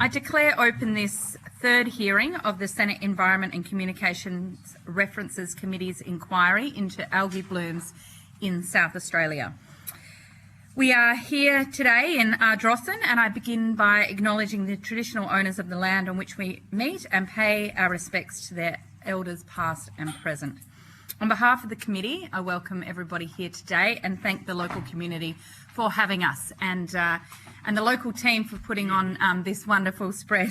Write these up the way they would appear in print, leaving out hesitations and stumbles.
I declare open this third hearing of the Senate Environment and Communications References Committee's inquiry into algae blooms in South Australia. We are here today in Ardrossan, and I begin by acknowledging the traditional owners of the land on which we meet and pay our respects to their elders past and present. On behalf of the committee, I welcome everybody here today and thank the local community for having us and the local team for putting on this wonderful spread.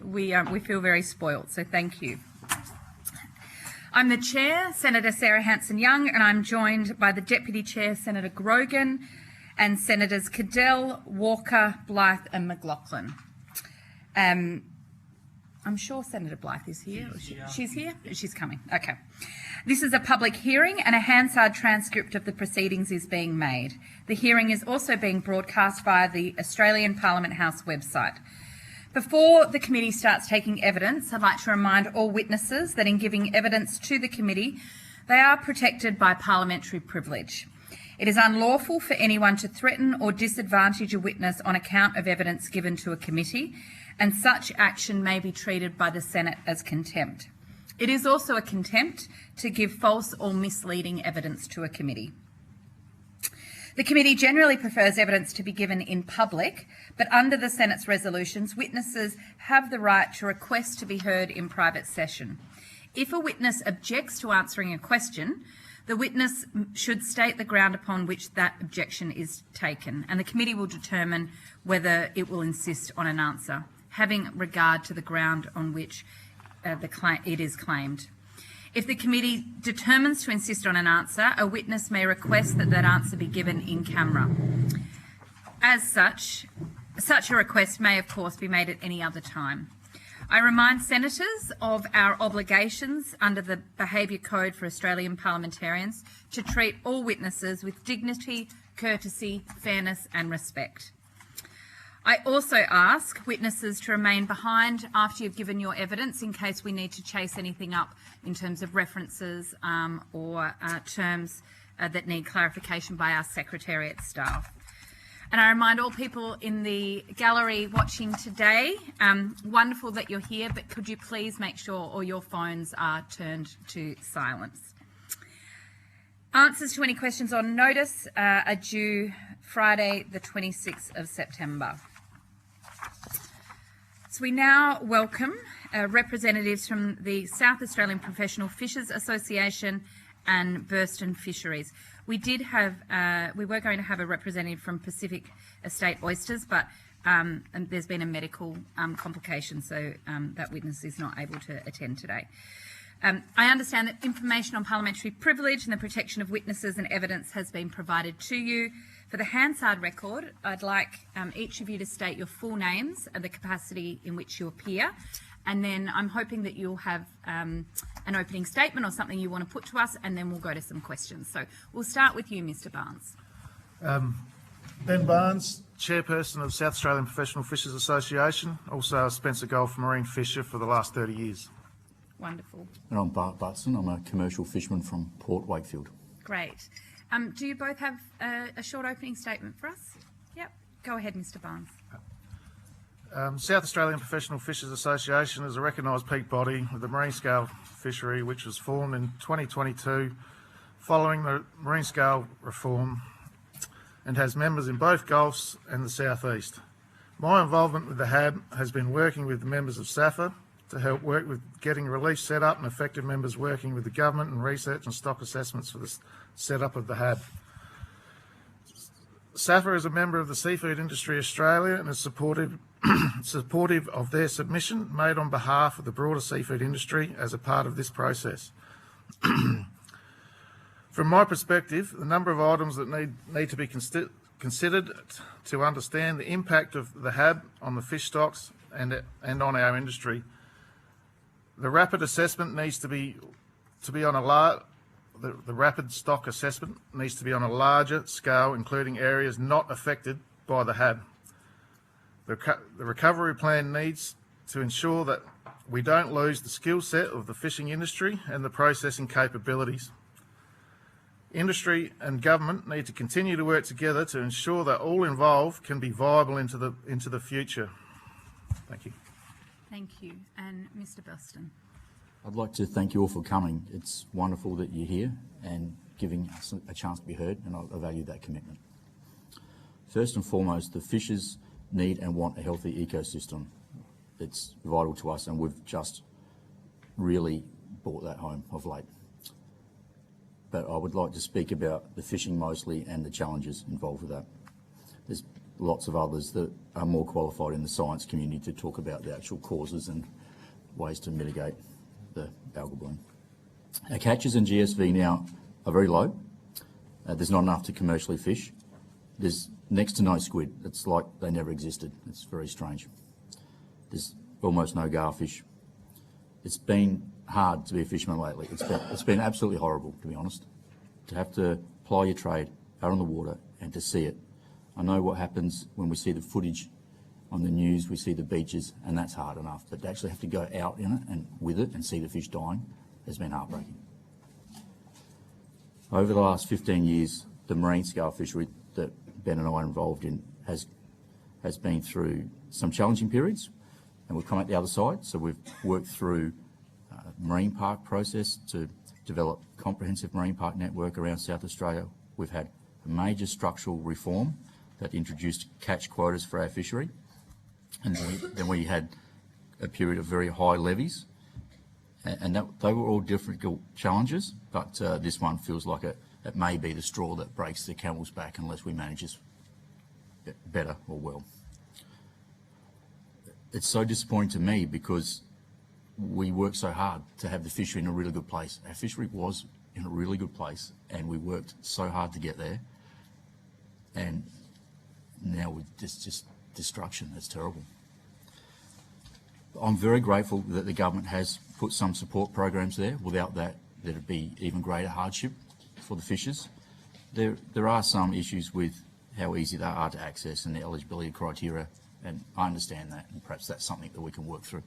We feel very spoilt, so thank you. I'm the Chair, Senator Sarah Hanson-Young, and I'm joined by the Deputy Chair, Senator Grogan, and Senators Cadell, Walker, Blythe and McLaughlin. I'm sure Senator Blythe is here. She's here? She's coming. Okay. This is a public hearing and a Hansard transcript of the proceedings is being made. The hearing is also being broadcast via the Australian Parliament House website. Before the committee starts taking evidence, I'd like to remind all witnesses that in giving evidence to the committee, they are protected by parliamentary privilege. It is unlawful for anyone to threaten or disadvantage a witness on account of evidence given to a committee, and such action may be treated by the Senate as contempt. It is also a contempt to give false or misleading evidence to a committee. The committee generally prefers evidence to be given in public, but under the Senate's resolutions, witnesses have the right to request to be heard in private session. If a witness objects to answering a question, the witness should state the ground upon which that objection is taken, and the committee will determine whether it will insist on an answer, having regard to the ground on which it is claimed. If the committee determines to insist on an answer, a witness may request that that answer be given in camera. As such a request may, of course, be made at any other time. I remind senators of our obligations under the Behaviour Code for Australian parliamentarians to treat all witnesses with dignity, courtesy, fairness and respect. I also ask witnesses to remain behind after you've given your evidence in case we need to chase anything up in terms of references or terms that need clarification by our Secretariat staff. And I remind all people in the gallery watching today, wonderful that you're here, but could you please make sure all your phones are turned to silence. Answers to any questions on notice are due Friday the 26th of September. So we now welcome representatives from the South Australian Professional Fishers Association and Burston Fisheries. We were going to have a representative from Pacific Estate Oysters, but there's been a medical complication, so that witness is not able to attend today. I understand that information on parliamentary privilege and the protection of witnesses and evidence has been provided to you. For the Hansard record, I'd like each of you to state your full names and the capacity in which you appear, and then I'm hoping that you'll have an opening statement or something you want to put to us, and then we'll go to some questions. So we'll start with you, Mr. Barnes. Ben Barnes, Chairperson of South Australian Professional Fishers Association, also a Spencer Gulf marine fisher for the last 30 years. Wonderful. And I'm Bart Butson. I'm a commercial fisherman from Port Wakefield. Great. Do you both have a short opening statement for us? Yep. Go ahead, Mr. Barnes. South Australian Professional Fishers Association is a recognised peak body of the marine scale fishery which was formed in 2022 following the marine scale reform and has members in both Gulfs and the southeast. My involvement with the HAB has been working with the members of SAFA to help work with getting relief set up and effective members working with the government and research and stock assessments for the setup of the HAB. SAFA is a member of the Seafood Industry Australia and is supportive of their submission made on behalf of the broader seafood industry as a part of this process. From my perspective, the number of items that need to be considered to understand the impact of the HAB on the fish stocks and on our industry. The rapid assessment needs to be on a the rapid stock assessment needs to be on a larger scale, including areas not affected by the HAB. The recovery plan needs to ensure that we don't lose the skill set of the fishing industry and the processing capabilities. Industry and government need to continue to work together to ensure that all involved can be viable into the future. Thank you. Thank you. And Mr. Buston. I'd like to thank you all for coming. It's wonderful that you're here and giving us a chance to be heard, and I value that commitment. First and foremost, the fishers need and want a healthy ecosystem. It's vital to us, and we've just really brought that home of late. But I would like to speak about the fishing mostly and the challenges involved with that. There's lots of others that are more qualified in the science community to talk about the actual causes and ways to mitigate the algal bloom. Our catches in GSV now are very low. There's not enough to commercially fish. There's next to no squid. It's like they never existed. It's very strange. There's almost no garfish. It's been hard to be a fisherman lately. It's been absolutely horrible, to be honest, to have to ply your trade out on the water and to see it. I know what happens when we see the footage on the news, we see the beaches, and that's hard enough. But to actually have to go out in it and with it and see the fish dying has been heartbreaking. Over the last 15 years, the marine scale fishery that Ben and I are involved in has been through some challenging periods, and we've come out the other side. So we've worked through a marine park process to develop a comprehensive marine park network around South Australia. We've had a major structural reform that introduced catch quotas for our fishery, and then we had a period of very high levies, and they were all difficult challenges, but this one feels like it may be the straw that breaks the camel's back unless we manage this better or well. It's so disappointing to me because we worked so hard to have the fishery in a really good place. Our fishery was in a really good place, and we worked so hard to get there, and now with just destruction. It's terrible. I'm very grateful that the government has put some support programs there. Without that, there'd be even greater hardship for the fishers. There are some issues with how easy they are to access and the eligibility criteria, and I understand that, and perhaps that's something that we can work through.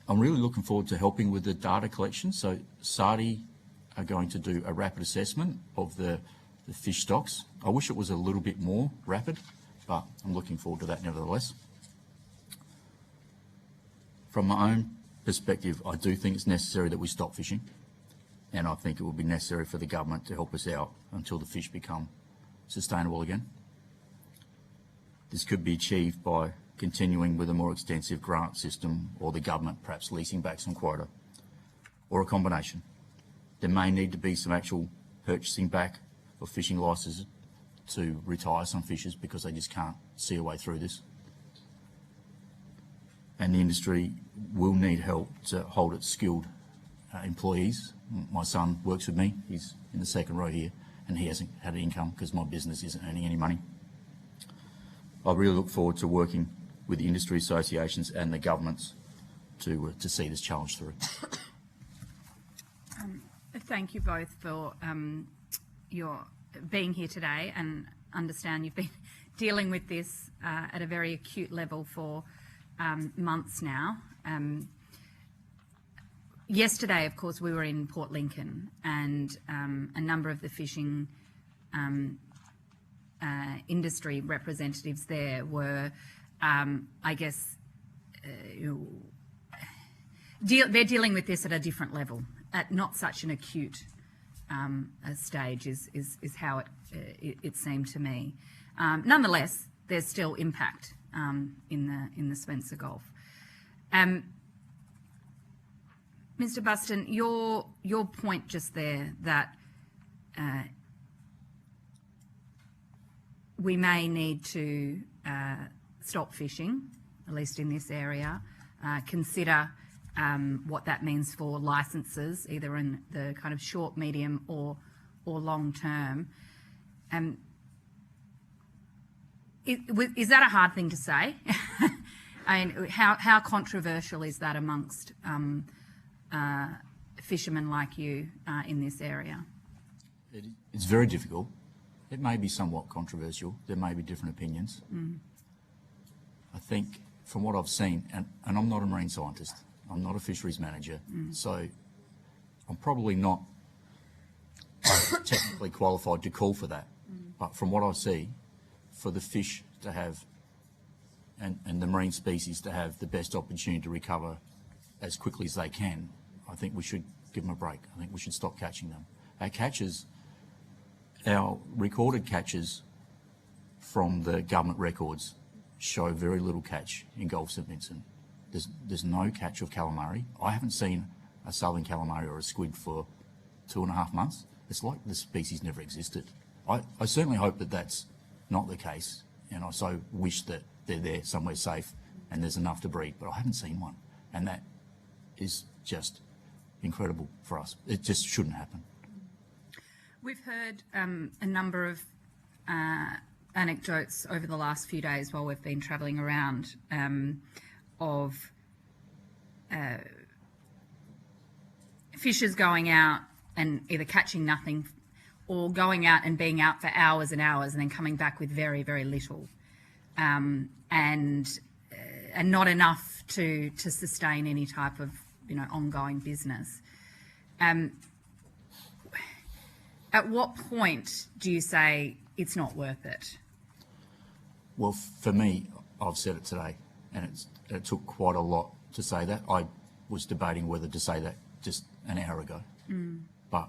I'm really looking forward to helping with the data collection. So SARDI are going to do a rapid assessment of the fish stocks. I wish it was a little bit more rapid, but I'm looking forward to that nevertheless. From my own perspective, I do think it's necessary that we stop fishing, and I think it will be necessary for the government to help us out until the fish become sustainable again. This could be achieved by continuing with a more extensive grant system, or the government perhaps leasing back some quota, or a combination. There may need to be some actual purchasing back of fishing licences to retire some fishers because they just can't see a way through this. And the industry will need help to hold its skilled employees. My son works with me, he's in the second row here, and he hasn't had an income because my business isn't earning any money. I really look forward to working with the industry associations and the governments to see this challenge through. Thank you both for your being here today, and understand you've been dealing with this at a very acute level for months now. Yesterday, of course, we were in Port Lincoln, and a number of the fishing industry representatives there were, I guess, they're dealing with this at a different level, at not such an acute stage is how it seemed to me. Nonetheless, there's still impact in the Spencer Gulf. Mr. Buston, your point just there that we may need to stop fishing, at least in this area, consider what that means for licences, either in the kind of short, medium or long term. Is that a hard thing to say? I mean, how controversial is that amongst fishermen like you in this area? It's very difficult. It may be somewhat controversial. There may be different opinions. I think from what I've seen, and I'm not a marine scientist, I'm not a fisheries manager, so I'm probably not technically qualified to call for that. But from what I see, for the fish to have and the marine species to have the best opportunity to recover as quickly as they can, I think we should give them a break. I think we should stop catching them. Our recorded catches from the government records show very little catch in Gulf St Vincent. There's no catch of calamari. I haven't seen a southern calamari or a squid for 2.5 months. It's like the species never existed. I certainly hope that that's not the case, and I so wish that they're there somewhere safe and there's enough to breed, but I haven't seen one, and that is just incredible for us. It just shouldn't happen. We've heard a number of anecdotes over the last few days while we've been travelling around of fishers going out and either catching nothing or going out and being out for hours and hours and then coming back with very, very little, and not enough to sustain any type of ongoing business. At what point do you say it's not worth it? Well, for me, I've said it today, and it took quite a lot to say that. I was debating whether to say that just an hour ago. But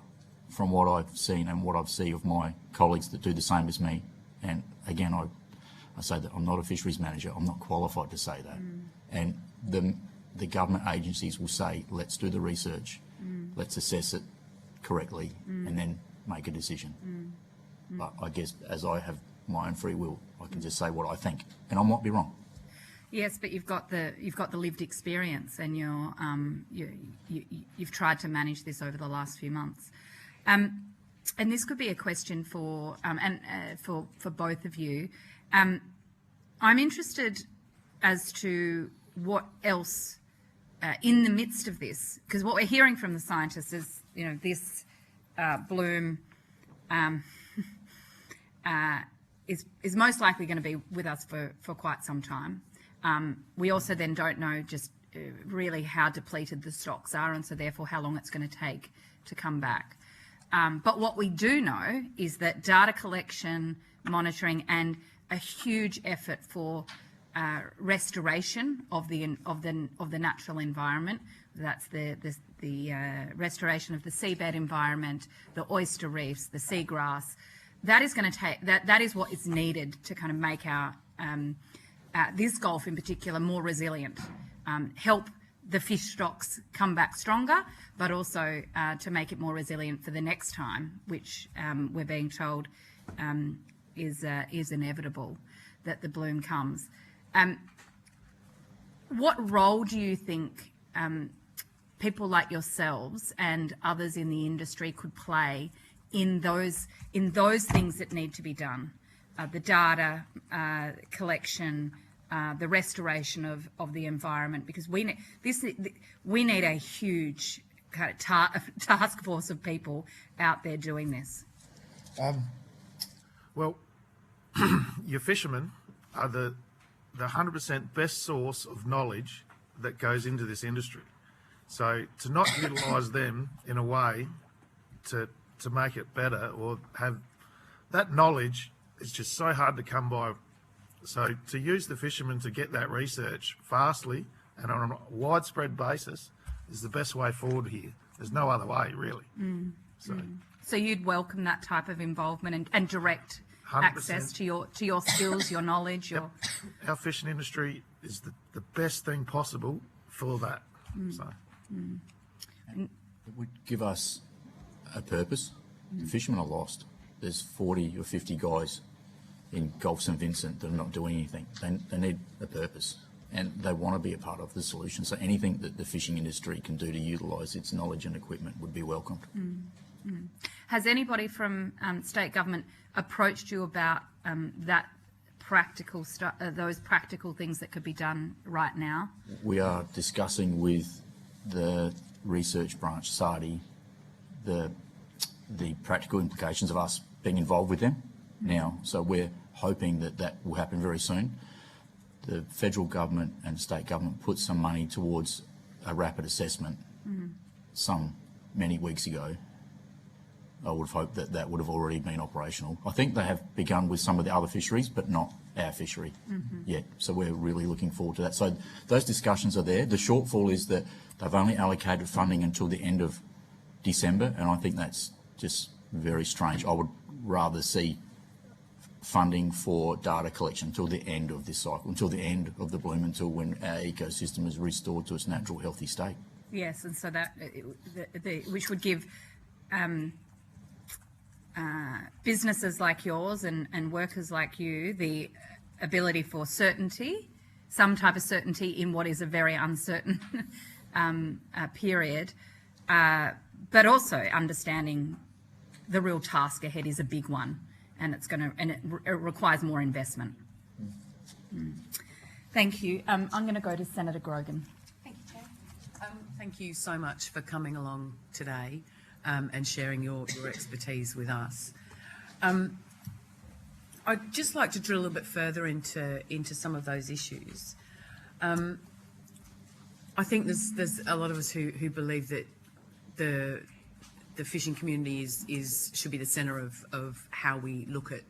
from what I've seen and what I've seen of my colleagues that do the same as me, and again, I say that I'm not a fisheries manager, I'm not qualified to say that. And the government agencies will say, let's do the research, let's assess it correctly, and then make a decision. But I guess as I have my own free will, I can just say what I think, and I might be wrong. Yes, but you've got the lived experience, and you've tried to manage this over the last few months. And this could be a question for both of you. I'm interested as to what else in the midst of this, because what we're hearing from the scientists is, this bloom is most likely going to be with us for quite some time. We also then don't know just really how depleted the stocks are, and so therefore how long it's going to take to come back. But what we do know is that data collection, monitoring, and a huge effort for restoration of the natural environment. That's the restoration of the seabed environment, the oyster reefs, the seagrass. That is going to take that is what is needed to kind of make our this Gulf in particular more resilient, help the fish stocks come back stronger, but also to make it more resilient for the next time, which we're being told is inevitable, that the bloom comes. What role do you think people like yourselves and others in the industry could play in those things that need to be done? The data collection, the restoration of the environment, because we need a huge kind of task force of people out there doing this. Well, your fishermen are the 100% best source of knowledge that goes into this industry. So to not utilise them in a way to make it better, or have that knowledge, is just so hard to come by. So to use the fishermen to get that research fastly and on a widespread basis is the best way forward here. There's no other way, really. So you'd welcome that type of involvement and direct 100%. Access to your skills, your knowledge. Yep. Our fishing industry is the best thing possible for that. It would give us a purpose. The fishermen are lost. There's 40 or 50 guys in Gulf St Vincent that are not doing anything. They need a purpose, and they want to be a part of the solution. So anything that the fishing industry can do to utilise its knowledge and equipment would be welcomed. Has anybody from state government approached you about that practical those practical things that could be done right now? We are discussing with the research branch, SARDI, the practical implications of us being involved with them now. So we're hoping that will happen very soon. The federal government and state government put some money towards a rapid assessment many weeks ago. I would have hoped that that would have already been operational. I think they have begun with some of the other fisheries, but not our fishery yet. So we're really looking forward to that. So those discussions are there. The shortfall is that they've only allocated funding until the end of December, and I think that's just very strange. I would rather see funding for data collection until the end of this cycle, until the end of the bloom, until when our ecosystem is restored to its natural healthy state. Yes, and so that which would give businesses like yours and workers like you the ability for certainty, some type of certainty in what is a very uncertain period, but also understanding the real task ahead is a big one, and it requires more investment. Thank you. I'm going to go to Senator Grogan. Thank you, Chair. Thank you so much for coming along today and sharing your expertise with us. I'd just like to drill a bit further into some of those issues. I think there's a lot of us who believe that the fishing community should be the centre of how we look at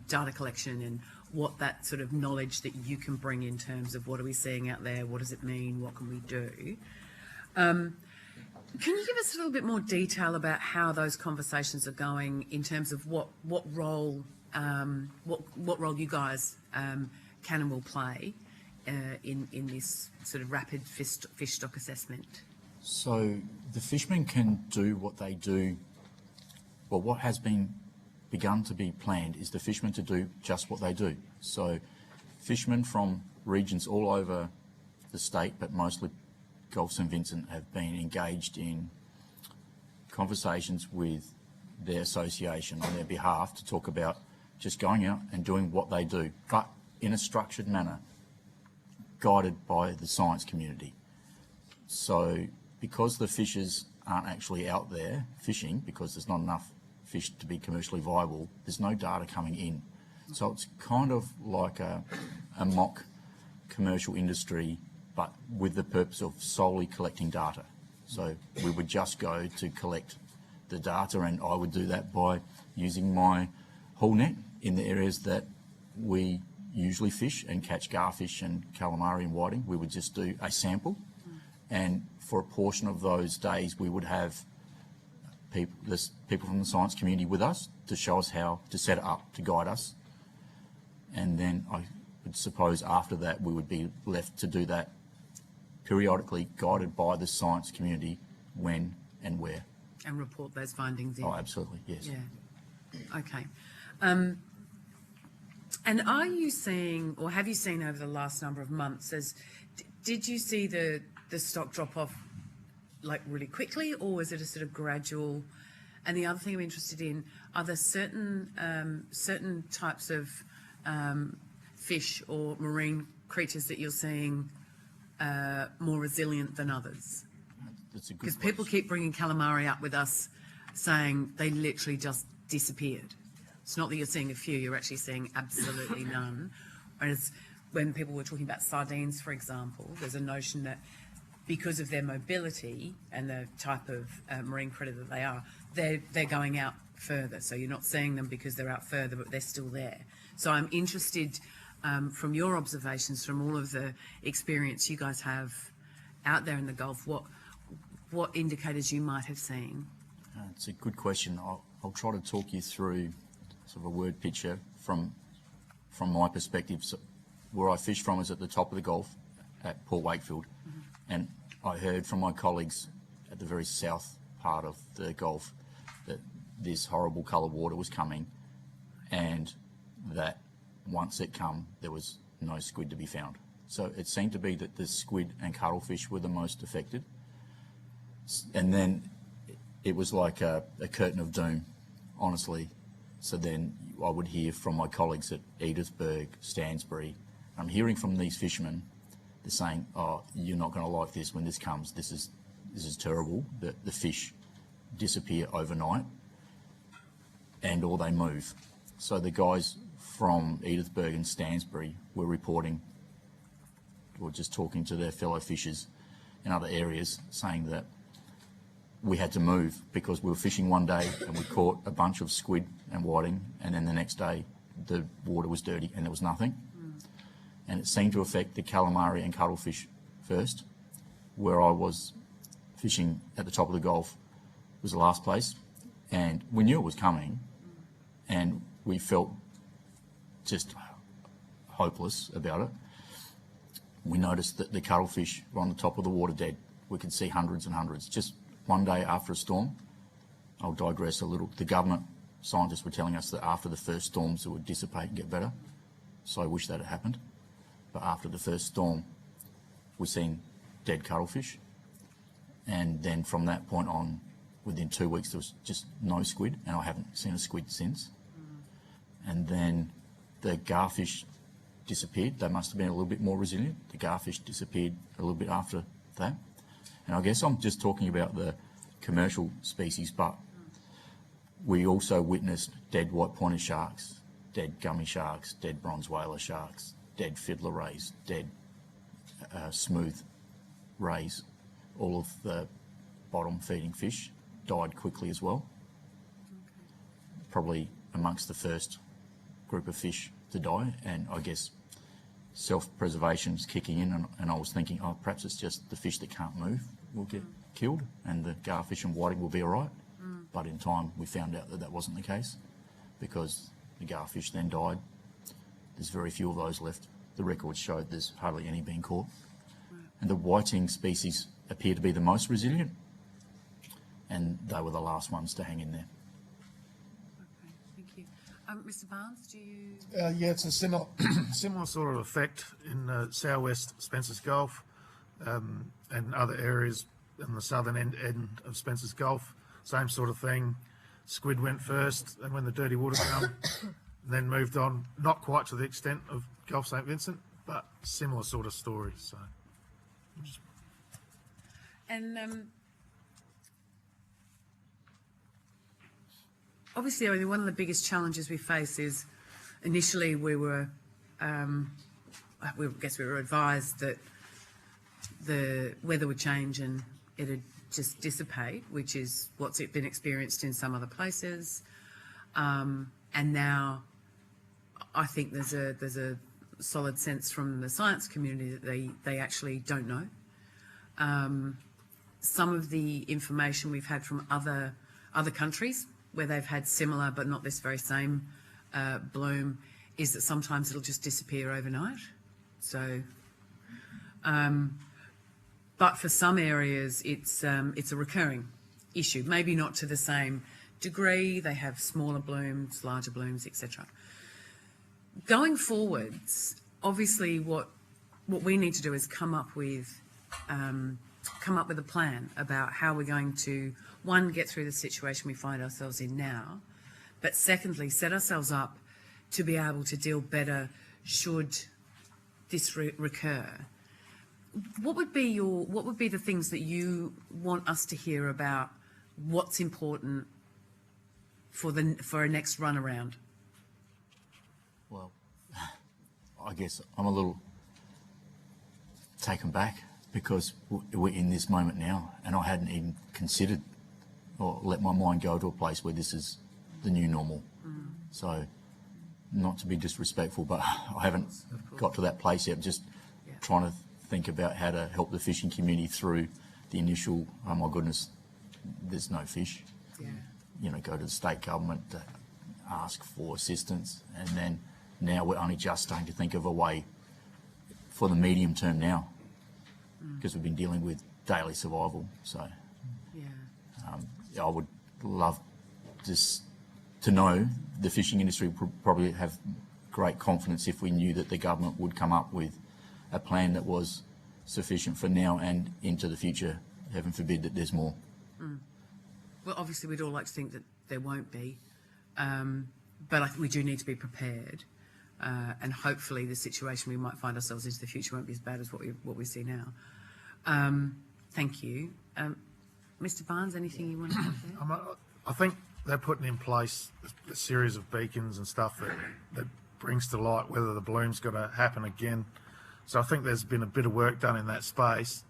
data collection and what that sort of knowledge that you can bring in terms of what are we seeing out there, what does it mean, what can we do. Can you give us a little bit more detail about how those conversations are going in terms of what role you guys can and will play in this sort of rapid fish stock assessment? So the fishermen can do what they do. Well, what has been begun to be planned is the fishermen to do just what they do. So fishermen from regions all over the state, but mostly Gulf St Vincent, have been engaged in conversations with their association on their behalf to talk about just going out and doing what they do, but in a structured manner, guided by the science community. So because the fishers aren't actually out there fishing, because there's not enough fish to be commercially viable, there's no data coming in. So it's kind of like a mock commercial industry, but with the purpose of solely collecting data. So we would just go to collect the data, and I would do that by using my haul net in the areas that we usually fish and catch garfish and calamari and whiting. We would just do a sample, and for a portion of those days we would have people from the science community with us to show us how to set it up, to guide us. And then I would suppose after that we would be left to do that periodically, guided by the science community when and where. And report those findings in. Oh, absolutely, yes. Yeah. Okay. And are you seeing, or have you seen over the last number of months, did you see the stock drop off like really quickly, or was it a sort of gradual? And the other thing I'm interested in, are there certain types of fish or marine creatures that you're seeing more resilient than others? That's a good Because people keep bringing calamari up with us, saying they literally just disappeared. It's not that you're seeing a few, you're actually seeing absolutely none. Whereas when people were talking about sardines, for example, there's a notion that because of their mobility and the type of marine predator they are, they're going out further. So you're not seeing them because they're out further, but they're still there. So I'm interested from your observations, from all of the experience you guys have out there in the Gulf, what indicators you might have seen. It's a good question. I'll try to talk you through sort of a word picture from my perspective. So where I fish from is at the top of the Gulf at Port Wakefield, and I heard from my colleagues at the very south part of the Gulf that this horrible coloured water was coming, and that once it come, there was no squid to be found. So it seemed to be that the squid and cuttlefish were the most affected. And then it was like a curtain of doom, honestly. So then I would hear from my colleagues at Edithburgh, Stansbury. I'm hearing from these fishermen, they're saying, oh, you're not going to like this when this comes. This is terrible. The fish disappear overnight and or they move. So the guys from Edithburgh and Stansbury were reporting or just talking to their fellow fishers in other areas, saying that we had to move because we were fishing one day and we caught a bunch of squid and whiting, and then the next day the water was dirty and there was nothing. And it seemed to affect the calamari and cuttlefish first. Where I was fishing at the top of the Gulf was the last place, and we knew it was coming, and we felt just hopeless about it. We noticed that the cuttlefish were on the top of the water dead. We could see hundreds and hundreds. Just one day after a storm, I'll digress a little. The government scientists were telling us that after the first storms it would dissipate and get better. So I wish that had happened. But after the first storm, we've seen dead cuttlefish. And then from that point on, within 2 weeks, there was just no squid, and I haven't seen a squid since. And then the garfish disappeared. They must have been a little bit more resilient. The garfish disappeared a little bit after that. And I guess I'm just talking about the commercial species, but we also witnessed dead white-pointed sharks, dead gummy sharks, dead bronze whaler sharks, dead fiddler rays, dead smooth rays. All of the bottom-feeding fish died quickly as well. Probably amongst the first group of fish to die, and I guess self-preservation's kicking in, and I was thinking, oh, perhaps it's just the fish that can't move will get killed and the garfish and whiting will be all right. But in time we found out that that wasn't the case, because the garfish then died. There's very few of those left. The records showed there's hardly any being caught. And the whiting species appear to be the most resilient, and they were the last ones to hang in there. Okay, thank you. Mr. Barnes, do you? Yeah, it's a similar sort of effect in southwest Spencer's Gulf and other areas in the southern end of Spencer's Gulf. Same sort of thing. Squid went first, and when the dirty water came, then moved on. Not quite to the extent of Gulf St Vincent, but similar sort of story. So, And obviously, I mean, one of the biggest challenges we face is initially we were advised that the weather would change and it'd just dissipate, which is what's been experienced in some other places. And now I think there's a solid sense from the science community that they actually don't know. Some of the information we've had from other countries where they've had similar but not this very same bloom is that sometimes it'll just disappear overnight. So, but for some areas it's a recurring issue, maybe not to the same degree. They have smaller blooms, larger blooms, etc. Going forwards, obviously what we need to do is come up with a plan about how we're going to, one, get through the situation we find ourselves in now, but secondly, set ourselves up to be able to deal better should this recur. What would be the things that you want us to hear about what's important for a next run around? Well, I guess I'm a little taken back because we're in this moment now, and I hadn't even considered or let my mind go to a place where this is the new normal. So, not to be disrespectful, but I haven't got to that place yet. Just trying to think about how to help the fishing community through the initial, oh my goodness, there's no fish. Yeah. You know, go to the state government to ask for assistance, and then now we're only just starting to think of a way for the medium term now, because we've been dealing with daily survival. So I would love just to know the fishing industry would probably have great confidence if we knew that the government would come up with a plan that was sufficient for now and into the future. Heaven forbid that there's more. Well, obviously we'd all like to think that there won't be, but I think we do need to be prepared, and hopefully the situation we might find ourselves into the future won't be as bad as what we see now. Thank you. Mr. Barnes, anything you want to add there? I think they're putting in place a series of beacons and stuff that brings to light whether the bloom's going to happen again. So I think there's been a bit of work done in that space.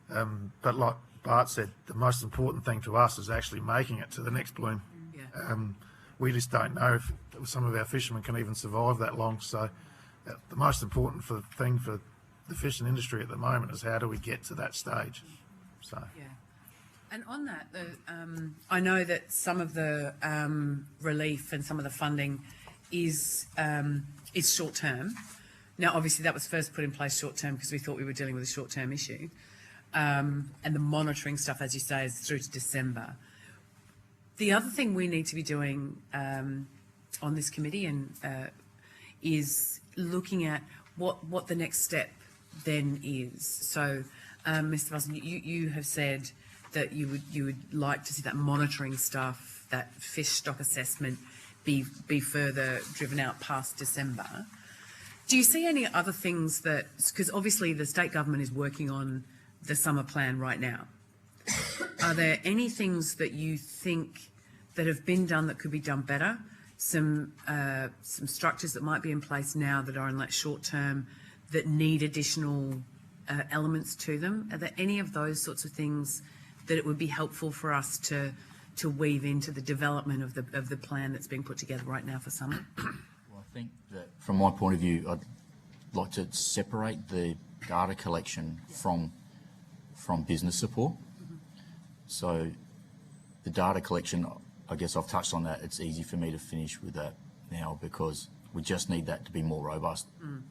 But like Bart said, the most important thing to us is actually making it to the next bloom. Yeah. We just don't know if some of our fishermen can even survive that long. So the most important thing for the fishing industry at the moment is how do we get to that stage. So. Yeah. And on that, I know that some of the relief and some of the funding is short term. Now, obviously, that was first put in place short term because we thought we were dealing with a short term issue. And the monitoring stuff, as you say, is through to December. The other thing we need to be doing on this committee is looking at what the next step then is. So, Mr. Busson, you have said that you would like to see that monitoring stuff, that fish stock assessment, be further driven out past December. Do you see any other things that, because obviously the state government is working on the summer plan right now. Are there any things that you think that have been done that could be done better? Some structures that might be in place now that are in that short term that need additional elements to them? Are there any of those sorts of things that it would be helpful for us to weave into the development of the plan that's being put together right now for summer? Well, I think that from my point of view, I'd like to separate the data collection from business support. Mm-hmm. So the data collection, I guess I've touched on that. It's easy for me to finish with that now because we just need that to be more robust. Mm.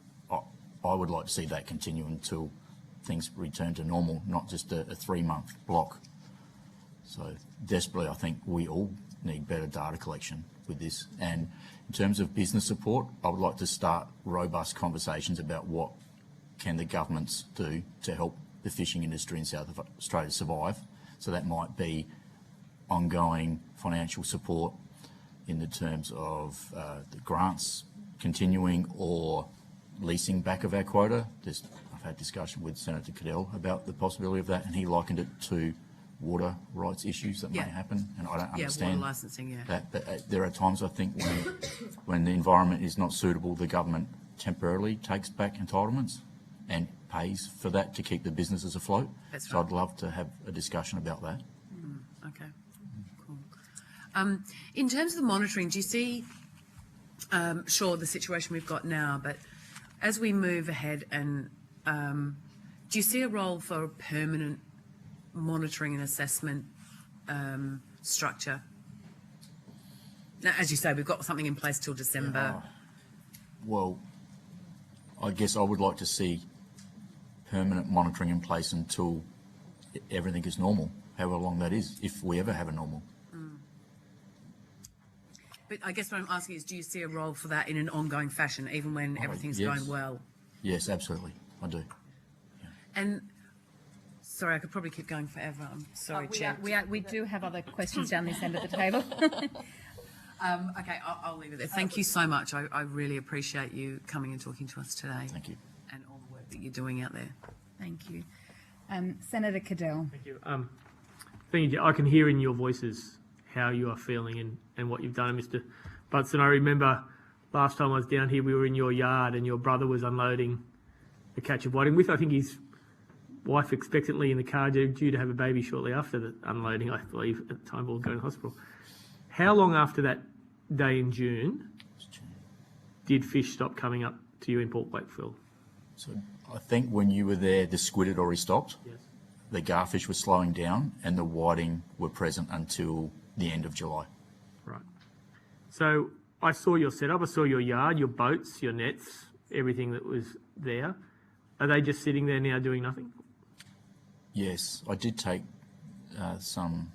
I would like to see that continue until things return to normal, not just a 3-month block. So desperately, I think we all need better data collection with this. And in terms of business support, I would like to start robust conversations about what can the governments do to help the fishing industry in South Australia survive. So that might be ongoing financial support in the terms of the grants continuing or leasing back of our quota. I've had discussion with Senator Cadell about the possibility of that, and he likened it to water rights issues that may happen, and I don't understand water licensing, that. But there are times, I think, when the environment is not suitable, the government temporarily takes back entitlements and pays for that to keep the businesses afloat. That's so right. I'd love to have a discussion about that. Okay, cool. In terms of the monitoring, do you see, sure, the situation we've got now, but as we move ahead and do you see a role for a permanent monitoring and assessment structure? Now, as you say, we've got something in place till December. Well, I guess I would like to see permanent monitoring in place until everything is normal, however long that is, if we ever have a normal. But I guess what I'm asking is, do you see a role for that in an ongoing fashion, even when everything's yes. going well? Yes, absolutely, I do. And sorry, I could probably keep going forever. I'm sorry, Chair. We do have other questions down this end of the table. Okay, I'll leave it there. Thank you so much. I really appreciate you coming and talking to us today. Thank you. And all the work that you're doing out there. Thank you. Senator Cadell. Thank you. Thank you. I can hear in your voices how you are feeling and what you've done, Mr. Butson. I remember last time I was down here, we were in your yard and your brother was unloading a catch of whiting with, I think, his wife expectantly in the car, due to have a baby shortly after the unloading, I believe, at the time we were going to hospital. How long after that day in June did fish stop coming up to you in Port Wakefield? So I think when you were there, the squid had already stopped. Yes. The garfish was slowing down and the whiting were present until the end of July. Right. So I saw your setup, I saw your yard, your boats, your nets, everything that was there. Are they just sitting there now doing nothing? Yes, I did take some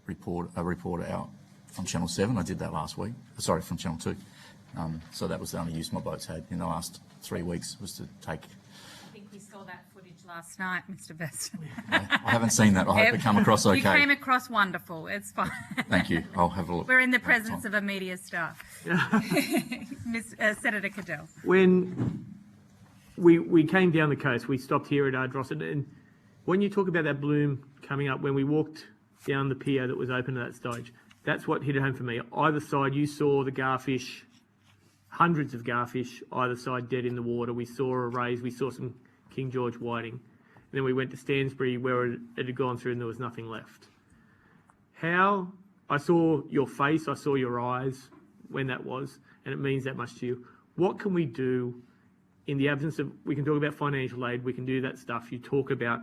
reporter out from Channel 7. I did that last week. Sorry, from Channel 2. So that was the only use my boats had in the last 3 weeks, was to take. I think we saw that footage last night, Mr. Best. I haven't seen that. I hope it come across okay. You came across wonderful. It's fine. Thank you. I'll have a look. We're in the presence of a media star. Senator Cadell. When we came down the coast, we stopped here at Ardrossan, and when you talk about that bloom coming up, when we walked down the pier that was open at that stage, that's what hit it home for me. Either side, you saw the garfish, hundreds of garfish either side dead in the water. We saw a raise, we saw some King George whiting. then we went to Stansbury where it had gone through and there was nothing left. How, I saw your face, I saw your eyes when that was, and it means that much to you. What can we do in the absence of, we can talk about financial aid, we can do that stuff. You talk about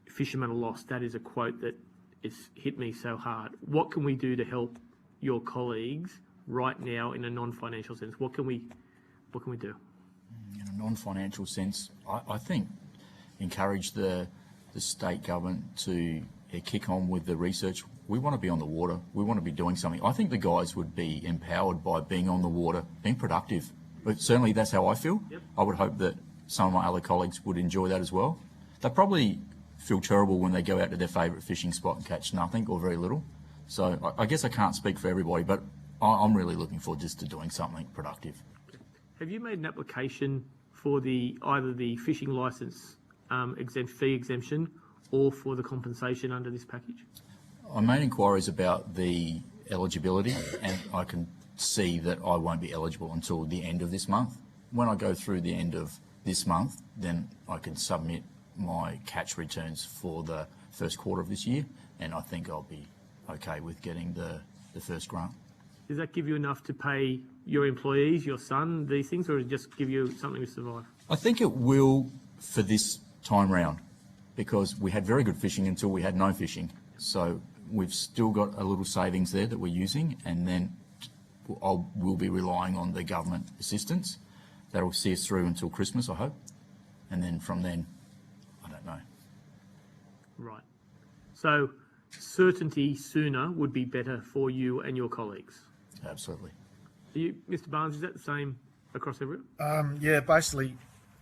fishermen are lost. That is a quote that it's hit me so hard. What can we do to help your colleagues right now in a non-financial sense? What can we do? In a non-financial sense, I think encourage the state government to kick on with the research. We want to be on the water. We want to be doing something. I think the guys would be empowered by being on the water, being productive. But certainly that's how I feel. Yep. I would hope that some of my other colleagues would enjoy that as well. They probably feel terrible when they go out to their favourite fishing spot and catch nothing or very little. So I guess I can't speak for everybody, but I'm really looking forward just to doing something productive. Have you made an application for either the fishing licence fee exemption or for the compensation under this package? I made inquiries about the eligibility, and I can see that I won't be eligible until the end of this month. When I go through the end of this month, then I can submit my catch returns for the first quarter of this year, and I think I'll be okay with getting the first grant. Does that give you enough to pay your employees, your son, these things, or does it just give you something to survive? I think it will for this time round, because we had very good fishing until we had no fishing. So we've still got a little savings there that we're using, and then we'll be relying on the government assistance. That'll see us through until Christmas, I hope. And then from then, I don't know. Right. So certainty sooner would be better for you and your colleagues. Absolutely. Mr. Barnes, is that the same across everyone? Yeah, basically,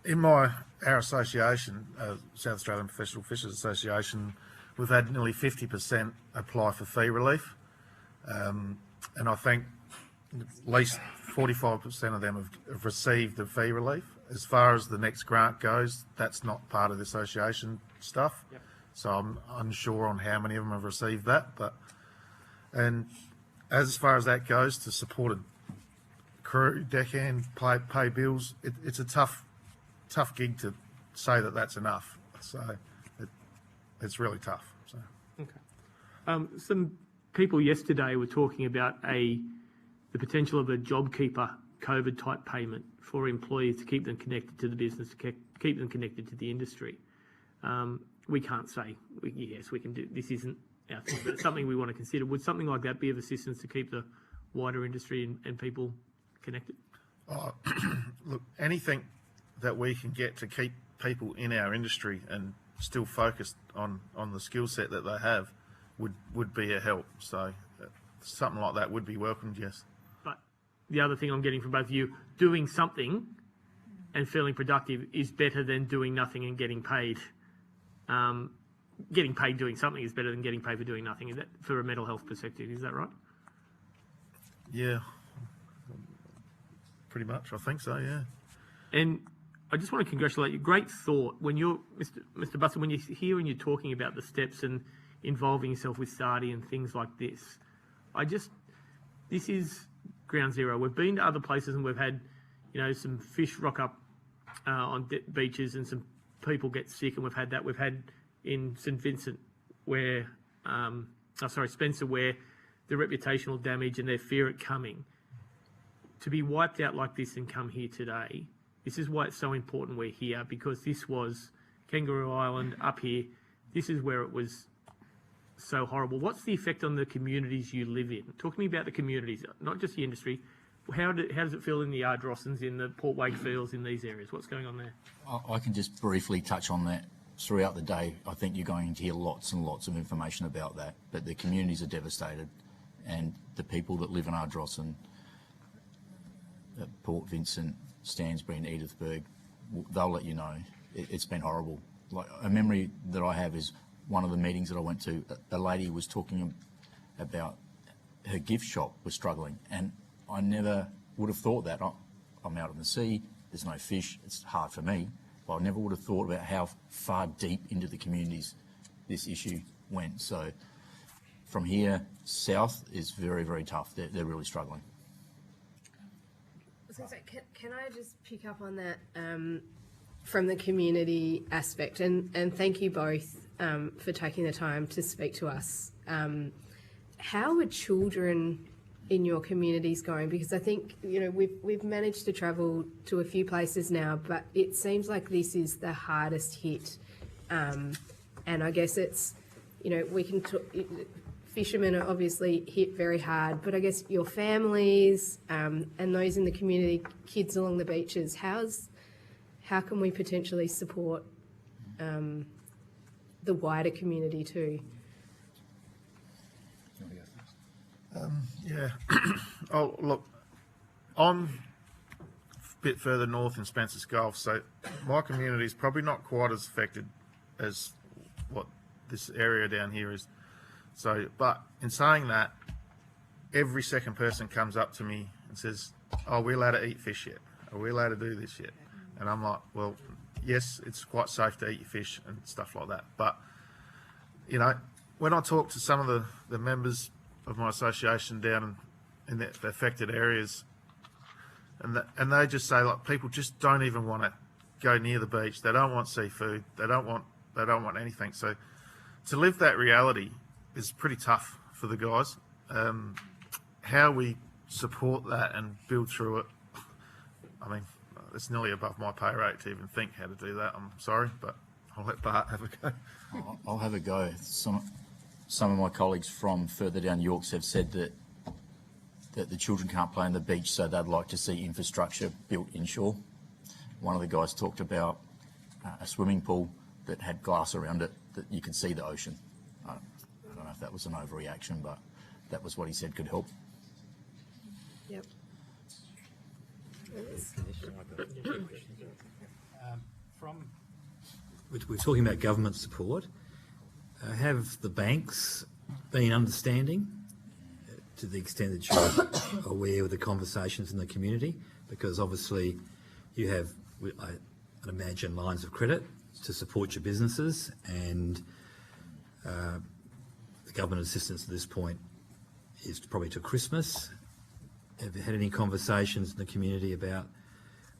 in our association, South Australian Professional Fishers Association, we've had nearly 50% apply for fee relief, and I think at least 45% of them have received the fee relief. As far as the next grant goes, that's not part of the association stuff, yep. So I'm unsure on how many of them have received that. And as far as that goes, to support a crew, deckhand, pay bills, it's a tough gig to say that that's enough. So it's really tough. So. Okay. Some people yesterday were talking about the potential of a JobKeeper COVID type payment for employees to keep them connected to the business, to keep them connected to the industry. We can't say, yes, we can do, this isn't our thing, but it's something we want to consider. Would something like that be of assistance to keep the wider industry and people connected? Look, anything that we can get to keep people in our industry and still focused on the skill set that they have would be a help. So something like that would be welcomed, yes. But the other thing I'm getting from both of you, doing something and feeling productive is better than doing nothing and getting paid. Getting paid doing something is better than getting paid for doing nothing. Is that for a mental health perspective? Is that right? Yeah, pretty much. I think so. Yeah. And I just want to congratulate you. Great thought. When you're, Mr. Buston, when you're here and you're talking about the steps and involving yourself with SARDI and things like this, this is ground zero. We've been to other places and we've had, some fish rock up on beaches and some people get sick, and we've had that. We've had in St Vincent Spencer, where the reputational damage and their fear at coming. To be wiped out like this and come here today, this is why it's so important we're here, because this was Kangaroo Island up here. This is where it was so horrible. What's the effect on the communities you live in? Talk to me about the communities, not just the industry. How does it feel in the Ardrossans, in the Port Wakefields, in these areas? What's going on there? I can just briefly touch on that. Throughout the day, I think you're going to hear lots and lots of information about that. But the communities are devastated, and the people that live in Ardrossan, Port Vincent, Stansbury and Edithburgh, they'll let you know. It's been horrible. Like, a memory that I have is one of the meetings that I went to, a lady was talking about her gift shop was struggling, and I never would have thought that. I'm out on the sea, there's no fish, it's hard for me, but I never would have thought about how far deep into the communities this issue went. So from here, south is very, very tough. They're really struggling. I was going to say, can I just pick up on that? from the community aspect, and thank you both for taking the time to speak to us. How are children in your communities going? Because I think, you know, we've managed to travel to a few places now, but it seems like this is the hardest hit. And I guess it's, you know, we can talk, fishermen are obviously hit very hard, but I guess your families and those in the community, kids along the beaches, how can we potentially support the wider community too? Yeah. Oh, look, I'm a bit further north in Spencer's Gulf, so my community is probably not quite as affected as what this area down here is. So, but in saying that, every second person comes up to me and says, "Oh, we're allowed to eat fish yet? Are we allowed to do this yet?" And I'm like, "Well, yes, it's quite safe to eat your fish and stuff like that." But, you know, when I talk to some of the members of my association down in the affected areas, and they just say, like, people just don't even want to go near the beach. They don't want seafood. They don't want anything. So to live that reality is pretty tough for the guys. How we support that and build through it, I mean, it's nearly above my pay rate to even think how to do that. I'm sorry, but I'll let Bart have a go. I'll have a go. Some of my colleagues from further down Yorks have said that the children can't play on the beach, so they'd like to see infrastructure built inshore. One of the guys talked about a swimming pool that had glass around it that you could see the ocean. I don't know if that was an overreaction, but that was what he said could help. Yep. We're talking about government support. Have the banks been understanding to the extent that you're aware of the conversations in the community? Because obviously you have, I'd imagine, lines of credit to support your businesses, and the government assistance at this point is probably to Christmas. Have you had any conversations in the community about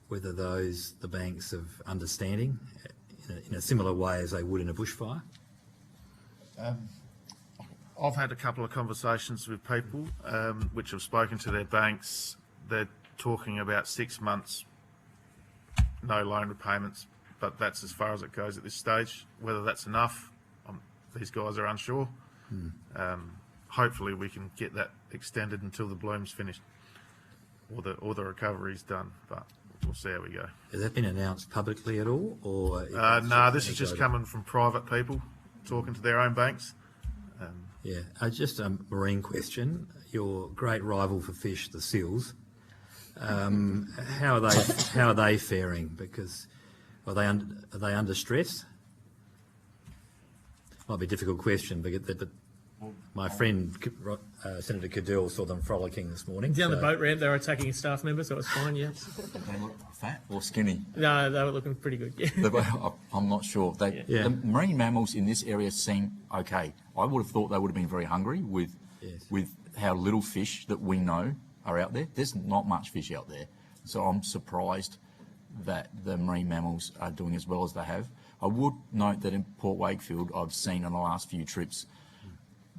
whether the banks have understanding in a similar way as they would in a bushfire? I've had a couple of conversations with people which have spoken to their banks. They're talking about 6 months, no loan repayments, but that's as far as it goes at this stage. Whether that's enough, these guys are unsure. Hopefully we can get that extended until the bloom's finished or the recovery's done, but we'll see how we go. Has that been announced publicly at all, or? No, this is just coming from private people talking to their own banks. Yeah, just a marine question. Your great rival for fish, the seals, how are they faring? Because are they under stress? Might be a difficult question, but my friend Senator Cadell saw them frolicking this morning. Down the boat ramp, they were attacking a staff member, so it was fine. Yeah. They look fat or skinny? No, they were looking pretty good. Yeah. I'm not sure. The marine mammals in this area seem okay. I would have thought they would have been very hungry with how little fish that we know are out there. There's not much fish out there, so I'm surprised that the marine mammals are doing as well as they have. I would note that in Port Wakefield, I've seen on the last few trips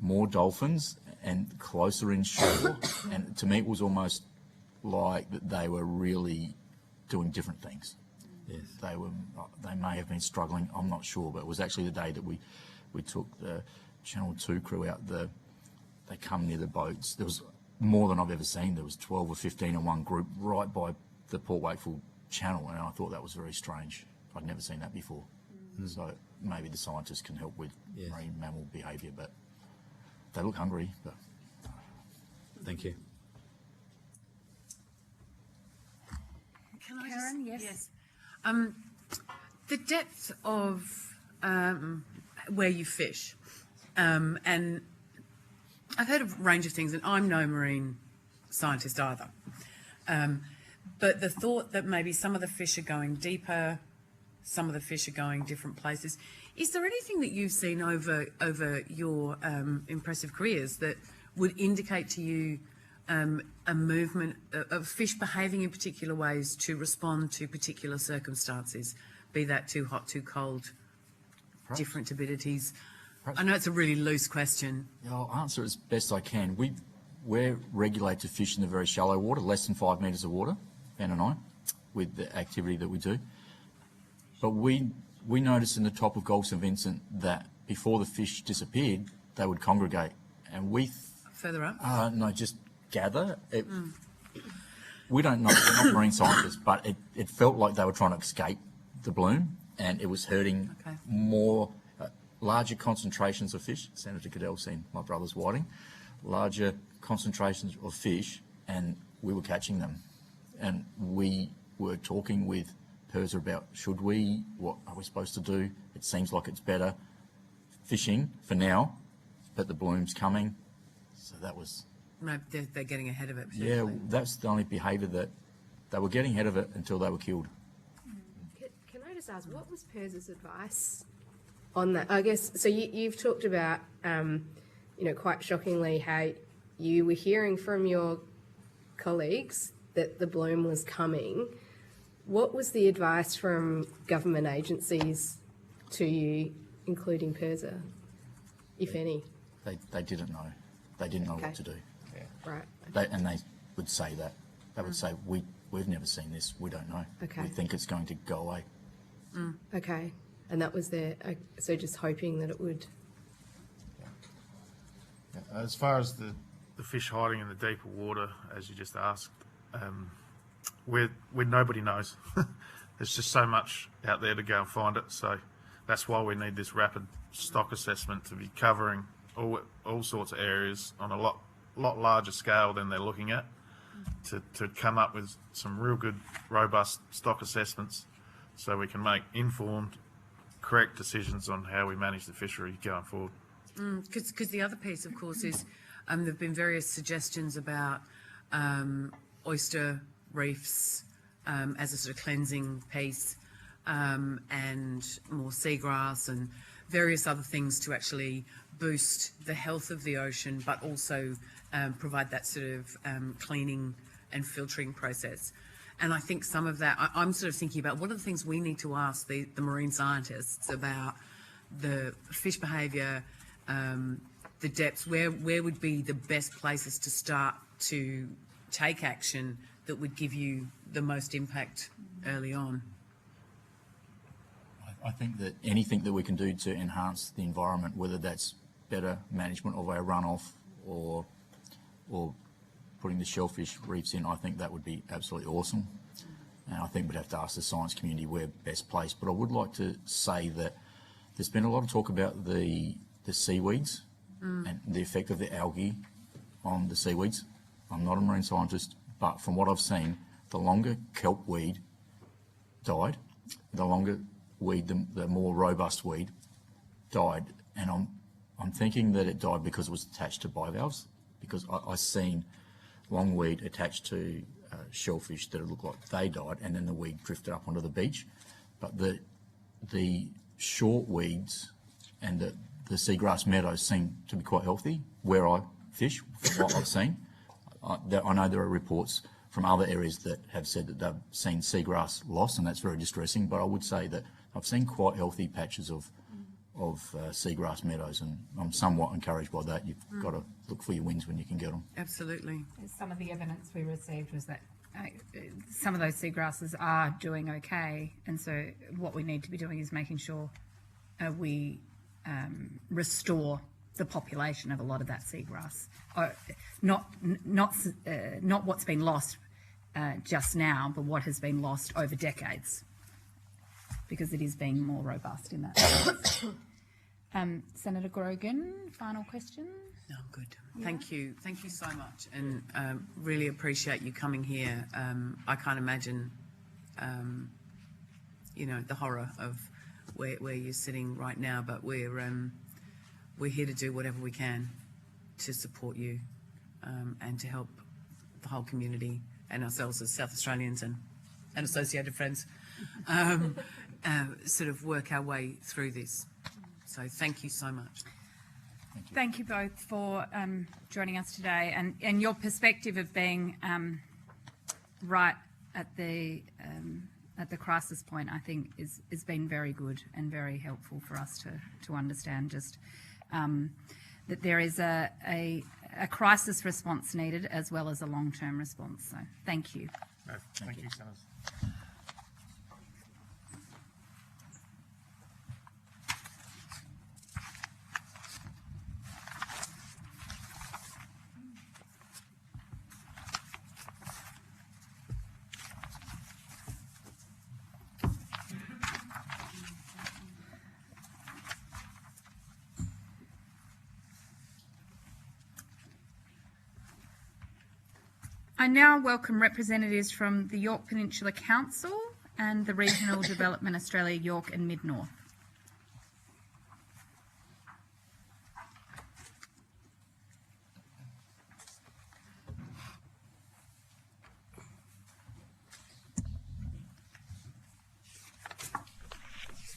more dolphins and closer inshore, and to me it was almost like that they were really doing different things. Yes. They may have been struggling, I'm not sure, but it was actually the day that we took the Channel 2 crew out. They come near the boats. There was more than I've ever seen. There was 12 or 15 in one group right by the Port Wakefield channel, and I thought that was very strange. I'd never seen that before. So maybe the scientists can help with marine mammal behaviour, but they look hungry. But thank you. Can I Karen, just, yes. The depth of where you fish, and I've heard a range of things, and I'm no marine scientist either. But the thought that maybe some of the fish are going deeper, some of the fish are going different places. Is there anything that you've seen over your impressive careers that would indicate to you a movement of fish behaving in particular ways to respond to particular circumstances? be that too hot, too cold, Perhaps. different turbidities? Perhaps. I know it's a really loose question. Yeah, I'll answer as best I can. We're regulated to fish in the very shallow water, less than 5 metres of water, Ben and I, with the activity that we do. But we noticed in the top of Gulf St Vincent that before the fish disappeared, they would congregate. And Further up? no, just gather. We don't know, we're not marine scientists, but it felt like they were trying to escape the bloom, and it was hurting Okay. more, larger concentrations of fish. Senator Goodell's seen my brother's whiting. Larger concentrations of fish, and we were catching them. And we were talking with PIRSA about what are we supposed to do? It seems like it's better fishing for now, but the bloom's coming. So that was... No, they're getting ahead of it. Yeah, potentially. that's the only behaviour that they were getting ahead of it until they were killed. Can I just ask, what was PIRSA's advice on that? I guess, so you've talked about, quite shockingly, how you were hearing from your colleagues that the bloom was coming. What was the advice from government agencies to you, including PIRSA, if any? They didn't know. They didn't know Okay. what to do. Right. And they would say that. They would say, we've never seen this. We don't know. Okay. We think it's going to go away. Okay. And that was so just hoping that it would. As far as the fish hiding in the deeper water, as you just asked, where nobody knows. There's just so much out there to go and find it. So that's why we need this rapid stock assessment to be covering all sorts of areas on a lot larger scale than they're looking at, to come up with some real good, robust stock assessments so we can make informed, correct decisions on how we manage the fishery going forward. Because the other piece, of course, is there have been various suggestions about oyster reefs as a sort of cleansing piece, and more seagrass and various other things to actually boost the health of the ocean, but also provide that sort of cleaning and filtering process. And I think some of that, I'm sort of thinking about what are the things we need to ask the marine scientists about the fish behaviour, the depths, where would be the best places to start to take action that would give you the most impact early on? I think that anything that we can do to enhance the environment, whether that's better management of our runoff or putting the shellfish reefs in, I think that would be absolutely awesome. And I think we'd have to ask the science community where best placed. But I would like to say that there's been a lot of talk about the seaweeds and the effect of the algae on the seaweeds. I'm not a marine scientist, but from what I've seen, the longer kelp weed died, the longer weed, the more robust weed died. And I'm thinking that it died because it was attached to bivalves, because I seen long weed attached to shellfish that it looked like they died, and then the weed drifted up onto the beach. But the short weeds and the seagrass meadows seem to be quite healthy where I fish, from what I've seen. I know there are reports from other areas that have said that they've seen seagrass loss, and that's very distressing, but I would say that I've seen quite healthy patches of seagrass meadows, and I'm somewhat encouraged by that. You've got to look for your wins when you can get them. Absolutely. Some of the evidence we received was that some of those seagrasses are doing okay, and so what we need to be doing is making sure we restore the population of a lot of that seagrass, not what's been lost just now, but what has been lost over decades, because it is being more robust in that sense. Senator Grogan, final question. No, I'm good. Yeah. Thank you so much, and really appreciate you coming here. I can't imagine, the horror of where you're sitting right now, but we're here to do whatever we can to support you and to help the whole community and ourselves as South Australians and associated friends sort of work our way through this. So thank you so much. Thank you both for joining us today, and your perspective of being right at the at the crisis point, I think is been very good and very helpful for us to understand just that there is a crisis response needed as well as a long-term response. So thank you. No, thank you, Senators. I now welcome representatives from the Yorke Peninsula Council and the Regional Development Australia Yorke and Mid-North.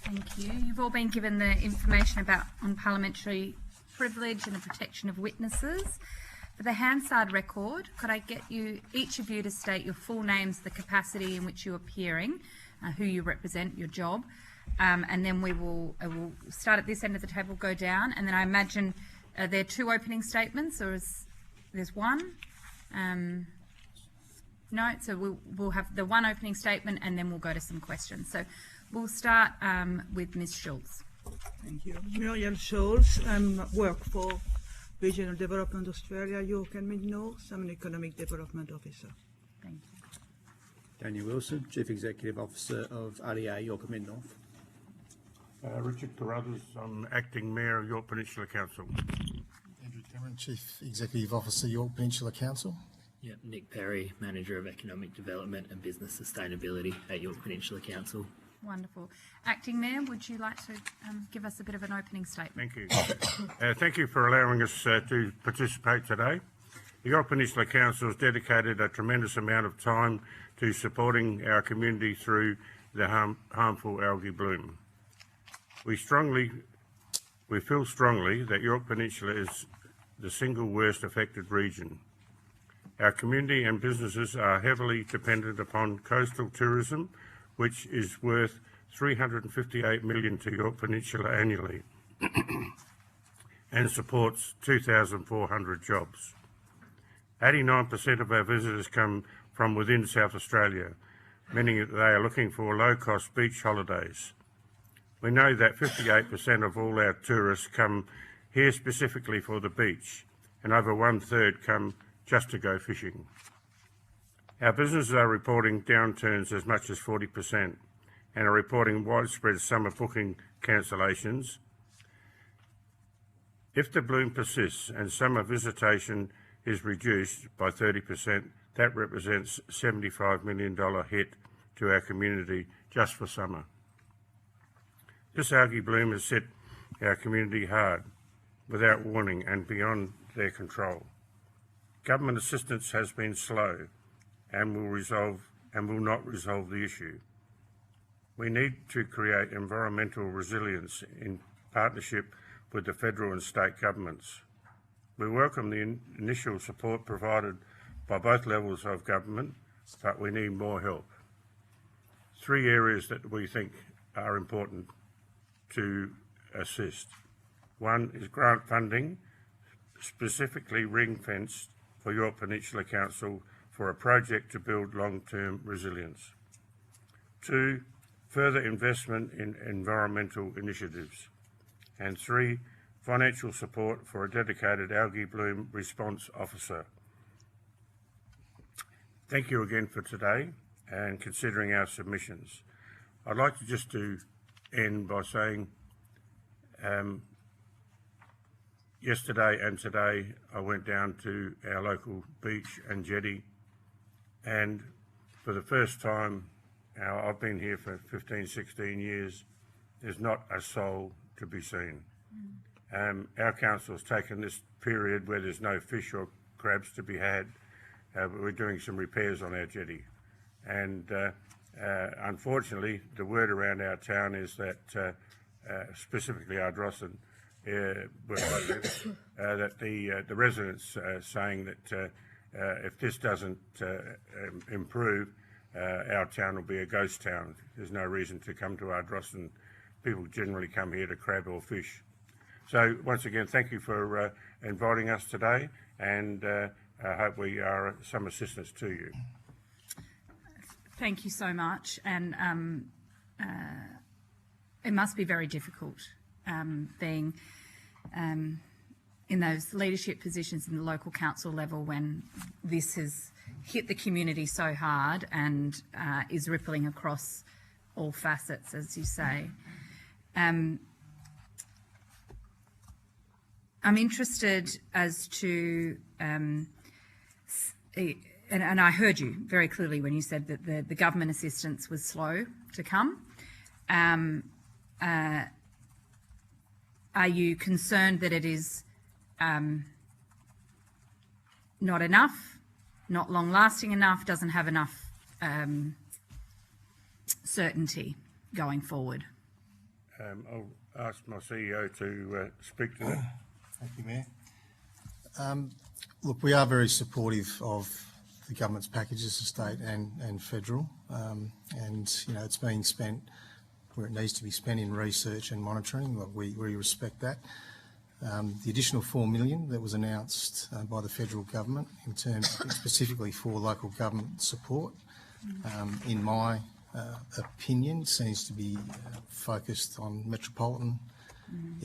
Thank you. You've all been given the information on parliamentary privilege and the protection of witnesses. For the Hansard record, could I get each of you to state your full names, the capacity in which you're appearing, who you represent, your job, and then we'll start at this end of the table, go down, and then I imagine there are two opening statements, or there's one? No, so we'll have the one opening statement, and then we'll go to some questions. So we'll start with Ms. Schultz. Thank you. Muriel Schultz. I work for Regional Development Australia, Yorke and Mid-North. I'm an Economic Development Officer. Thank you. Daniel Wilson, Chief Executive Officer of RDA, Yorke and Mid-North. Richard Carruthers, I'm Acting Mayor of Yorke Peninsula Council. Andrew Cameron, Chief Executive Officer, Yorke Peninsula Council. Yeah, Nick Perry, Manager of Economic Development and Business Sustainability at Yorke Peninsula Council. Wonderful. Acting Mayor, would you like to give us a bit of an opening statement? Thank you. Thank you for allowing us to participate today. The Yorke Peninsula Council has dedicated a tremendous amount of time to supporting our community through the harmful algae bloom. We feel strongly that Yorke Peninsula is the single worst affected region. Our community and businesses are heavily dependent upon coastal tourism, which is worth $358 million to Yorke Peninsula annually and supports 2,400 jobs. 89% of our visitors come from within South Australia, meaning that they are looking for low-cost beach holidays. We know that 58% of all our tourists come here specifically for the beach, and over 1/3 come just to go fishing. Our businesses are reporting downturns as much as 40% and are reporting widespread summer booking cancellations. If the bloom persists and summer visitation is reduced by 30%, that represents a $75 million hit to our community just for summer. This algae bloom has hit our community hard, without warning and beyond their control. Government assistance has been slow and will not resolve the issue. We need to create environmental resilience in partnership with the federal and state governments. We welcome the initial support provided by both levels of government, but we need more help. 3 areas that we think are important to assist. One is grant funding, specifically ring-fenced for Yorke Peninsula Council for a project to build long-term resilience. 2, further investment in environmental initiatives. And 3, financial support for a dedicated algae bloom response officer. Thank you again for today and considering our submissions. I'd like to end by saying yesterday and today I went down to our local beach and jetty, and for the first time, I've been here for 15, 16 years, there's not a soul to be seen. Our council has taken this period where there's no fish or crabs to be had, but we're doing some repairs on our jetty. And unfortunately, the word around our town is that, specifically Ardrossan, that the residents are saying that if this doesn't improve, our town will be a ghost town. There's no reason to come to Ardrossan. People generally come here to crab or fish. So once again, thank you for inviting us today, and I hope we are some assistance to you. Thank you so much, and it must be very difficult being in those leadership positions in the local council level when this has hit the community so hard and is rippling across all facets, as you say. I'm interested as to, and I heard you very clearly when you said that the government assistance was slow to come. Are you concerned that it is not enough, not long-lasting enough, doesn't have enough certainty going forward? I'll ask my CEO to speak to that. Thank you, Mayor. Look, we are very supportive of the government's packages, state and federal, and you know it's being spent where it needs to be spent in research and monitoring. Look, we respect that. The additional $4 million that was announced by the federal government in terms specifically for local government support, in my opinion, seems to be focused on metropolitan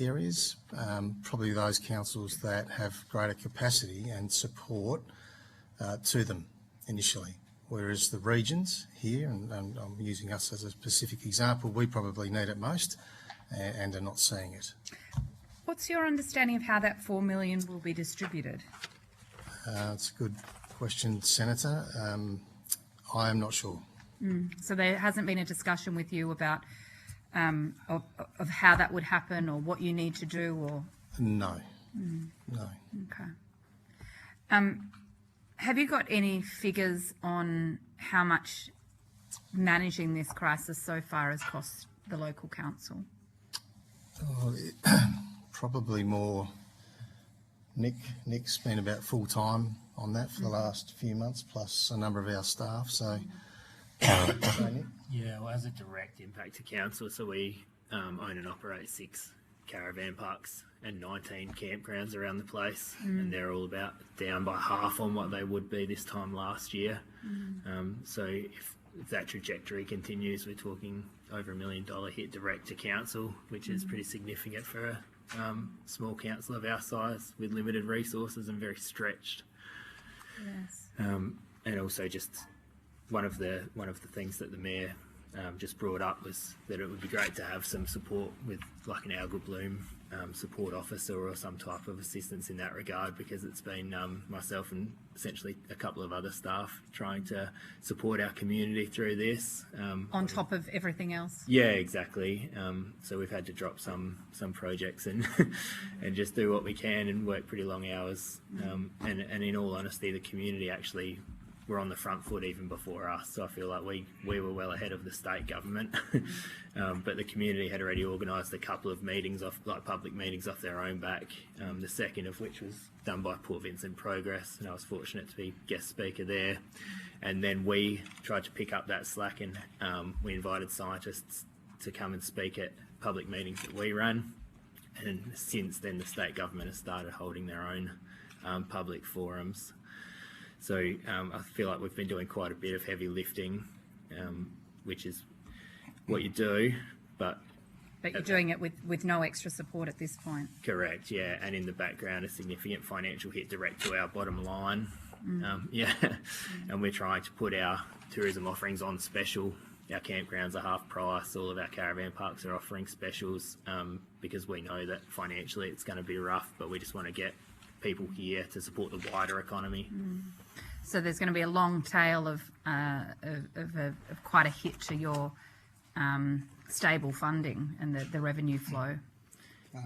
areas, probably those councils that have greater capacity and support to them initially. Whereas the regions here, and I'm using us as a specific example, we probably need it most and are not seeing it. What's your understanding of how that $4 million will be distributed? It's a good question, Senator. I am not sure. So there hasn't been a discussion with you about of how that would happen or what you need to do, or? No. No. Okay. Have you got any figures on how much managing this crisis so far has cost the local council? Probably more. Nick's been about full time on that for the last few months, plus a number of our staff. So, Nick? Yeah, well, as a direct impact to council, so we own and operate 6 caravan parks and 19 campgrounds around the place, and they're all about down by half on what they would be this time last year. So if that trajectory continues, we're talking over $1 million hit direct to council, which is pretty significant for a small council of our size with limited resources and very stretched. Yes. And also just one of the things that the mayor just brought up was that it would be great to have some support with like an Algal Bloom support officer or some type of assistance in that regard, because it's been myself and essentially a couple of other staff trying to support our community through this. On top of everything else? Yeah, exactly. So we've had to drop some projects and and just do what we can and work pretty long hours. And in all honesty, the community actually were on the front foot even before us, so I feel like we were well ahead of the state government. But the community had already organised a couple of meetings public meetings off their own back, the second of which was done by Port Vincent Progress, and I was fortunate to be guest speaker there. And then we tried to pick up that slack, and we invited scientists to come and speak at public meetings that we ran. And since then the state government has started holding their own public forums. So I feel like we've been doing quite a bit of heavy lifting, which is what you do, but you're doing it with no extra support at this point. Correct, yeah, and in the background a significant financial hit direct to our bottom line. And we're trying to put our tourism offerings on special. Our campgrounds are half price, all of our caravan parks are offering specials, because we know that financially it's going to be rough, but we just want to get people here to support the wider economy. So there's going to be a long tail of quite a hit to your stable funding and the revenue flow. I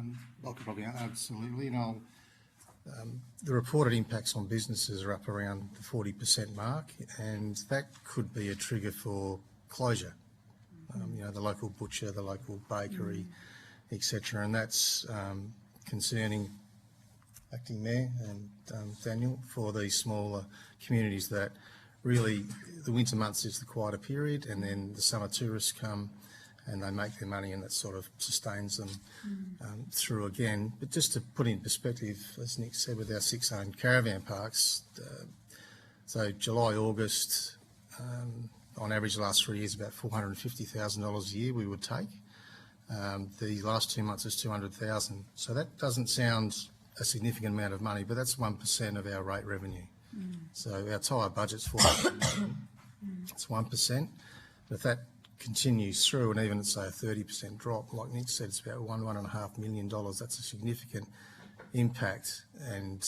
could probably absolutely, and the reported impacts on businesses are up around the 40% mark, and that could be a trigger for closure. You know, the local butcher, the local bakery, etc., and that's concerning, Acting Mayor and Daniel, for these smaller communities that really the winter months is the quieter period, and then the summer tourists come and they make their money, and that sort of sustains them through again. But just to put in perspective, as Nick said, with our 6 owned caravan parks, so July, August, on average the last 3 years, about $450,000 a year we would take. The last 2 months is $200,000. So that doesn't sound a significant amount of money, but that's 1% of our rate revenue. So our entire budget's $400 million. It's 1%. But if that continues through, and even at say a 30% drop, like Nick said, it's about $1.5 million. That's a significant impact and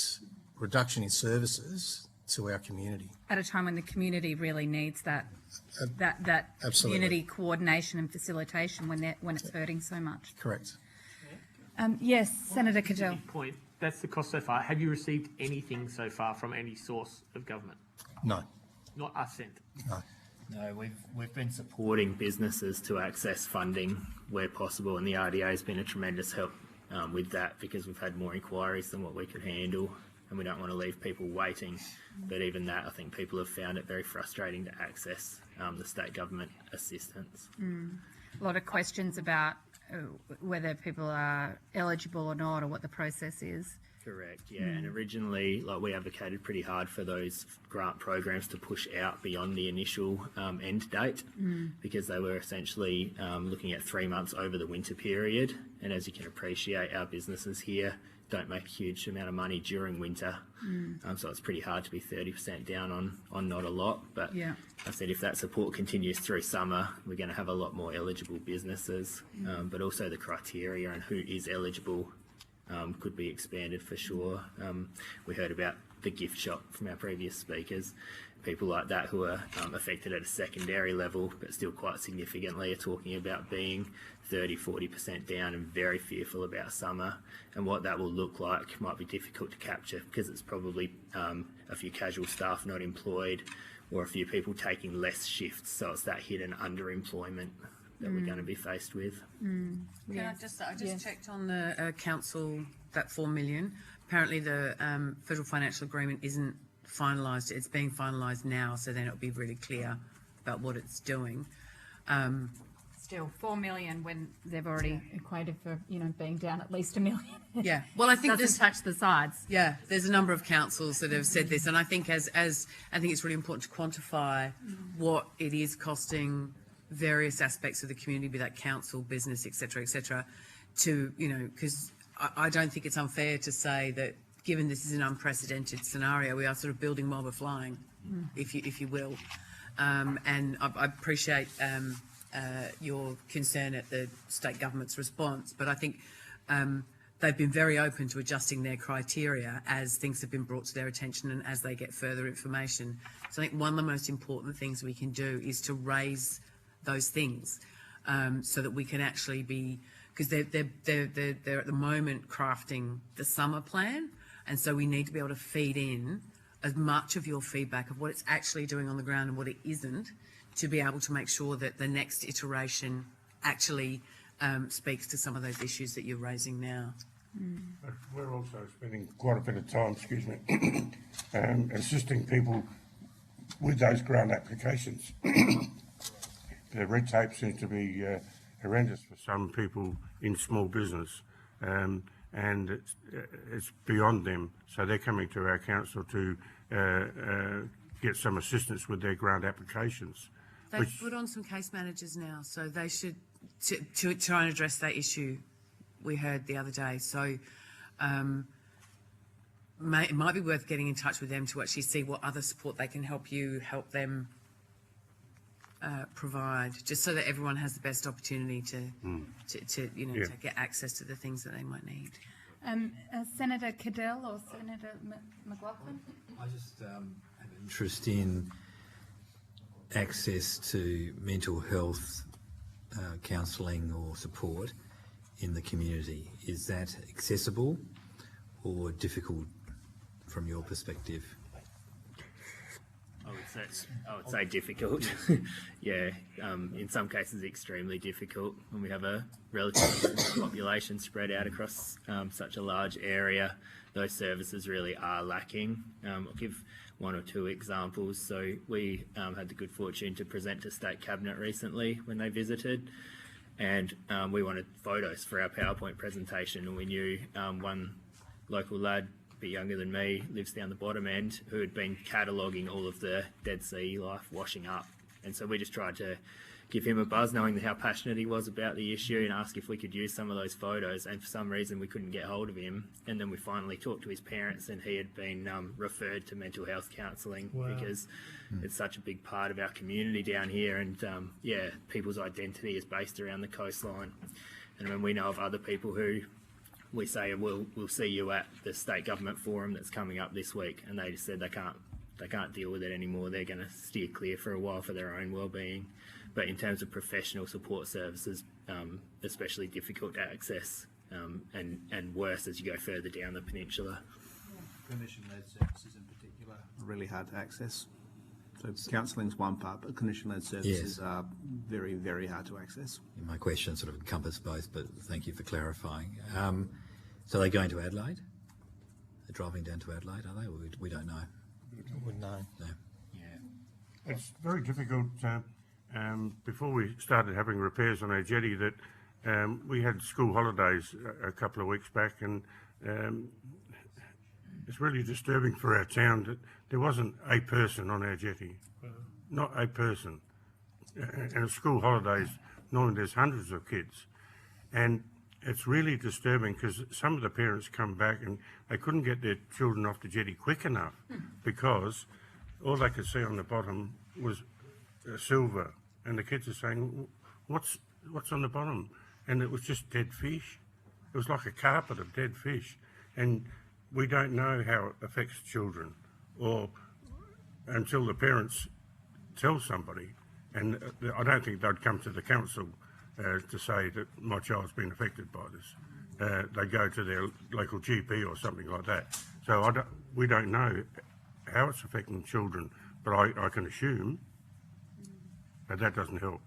reduction in services to our community. At a time when the community really needs that Absolutely. community coordination and facilitation when it's hurting so much. Correct. Yes, Senator Cadell. Point. That's the cost so far. Have you received anything so far from any source of government? No. Not a cent. No. No, we've been supporting businesses to access funding where possible, and the RDA has been a tremendous help with that, because we've had more inquiries than what we could handle, and we don't want to leave people waiting. But even that, I think people have found it very frustrating to access the state government assistance. A lot of questions about whether people are eligible or not, or what the process is. Correct, yeah. And originally, like, we advocated pretty hard for those grant programs to push out beyond the initial end date, because they were essentially looking at 3 months over the winter period. And as you can appreciate, our businesses here don't make a huge amount of money during winter. So it's pretty hard to be 30% down on not a lot. But Yeah. I said if that support continues through summer, we're going to have a lot more eligible businesses, but also the criteria and who is eligible could be expanded for sure. We heard about the gift shop from our previous speakers. People like that who are affected at a secondary level, but still quite significantly, are talking about being 30-40% down and very fearful about summer. And what that will look like might be difficult to capture, because it's probably a few casual staff not employed, or a few people taking less shifts. So it's that hidden underemployment that we're going to be faced with. I just checked on the council, that $4 million. Apparently the federal financial agreement isn't finalised. It's being finalised now, so then it'll be really clear about what it's doing. Still, $4 million when they've already equated for, being down at least $1 million. Yeah, well, I think doesn't touch the sides. Yeah, there's a number of councils that have said this, and I think as I think it's really important to quantify what it is costing various aspects of the community, be that council, business, etc., to, because I don't think it's unfair to say that, given this is an unprecedented scenario, we are sort of building while we're flying, if you will. And I appreciate your concern at the state government's response, but I think they've been very open to adjusting their criteria as things have been brought to their attention and as they get further information. So I think one of the most important things we can do is to raise those things so that we can actually be, because they're at the moment crafting the summer plan, and so we need to be able to feed in as much of your feedback of what it's actually doing on the ground and what it isn't, to be able to make sure that the next iteration actually speaks to some of those issues that you're raising now. But we're also spending quite a bit of time, assisting people with those grant applications. The red tape seems to be horrendous for some people in small business, and it's beyond them. So they're coming to our council to get some assistance with their grant applications. They've put on some case managers now, so they should to try and address that issue we heard the other day. So it might be worth getting in touch with them to actually see what other support they can help them provide, just so that everyone has the best opportunity to get access to the things that they might need. Senator Cadell or Senator McLaughlin? I just have an interest in access to mental health counselling or support in the community. Is that accessible or difficult from your perspective? I would say difficult. Yeah, in some cases extremely difficult when we have a relatively small population spread out across such a large area. Those services really are lacking. I'll give one or two examples. So we had the good fortune to present to State Cabinet recently when they visited, and we wanted photos for our PowerPoint presentation, and we knew one local lad, a bit younger than me, lives down the bottom end, who had been cataloguing all of the Dead Sea life washing up. And so we just tried to give him a buzz, knowing how passionate he was about the issue, and ask if we could use some of those photos. And for some reason we couldn't get hold of him, and then we finally talked to his parents, and he had been referred to mental health counselling. Wow. Because it's such a big part of our community down here, and yeah, people's identity is based around the coastline. And when we know of other people who we say we'll see you at the state government forum that's coming up this week, and they just said they can't deal with it anymore. They're going to steer clear for a while for their own well-being. But in terms of professional support services, especially difficult to access, and worse as you go further down the peninsula. Clinician-led services in particular are really hard to access. So counselling's one part, but clinician-led services are very, very hard to access. My question sort of encompassed both, but thank you for clarifying. So they're going to Adelaide? They're driving down to Adelaide, are they? Or we don't know. Wouldn't know. No. Yeah. It's very difficult. Before we started having repairs on our jetty, that we had school holidays a couple of weeks back, and it's really disturbing for our town that there wasn't a person on our jetty, not a person. And at school holidays, normally there's hundreds of kids, and it's really disturbing because some of the parents come back and they couldn't get their children off the jetty quick enough because all they could see on the bottom was silver, and the kids are saying, what's on the bottom? And it was just dead fish. It was like a carpet of dead fish, and we don't know how it affects children, or until the parents tell somebody. And I don't think they'd come to the council to say that my child's been affected by this. They go to their local GP or something like that. So we don't know how it's affecting children, but I can assume. But that doesn't help.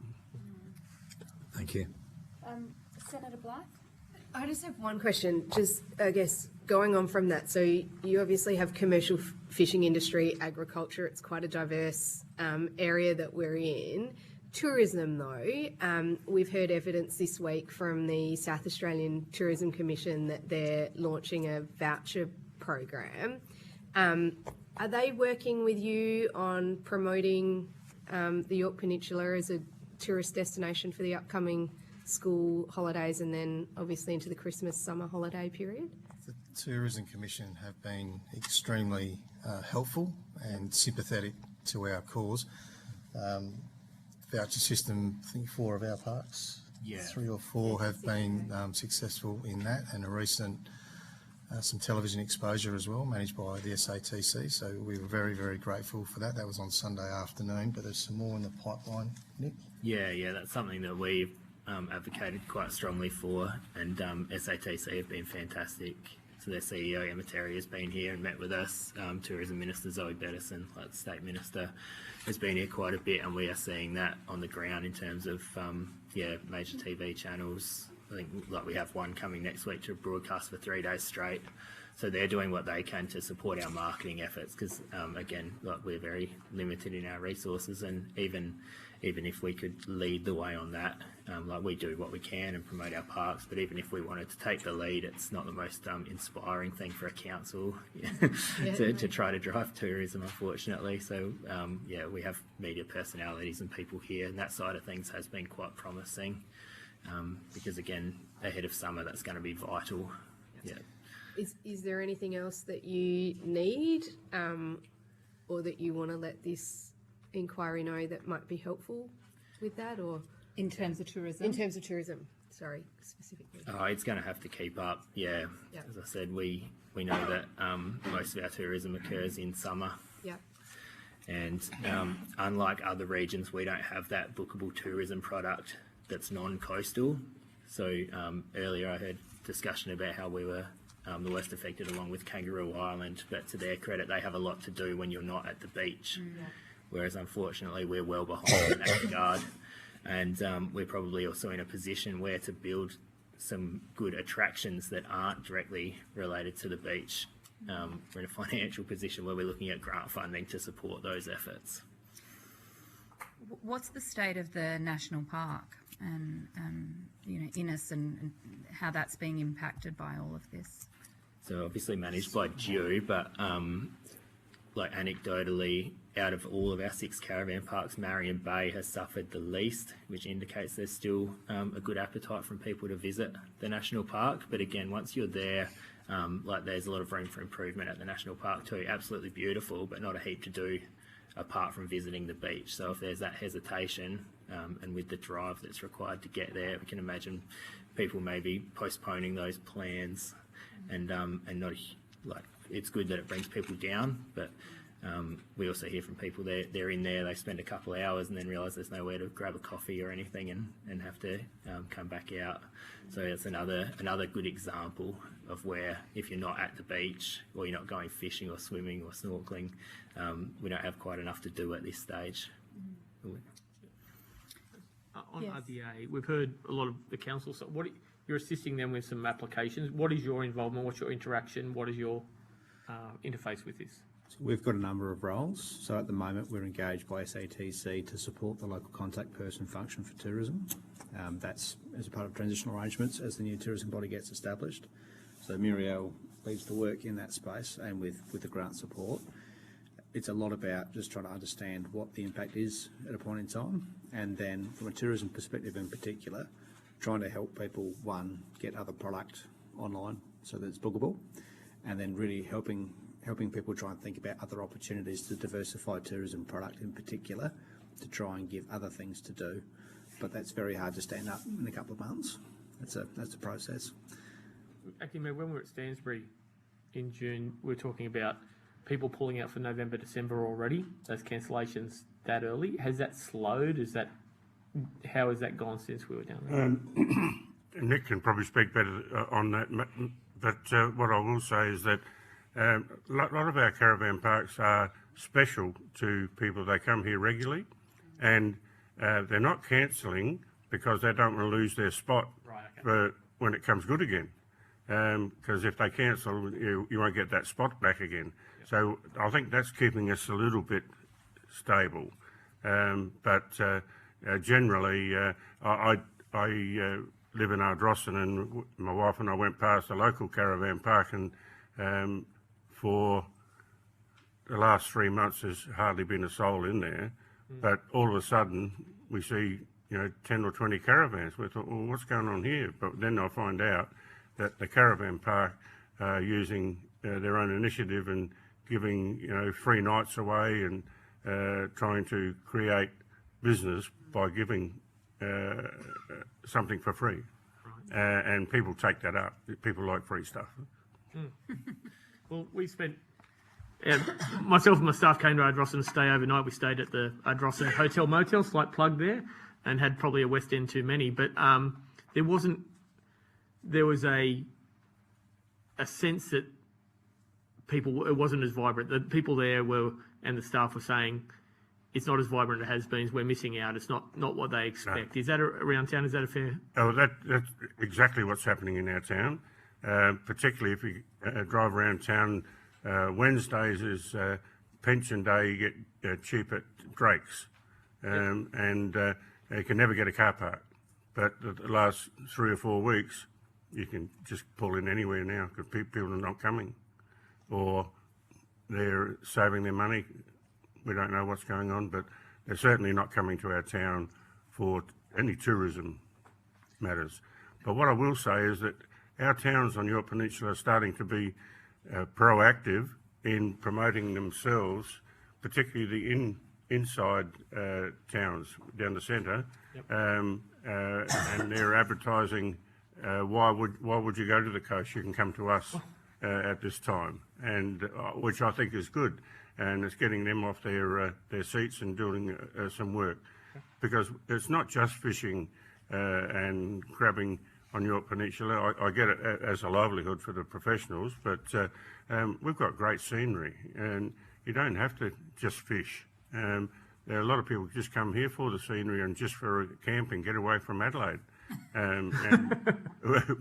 Thank you. Senator Blythe? I just have one question, just I guess going on from that. So you obviously have commercial fishing industry, agriculture, it's quite a diverse area that we're in. Tourism though, we've heard evidence this week from the South Australian Tourism Commission that they're launching a voucher program. Are they working with you on promoting the Yorke Peninsula as a tourist destination for the upcoming school holidays and then obviously into the Christmas summer holiday period? The Tourism Commission have been extremely helpful and sympathetic to our cause. Voucher system, I think 4 of our parks, 3 or 4 have been successful in that, and a recent some television exposure as well, managed by the SATC. So we were very, very grateful for that. That was on Sunday afternoon, but there's some more in the pipeline, Nick. Yeah, that's something that we've advocated quite strongly for, and SATC have been fantastic. So their CEO, Emma Terry, has been here and met with us. Tourism Minister Zoe Bettison, like the State Minister, has been here quite a bit, and we are seeing that on the ground in terms of, major TV channels. I think like we have one coming next week to broadcast for 3 days straight. So they're doing what they can to support our marketing efforts because, again, like we're very limited in our resources, and even if we could lead the way on that, like we do what we can and promote our parks, but even if we wanted to take the lead, it's not the most inspiring thing for a council to try to drive tourism, unfortunately. So, we have media personalities and people here, and that side of things has been quite promising because, again, ahead of summer, that's going to be vital. Yeah. Is there anything else that you need or that you want to let this inquiry know that might be helpful with that, or in terms of tourism? In terms of tourism, sorry, specifically. Oh, it's going to have to keep up. Yeah. As I said, we know that most of our tourism occurs in summer. Yeah. And unlike other regions, we don't have that bookable tourism product that's non-coastal. So earlier I heard discussion about how we were the worst affected along with Kangaroo Island, but to their credit, they have a lot to do when you're not at the beach. Whereas unfortunately we're well behind in that regard, and we're probably also in a position where to build some good attractions that aren't directly related to the beach we're in a financial position where we're looking at grant funding to support those efforts. What's the state of the national park and Innes and how that's being impacted by all of this? So obviously managed by Dew, but like anecdotally, out of all of our 6 caravan parks, Marion Bay has suffered the least, which indicates there's still a good appetite from people to visit the national park. But again, once you're there, there's a lot of room for improvement at the national park too. Absolutely beautiful, but not a heap to do apart from visiting the beach. So if there's that hesitation, and with the drive that's required to get there, we can imagine people maybe postponing those plans, and not it's good that it brings people down, but we also hear from people they're in there, they spend a couple of hours and then realise there's nowhere to grab a coffee or anything, and have to come back out. So it's another good example of where if you're not at the beach or you're not going fishing or swimming or snorkelling, we don't have quite enough to do at this stage. On RDA, we've heard a lot of the council. So you're assisting them with some applications. What is your involvement? What's your interaction? What is your interface with this? So we've got a number of roles. So at the moment, we're engaged by SATC to support the local contact person function for tourism. That's as a part of transitional arrangements as the new tourism body gets established. So Muriel leads the work in that space, and with the grant support. It's a lot about just trying to understand what the impact is at a point in time, and then from a tourism perspective in particular, trying to help people, one, get other product online so that it's bookable, and then really helping people try and think about other opportunities to diversify tourism product in particular, to try and give other things to do. But that's very hard to stand up in a couple of months. That's a process. Actually, when we were at Stansbury in June, we were talking about people pulling out for November, December already, those cancellations that early. Has that slowed? How has that gone since we were down there? Nick can probably speak better on that, but what I will say is that a lot of our caravan parks are special to people. They come here regularly, and they're not cancelling because they don't want to lose their spot for when it comes good again. Because if they cancel, you won't get that spot back again. So I think that's keeping us a little bit stable. But generally, I live in Ardrossan, and my wife and I went past a local caravan park, and for the last 3 months there's hardly been a soul in there. But all of a sudden we see 10 or 20 caravans. We thought, well, what's going on here? But then I find out that the caravan park are using their own initiative and giving free nights away, and trying to create business by giving something for free. And people take that up. People like free stuff. Well, we spent, myself and my staff came to Ardrossan to stay overnight. We stayed at the Ardrossan Hotel Motel, slight plug there, and had probably a West End too many. But there was a sense that it wasn't as vibrant. The people there and the staff were saying, it's not as vibrant as it has been. We're missing out. It's not what they expect. No. Is that around town? Is that a fair? Oh, that's exactly what's happening in our town. Particularly if you drive around town, Wednesdays is pension day. You get cheap at Drake's, and you can never get a car park. But the last 3 or 4 weeks, you can just pull in anywhere now because people are not coming, or they're saving their money. We don't know what's going on, but they're certainly not coming to our town for any tourism matters. But what I will say is that our towns on your peninsula are starting to be proactive in promoting themselves, particularly the inside towns down the centre, and they're advertising. Why would you go to the coast? You can come to us at this time, and which I think is good, and it's getting them off their seats and doing some work, because it's not just fishing and crabbing on your peninsula. I get it as a livelihood for the professionals, but we've got great scenery, and you don't have to just fish. There are a lot of people who just come here for the scenery and just for camping, get away from Adelaide. And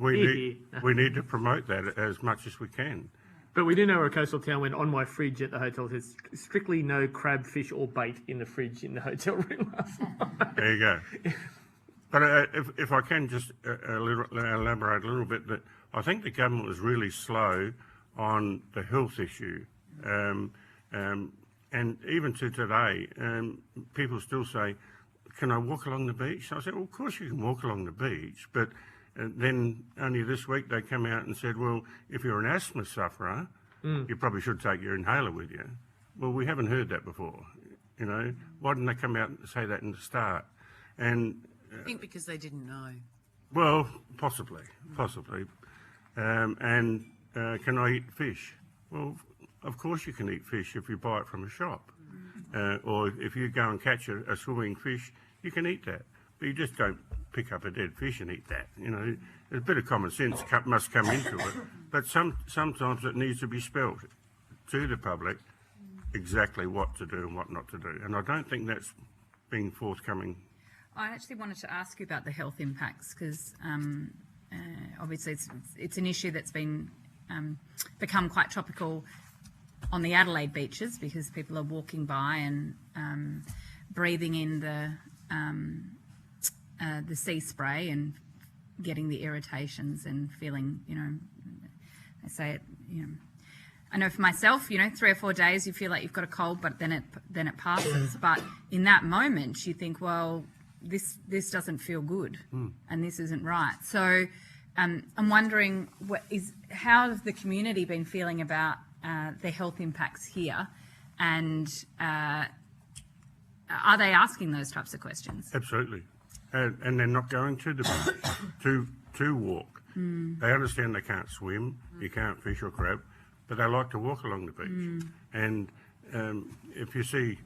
we need to promote that as much as we can. But we do know we're a coastal town when on my fridge at the hotel it says strictly no crab, fish or bait in the fridge in the hotel room last night. There you go. But if I can just elaborate a little bit, that I think the government was really slow on the health issue. And even to today, people still say, can I walk along the beach? I said, well, of course you can walk along the beach, but then only this week they come out and said, well, if you're an asthma sufferer, you probably should take your inhaler with you. Well, we haven't heard that before, you know. Why didn't they come out and say that in the start? And I think because they didn't know. well, possibly. Can I eat fish? Well, of course you can eat fish if you buy it from a shop. Or if you go and catch a swimming fish, you can eat that. But you just don't pick up a dead fish and eat that. You know, a bit of common sense must come into it. But sometimes it needs to be spelt to the public exactly what to do and what not to do. And I don't think that's being forthcoming. I actually wanted to ask you about the health impacts because obviously it's an issue that's been become quite topical on the Adelaide beaches because people are walking by and breathing in the sea spray and getting the irritations and feeling, you know, I say it, you know, I know for myself, you know, 3 or 4 days you feel like you've got a cold, but then it passes. But in that moment, you think, well, this doesn't feel good, and this isn't right. So I'm wondering, how has the community been feeling about the health impacts here, and are they asking those types of questions? Absolutely. And they're not going to the beach to walk. They understand they can't swim, you can't fish or crab, but they like to walk along the beach. And if you see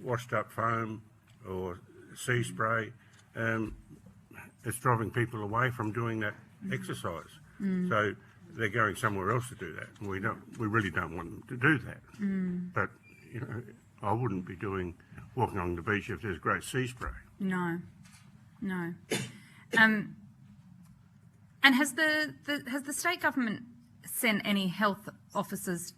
washed up foam or sea spray, it's driving people away from doing that exercise. So they're going somewhere else to do that. And we really don't want them to do that. But you know, I wouldn't be walking along the beach if there's great sea spray. No. And has the state government sent any health officers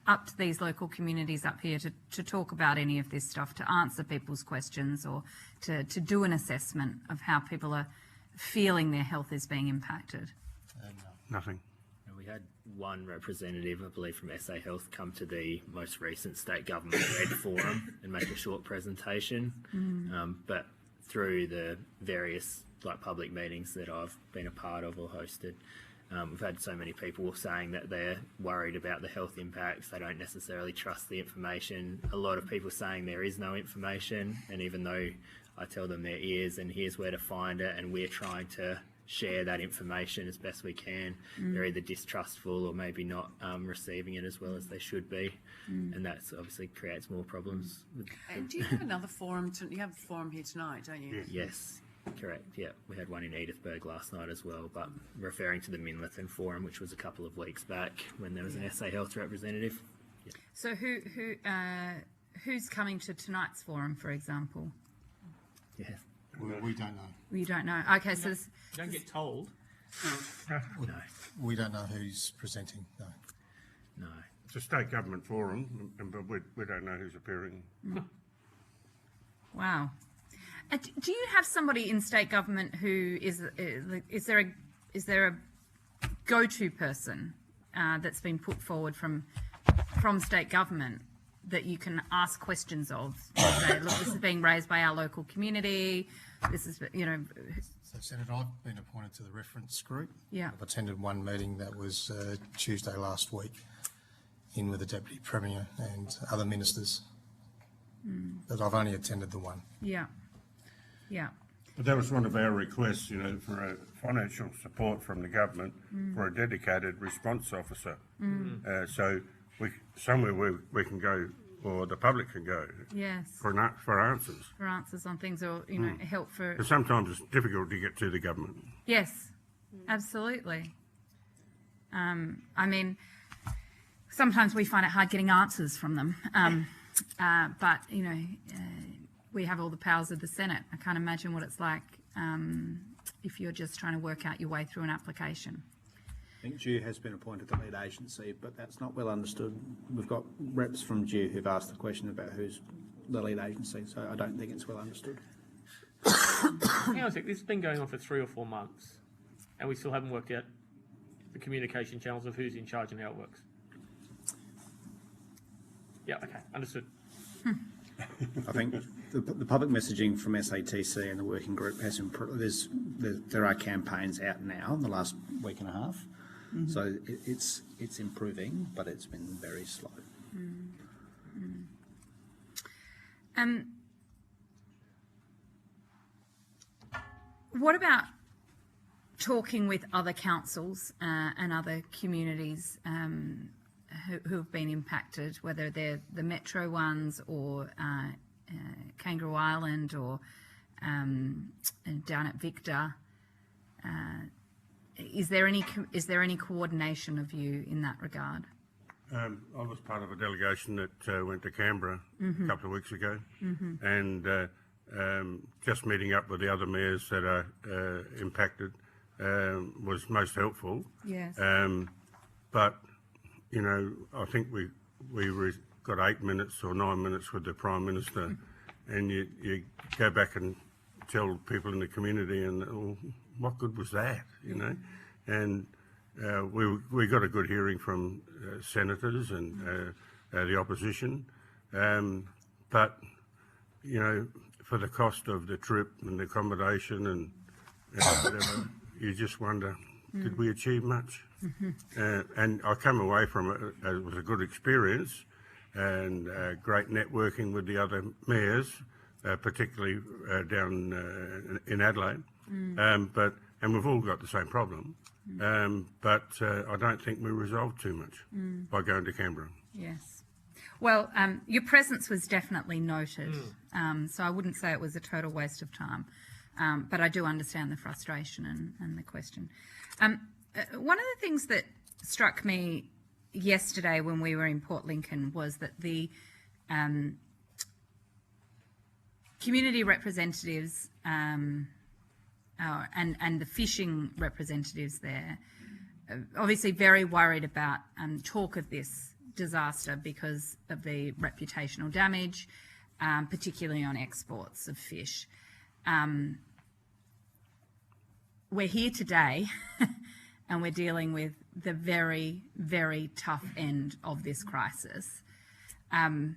up to these local communities up here to talk about any of this stuff, to answer people's questions, or to do an assessment of how people are feeling their health is being impacted? Nothing. We had one representative, I believe, from SA Health come to the most recent state government Red Forum and make a short presentation. But through the various public meetings that I've been a part of or hosted, we've had so many people saying that they're worried about the health impacts. They don't necessarily trust the information. A lot of people saying there is no information, and even though I tell them there is and here's where to find it, and we're trying to share that information as best we can, they're either distrustful or maybe not receiving it as well as they should be, and that obviously creates more problems. And do you have another forum? You have a forum here tonight, don't you? Yes, correct. Yeah, we had one in Edithburgh last night as well, but referring to the Minletton Forum, which was a couple of weeks back when there was an SA Health representative. Yeah. So who's coming to tonight's forum, for example? Yeah. We don't know. You don't know. Okay, so You don't get told. No. We don't know who's presenting. No. No. It's a state government forum, but we don't know who's appearing. Wow. Do you have somebody in state government who is there a go-to person that's been put forward from state government that you can ask questions of? Say, look, this is being raised by our local community. This is, you know. So, Senator, I've been appointed to the reference group. Yeah. I've attended one meeting that was Tuesday last week, in with the Deputy Premier and other ministers. But I've only attended the one. Yeah. But that was one of our requests, you know, for a financial support from the government for a dedicated response officer. So somewhere where we can go, or the public can go. Yes. For answers. For answers on things, or you know, help for. Because sometimes it's difficult to get to the government. Yes, absolutely. I mean, sometimes we find it hard getting answers from them. But you know, we have all the powers of the Senate. I can't imagine what it's like if you're just trying to work out your way through an application. think Due has been appointed the lead agency, but that's not well understood. We've got reps from Due who've asked the question about who's the lead agency, so I don't think it's well understood. Hang on a sec, this has been going on for 3 or 4 months, and we still haven't worked out the communication channels of who's in charge and how it works. Yeah, okay, understood. I think the public messaging from SATC and the working group has improved. There are campaigns out now in the last week and a half, so it's improving, but it's been very slow. What about talking with other councils and other communities who have been impacted, whether they're the metro ones or Kangaroo Island or down at Victor? Is there any coordination of you in that regard? I was part of a delegation that went to Canberra a couple of weeks ago, and just meeting up with the other mayors that are impacted was most helpful. Yes. But you know, I think we got 8 minutes or 9 minutes with the Prime Minister, and you go back and tell people in the community, and oh, what good was that, you know? And we got a good hearing from senators and the opposition, but you know, for the cost of the trip and the accommodation and whatever, you just wonder, did we achieve much? And I come away from it, it was a good experience and great networking with the other mayors, particularly down in Adelaide. And we've all got the same problem, but I don't think we resolved too much by going to Canberra. Yes. Well, your presence was definitely noted, so I wouldn't say it was a total waste of time, but I do understand the frustration and the question. One of the things that struck me yesterday when we were in Port Lincoln was that the community representatives and the fishing representatives there are obviously very worried about talk of this disaster because of the reputational damage, particularly on exports of fish. We're here today and we're dealing with the very, very tough end of this crisis. I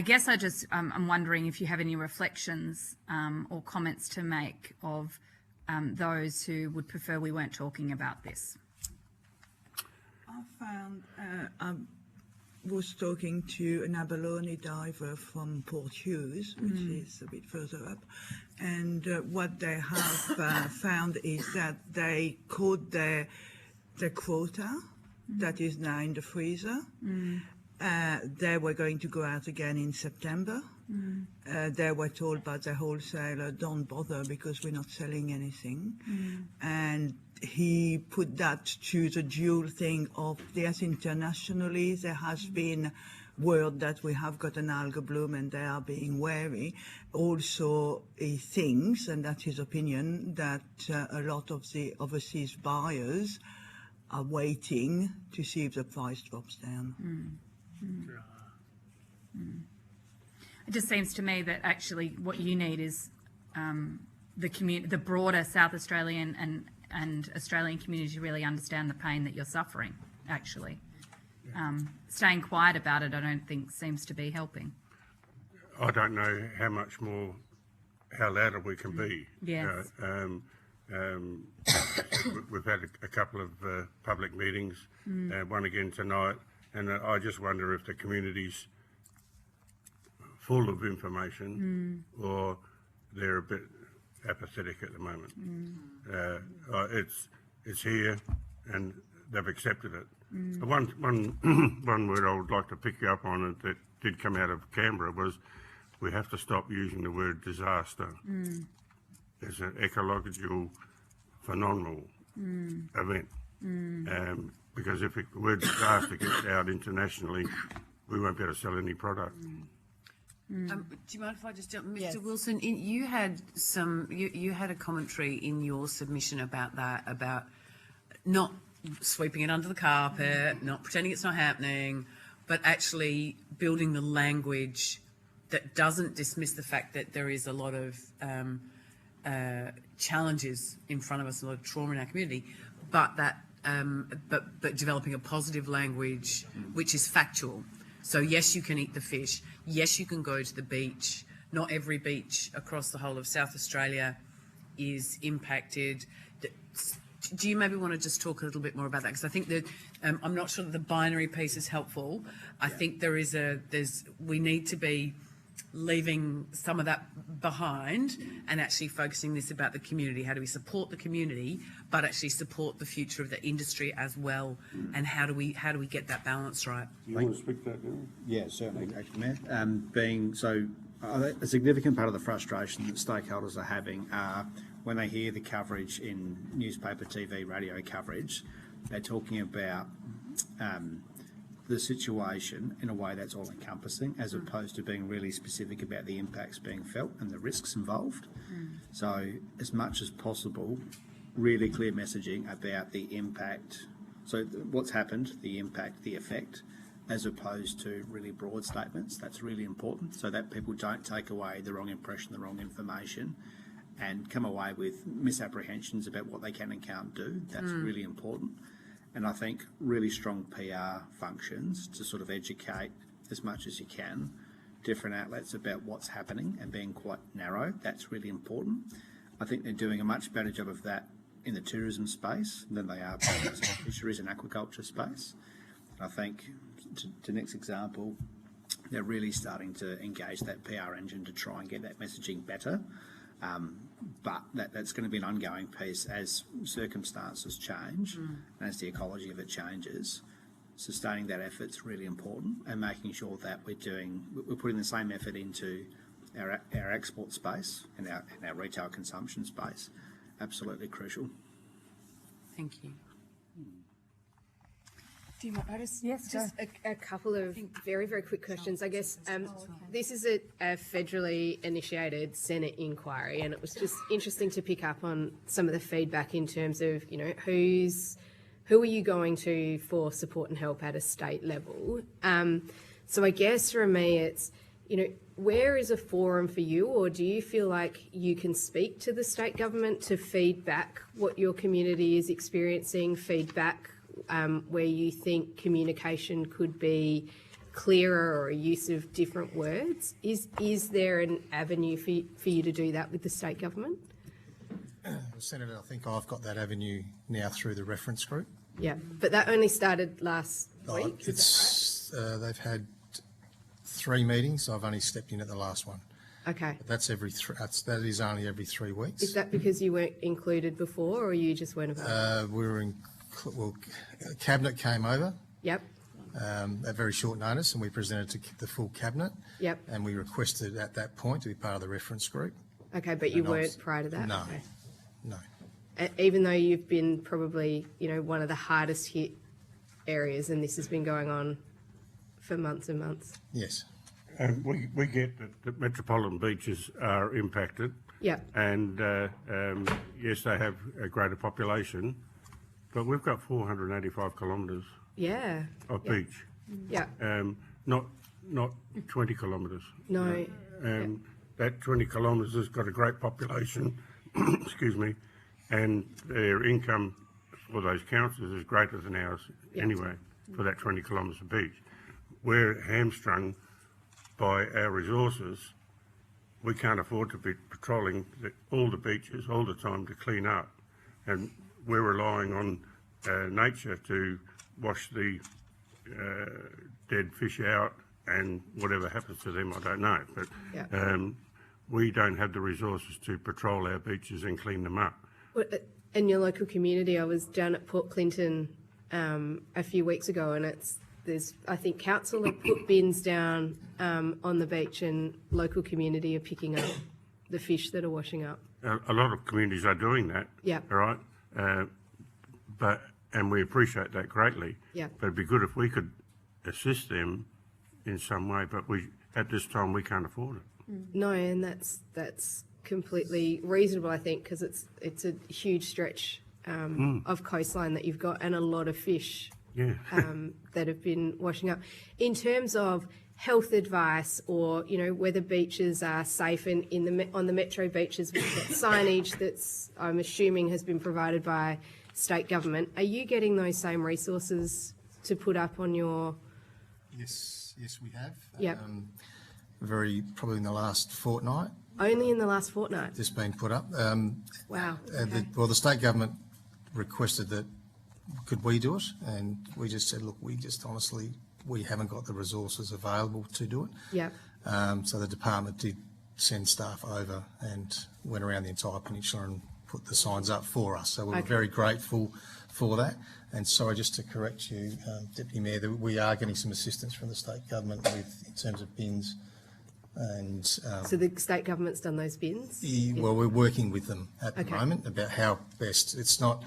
guess I'm wondering if you have any reflections or comments to make of those who would prefer we weren't talking about this. I found, I was talking to an abalone diver from Port Hughes, which is a bit further up, and what they have found is that they caught their quota that is now in the freezer. They were going to go out again in September. They were told by the wholesaler, don't bother because we're not selling anything. And he put that to the dual thing of, yes, internationally there has been word that we have got an algal bloom and they are being wary. Also he thinks, and that's his opinion, that a lot of the overseas buyers are waiting to see if the price drops down. It just seems to me that actually what you need is the broader South Australian and Australian community to really understand the pain that you're suffering, actually. Staying quiet about it, I don't think seems to be helping. I don't know how louder we can be. Yes. We've had a couple of public meetings, one again tonight, and I just wonder if the community's full of information or they're a bit apathetic at the moment. It's here and they've accepted it. One word I would like to pick you up on that did come out of Canberra was we have to stop using the word disaster. It's an ecological phenomenal event. Because if the word disaster gets out internationally, we won't be able to sell any product. Do you mind if I just jump, Mr. Yes. Wilson? You had you had a commentary in your submission about that, about not sweeping it under the carpet, not pretending it's not happening, but actually building the language that doesn't dismiss the fact that there is a lot of challenges in front of us, a lot of trauma in our community, but that but developing a positive language which is factual. So yes, you can eat the fish. Yes, you can go to the beach. Not every beach across the whole of South Australia is impacted. Do you maybe want to just talk a little bit more about that? Because I think that I'm not sure that the binary piece is helpful. I think we need to be leaving some of that behind and actually focusing this about the community. How do we support the community, but actually support the future of the industry as well? And how do we get that balance right? Do you want to speak to that, Gary? Yeah, certainly, Mayor. A significant part of the frustration that stakeholders are having are when they hear the coverage in newspaper, TV, radio coverage, they're talking about the situation in a way that's all-encompassing, as opposed to being really specific about the impacts being felt and the risks involved. So, as much as possible, really clear messaging about the impact. So, what's happened, the impact, the effect, as opposed to really broad statements. That's really important, so that people don't take away the wrong impression, the wrong information, and come away with misapprehensions about what they can and can't do. That's really important. And I think really strong PR functions to sort of educate as much as you can different outlets about what's happening and being quite narrow. That's really important. I think they're doing a much better job of that in the tourism space than they are in the fisheries and aquaculture space. And I think, to Nick's example, they're really starting to engage that PR engine to try and get that messaging better. But that's going to be an ongoing piece as circumstances change and as the ecology of it changes. Sustaining that effort is really important, and making sure that we're putting the same effort into our export space and our retail consumption space. Absolutely crucial. Thank you. Do you want Otis? Yes, just a couple of very, very quick questions. I guess this is a federally initiated Senate inquiry, and it was just interesting to pick up on some of the feedback in terms of, who are you going to for support and help at a state level? So I guess for me, it's, where is a forum for you, or do you feel like you can speak to the state government to feed back what your community is experiencing, feedback where you think communication could be clearer or a use of different words? Is there an avenue for you to do that with the state government? Senator, I think I've got that avenue now through the reference group. Yeah, but that only started last week. They've had 3 meetings. I've only stepped in at the last one. Okay. But that is only every 3 weeks. Is that because you weren't included before, or you just weren't available? Cabinet came over. Yep. At very short notice, and we presented to the full cabinet. Yep. And we requested at that point to be part of the reference group. Okay, but you weren't prior to that? No. Okay. No. Even though you've been probably, one of the hardest hit areas, and this has been going on for months and months. Yes. And we get that metropolitan beaches are impacted. Yeah. And yes, they have a greater population, but we've got 485 kilometres Yeah. of beach. Yeah. Not 20 kilometres. No. That 20 kilometres has got a great population, excuse me, and their income for those councils is greater than ours anyway, for that 20 kilometres of beach. We're hamstrung by our resources. We can't afford to be patrolling all the beaches all the time to clean up, and we're relying on nature to wash the dead fish out, and whatever happens to them, I don't know. But we don't have the resources to patrol our beaches and clean them up. In your local community, I was down at Port Clinton a few weeks ago, and I think council have put bins down on the beach, and local community are picking up the fish that are washing up. A lot of communities are doing that. Yeah. All right. And we appreciate that greatly. Yeah. But it'd be good if we could assist them in some way. But at this time we can't afford it. No, and that's completely reasonable, I think, because it's a huge stretch of coastline that you've got and a lot of fish that have been washing up. In terms of health advice, or whether beaches are safe, and on the metro beaches, we've got signage that's, I'm assuming, has been provided by state government. Are you getting those same resources to put up on your? Yes, we have. Yep. Probably in the last fortnight. Only in the last fortnight. Just been put up. Wow. Okay. The state government requested that could we do it, and we just said, look, we haven't got the resources available to do it. Yep. So the department did send staff over and went around the entire peninsula and put the signs up for us. So we're very grateful for that. And sorry, just to correct you, Deputy Mayor, that we are getting some assistance from the state government in terms of bins. And so the state government's done those bins? Well, we're working with them at the moment about how best. It's not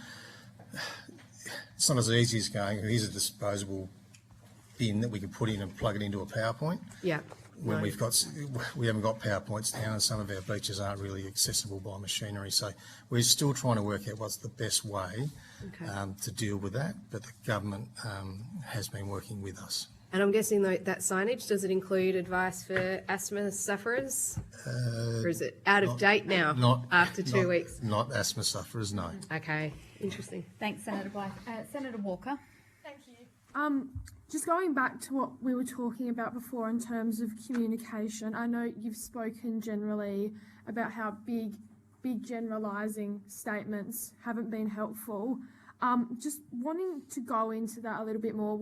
as easy as going, here's a disposable bin that we can put in and plug it into a PowerPoint. Yeah. When we haven't got PowerPoints down, and some of our beaches aren't really accessible by machinery. So we're still trying to work out what's the best way to deal with that. But the government has been working with us. And I'm guessing that signage, does it include advice for asthma sufferers? Or is it out of date now after 2 weeks? Not asthma sufferers, no. Okay, interesting. Thanks, Senator Blythe. Senator Walker. Thank you. Just going back to what we were talking about before in terms of communication, I know you've spoken generally about how big generalising statements haven't been helpful. Just wanting to go into that a little bit more,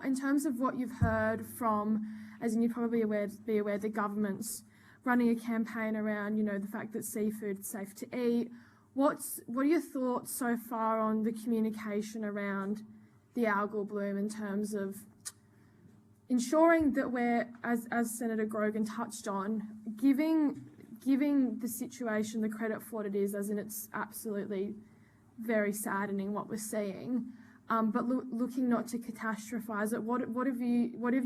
in terms of what you've heard from, as in you're probably be aware, the government's running a campaign around, the fact that seafood's safe to eat. What are your thoughts so far on the communication around the algal bloom in terms of ensuring that we're, as Senator Grogan touched on, giving the situation the credit for what it is, as in it's absolutely very saddening what we're seeing, but looking not to catastrophise it. What have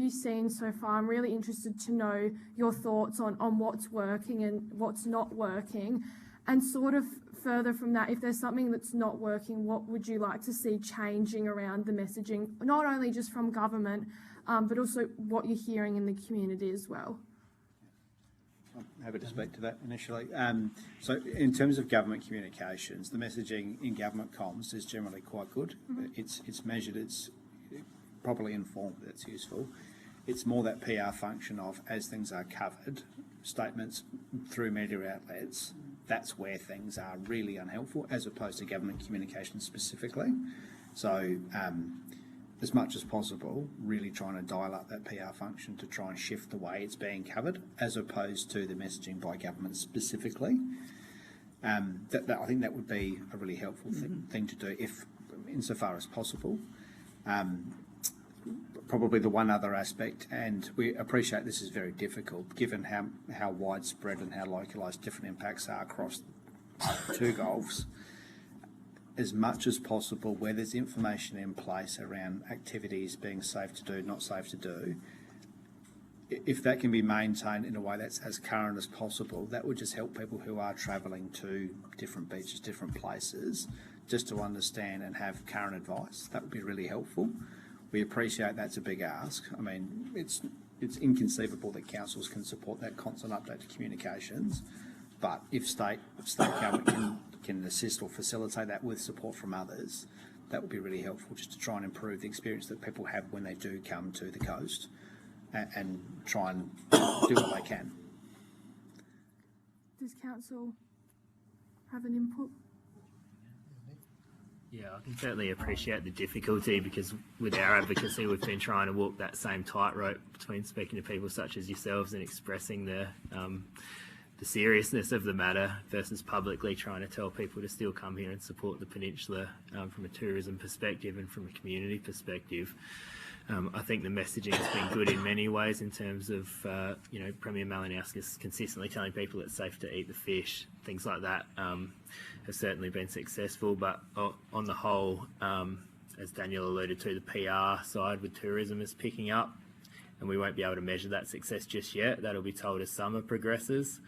you seen so far? I'm really interested to know your thoughts on what's working and what's not working, and sort of further from that, if there's something that's not working, what would you like to see changing around the messaging, not only just from government, but also what you're hearing in the community as well? I'm happy to speak to that initially. So in terms of government communications, the messaging in government comms is generally quite good. It's measured, it's properly informed, that's useful. It's more that PR function of, as things are covered, statements through media outlets, that's where things are really unhelpful, as opposed to government communication specifically. So as much as possible, really trying to dial up that PR function to try and shift the way it's being covered, as opposed to the messaging by government specifically. I think that would be a really helpful thing to do, if insofar as possible. Probably the one other aspect, and we appreciate this is very difficult, given how widespread and how localised different impacts are across two Gulfs. As much as possible, where there's information in place around activities being safe to do, not safe to do, if that can be maintained in a way that's as current as possible, that would just help people who are travelling to different beaches, different places, just to understand and have current advice. That would be really helpful. We appreciate that's a big ask. I mean, it's inconceivable that councils can support that constant update to communications, but if state government can assist or facilitate that with support from others, that would be really helpful, just to try and improve the experience that people have when they do come to the coast, and try and do what they can. Does council have an input? Yeah, I can certainly appreciate the difficulty, because with our advocacy we've been trying to walk that same tightrope between speaking to people such as yourselves and expressing the seriousness of the matter, versus publicly trying to tell people to still come here and support the peninsula from a tourism perspective and from a community perspective. I think the messaging has been good in many ways, in terms of, Premier Malinowskis consistently telling people it's safe to eat the fish, things like that have certainly been successful. But on the whole, as Daniel alluded to, the PR side with tourism is picking up. and we won't be able to measure that success just yet. That'll be told as summer progresses.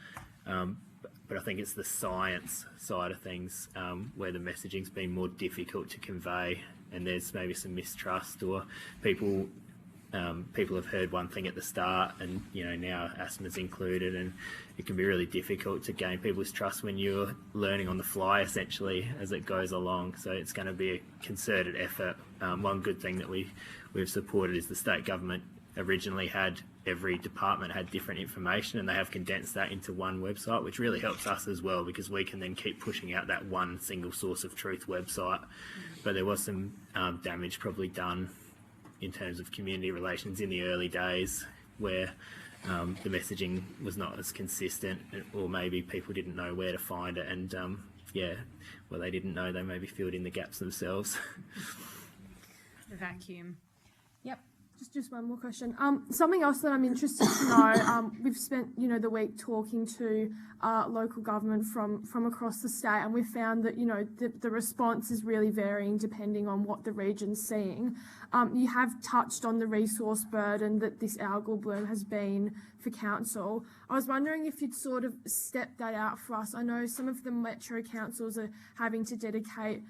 But I think it's the science side of things where the messaging's been more difficult to convey, and there's maybe some mistrust, or people have heard one thing at the start, and now asthma's included, and it can be really difficult to gain people's trust when you're learning on the fly essentially as it goes along. So it's going to be a concerted effort. One good thing that we've supported is the state government originally had every department had different information, and they have condensed that into one website, which really helps us as well, because we can then keep pushing out that one single source of truth website. But there was some damage probably done in terms of community relations in the early days, where the messaging was not as consistent, or maybe people didn't know where to find it, and they didn't know, they maybe filled in the gaps themselves. The vacuum. Yep. Just one more question. Something else that I'm interested to know, we've spent, the week talking to local government from across the state, and we've found that, the response is really varying depending on what the region's seeing. You have touched on the resource burden that this algal bloom has been for council. I was wondering if you'd sort of step that out for us. I know some of the metro councils are having to dedicate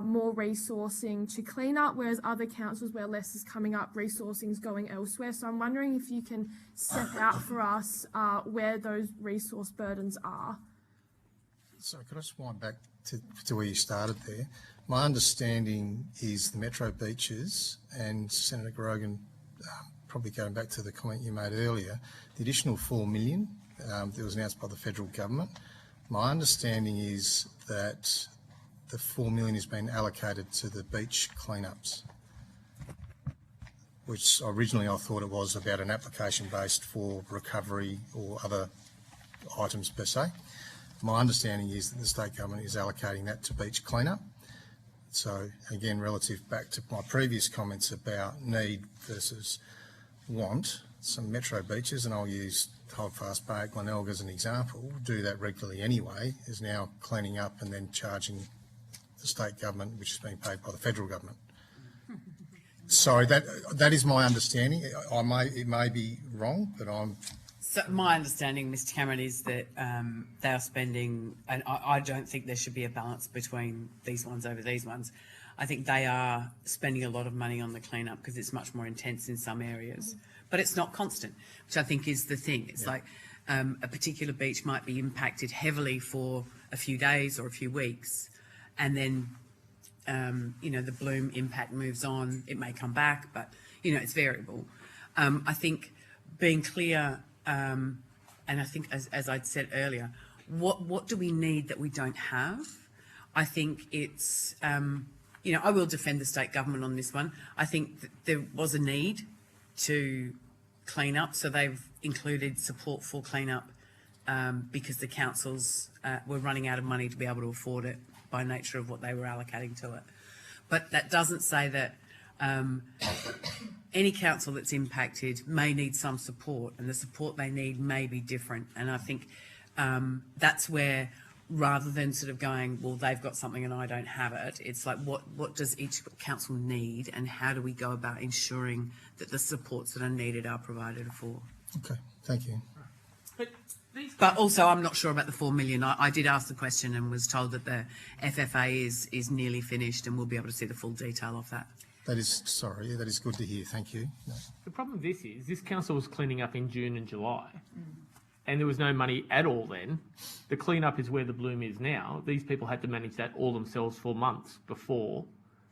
more resourcing to clean up, whereas other councils where less is coming up, resourcing is going elsewhere. So I'm wondering if you can step out for us where those resource burdens are. So could I just wind back to where you started there? My understanding is the Metro Beaches, and Senator Grogan, probably going back to the comment you made earlier, the additional $4 million that was announced by the federal government. My understanding is that the $4 million has been allocated to the beach cleanups, which originally I thought it was about an application based for recovery or other items per se. My understanding is that the state government is allocating that to beach cleanup. So again, relative back to my previous comments about need versus want, some metro beaches, and I'll use Holdfast Bay at Glenelg as an example, do that regularly anyway, is now cleaning up and then charging the state government, which is being paid by the federal government. Sorry, that is my understanding. It may be wrong, but So my understanding, Mr. Cameron, is that they are spending, and I don't think there should be a balance between these ones over these ones. I think they are spending a lot of money on the cleanup because it's much more intense in some areas, but it's not constant, which I think is the thing. It's like a particular beach might be impacted heavily for a few days or a few weeks, and then the bloom impact moves on. It may come back, but it's variable. I think being clear, and I think as I'd said earlier, what do we need that we don't have? I think it's I will defend the state government on this one. I think that there was a need to clean up, so they've included support for clean up because the councils were running out of money to be able to afford it by nature of what they were allocating to it. But that doesn't say that any council that's impacted may need some support, and the support they need may be different. And I think that's where, rather than sort of going, well, they've got something and I don't have it, it's like what does each council need, and how do we go about ensuring that the supports that are needed are provided for? okay. Thank you. But also, I'm not sure about the $4 million. I did ask the question and was told that the FFA is nearly finished, and we'll be able to see the full detail of that. That is good to hear. Thank you. No. The problem with this is this council was cleaning up in June and July, and there was no money at all then. The cleanup is where the bloom is now. These people had to manage that all themselves for months before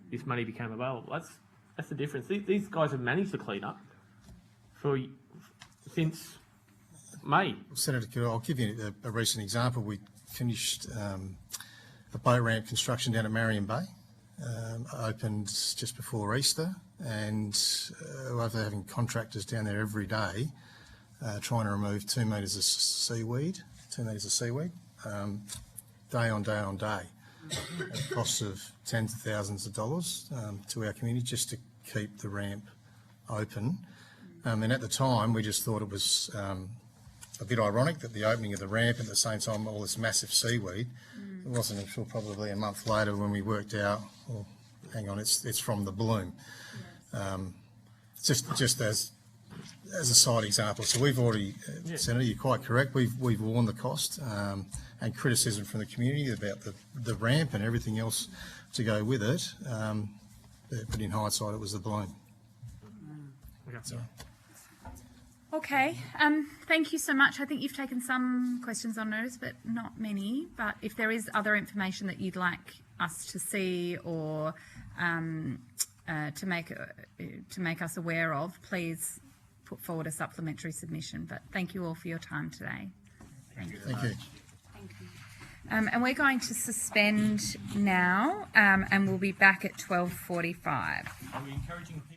this money became available. That's the difference. These guys have managed the cleanup since May. Senator Kerr, I'll give you a recent example. We finished a boat ramp construction down at Marion Bay. Opened just before Easter, and after having contractors down there every day trying to remove 2 metres of seaweed, day on day, at a cost of tens of thousands of dollars to our community just to keep the ramp open. And at the time, we just thought it was a bit ironic that the opening of the ramp at the same time all this massive seaweed. It wasn't until probably a month later when we worked out, it's from the bloom. Just as as a side example, so we've already, Senator, you're quite correct, we've worn the cost and criticism from the community about the ramp and everything else to go with it, but in hindsight it was the balloon. Okay. So, Okay, thank you so much. I think you've taken some questions on notice, but not many. But if there is other information that you'd like us to see or to make us aware of, please put forward a supplementary submission. But thank you all for your time today. Thank you. thank you. And we're going to suspend now, and we'll be back at 12:45. Are we encouraging people?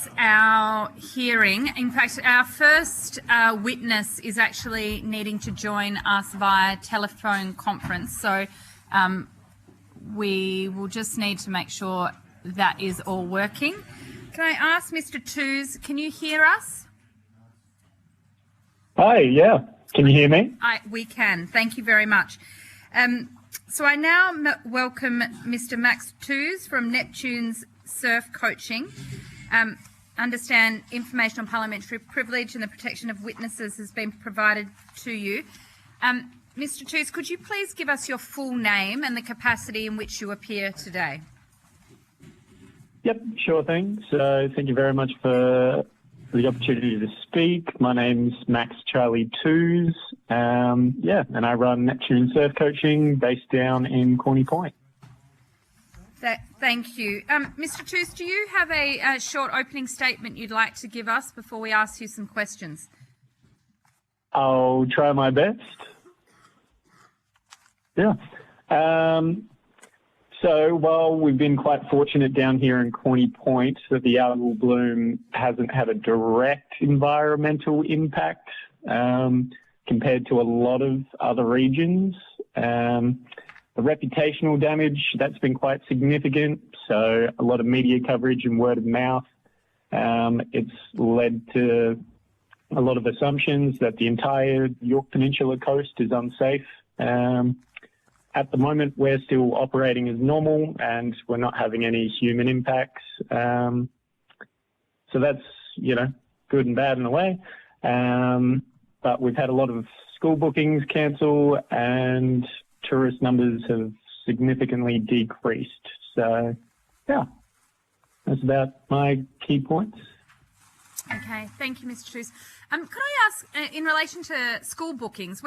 commence our hearing. In fact, our first witness is actually needing to join us via telephone conference. So we will just need to make sure that is all working. Can I ask Mr. Toos, can you hear us? Hi, yeah. Can you hear me? We can. Thank you very much. So I now welcome Mr. Max Toos from Neptune's Surf Coaching. Understand information on parliamentary privilege and the protection of witnesses has been provided to you. Mr. Toos, could you please give us your full name and the capacity in which you appear today? Yep, sure thing. So thank you very much for the opportunity to speak. My name's Max Charlie Toos. And I run Neptune Surf Coaching based down in Corny Point. Thank you. Mr. Toos, do you have a short opening statement you'd like to give us before we ask you some questions? I'll try my best. Yeah. So while we've been quite fortunate down here in Corny Point that the algal bloom hasn't had a direct environmental impact compared to a lot of other regions, the reputational damage, that's been quite significant. So a lot of media coverage and word of mouth. It's led to a lot of assumptions that the entire York Peninsula coast is unsafe. At the moment, we're still operating as normal and we're not having any human impacts. So that's, good and bad in a way. But we've had a lot of school bookings cancel and tourist numbers have significantly decreased. So, yeah, that's about my key points. Okay, thank you, Mr. Toos. Can I ask, in relation to school bookings,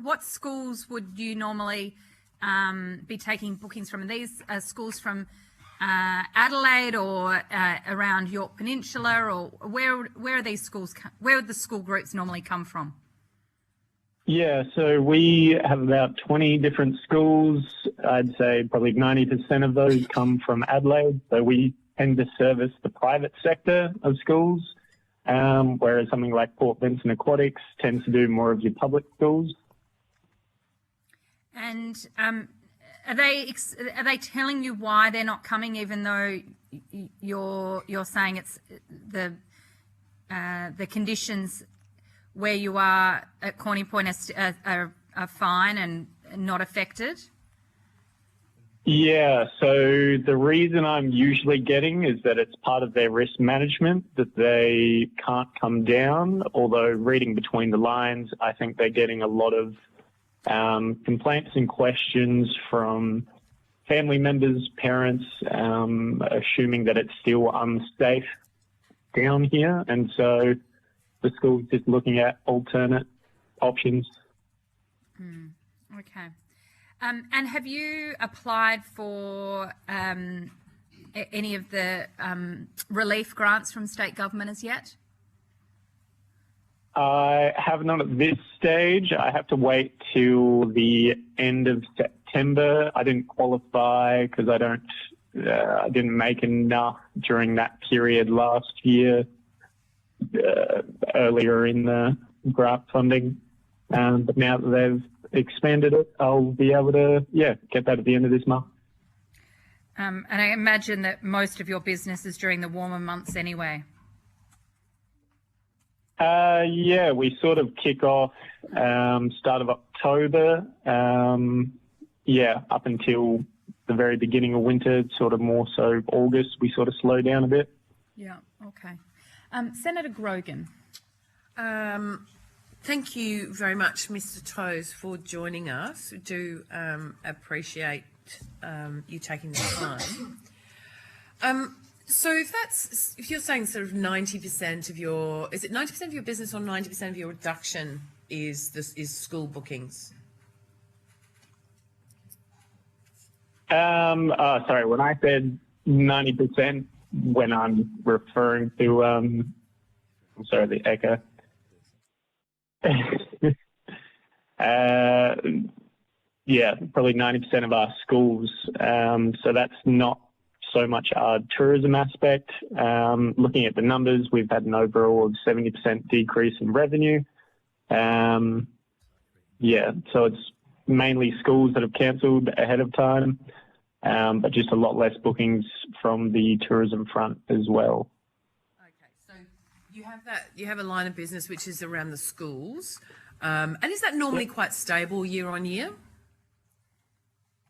what schools would you normally be taking bookings from? Are these schools from Adelaide or around York Peninsula, or where are these schools? Where would the school groups normally come from? Yeah, so we have about 20 different schools. I'd say probably 90% of those come from Adelaide. So we tend to service the private sector of schools, whereas something like Port Vincent Aquatics tends to do more of your public schools. And are they telling you why they're not coming, even though you're saying it's the conditions where you are at Corny Point are fine and not affected? Yeah, so the reason I'm usually getting is that it's part of their risk management that they can't come down, although reading between the lines, I think they're getting a lot of complaints and questions from family members, parents, assuming that it's still unsafe down here. And so the school's just looking at alternate options. Okay. And have you applied for any of the relief grants from state government as yet? I have not at this stage. I have to wait till the end of September. I didn't qualify because I didn't make enough during that period last year, earlier in the grant funding. But now that they've expanded it, I'll be able to, get that at the end of this month. And I imagine that most of your business is during the warmer months anyway. We sort of kick off start of October, up until the very beginning of winter, sort of more so August, we sort of slow down a bit. Yeah, okay. Senator Grogan. Thank you very much, Mr. Toes, for joining us. We do appreciate you taking the time. So if you're saying sort of 90% of your, is it 90% of your business or 90% of your reduction is school bookings? Sorry, when I said 90%, when I'm referring to, I'm sorry, the echo. Probably 90% of our schools. So that's not so much our tourism aspect. Looking at the numbers, we've had an overall of 70% decrease in revenue. So it's mainly schools that have cancelled ahead of time, but just a lot less bookings from the tourism front as well. Okay, so you have a line of business which is around the schools, and is that normally quite stable year on year?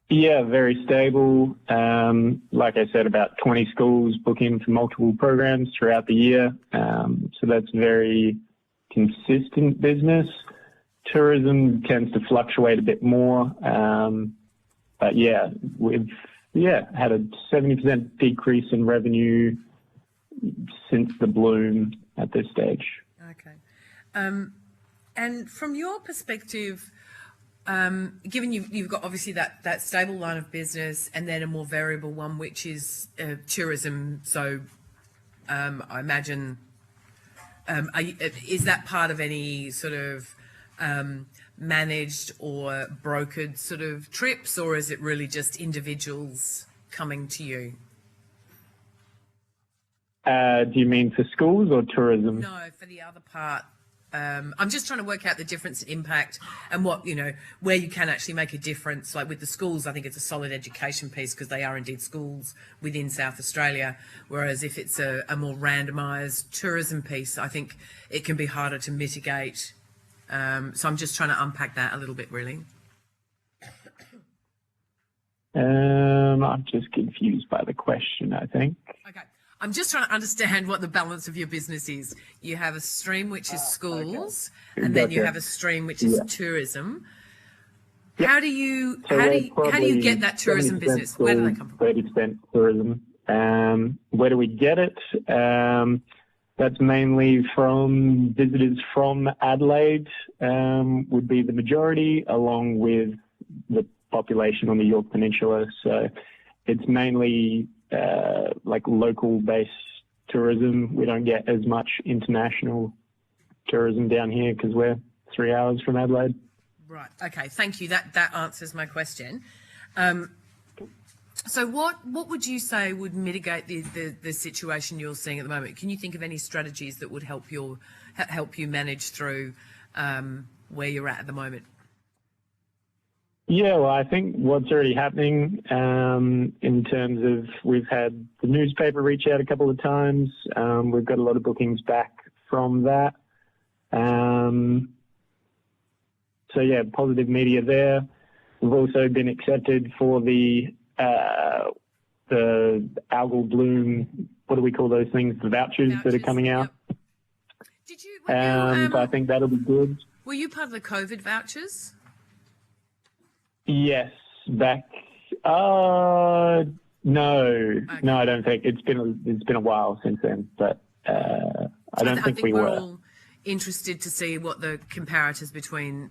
Yeah, very stable. Like I said, about 20 schools book in for multiple programs throughout the year. So that's very consistent business. Tourism tends to fluctuate a bit more. But yeah, we've had a 70% decrease in revenue since the bloom at this stage. Okay. And from your perspective, given you've got obviously that stable line of business and then a more variable one, which is tourism. So I imagine, is that part of any sort of managed or brokered sort of trips, or is it really just individuals coming to you? Do you mean for schools or tourism? No, for the other part. I'm just trying to work out the difference in impact and what, where you can actually make a difference. Like with the schools, I think it's a solid education piece because they are indeed schools within South Australia. Whereas if it's a more randomised tourism piece, I think it can be harder to mitigate. So I'm just trying to unpack that a little bit, really. I'm just confused by the question, I think. Okay. I'm just trying to understand what the balance of your business is. You have a stream which is schools, and then you have a stream which is tourism. Yep. How do you get that tourism business? Where do they come from? 30% tourism. Where do we get it? That's mainly from visitors from Adelaide, would be the majority, along with the population on the Yorke Peninsula. So it's mainly like local-based tourism. We don't get as much international tourism down here because we're 3 hours from Adelaide. Right. Okay. Thank you. That answers my question. So what would you say would mitigate the situation you're seeing at the moment? Can you think of any strategies that would help you manage through where you're at the moment? Yeah, well, I think what's already happening in terms of we've had the newspaper reach out a couple of times. We've got a lot of bookings back from that. So, yeah, positive media there. We've also been accepted for the algal bloom, what do we call those things, the vouchers that are coming out. Yep. Did you, so I think that'll be good. Were you part of the COVID vouchers? Yes, back. No, I don't think it's been a while since then, but I don't think we we're were. All interested to see what the comparators between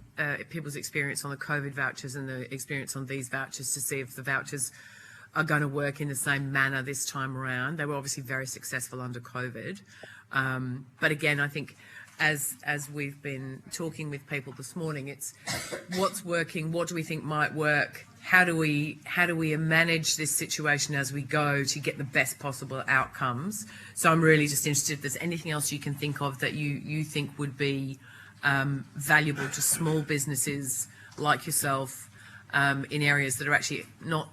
people's experience on the COVID vouchers and the experience on these vouchers, to see if the vouchers are going to work in the same manner this time around. They were obviously very successful under COVID, but again, I think. As we've been talking with people this morning, it's what's working, what do we think might work, how do we manage this situation as we go to get the best possible outcomes. So I'm really just interested if there's anything else you can think of that you think would be valuable to small businesses like yourself in areas that are actually not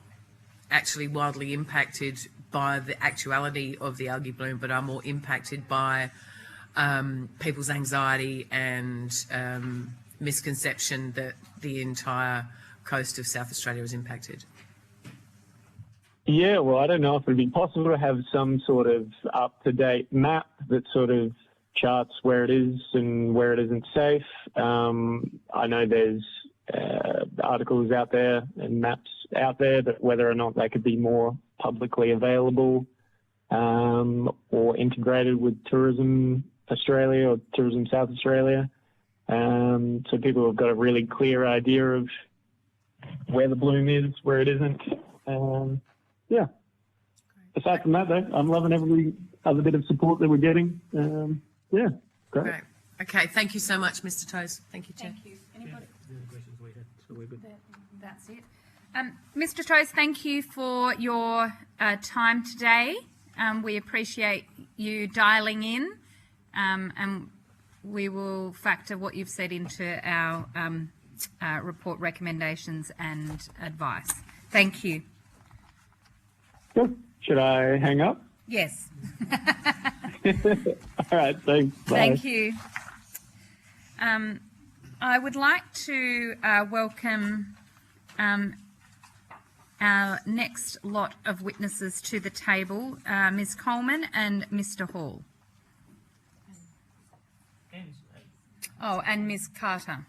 actually wildly impacted by the actuality of the algae bloom, but are more impacted by people's anxiety and misconception that the entire coast of South Australia is impacted. Yeah, well, I don't know if it would be possible to have some sort of up-to-date map that sort of charts where it is and where it isn't safe. I know there's articles out there and maps out there, but whether or not they could be more publicly available or integrated with Tourism Australia or Tourism South Australia, so people have got a really clear idea of where the bloom is, where it isn't. Yeah. Aside from that, though, I'm loving every other bit of support that we're getting. Yeah, great. Okay, thank you so much, Mr. Toes. Thank you, Chair. Thank you. Anybody? The other questions we had, so we're good. That's it. Mr. Toast, thank you for your time today. We appreciate you dialing in, and we will factor what you've said into our report recommendations and advice. Thank you. Good. Should I hang up? Yes. All right, thanks. Bye. Thank you. I would like to welcome our next lot of witnesses to the table, Ms. Coleman and Mr. Hall. Oh, and Ms. Carter.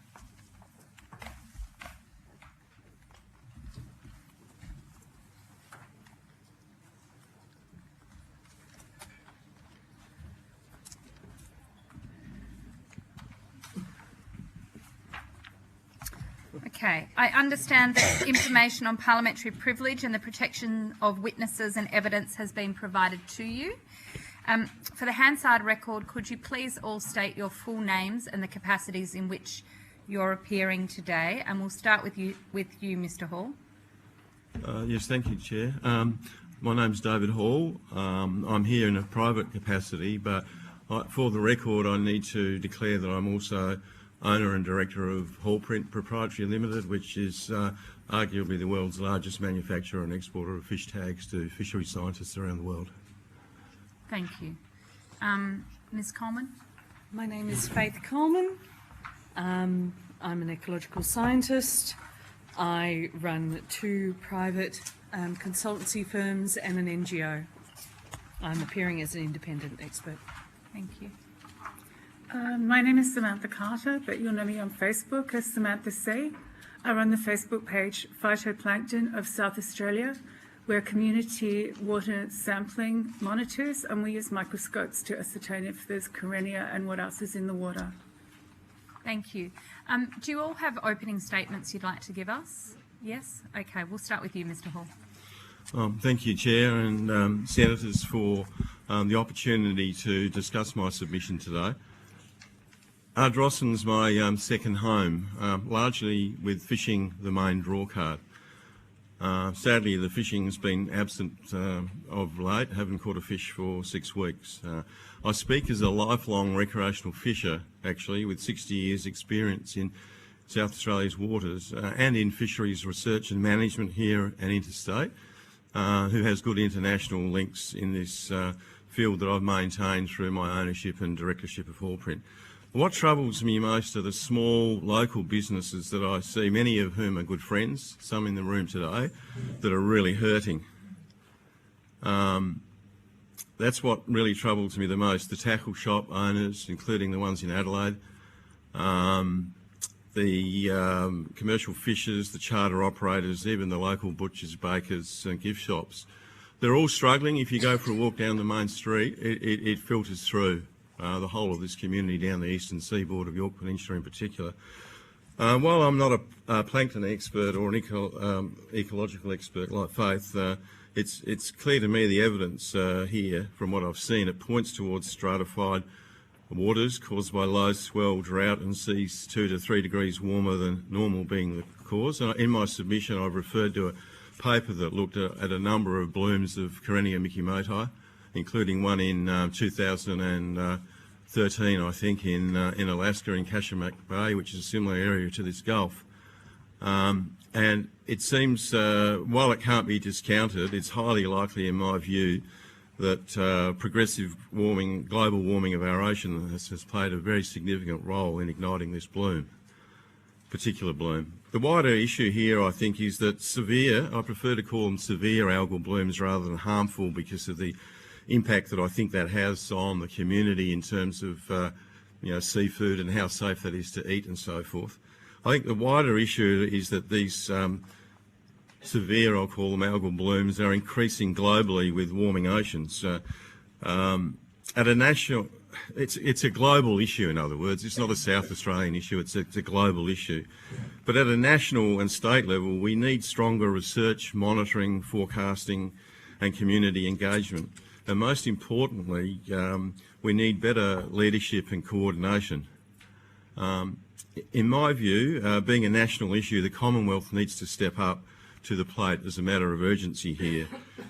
Okay, I understand that information on parliamentary privilege and the protection of witnesses and evidence has been provided to you. For the Hansard record, could you please all state your full names and the capacities in which you're appearing today? And we'll start with you, Mr. Hall. Yes, thank you, Chair. My name's David Hall. I'm here in a private capacity, but for the record, I need to declare that I'm also owner and director of Hall Print Proprietary Limited, which is arguably the world's largest manufacturer and exporter of fish tags to fishery scientists around the world. Thank you. Ms. Coleman? My name is Faith Coleman. I'm an ecological scientist. I run 2 private consultancy firms and an NGO. I'm appearing as an independent expert. Thank you. My name is Samantha Carter, but you'll know me on Facebook as Samantha C. I run the Facebook page Phytoplankton of South Australia. We're community water sampling monitors, and we use microscopes to ascertain if there's Karenia and what else is in the water. Thank you. Do you all have opening statements you'd like to give us? Yes? Okay, we'll start with you, Mr. Hall. Thank you, Chair and Senators, for the opportunity to discuss my submission today. Ardrossan's my second home, largely with fishing the main draw card. Sadly, the fishing has been absent of late. Haven't caught a fish for 6 weeks. I speak as a lifelong recreational fisher, actually, with 60 years' experience in South Australia's waters and in fisheries research and management here and interstate, who has good international links in this field that I've maintained through my ownership and directorship of Hall Print. What troubles me most are the small local businesses that I see, many of whom are good friends, some in the room today, that are really hurting. That's what really troubles me the most, the tackle shop owners, including the ones in Adelaide, the commercial fishers, the charter operators, even the local butchers, bakers and gift shops. They're all struggling. If you go for a walk down the main street, it filters through the whole of this community down the eastern seaboard of York Peninsula in particular. While I'm not a plankton expert or an ecological expert like Faith, it's clear to me the evidence here, from what I've seen, it points towards stratified waters caused by low swell, drought and seas 2 to 3 degrees warmer than normal being the cause. In my submission, I've referred to a paper that looked at a number of blooms of Karenia mikimoti, including one in 2013, I think, in Alaska, in Kashamak Bay, which is a similar area to this Gulf. And it seems, while it can't be discounted, it's highly likely, in my view, that progressive warming, global warming of our ocean has played a very significant role in igniting this particular bloom. The wider issue here, I think, is that severe, I prefer to call them severe algal blooms rather than harmful, because of the impact that I think that has on the community in terms of seafood and how safe that is to eat and so forth. I think the wider issue is that these severe, I'll call them, algal blooms are increasing globally with warming oceans. At a national, it's a global issue, in other words. It's not a South Australian issue, it's a global issue. But at a national and state level, we need stronger research, monitoring, forecasting and community engagement. And most importantly, we need better leadership and coordination. In my view, being a national issue, the Commonwealth needs to step up to the plate as a matter of urgency here.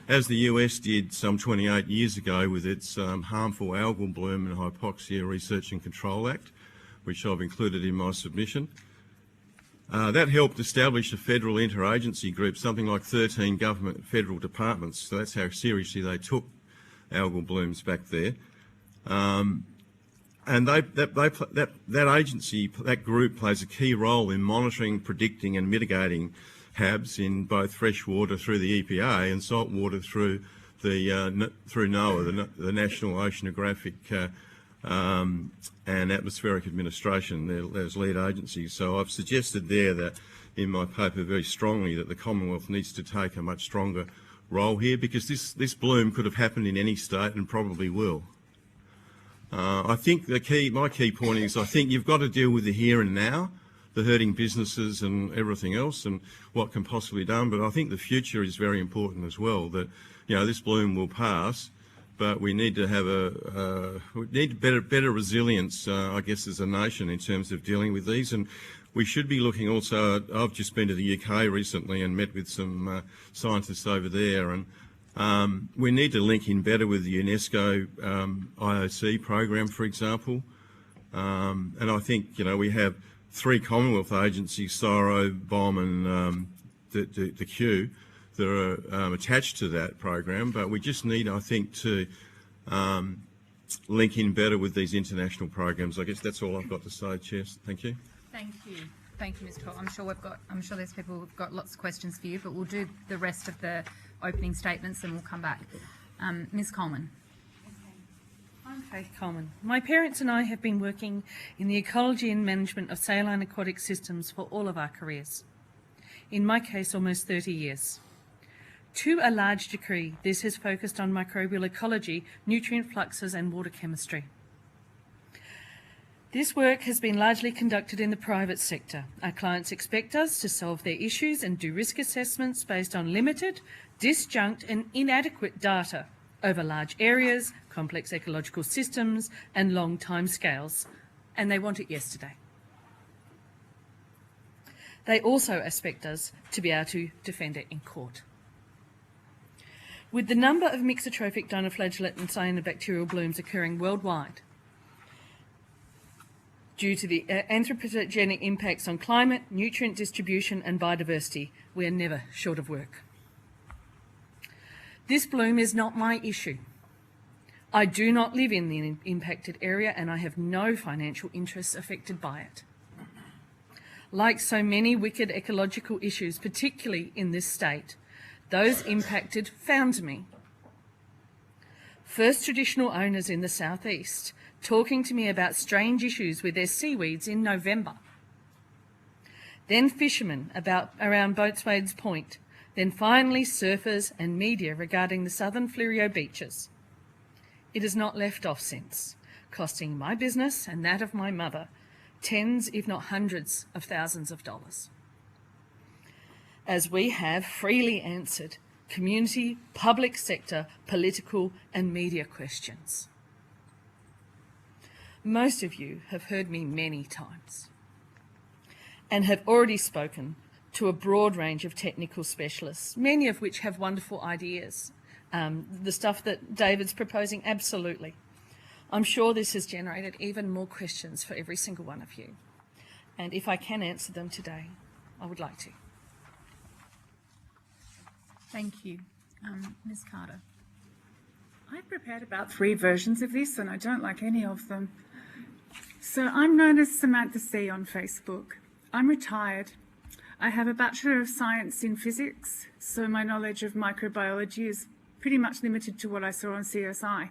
As the US did some 28 years ago with its harmful algal bloom and hypoxia Research and Control Act, which I've included in my submission. That helped establish a federal interagency group, something like 13 government federal departments. So that's how seriously they took algal blooms back there. And that agency, that group plays a key role in monitoring, predicting and mitigating HABs in both fresh water through the EPA and salt water through the through NOAA, the National Oceanographic and Atmospheric Administration, as lead agencies. So I've suggested there that in my paper very strongly that the Commonwealth needs to take a much stronger role here, because this bloom could have happened in any state and probably will. I think my key point is I think you've got to deal with the here and now, the hurting businesses and everything else and what can possibly be done. But I think the future is very important as well, that, you know, this bloom will pass, but we need to have better resilience, I guess, as a nation in terms of dealing with these. And we should be looking also at, I've just been to the UK recently and met with some scientists over there, and we need to link in better with the UNESCO IOC program, for example. And I think, you know, we have 3 Commonwealth agencies, CSIRO, BOM and the Q, that are attached to that program, but we just need, I think, to link in better with these international programs. I guess that's all I've got to say, Chair. Thank you. Thank you. Thank you, Mr. Cole. I'm sure there's people who've got lots of questions for you, but we'll do the rest of the opening statements and we'll come back. Ms. Coleman. I'm Faith Coleman. My parents and I have been working in the ecology and management of saline aquatic systems for all of our careers. In my case, almost 30 years. To a large degree, this has focused on microbial ecology, nutrient fluxes and water chemistry. This work has been largely conducted in the private sector. Our clients expect us to solve their issues and do risk assessments based on limited, disjunct and inadequate data over large areas, complex ecological systems and long time scales, and they want it yesterday. They also expect us to be able to defend it in court. With the number of mixotrophic dinoflagellate and cyanobacterial blooms occurring worldwide due to the anthropogenic impacts on climate, nutrient distribution and biodiversity, we are never short of work. This bloom is not my issue. I do not live in the impacted area and I have no financial interests affected by it. Like so many wicked ecological issues, particularly in this state, those impacted found me. First Traditional owners in the southeast talking to me about strange issues with their seaweeds in November. Then fishermen around Boatswain's Point. Then finally surfers and media regarding the southern Fleurieu beaches. It has not left off since, costing my business and that of my mother tens, if not hundreds of thousands of dollars. As we have freely answered community, public sector, political and media questions. Most of you have heard me many times and have already spoken to a broad range of technical specialists, many of which have wonderful ideas. The stuff that David's proposing, absolutely. I'm sure this has generated even more questions for every single one of you. And if I can answer them today, I would like to. Thank you. Ms. Carter. I've prepared about 3 versions of this and I don't like any of them. So I'm known as Samantha C on Facebook. I'm retired. I have a Bachelor of Science in Physics, so my knowledge of microbiology is pretty much limited to what I saw on CSI.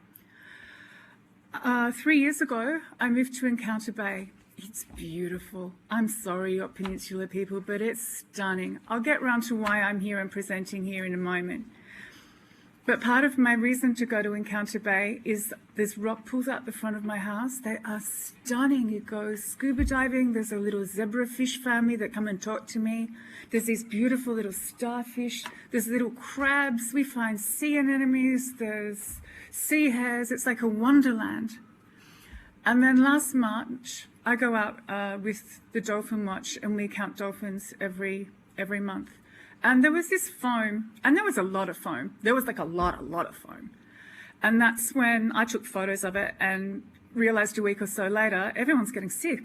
3 years ago, I moved to Encounter Bay. It's beautiful. I'm sorry, you're Peninsula people, but it's stunning. I'll get round to why I'm here and presenting here in a moment. But part of my reason to go to Encounter Bay is there's rock pools out the front of my house. They are stunning. You go scuba diving. There's a little zebrafish family that come and talk to me. There's these beautiful little starfish. There's little crabs. We find sea anemones. There's sea hares. It's like a wonderland. And then last March, I go out with the Dolphin Watch and we count dolphins every month. And there was this foam, and there was a lot of foam. There was like a lot of foam. And that's when I took photos of it and realised a week or so later, everyone's getting sick,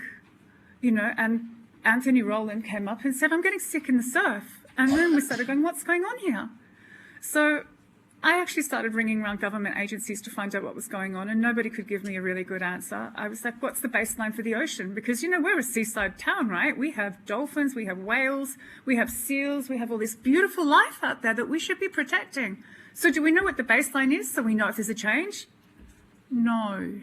you know, and Anthony Rowland came up and said, I'm getting sick in the surf. And then we started going, what's going on here? So I actually started ringing around government agencies to find out what was going on, and nobody could give me a really good answer. I was like, what's the baseline for the ocean? Because, you know, we're a seaside town, right? We have dolphins, we have whales, we have seals, we have all this beautiful life out there that we should be protecting. So do we know what the baseline is so we know if there's a change? No.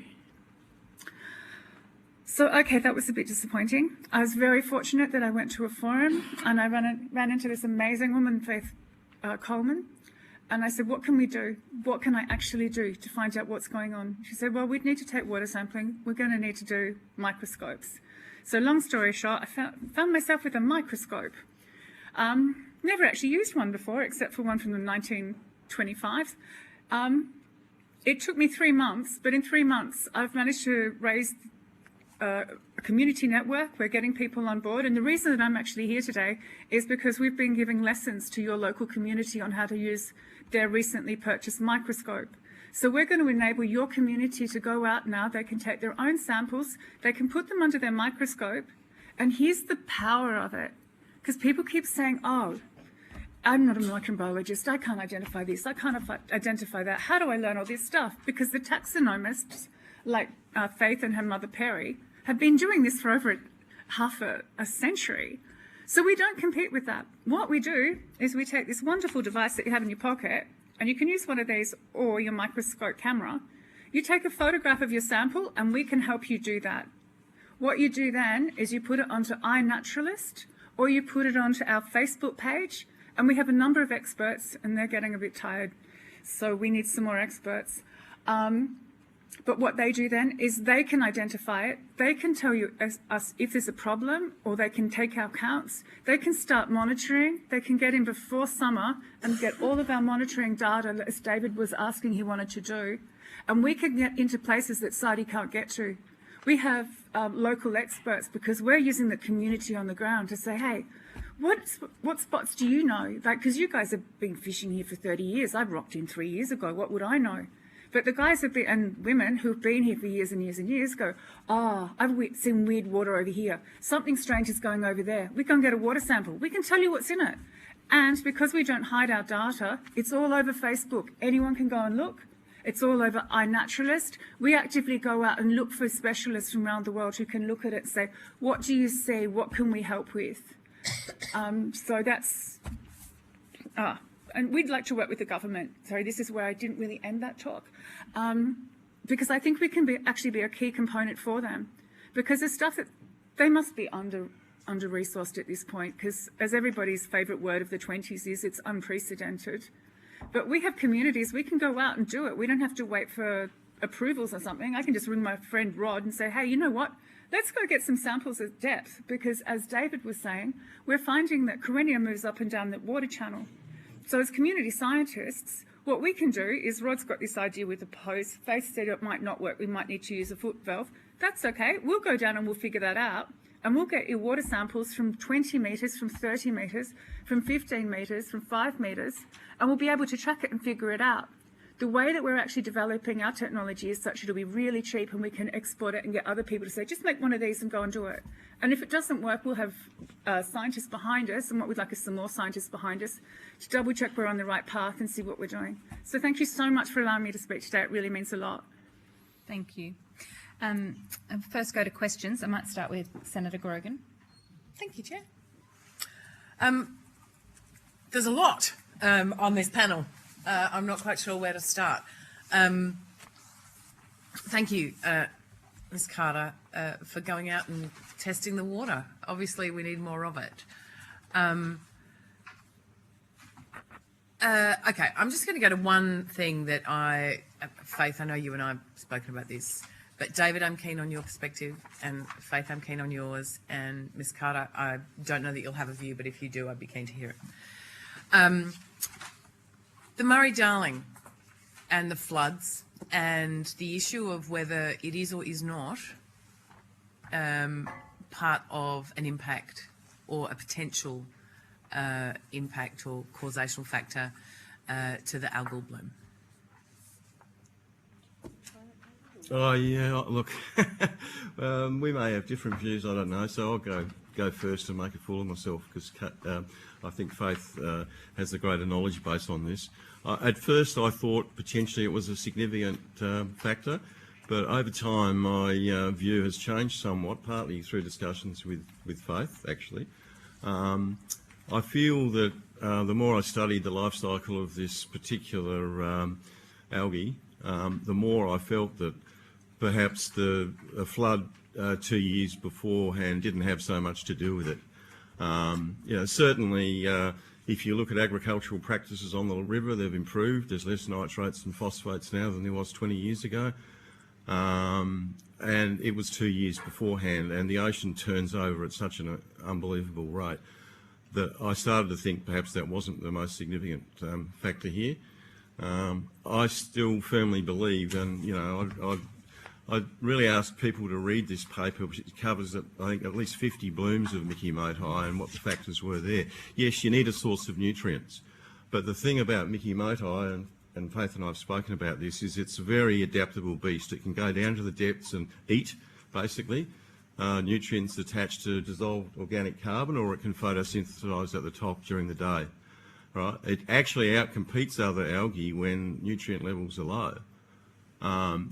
So, okay, that was a bit disappointing. I was very fortunate that I went to a forum and I ran into this amazing woman, Faith Coleman. And I said, what can we do? What can I actually do to find out what's going on? She said, well, we'd need to take water sampling. We're going to need to do microscopes. So long story short, I found myself with a microscope. Never actually used one before, except for one from the 1925s. It took me 3 months, but in 3 months, I've managed to raise a community network. We're getting people on board. And the reason that I'm actually here today is because we've been giving lessons to your local community on how to use their recently purchased microscope. So we're going to enable your community to go out now. They can take their own samples. They can put them under their microscope. And here's the power of it. Because people keep saying, oh, I'm not a microbiologist. I can't identify this. I can't identify that. How do I learn all this stuff? Because the taxonomists, like Faith and her mother Perry, have been doing this for over half a century. So we don't compete with that. What we do is we take this wonderful device that you have in your pocket, and you can use one of these or your microscope camera. You take a photograph of your sample, and we can help you do that. What you do then is you put it onto iNaturalist, or you put it onto our Facebook page, and we have a number of experts, and they're getting a bit tired, so we need some more experts. But what they do then is they can identify it. They can tell you us if there's a problem, or they can take our counts. They can start monitoring. They can get in before summer and get all of our monitoring data, as David was asking he wanted to do. And we can get into places that SARDI can't get to. We have local experts because we're using the community on the ground to say, hey, what spots do you know? Like, because you guys have been fishing here for 30 years. I rocked in 3 years ago. What would I know? But the guys have been, and women who've been here for years and years and years go, oh, I've seen weird water over here. Something strange is going over there. We can get a water sample. We can tell you what's in it. And because we don't hide our data, it's all over Facebook. Anyone can go and look. It's all over iNaturalist. We actively go out and look for specialists from around the world who can look at it and say, what do you see? What can we help with? So that's... And we'd like to work with the government. Sorry, this is where I didn't really end that talk. Because I think we can actually be a key component for them. Because the stuff that they must be under-resourced at this point, because as everybody's favourite word of the 20s is, it's unprecedented. But we have communities, we can go out and do it. We don't have to wait for approvals or something. I can just ring my friend Rod and say, hey, you know what? Let's go get some samples at depth. Because as David was saying, we're finding that Karenia moves up and down the water channel. So as community scientists, what we can do is, Rod's got this idea with the hose. Faith said it might not work. We might need to use a foot valve. That's okay. We'll go down and we'll figure that out. And we'll get your water samples from 20 metres, from 30 metres, from 15 metres, from 5 metres, and we'll be able to track it and figure it out. The way that we're actually developing our technology is such it'll be really cheap and we can export it and get other people to say, just make one of these and go and do it. And if it doesn't work, we'll have scientists behind us, and what we'd like is some more scientists behind us to double check we're on the right path and see what we're doing. So thank you so much for allowing me to speak today. It really means a lot. Thank you. I'll first go to questions. I might start with Senator Grogan. Thank you, Chair. There's a lot on this panel. I'm not quite sure where to start. Thank you, Ms. Carter, for going out and testing the water. Obviously, we need more of it. Okay, I'm just going to go to one thing that Faith, I know you and I have spoken about this, but David, I'm keen on your perspective, and Faith, I'm keen on yours, and Ms. Carter, I don't know that you'll have a view, but if you do, I'd be keen to hear it. The Murray-Darling and the floods and the issue of whether it is or is not part of an impact or a potential impact or causational factor to the algal bloom? Oh yeah, look, we may have different views. I don't know. So I'll go first and make a fool of myself because I think Faith has the greater knowledge base on this. At first, I thought potentially it was a significant factor, but over time, my view has changed somewhat, partly through discussions with Faith. Actually, I feel that the more I studied the life cycle of this particular algae, the more I felt that perhaps the flood 2 years beforehand didn't have so much to do with it. Certainly, if you look at agricultural practices on the river, they've improved. There's less nitrates and phosphates now than there was 20 years ago. And it was 2 years beforehand, and the ocean turns over at such an unbelievable rate that I started to think perhaps that wasn't the most significant factor here. I still firmly believe, and I'd really ask people to read this paper, which covers, I think, at least 50 blooms of Mickey Mote High and what the factors were there. Yes, you need a source of nutrients, but the thing about Mickey Mote High, and Faith and I have spoken about this, is it's a very adaptable beast. It can go down to the depths and eat, basically, nutrients attached to dissolved organic carbon, or it can photosynthesise at the top during the day. Right? It actually outcompetes other algae when nutrient levels are low.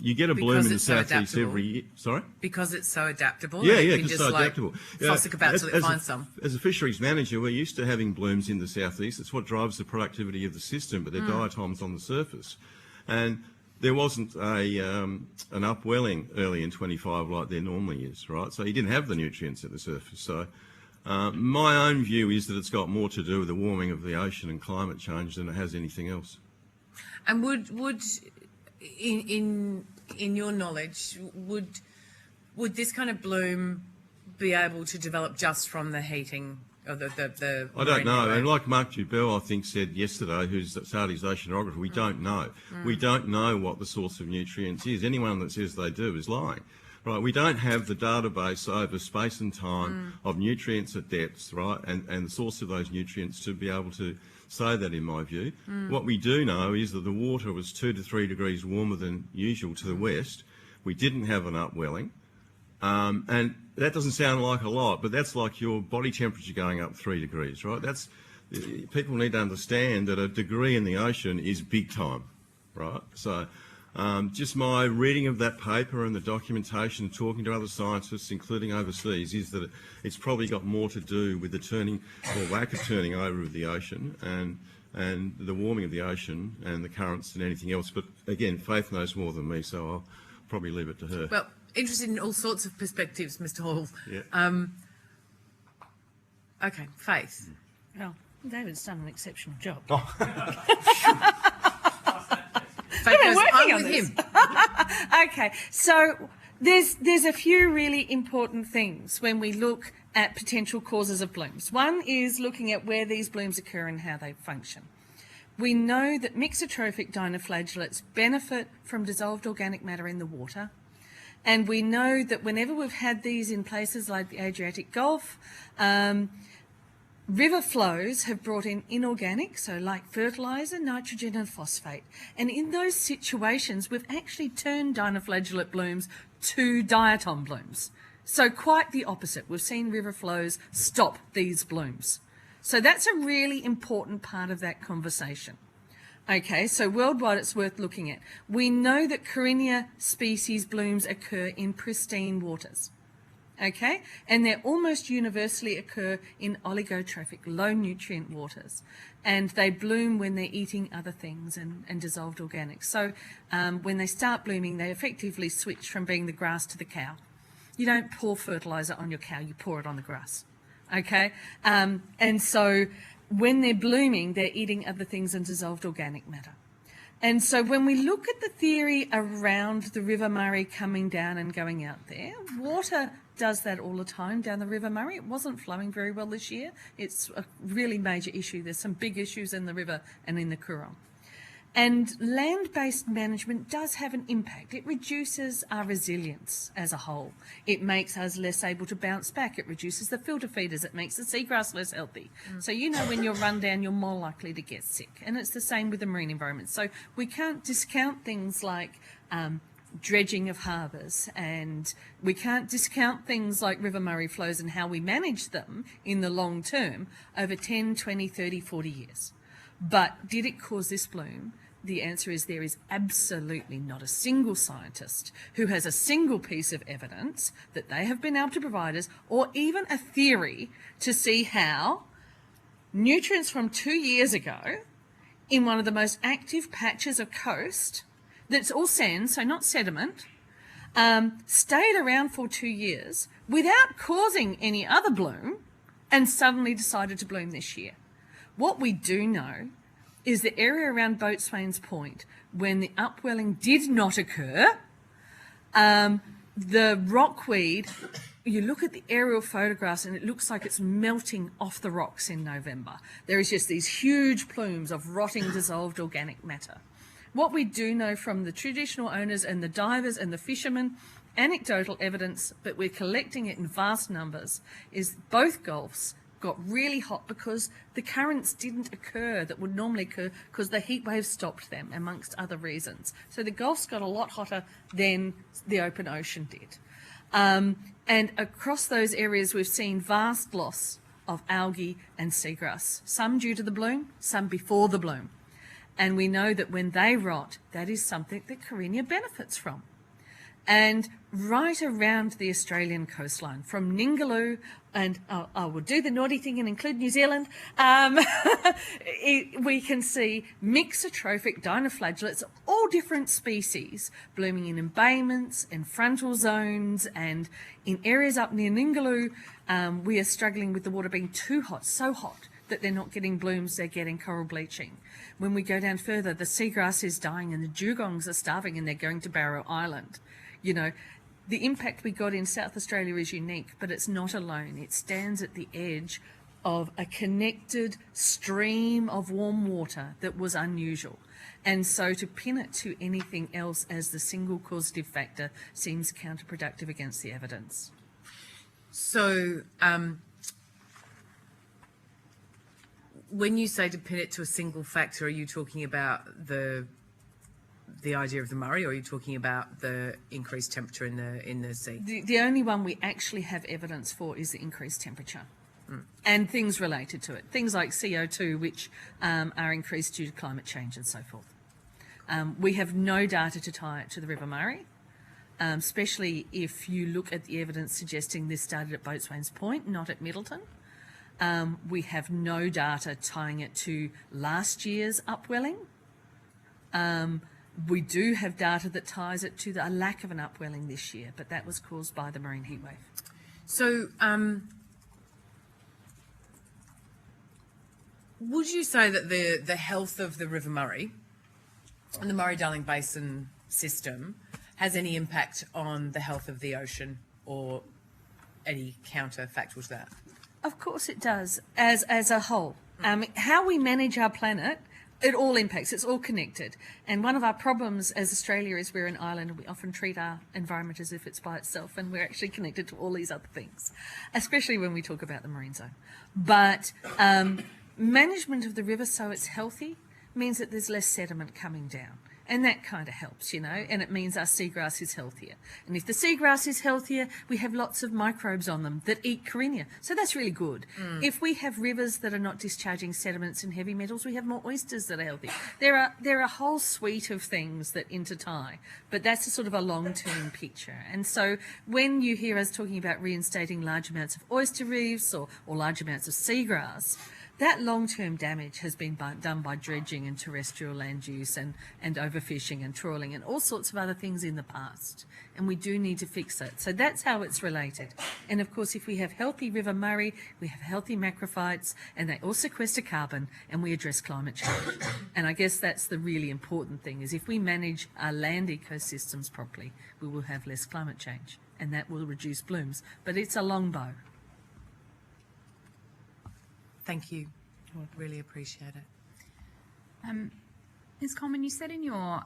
You get a bloom in the southeast every year. Sorry? Because it's so adaptable. Yeah, because it's so adaptable. Fossick about till it finds some. As a fisheries manager, we're used to having blooms in the southeast. It's what drives the productivity of the system, but they're diatoms on the surface. And there wasn't an upwelling early in 25 like there normally is, right? So you didn't have the nutrients at the surface. So my own view is that it's got more to do with the warming of the ocean and climate change than it has anything else. And would in your knowledge, would this kind of bloom be able to develop just from the heating of the I don't know. And like Mark Dubell, I think, said yesterday, who's Sardi's oceanographer, we don't know. We don't know what the source of nutrients is. Anyone that says they do is lying. Right? We don't have the database over space and time of nutrients at depths, right, and the source of those nutrients to be able to say that, in my view. What we do know is that the water was 2 to 3 degrees warmer than usual to the west. We didn't have an upwelling. And that doesn't sound like a lot, but that's like your body temperature going up 3 degrees, right? People need to understand that a degree in the ocean is big time, right? So just my reading of that paper and the documentation and talking to other scientists, including overseas, is that it's probably got more to do with the turning or lack of turning over of the ocean and the warming of the ocean and the currents than anything else. But again, Faith knows more than me, so I'll probably leave it to her. Well, interested in all sorts of perspectives, Mr. Hall. Yeah. Okay, Faith. Well, David's done an exceptional job. Faith goes, working I'm on with this. him. Okay, so there's a few really important things when we look at potential causes of blooms. One is looking at where these blooms occur and how they function. We know that mixotrophic dinoflagellates benefit from dissolved organic matter in the water. And we know that whenever we've had these in places like the Adriatic Gulf, river flows have brought in inorganic, so like fertiliser, nitrogen and phosphate. And in those situations, we've actually turned dinoflagellate blooms to diatom blooms. So quite the opposite. We've seen river flows stop these blooms. So that's a really important part of that conversation. Okay, so worldwide it's worth looking at. We know that Carinia species blooms occur in pristine waters. Okay, and they almost universally occur in oligotrophic, low nutrient waters. And they bloom when they're eating other things and dissolved organics. So when they start blooming, they effectively switch from being the grass to the cow. You don't pour fertiliser on your cow, you pour it on the grass. Okay, and so when they're blooming, they're eating other things and dissolved organic matter. And so when we look at the theory around the River Murray coming down and going out there, water does that all the time down the River Murray. It wasn't flowing very well this year. It's a really major issue. There's some big issues in the river and in the Coorong. And land-based management does have an impact. It reduces our resilience as a whole. It makes us less able to bounce back. It reduces the filter feeders. It makes the seagrass less healthy. So you know when you're run down, you're more likely to get sick. And it's the same with the marine environment. So we can't discount things like dredging of harbours, and we can't discount things like River Murray flows and how we manage them in the long term over 10, 20, 30, 40 years. But did it cause this bloom? The answer is there is absolutely not a single scientist who has a single piece of evidence that they have been able to provide us, or even a theory to see how nutrients from 2 years ago in one of the most active patches of coast, that's all sand, so not sediment, stayed around for 2 years without causing any other bloom and suddenly decided to bloom this year. What we do know is the area around Boatswain's Point, when the upwelling did not occur, the rockweed, you look at the aerial photographs and it looks like it's melting off the rocks in November. There is just these huge plumes of rotting dissolved organic matter. What we do know from the traditional owners and the divers and the fishermen, anecdotal evidence, but we're collecting it in vast numbers, is both gulfs got really hot because the currents didn't occur that would normally occur because the heat waves stopped them, amongst other reasons. So the Gulfs got a lot hotter than the open ocean did. And across those areas, we've seen vast loss of algae and seagrass, some due to the bloom, some before the bloom. And we know that when they rot, that is something that Carina benefits from. And right around the Australian coastline, from Ningaloo, and I will do the naughty thing and include New Zealand, we can see mixotrophic dinoflagellates, all different species, blooming in embayments and frontal zones, and in areas up near Ningaloo, we are struggling with the water being too hot, so hot that they're not getting blooms, they're getting coral bleaching. When we go down further, the seagrass is dying and the dugongs are starving and they're going to Barrow Island. You know, the impact we got in South Australia is unique, but it's not alone. It stands at the edge of a connected stream of warm water that was unusual. And so to pin it to anything else as the single causative factor seems counterproductive against the evidence. So, when you say to pin it to a single factor, are you talking about the idea of the Murray, or are you talking about the increased temperature in the sea? The only one we actually have evidence for is the increased temperature. And things related to it, things like CO2, which are increased due to climate change and so forth. We have no data to tie it to the River Murray, especially if you look at the evidence suggesting this started at Boatswain's Point, not at Middleton. We have no data tying it to last year's upwelling. We do have data that ties it to a lack of an upwelling this year, but that was caused by the marine heatwave. So, would you say that the health of the River Murray and the Murray-Darling Basin system has any impact on the health of the ocean, or any counterfactual to that? Of course it does, as a whole. How we manage our planet, it all impacts, it's all connected. And one of our problems as Australia is we're an island and we often treat our environment as if it's by itself, and we're actually connected to all these other things, especially when we talk about the marine zone. But management of the river so it's healthy means that there's less sediment coming down. And that kind of helps, you know, and it means our seagrass is healthier. And if the seagrass is healthier, we have lots of microbes on them that eat Carina. So that's really good. If we have rivers that are not discharging sediments and heavy metals, we have more oysters that are healthy. There are a whole suite of things that intertie, but that's a sort of a long-term picture. And so when you hear us talking about reinstating large amounts of oyster reefs or large amounts of seagrass, that long-term damage has been done by dredging and terrestrial land use and overfishing and trawling and all sorts of other things in the past. And we do need to fix it. So that's how it's related. And of course, if we have healthy River Murray, we have healthy macrophytes, and they all sequester carbon, and we address climate change. And I guess that's the really important thing, is if we manage our land ecosystems properly, we will have less climate change, and that will reduce blooms. But it's a long bow. Thank you. I really appreciate it. Ms. Coleman, you said in your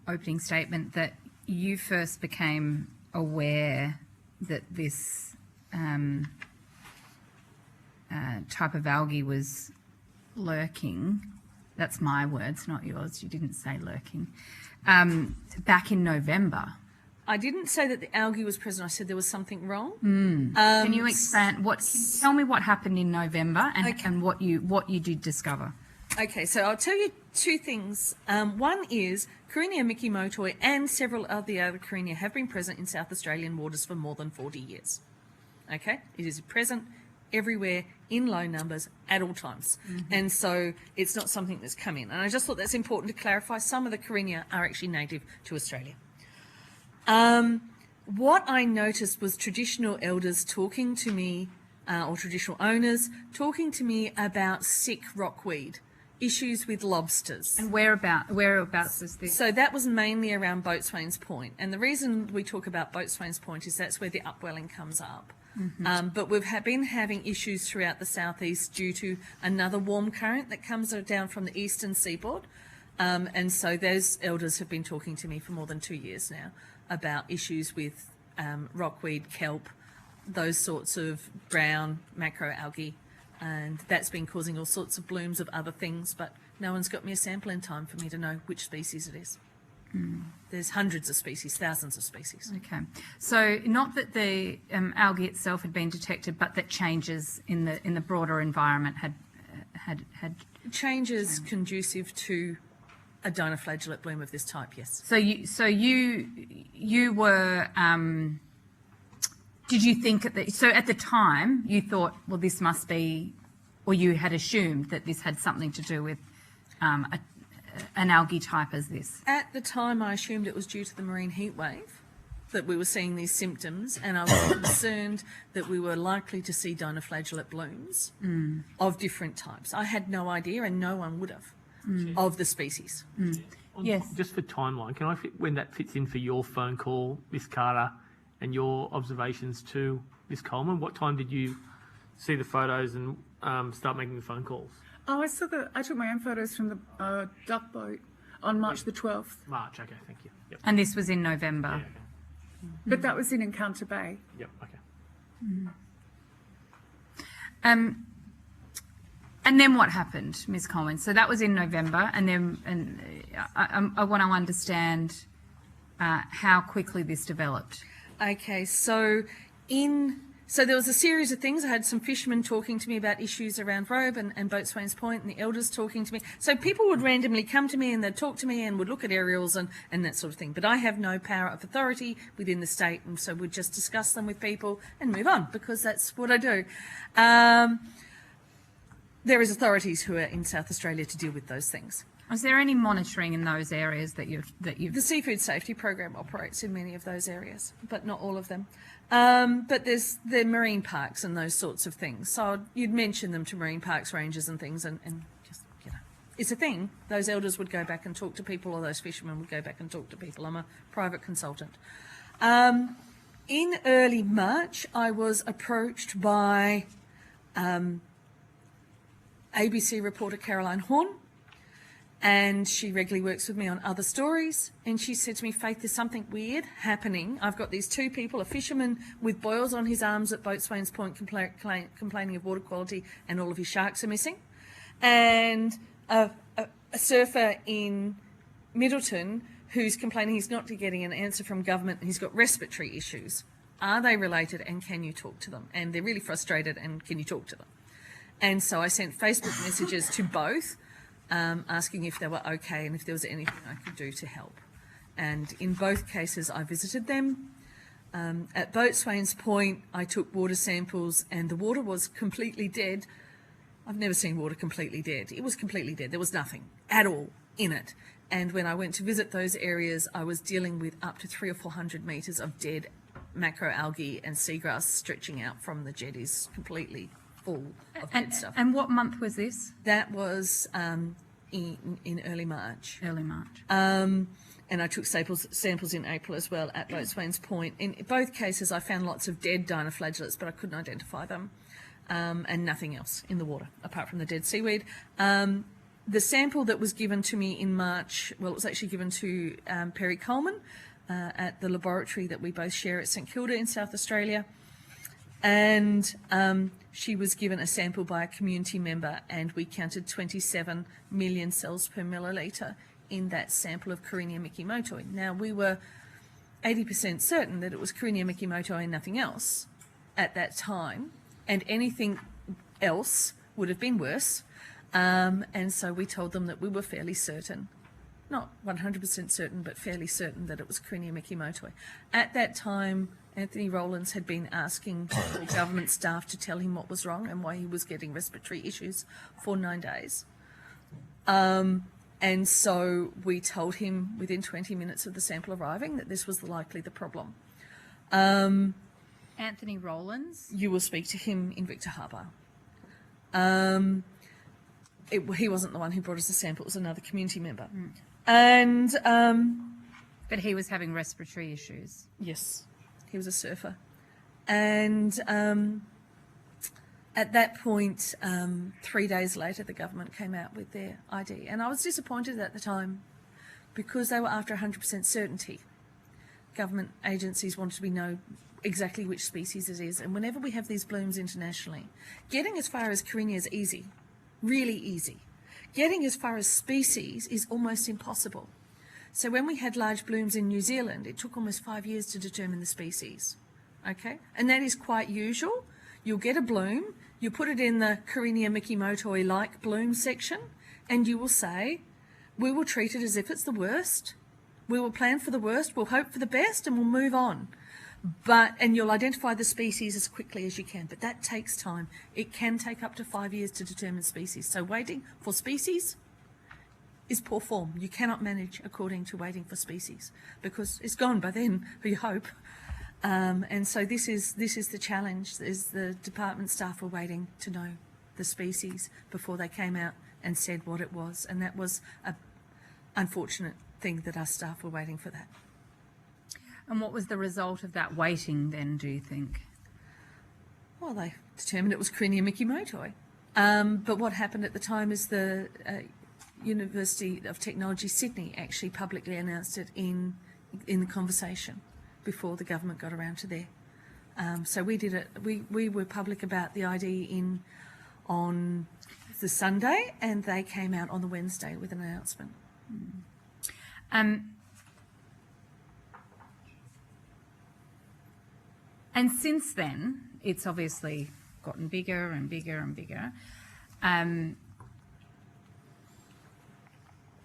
opening statement that you first became aware that this type of algae was lurking. That's my words, not yours. You didn't say lurking. Back in November. I didn't say that the algae was present. I said there was something wrong. Can you expand? Tell me what happened in November and what you did discover. Okay, so I'll tell you two things. One is Carina mikimotoi and several of the other Carina have been present in South Australian waters for more than 40 years. Okay, it is present everywhere in low numbers at all times. And so it's not something that's come in. And I just thought that's important to clarify. Some of the Carina are actually native to Australia. What I noticed was traditional elders talking to me, or traditional owners talking to me about sick rockweed, issues with lobsters. And whereabouts is this? So that was mainly around Boatswain's Point. And the reason we talk about Boatswain's Point is that's where the upwelling comes up. But we've been having issues throughout the southeast due to another warm current that comes down from the eastern seaboard. And so those elders have been talking to me for more than 2 years now about issues with rockweed, kelp, those sorts of brown macroalgae, and that's been causing all sorts of blooms of other things, but no one's got me a sample in time for me to know which species it is. There's hundreds of species, thousands of species. Okay, so not that the algae itself had been detected, but that changes in the broader environment had changes conducive to a dinoflagellate bloom of this type. Yes. So you were. Did you think at the time you thought, well, this must be, or you had assumed that this had something to do with an algae type as this? At the time, I assumed it was due to the marine heat wave that we were seeing these symptoms, and I was concerned that we were likely to see dinoflagellate blooms of different types. I had no idea, and no one would have, of the species. Yes. Just for timeline, can I fit when that fits in for your phone call, Miss Carter, and your observations to Miss Coleman? What time did you see the photos and start making the phone calls? Oh, I took my own photos from the duck boat on March the 12th. March, okay, thank you. Yep. And this was in November. Yeah, okay. But that was in Encounter Bay. Yep, okay. And then what happened, Ms. Coleman? So that was in November, and then I want to understand how quickly this developed. Okay, so there was a series of things. I had some fishermen talking to me about issues around Robe and Boatswain's Point, and the elders talking to me. So people would randomly come to me and they'd talk to me and would look at aerials and that sort of thing. But I have no power of authority within the state, and so we'd just discuss them with people and move on, because that's what I do. There is authorities who are in South Australia to deal with those things. Is there any monitoring in those areas that you've? The Seafood Safety Program operates in many of those areas, but not all of them. But there's the marine parks and those sorts of things. So you'd mention them to marine parks rangers and things, and just, it's a thing. Those elders would go back and talk to people, or those fishermen would go back and talk to people. I'm a private consultant. In early March, I was approached by ABC reporter Caroline Horn, and she regularly works with me on other stories, and she said to me, Faith, there's something weird happening. I've got these two people, a fisherman with boils on his arms at Boatswain's Point complaining of water quality, and all of his sharks are missing, and a surfer in Middleton who's complaining he's not getting an answer from government and he's got respiratory issues. Are they related, and can you talk to them? And they're really frustrated, and can you talk to them? And so I sent Facebook messages to both, asking if they were okay and if there was anything I could do to help. And in both cases, I visited them. At Boatswain's Point, I took water samples, and the water was completely dead. I've never seen water completely dead. It was completely dead. There was nothing at all in it. And when I went to visit those areas, I was dealing with up to 300 or 400 metres of dead macroalgae and seagrass stretching out from the jetties, completely full of dead stuff. And what month was this? That was in early March. Early March. And I took samples in April as well at Boatswain's Point. In both cases, I found lots of dead dinoflagellates, but I couldn't identify them, and nothing else in the water apart from the dead seaweed. the sample that was given to me in March, well, it was actually given to Perry Coleman at the laboratory that we both share at St Kilda in South Australia. And she was given a sample by a community member, and we counted 27 million cells per milliliter in that sample of Karinia mikimotoi. Now, we were 80% certain that it was Karinia mikimotoi and nothing else at that time, and anything else would have been worse. And so we told them that we were fairly certain, not 100% certain, but fairly certain that it was Karinia mikimotoi. At that time, Anthony Rowlands had been asking government staff to tell him what was wrong and why he was getting respiratory issues for 9 days. And so we told him within 20 minutes of the sample arriving that this was likely the problem. Anthony Rowlands? You will speak to him in Victor Harbour. He wasn't the one who brought us the sample, it was another community member. And but he was having respiratory issues. Yes, he was a surfer. And at that point, 3 days later, the government came out with their ID. And I was disappointed at the time because they were after 100% certainty. Government agencies wanted to know exactly which species it is. And whenever we have these blooms internationally, getting as far as Karinia is easy, really easy. Getting as far as species is almost impossible. So when we had large blooms in New Zealand, it took almost 5 years to determine the species. Okay? And that is quite usual. You'll get a bloom, you put it in the Karinia mikimotoi-like bloom section, and you will say, we will treat it as if it's the worst. We will plan for the worst, we'll hope for the best, and we'll move on. And you'll identify the species as quickly as you can, but that takes time. It can take up to 5 years to determine species. So waiting for species is poor form. You cannot manage according to waiting for species because it's gone by then, we hope. And so this is the challenge, is the department staff were waiting to know the species before they came out and said what it was. And that was an unfortunate thing that our staff were waiting for that. And what was the result of that waiting then, do you think? Well, they determined it was Karinia mikimotoi. But what happened at the time is the University of Technology Sydney actually publicly announced it in the conversation before the government got around to there. So we did it. We were public about the ID on the Sunday, and they came out on the Wednesday with an announcement. And since then, it's obviously gotten bigger and bigger and bigger.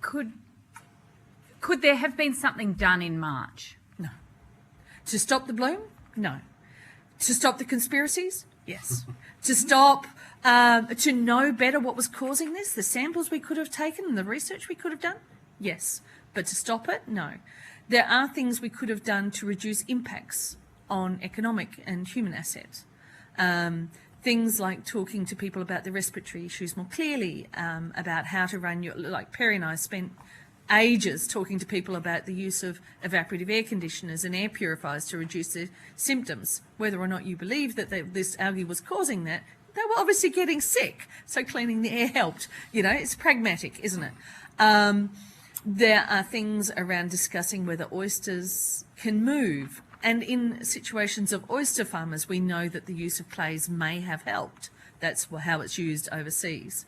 Could there have been something done in March? No. To stop the bloom? No. To stop the conspiracies? Yes. To stop, to know better what was causing this, the samples we could have taken and the research we could have done? Yes. But to stop it? No. There are things we could have done to reduce impacts on economic and human assets. Things like talking to people about the respiratory issues more clearly, about how to run like Perry and I spent ages talking to people about the use of evaporative air conditioners and air purifiers to reduce their symptoms. Whether or not you believe that this algae was causing that, they were obviously getting sick, so cleaning the air helped. You know, it's pragmatic, isn't it? There are things around discussing whether oysters can move. And in situations of oyster farmers, we know that the use of clays may have helped. That's how it's used overseas.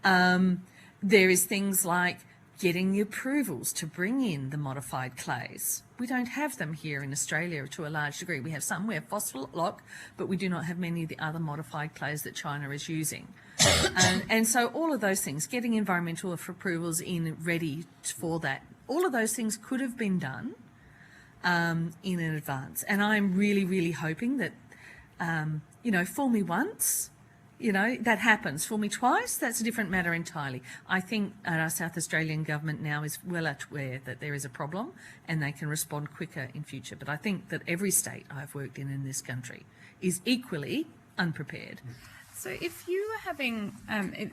There is things like getting the approvals to bring in the modified clays. We don't have them here in Australia to a large degree. We have some, we have phosphate rock, but we do not have many of the other modified clays that China is using. And so all of those things, getting environmental approvals in ready for that, all of those things could have been done in advance. And I'm really, really hoping that, fool me once, that happens. Fool me twice, that's a different matter entirely. I think our South Australian government now is well aware that there is a problem and they can respond quicker in future. But I think that every state I've worked in this country is equally unprepared. So if you were having,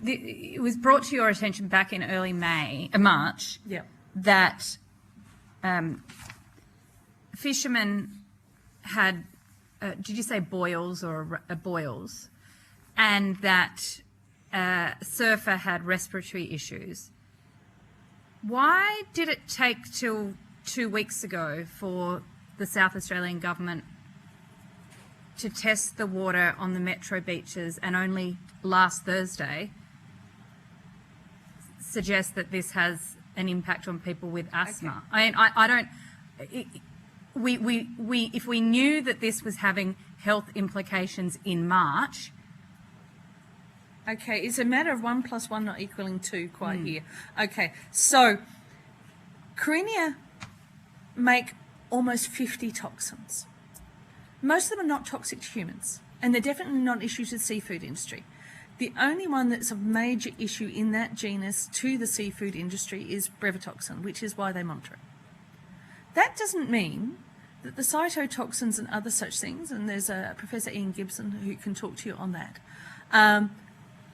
it was brought to your attention back in early March, that fishermen had, did you say boils or boils? And that surfer had respiratory issues. Why did it take till 2 weeks ago for the South Australian government to test the water on the metro beaches, and only last Thursday suggest that this has an impact on people with asthma? Okay. I don't. If we knew that this was having health implications in March. Okay, it's a matter of 1 + 1 not equaling 2 quite here. Okay, so Carina make almost 50 toxins. Most of them are not toxic to humans, and they're definitely not issues to the seafood industry. The only one that's a major issue in that genus to the seafood industry is brevetoxin, which is why they monitor it. That doesn't mean that the cytotoxins and other such things, and there's a Professor Ian Gibson who can talk to you on that,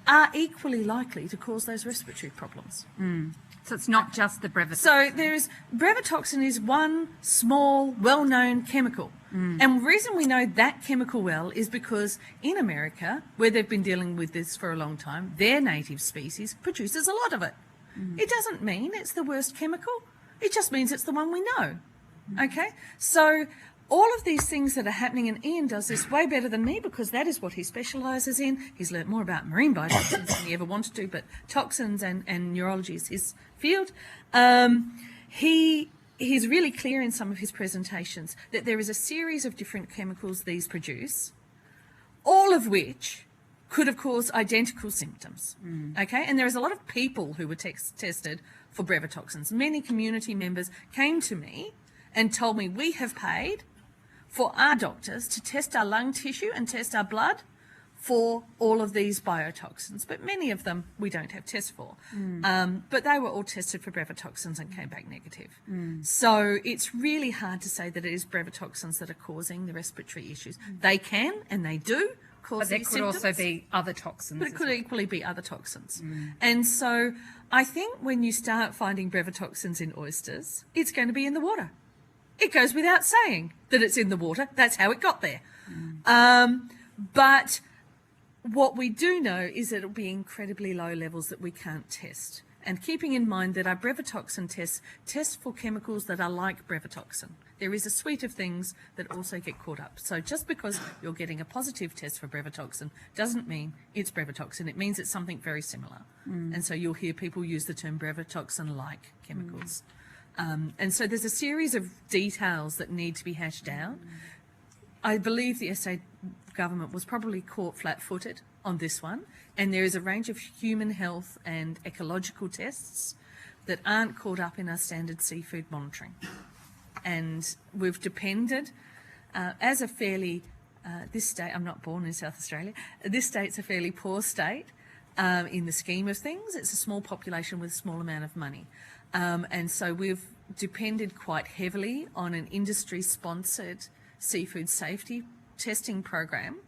are equally likely to cause those respiratory problems. So it's not just the brevetoxin. So brevetoxin is one small, well-known chemical. And the reason we know that chemical well is because in America, where they've been dealing with this for a long time, their native species produces a lot of it. It doesn't mean it's the worst chemical. It just means it's the one we know. Okay? So all of these things that are happening, and Ian does this way better than me because that is what he specialises in. He's learnt more about marine biotoxins than he ever wanted to, but toxins and neurology is his field. He's really clear in some of his presentations that there is a series of different chemicals these produce, all of which could have caused identical symptoms. Okay? And there is a lot of people who were tested for brevetoxins. Many community members came to me and told me, we have paid for our doctors to test our lung tissue and test our blood for all of these biotoxins, but many of them we don't have tests for. But they were all tested for brevetoxins and came back negative. So it's really hard to say that it is brevetoxins that are causing the respiratory issues. They can and they do cause these symptoms. But there could also be other toxins. But it could equally be other toxins. And so I think when you start finding brevetoxins in oysters, it's going to be in the water. It goes without saying that it's in the water. That's how it got there. But what we do know is that it'll be incredibly low levels that we can't test. And keeping in mind that our brevetoxin tests test for chemicals that are like brevetoxin. There is a suite of things that also get caught up. So just because you're getting a positive test for brevetoxin doesn't mean it's brevetoxin. It means it's something very similar. And so you'll hear people use the term brevetoxin-like chemicals. And so there's a series of details that need to be hashed out. I believe the SA government was probably caught flat-footed on this one, and there is a range of human health and ecological tests that aren't caught up in our standard seafood monitoring. And we've depended, as a fairly, this state, I'm not born in South Australia, this state's a fairly poor state in the scheme of things. It's a small population with a small amount of money. And so we've depended quite heavily on an industry-sponsored seafood safety testing program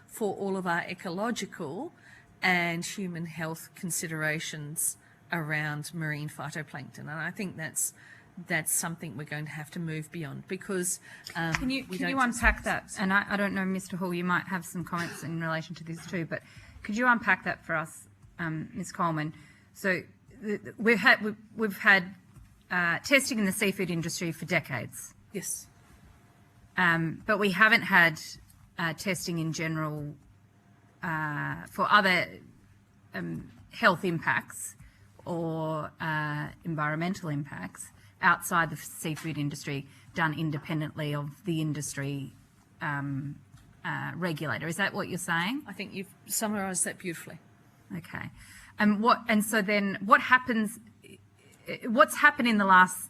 for all of our ecological and human health considerations around marine phytoplankton. And I think that's something we're going to have to move beyond because can you unpack that? And I don't know, Mr. Hall, you might have some comments in relation to this too, but could you unpack that for us, Ms. Coleman? So we've had testing in the seafood industry for decades. Yes. But we haven't had testing in general for other health impacts or environmental impacts outside the seafood industry done independently of the industry regulator. Is that what you're saying? I think you've summarised that beautifully. Okay. And so then what happens? What's happened in the last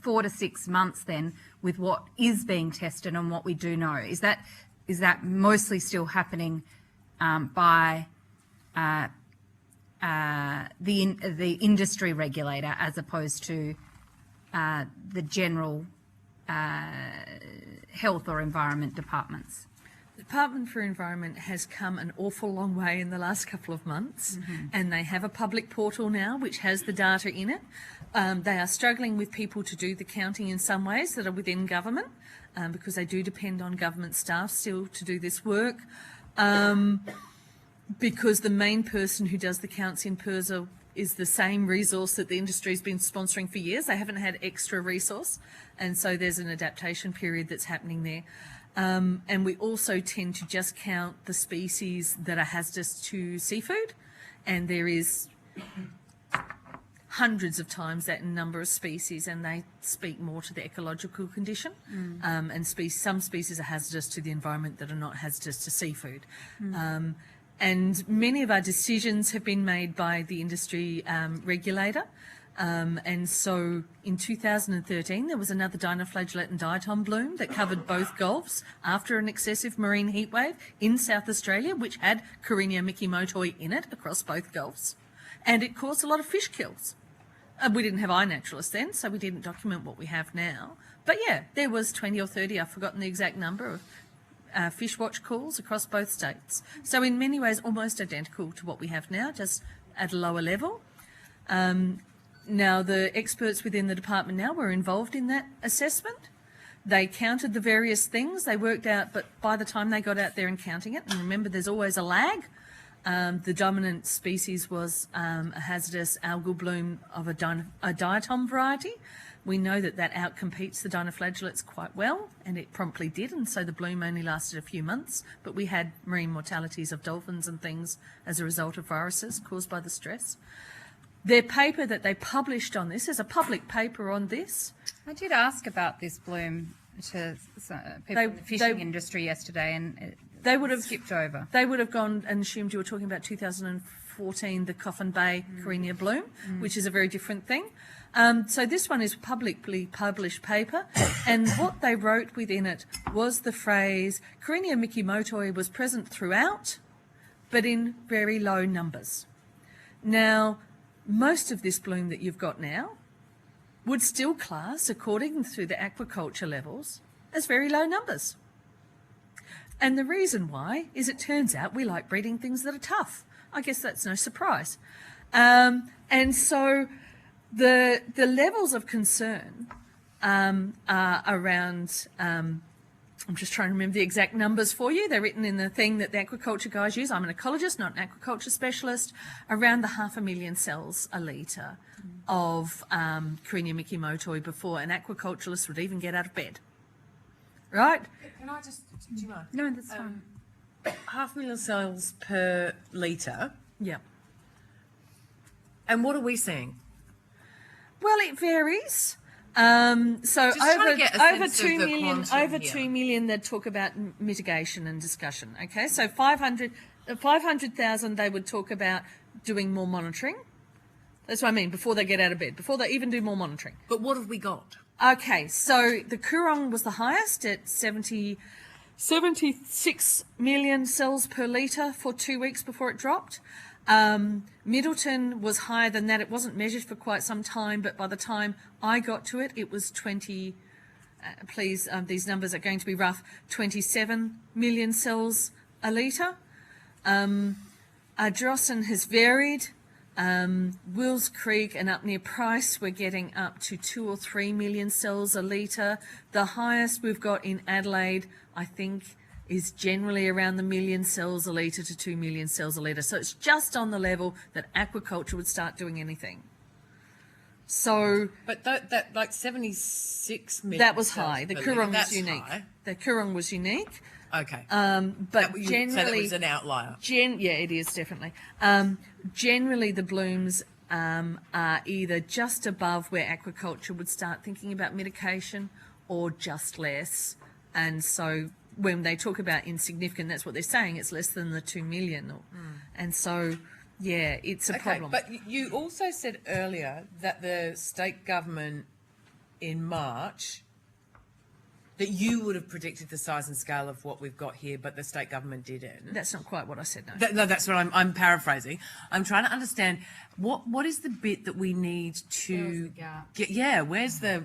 4 to 6 months then with what is being tested and what we do know? Is that mostly still happening by the industry regulator as opposed to the general health or environment departments? The Department for Environment has come an awful long way in the last couple of months, and they have a public portal now which has the data in it. They are struggling with people to do the counting in some ways that are within government, because they do depend on government staff still to do this work. because the main person who does the counts in PIRSA is the same resource that the industry's been sponsoring for years. They haven't had extra resource, and so there's an adaptation period that's happening there. And we also tend to just count the species that are hazardous to seafood, and there is hundreds of times that number of species, and they speak more to the ecological condition. And some species are hazardous to the environment that are not hazardous to seafood. And many of our decisions have been made by the industry regulator. And so in 2013, there was another dinoflagellate and diatom bloom that covered both gulfs after an excessive marine heatwave in South Australia, which had Carina mikimotoi in it across both gulfs. And it caused a lot of fish kills. We didn't have iNaturalists then, so we didn't document what we have now. But yeah, there was 20 or 30, I've forgotten the exact number, of fish watch calls across both states. So in many ways, almost identical to what we have now, just at a lower level. Now, the experts within the department now were involved in that assessment. They counted the various things. They worked out, but by the time they got out there and counting it, and remember there's always a lag, the dominant species was a hazardous algal bloom of a diatom variety. We know that that outcompetes the dinoflagellates quite well, and it promptly did, and so the bloom only lasted a few months, but we had marine mortalities of dolphins and things as a result of viruses caused by the stress. Their paper that they published on this is a public paper on this. I did ask about this bloom to people in the fishing industry yesterday, and they would have skipped over. They would have gone and assumed you were talking about 2014, the Coffin Bay Carina bloom, which is a very different thing. So this one is a publicly published paper, and what they wrote within it was the phrase, Carina mikimotoi was present throughout, but in very low numbers. Now, most of this bloom that you've got now would still class, according to the aquaculture levels, as very low numbers. And the reason why is it turns out we like breeding things that are tough. I guess that's no surprise. And so the levels of concern are around, I'm just trying to remember the exact numbers for you. They're written in the thing that the aquaculture guys use. I'm an ecologist, not an aquaculture specialist. Around the 500,000 cells a litre of Carina mikimotoi before an aquaculturalist would even get out of bed. Right? Can I just, do you mind? No, that's fine. 500,000 cells per litre. Yeah. And what are we seeing? Well, it varies. So Just trying to get a over sense of 2 the million, quantum over here. 2 million that talk about mitigation and discussion. Okay, so 500,000 they would talk about doing more monitoring. That's what I mean, before they get out of bed, before they even do more monitoring. But what have we got? Okay, so the Coorong was the highest at 76 million cells per litre for 2 weeks before it dropped. Middleton was higher than that. It wasn't measured for quite some time, but by the time I got to it, it was 20, these numbers are going to be rough, 27 million cells a litre. Ardrossan has varied. Wills Creek and up near Price, we're getting up to 2 or 3 million cells a litre. The highest we've got in Adelaide, I think, is generally around the 1 million cells a litre to 2 million cells a litre. So it's just on the level that aquaculture would start doing anything. So, but that like 76 million. that was cells high. The per Coorong litre, was unique. high. The Coorong was unique. Okay. But you generally, said it was an outlier. Yeah, it is definitely. Generally, the blooms are either just above where aquaculture would start thinking about mitigation, or just less. And so, when they talk about insignificant, that's what they're saying. It's less than the 2 million, and so. Yeah, it's a problem. But you also said earlier that the state government in March, that you would have predicted the size and scale of what we've got here, but the state government didn't. That's not quite what I said, no. No, that's what I'm paraphrasing. I'm trying to understand what is the bit that we need to get. Yeah, where's the?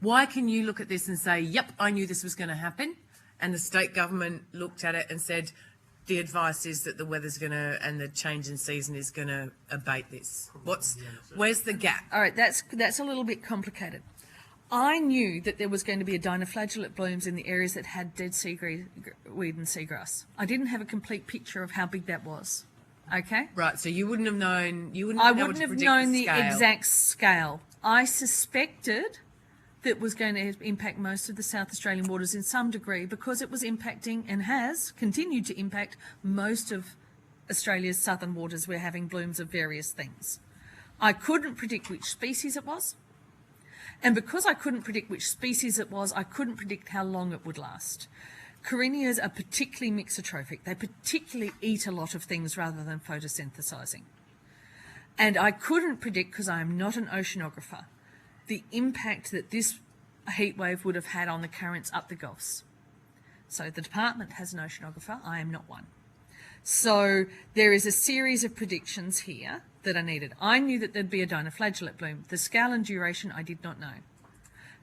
Why can you look at this and say, "Yep, I knew this was going to happen," and the state government looked at it and said, the advice is that the weather's going to, and the change in season is going to abate this. Where's the gap? All right, that's a little bit complicated. I knew that there was going to be a dinoflagellate blooms in the areas that had dead seaweed and seagrass. I didn't have a complete picture of how big that was. Okay? Right, so you wouldn't have known, I wouldn't have known the exact scale. I suspected that was going to impact most of the South Australian waters in some degree because it was impacting and has continued to impact most of Australia's southern waters. We're having blooms of various things. I couldn't predict which species it was. And because I couldn't predict which species it was, I couldn't predict how long it would last. Corinias are particularly mixotrophic. They particularly eat a lot of things rather than photosynthesizing. And I couldn't predict, because I am not an oceanographer, the impact that this heat wave would have had on the currents up the Gulfs. So the department has an oceanographer. I am not one. So there is a series of predictions here that are needed. I knew that there'd be a dinoflagellate bloom. The scale and duration I did not know.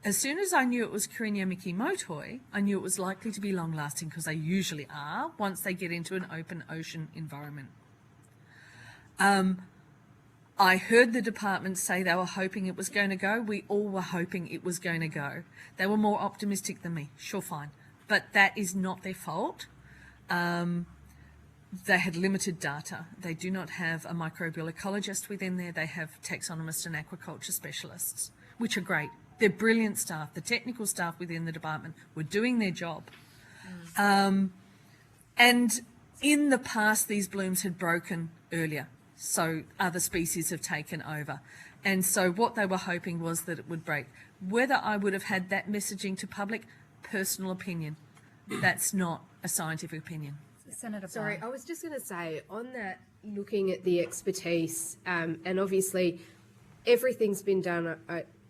As soon as I knew it was Corinia mikimotoi, I knew it was likely to be long-lasting because they usually are once they get into an open ocean environment. I heard the department say they were hoping it was going to go. We all were hoping it was going to go. They were more optimistic than me. Sure, fine. But that is not their fault. They had limited data. They do not have a microbial ecologist within there. They have taxonomists and aquaculture specialists, which are great. They're brilliant staff. The technical staff within the department were doing their job. And in the past, these blooms had broken earlier, so other species have taken over. And so what they were hoping was that it would break. Whether I would have had that messaging to public, personal opinion. That's not a scientific opinion. Senator Sorry, I was just going to say, on that, looking at the expertise, and obviously everything's been done,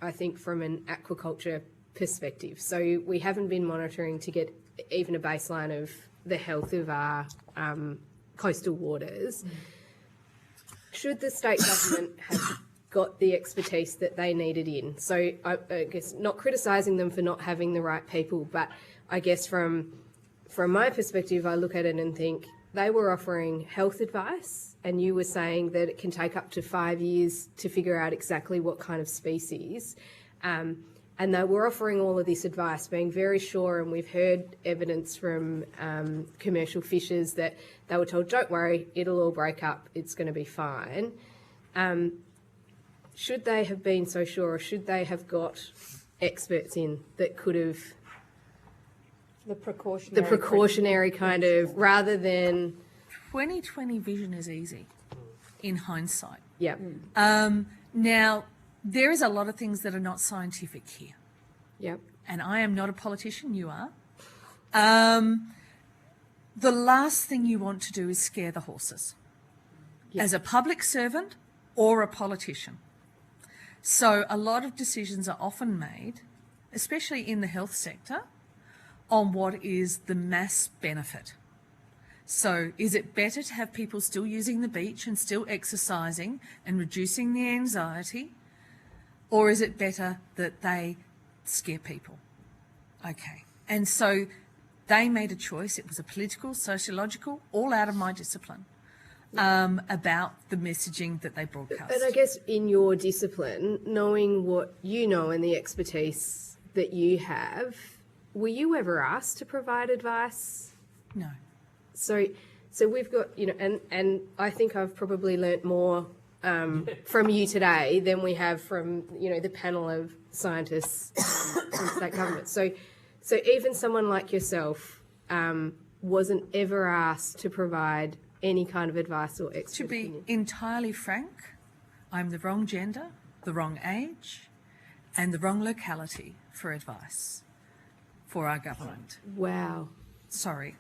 I think, from an aquaculture perspective. So we haven't been monitoring to get even a baseline of the health of our coastal waters. Should the state government have got the expertise that they needed in? So I guess not criticising them for not having the right people, but I guess from my perspective, I look at it and think they were offering health advice, and you were saying that it can take up to 5 years to figure out exactly what kind of species. And they were offering all of this advice, being very sure, and we've heard evidence from commercial fishers that they were told, don't worry, it'll all break up, it's going to be fine. Should they have been so sure, or should they have got experts in that could have... The precautionary... The precautionary kind of, rather than... 20/20 vision is easy in hindsight. Yeah. Now, there is a lot of things that are not scientific here. Yep. And I am not a politician, you are. The last thing you want to do is scare the horses. Yep. As a public servant or a politician. So a lot of decisions are often made, especially in the health sector, on what is the mass benefit. So is it better to have people still using the beach and still exercising and reducing their anxiety, or is it better that they scare people? Okay. And so they made a choice. It was a political, sociological, all out of my discipline, about the messaging that they broadcast. And I guess in your discipline, knowing what you know and the expertise that you have, were you ever asked to provide advice? No. So we've got, and I think I've probably learnt more from you today than we have from, the panel of scientists from state government. So even someone like yourself wasn't ever asked to provide any kind of advice or expert opinion. To be entirely frank, I'm the wrong gender, the wrong age, and the wrong locality for advice for our government. Wow. Sorry.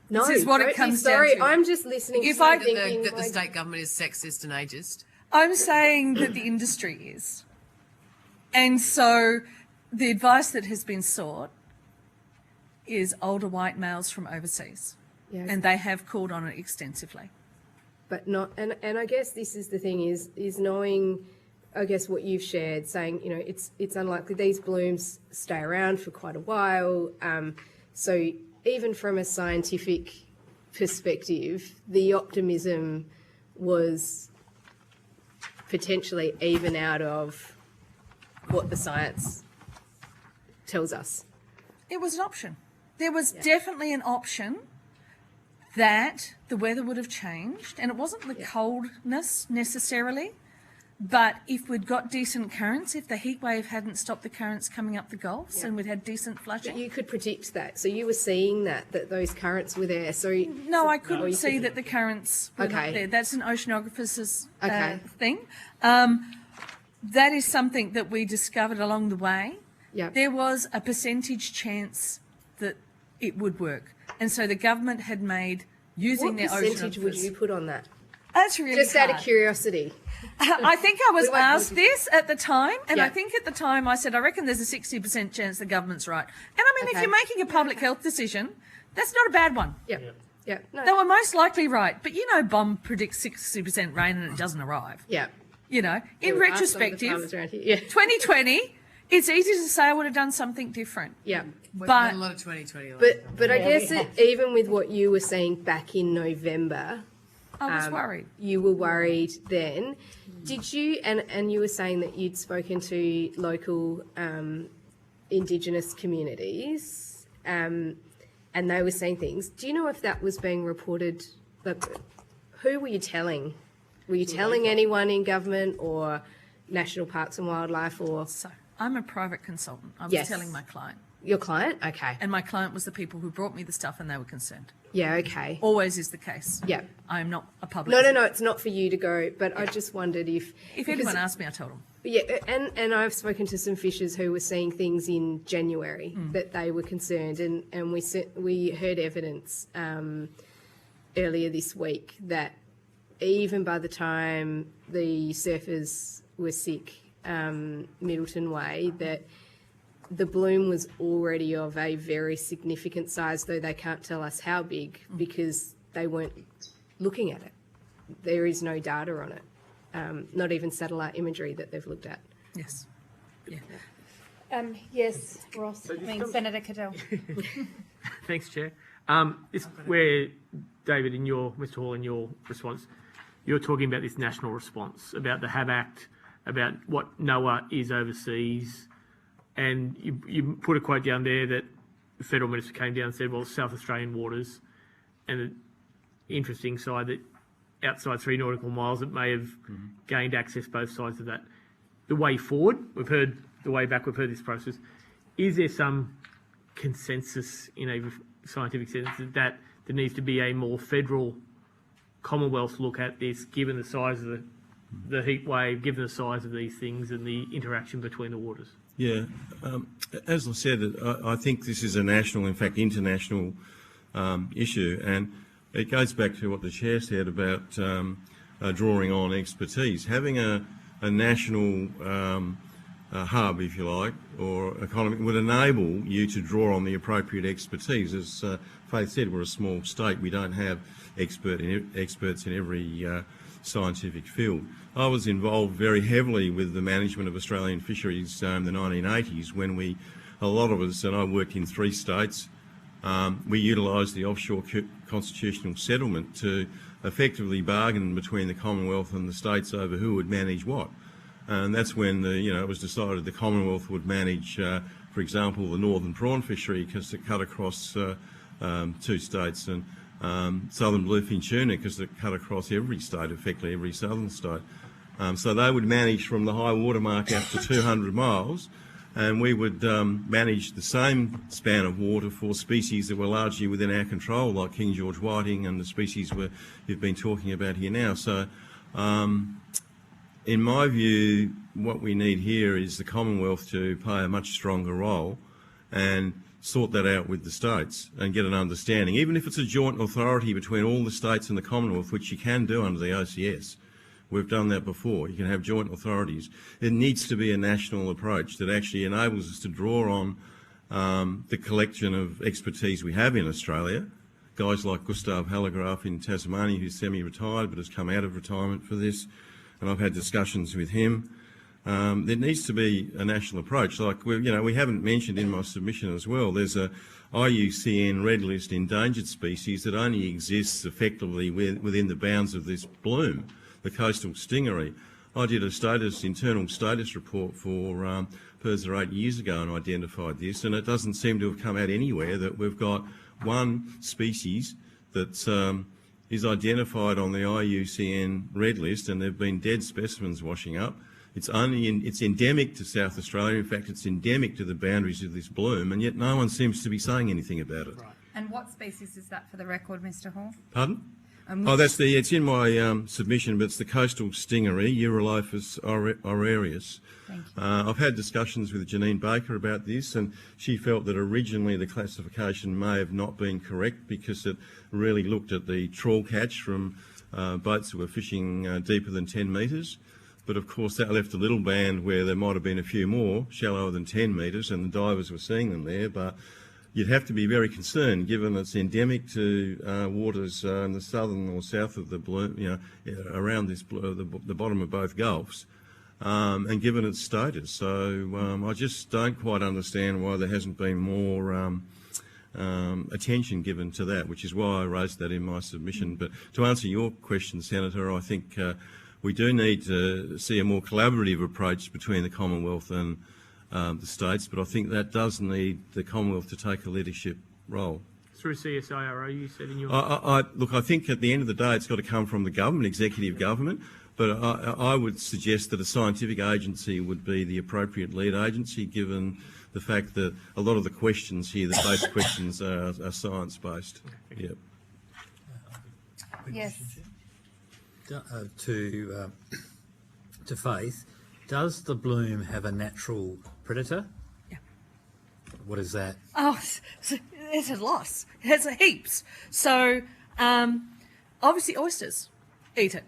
No, this is what it comes down to. I'm just listening If to I you thinking that the state government is sexist and ageist. I'm saying that the industry is. And so the advice that has been sought is older white males from overseas. Yeah. And they have called on it extensively. But not, and I guess this is the thing is knowing, I guess, what you've shared, saying, it's unlikely these blooms stay around for quite a while. So even from a scientific perspective, the optimism was potentially even out of what the science tells us. It was an option. There was definitely an option that the weather would have changed, and it wasn't the coldness necessarily, but if we'd got decent currents, if the heat wave hadn't stopped the currents coming up the Gulfs and we'd had decent flushing. But you could predict that. So you were seeing that those currents were there. So no, I couldn't see that the currents were not there. That's an oceanographer's thing. That is something that we discovered along the way. Yeah. There was a percentage chance that it would work. And so the government had made, using their oceanographers... What percentage would you put on that? That's really Just hard. out of curiosity. I think I was asked this at the time, and I think at the time I said, I reckon there's a 60% chance the government's right. And I mean, if you're making a public health decision, that's not a bad one. Yeah. No. They were most likely right. But, you know, BOM predicts 60% rain and it doesn't arrive. Yeah. You know, in There are some of the retrospective, farmers around here. 2020, it's easy to say I would have done something different. Yeah. But a lot of 2020. But I guess even with what you were saying back in November, I was worried. You were worried then. Did you, and you were saying that you'd spoken to local Indigenous communities and they were saying things. Do you know if that was being reported? Like, who were you telling? Were you telling anyone in government or National Parks and Wildlife or? So I'm a private consultant. I was telling my client. Your client? Okay. And my client was the people who brought me the stuff and they were concerned. Yeah, okay. Always is the case. Yeah. I am not a public... No, it's not for you to go, but I just wondered if... If anyone asked me, I told them. Yeah, and I've spoken to some fishers who were seeing things in January that they were concerned, and we heard evidence earlier this week that even by the time the surfers were sick, Middleton Way, that the bloom was already of a very significant size, though they can't tell us how big because they weren't looking at it. There is no data on it, not even satellite imagery that they've looked at. Yes. Yeah. Yes, Ross. Senator Cadell. Thanks, Chair. It's where, David, Mr. Hall, in your response, you're talking about this national response, about the HAB Act, about what NOAA is overseas, and you put a quote down there that the federal minister came down and said, well, South Australian waters, and an interesting side that outside 3 nautical miles it may have gained access both sides of that. The way forward, we've heard the way back, we've heard this process. Is there some consensus in a scientific sense that there needs to be a more federal Commonwealth look at this, given the size of the heat wave, given the size of these things and the interaction between the waters? Yeah, as I said, I think this is a national, in fact, international issue, and it goes back to what the Chair said about drawing on expertise. Having a national hub, if you like, or economy would enable you to draw on the appropriate expertise. As Faith said, we're a small state. We don't have experts in every scientific field. I was involved very heavily with the management of Australian fisheries in the 1980s when a lot of us, and I worked in 3 states, we utilised the offshore constitutional settlement to effectively bargain between the Commonwealth and the states over who would manage what. And that's when it was decided the Commonwealth would manage, for example, the northern prawn fishery because it cut across 2 states, and southern bluefin tuna because it cut across every state, effectively every southern state. So they would manage from the high water mark out to 200 miles, and we would manage the same span of water for species that were largely within our control, like King George whiting and the species you've been talking about here now. So in my view, what we need here is the Commonwealth to play a much stronger role and sort that out with the states and get an understanding, even if it's a joint authority between all the states and the Commonwealth, which you can do under the OCS. We've done that before. You can have joint authorities. It needs to be a national approach that actually enables us to draw on the collection of expertise we have in Australia. Guys like Gustav Hallegraf in Tasmania, who's semi-retired but has come out of retirement for this, and I've had discussions with him. There needs to be a national approach. Like we haven't mentioned in my submission as well. There's a IUCN Red List endangered species that only exists effectively within the bounds of this bloom, the coastal stingery. I did a internal status report for Perser 8 years ago and identified this, and it doesn't seem to have come out anywhere that we've got one species that is identified on the IUCN Red List, and there have been dead specimens washing up. It's endemic to South Australia. In fact, it's endemic to the boundaries of this bloom, and yet no one seems to be saying anything about it. Right. And what species is that for the record, Mr. Hall? Pardon? It's in my submission, but it's the coastal stingery, Urolophus aureus. Thank you. I've had discussions with Janine Baker about this, and she felt that originally the classification may have not been correct because it really looked at the trawl catch from boats that were fishing deeper than 10 metres. But of course that left a little band where there might have been a few more, shallower than 10 metres, and the divers were seeing them there. But you'd have to be very concerned, given it's endemic to waters in the southern or south of the bloom, around this the bottom of both gulfs, and given its status. So I just don't quite understand why there hasn't been more attention given to that, which is why I raised that in my submission. But to answer your question, Senator, I think we do need to see a more collaborative approach between the Commonwealth and the states, but I think that does need the Commonwealth to take a leadership role. Through CSIRO, you said in your... Look, I think at the end of the day it's got to come from the government, executive government, but I would suggest that a scientific agency would be the appropriate lead agency, given the fact that a lot of the questions here, the base questions, are science-based. Yep. Yes. To Faith, does the bloom have a natural predator? Yeah. What is that? Oh, there's a lot. There's heaps. So, obviously oysters eat it,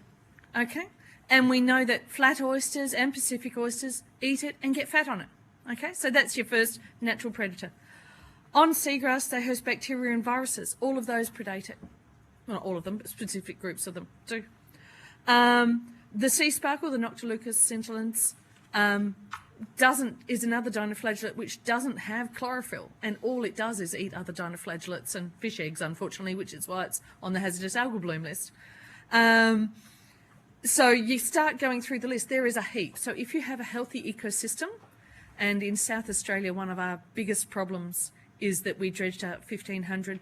okay? And we know that flat oysters and Pacific oysters eat it and get fat on it, okay? So that's your first natural predator. On seagrass, they host bacteria and viruses. All of those predate it. Well, not all of them, but specific groups of them do. The sea sparkle, the Noctilucus scintillans, is another dinoflagellate which doesn't have chlorophyll, and all it does is eat other dinoflagellates and fish eggs, unfortunately, which is why it's on the hazardous algal bloom list. So you start going through the list, there is a heap. So if you have a healthy ecosystem, and in South Australia, one of our biggest problems is that we dredged out 1,500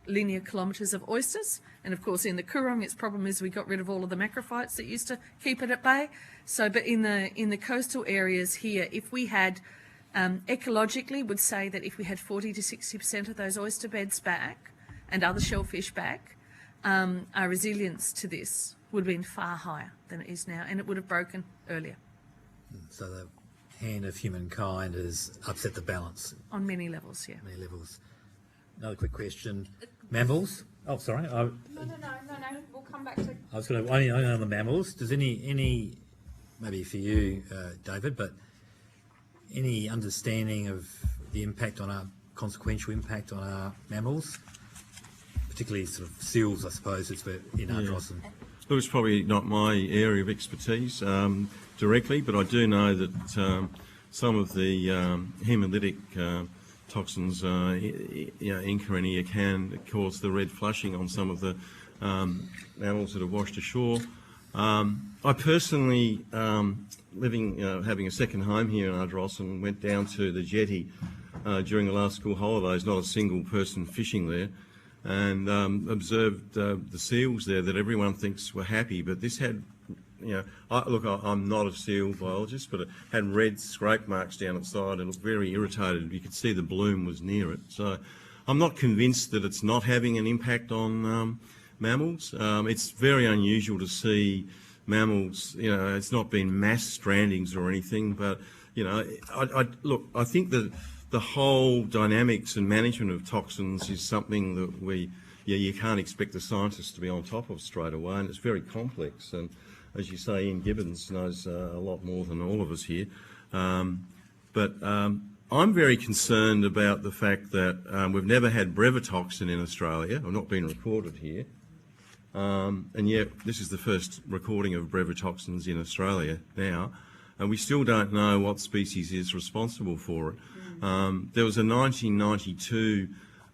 linear kilometres of oysters, and of course in the Coorong its problem is we got rid of all of the macrophytes that used to keep it at bay. So but in the coastal areas here, if we had ecologically would say that if we had 40 to 60% of those oyster beds back and other shellfish back, our resilience to this would have been far higher than it is now, and it would have broken earlier. So the hand of humankind has upset the balance On many levels, yeah. many levels. Another quick question. Mammals? Oh, sorry. No, we'll come back to... I was going to only on the mammals. Does any maybe for you, David, but any understanding of the impact on our consequential impact on our mammals, particularly sort of seals, I suppose, it's in Ardrossan? Look, it's probably not my area of expertise directly, but I do know that some of the hemolytic toxins, Inca and Ea, can cause the red flushing on some of the mammals that are washed ashore. I personally, having a second home here in Ardrossan, went down to the jetty during the last school holidays, not a single person fishing there, and observed the seals there that everyone thinks were happy, but this had, I'm not a seal biologist, but it had red scrape marks down its side and looked very irritated. You could see the bloom was near it. So I'm not convinced that it's not having an impact on mammals. It's very unusual to see mammals, it's not been mass strandings or anything, but, I think that the whole dynamics and management of toxins is something that you can't expect the scientists to be on top of straight away, and it's very complex. And as you say, Ian Gibbons knows a lot more than all of us here. But I'm very concerned about the fact that we've never had brevetoxin in Australia, or not been recorded here. And yet this is the first recording of brevetoxins in Australia now, and we still don't know what species is responsible for it. There was a 1992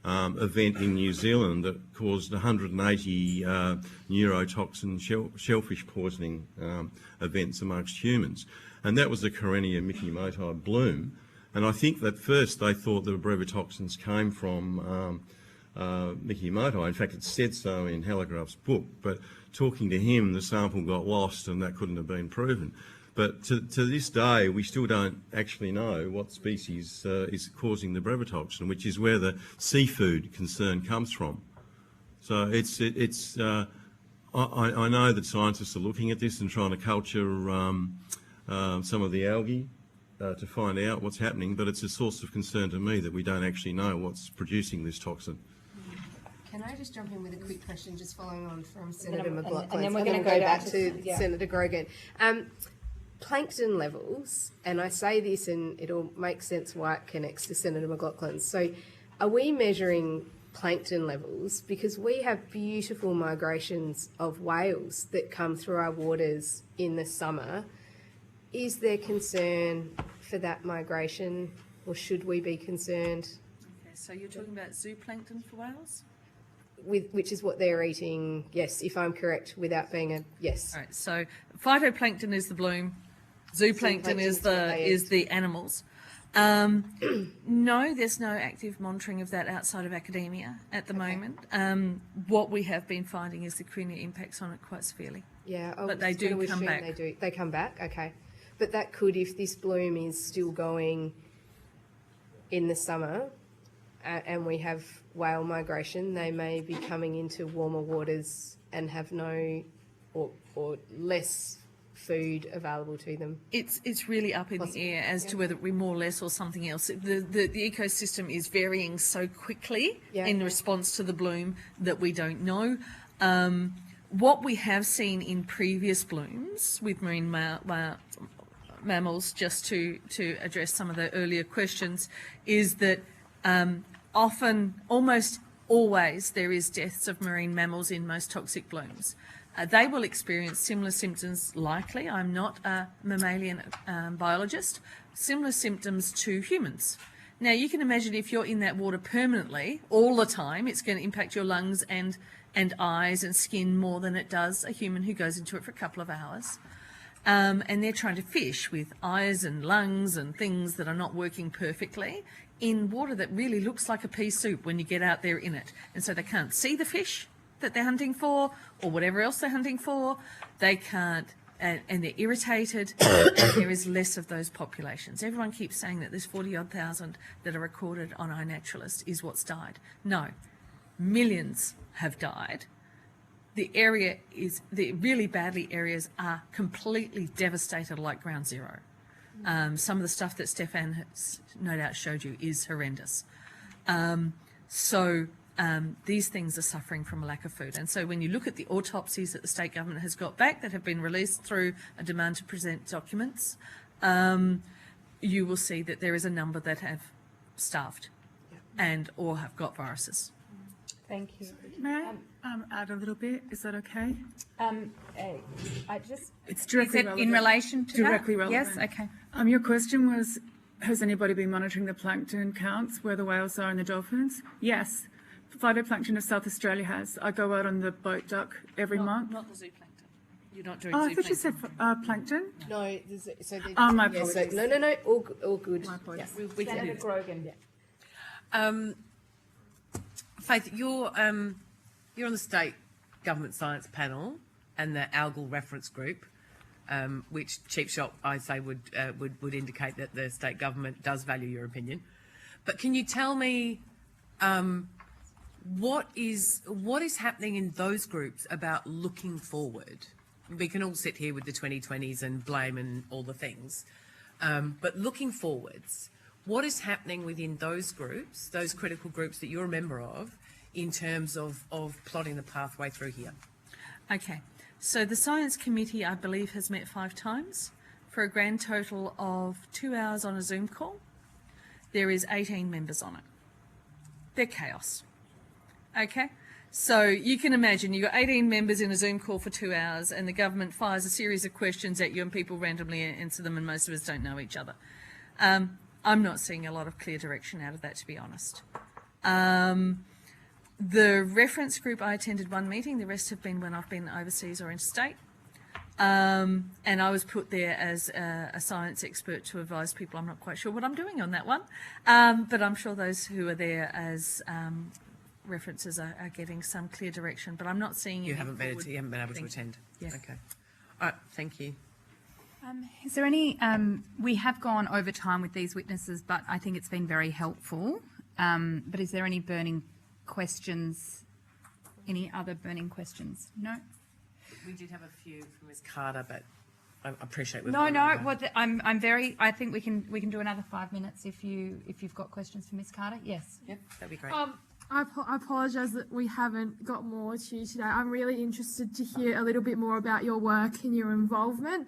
event in New Zealand that caused 180 neurotoxin shellfish poisoning events amongst humans. And that was the Karenia micomoti bloom. And I think that first they thought the brevetoxins came from micomoti. In fact, it said so in Hallegraff's book. But talking to him, the sample got lost and that couldn't have been proven. But to this day, we still don't actually know what species is causing the brevetoxin, which is where the seafood concern comes from. So I know that scientists are looking at this and trying to culture some of the algae to find out what's happening, but it's a source of concern to me that we don't actually know what's producing this toxin. Can I just jump in with a quick question, just following on from Senator McLaughlin, and then we're going to go back to Senator Grogan. Plankton levels, and I say this and it'll make sense why it connects to Senator McLaughlin. So are we measuring plankton levels? Because we have beautiful migrations of whales that come through our waters in the summer. Is there concern for that migration, or should we be concerned? Okay, so you're talking about zooplankton for whales? Which is what they're eating, yes, if I'm correct, without being a yes. All right, so phytoplankton is the bloom, zooplankton is the animals. No, there's no active monitoring of that outside of academia at the moment. What we have been finding is the Karenia impacts on it quite severely. Yeah, but they do come back. They come back, okay. But that could, if this bloom is still going in the summer, and we have whale migration, they may be coming into warmer waters and have no or less food available to them. It's really up in the air as to whether it be more, less, or something else. The ecosystem is varying so quickly in response to the bloom that we don't know. What we have seen in previous blooms with marine mammals, just to address some of the earlier questions, is that often, almost always, there is deaths of marine mammals in most toxic blooms. They will experience similar symptoms, likely. I'm not a mammalian biologist. Similar symptoms to humans. Now, you can imagine if you're in that water permanently, all the time, it's going to impact your lungs and eyes and skin more than it does a human who goes into it for a couple of hours. And they're trying to fish with eyes and lungs and things that are not working perfectly in water that really looks like a pea soup when you get out there in it. And so they can't see the fish that they're hunting for or whatever else they're hunting for. They can't, and they're irritated, and there is less of those populations. Everyone keeps saying that there's 40-odd thousand that are recorded on iNaturalist is what's died. No, millions have died. The really badly areas are completely devastated like ground zero. Some of the stuff that Stefan has no doubt showed you is horrendous. These things are suffering from a lack of food. And so when you look at the autopsies that the state government has got back that have been released through a demand to present documents, you will see that there is a number that have starved or have got viruses. Thank you. May I add a little bit? Is that okay? It's directly relevant. In relation to directly that? relevant. Yes, okay. Your question was, has anybody been monitoring the plankton counts, where the whales are and the dolphins? Yes. Phytoplankton of South Australia has. I go out on the boat dock every month. Not the zooplankton. You're not doing Oh, zooplankton. I thought you said plankton. No, my apologies. No, all good. My apologies. We can do Grogan. Faith, you're on the state government science panel and the Algal reference group, which cheap shop I'd say would indicate that the state government does value your opinion. But can you tell me what is happening in those groups about looking forward? We can all sit here with the 2020s and blame and all the things, but looking forwards, what is happening within those groups, those critical groups that you're a member of, in terms of plotting the pathway through here? Okay, so the Science Committee, I believe, has met 5 times for a grand total of 2 hours on a Zoom call. There is 18 members on it. They're chaos. Okay, so you can imagine you've got 18 members in a Zoom call for 2 hours and the government fires a series of questions at you and people randomly answer them and most of us don't know each other. I'm not seeing a lot of clear direction out of that, to be honest. The reference group, I attended one meeting, the rest have been when I've been overseas or interstate. And I was put there as a science expert to advise people. I'm not quite sure what I'm doing on that one, but I'm sure those who are there as references are getting some clear direction, but I'm not seeing You any haven't been forward able to things. attend? Yeah. Okay. All right, thank you. Is there any, we have gone over time with these witnesses, but I think it's been very helpful. But is there any burning questions? Any other burning questions? No? We did have a few from Ms. Carter, but I appreciate we've No, gone no. over. Well, I think we can do another 5 minutes if you've got questions for Ms. Carter. Yes. Yep, that'd be great. I apologise that we haven't got more to you today. I'm really interested to hear a little bit more about your work and your involvement.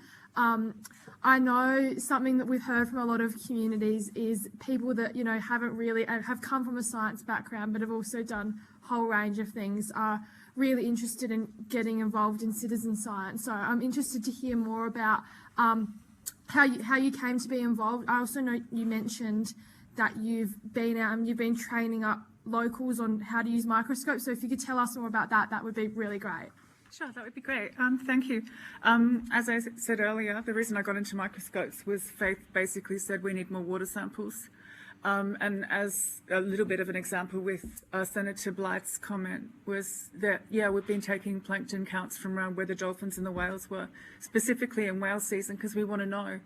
I know something that we've heard from a lot of communities is people that, you know, haven't really, have come from a science background but have also done a whole range of things, are really interested in getting involved in citizen science. So I'm interested to hear more about how you came to be involved. I also know you mentioned that you've been out and you've been training up locals on how to use microscopes. So if you could tell us more about that, that would be really great. Sure, that would be great. Thank you. As I said earlier, the reason I got into microscopes was Faith basically said we need more water samples. And as a little bit of an example with Senator Blight's comment was that, yeah, we've been taking plankton counts from around where the dolphins and the whales were, specifically in whale season, because we want to know,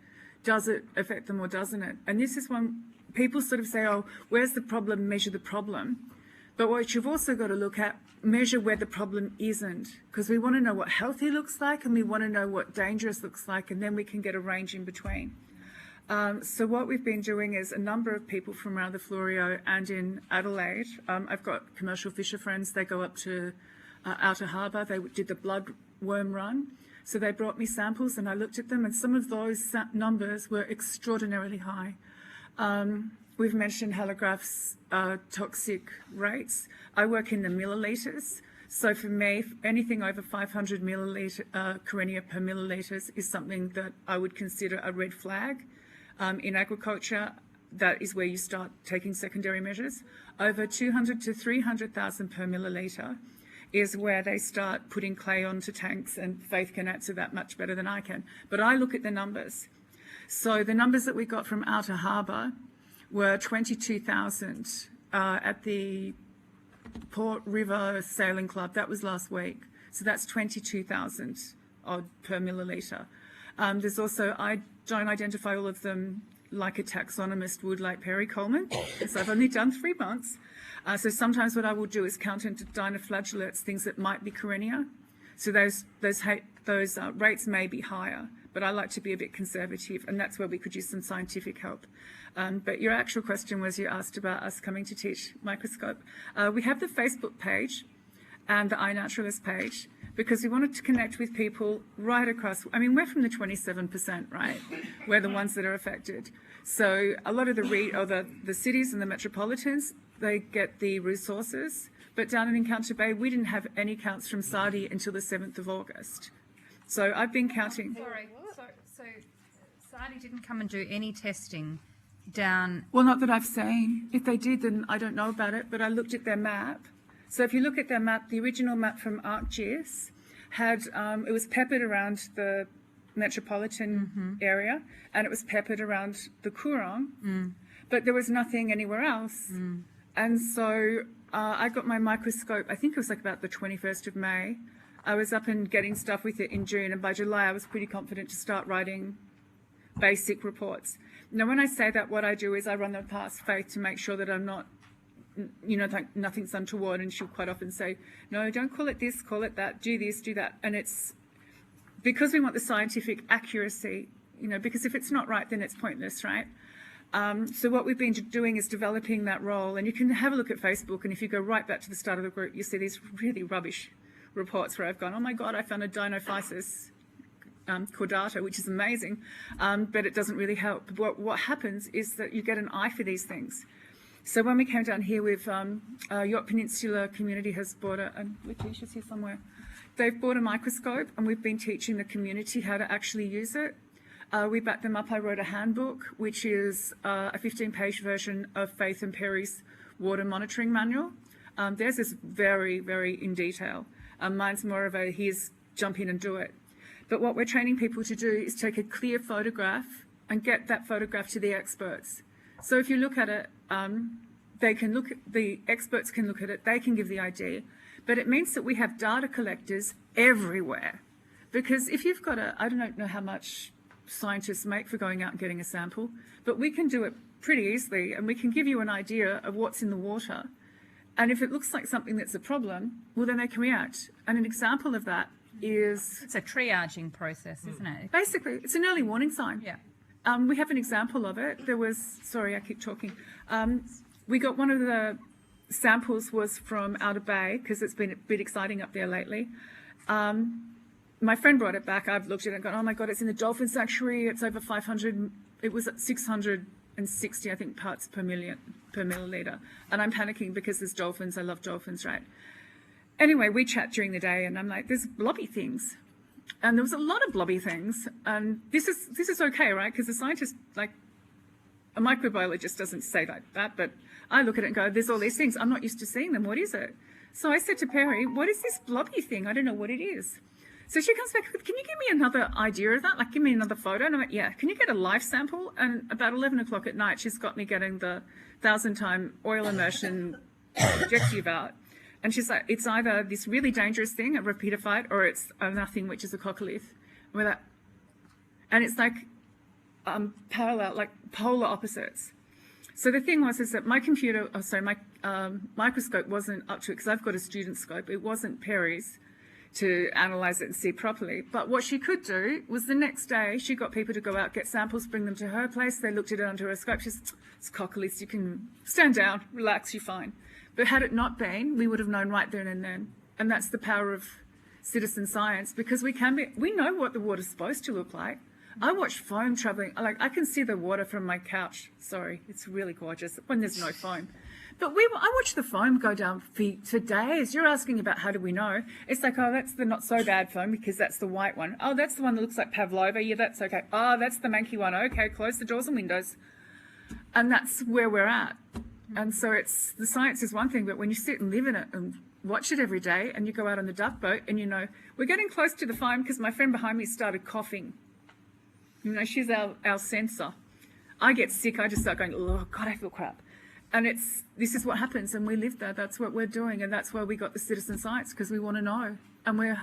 does it affect them or doesn't it? And this is when people sort of say, oh, where's the problem, measure the problem. But what you've also got to look at, measure where the problem isn't, because we want to know what healthy looks like and we want to know what dangerous looks like, and then we can get a range in between. So what we've been doing is a number of people from around the Florio and in Adelaide. I've got commercial fisher friends. They go up to Outer Harbour. They did the blood worm run. So they brought me samples and I looked at them, and some of those numbers were extraordinarily high. We've mentioned halograph's toxic rates. I work in the millilitres. So for me, anything over 500 Karenia per millilitres is something that I would consider a red flag. In agriculture, that is where you start taking secondary measures. Over 200 to 300,000 per millilitre is where they start putting clay onto tanks, and Faith can answer that much better than I can. But I look at the numbers. So the numbers that we got from Outer Harbour were 22,000 at the Port River Sailing Club. That was last week. So that's 22,000 odd per millilitre. There's also, I don't identify all of them like a taxonomist would, like Perry Coleman, because I've only done 3 months. So sometimes what I will do is count into dinoflagellates, things that might be Karenia. So those rates may be higher, but I like to be a bit conservative, and that's where we could use some scientific help. But your actual question was, you asked about us coming to teach microscope. We have the Facebook page and the iNaturalist page, because we wanted to connect with people right across. I mean, we're from the 27%, right? We're the ones that are affected. So a lot of the cities and the metropolitans, they get the resources. But down in Encounter Bay, we didn't have any counts from Sadi until the 7th of August. So I've been counting. Sorry, so Sadi didn't come and do any testing down. Well, not that I've seen. If they did, then I don't know about it, but I looked at their map. So if you look at their map, the original map from ArcGIS had, it was peppered around the metropolitan area, and it was peppered around the Coorong, but there was nothing anywhere else. And so I got my microscope, I think it was like about the 21st of May. I was up and getting stuff with it in June, and by July I was pretty confident to start writing basic reports. Now, when I say that, what I do is I run them past Faith to make sure that I'm not, you know, like nothing's untoward, and she'll quite often say, no, don't call it this, call it that, do this, do that. And it's because we want the scientific accuracy, you know, because if it's not right, then it's pointless, right? So what we've been doing is developing that role, and you can have a look at Facebook, and if you go right back to the start of the group, you see these really rubbish reports where I've gone, oh my God, I found a Dinophysis cordata, which is amazing, but it doesn't really help. What happens is that you get an eye for these things. So when we came down here with Yacht Peninsula community has bought and Letitia's here somewhere, they've bought a microscope, and we've been teaching the community how to actually use it. We backed them up. I wrote a handbook, which is a 15-page version of Faith and Perry's water monitoring manual. Theirs is very, very in detail. Mine's more of a here's jump in and do it. But what we're training people to do is take a clear photograph and get that photograph to the experts. So if you look at it, the experts can look at it, they can give the idea. But it means that we have data collectors everywhere. Because if you've got I don't know how much scientists make for going out and getting a sample, but we can do it pretty easily and we can give you an idea of what's in the water. And if it looks like something that's a problem, well, then they can react. And an example of that is... It's a triaging process, isn't it? Basically, it's an early warning sign. Yeah. We have an example of it. There was... Sorry, I keep talking. We got one of the samples was from Outer Bay, because it's been a bit exciting up there lately. My friend brought it back. I've looked at it and gone, oh my God, it's in the dolphin sanctuary. It's over 500. It was at 660, I think, parts per milliliter. And I'm panicking because there's dolphins. I love dolphins, right? Anyway, we chat during the day and I'm like, there's blobby things. And there was a lot of blobby things. And this is okay, right? Because the scientist, like, a microbiologist doesn't say like that, but I look at it and go, there's all these things. I'm not used to seeing them. What is it? So I said to Perry, what is this blobby thing? I don't know what it is. So she comes back, can you give me another idea of that? Like, give me another photo. And I'm like, yeah, can you get a live sample? And about 11 o'clock at night, she's got me getting the 1,000-time oil immersion objective out. And she's like, it's either this really dangerous thing, a repeatophyte, or it's nothing, which is a coccolith. And it's like parallel, like polar opposites. So the thing was, is that my computer, my microscope wasn't up to it, because I've got a student scope. It wasn't Perry's to analyse it and see properly. But what she could do was the next day, she got people to go out, get samples, bring them to her place. They looked at it under her scope. She said, it's coccoliths, you can stand down, relax, you're fine. But had it not been, we would have known right there and then. And that's the power of citizen science, because we know what the water's supposed to look like. I watch foam travelling, like I can see the water from my couch. Sorry, it's really gorgeous when there's no foam. But I watch the foam go down for days. You're asking about how do we know? It's like, oh, that's the not so bad foam because that's the white one. Oh, that's the one that looks like pavlova. Yeah, that's okay. Oh, that's the manky one. Okay, close the doors and windows. And that's where we're at. And so the science is one thing, but when you sit and live in it and watch it every day and you go out on the duck boat and you know, we're getting close to the foam because my friend behind me started coughing. You know, she's our sensor. I get sick. I just start going, oh, God, I feel crap. And this is what happens, and we live there. That's what we're doing, and that's why we got the citizen science, because we want to know, and we're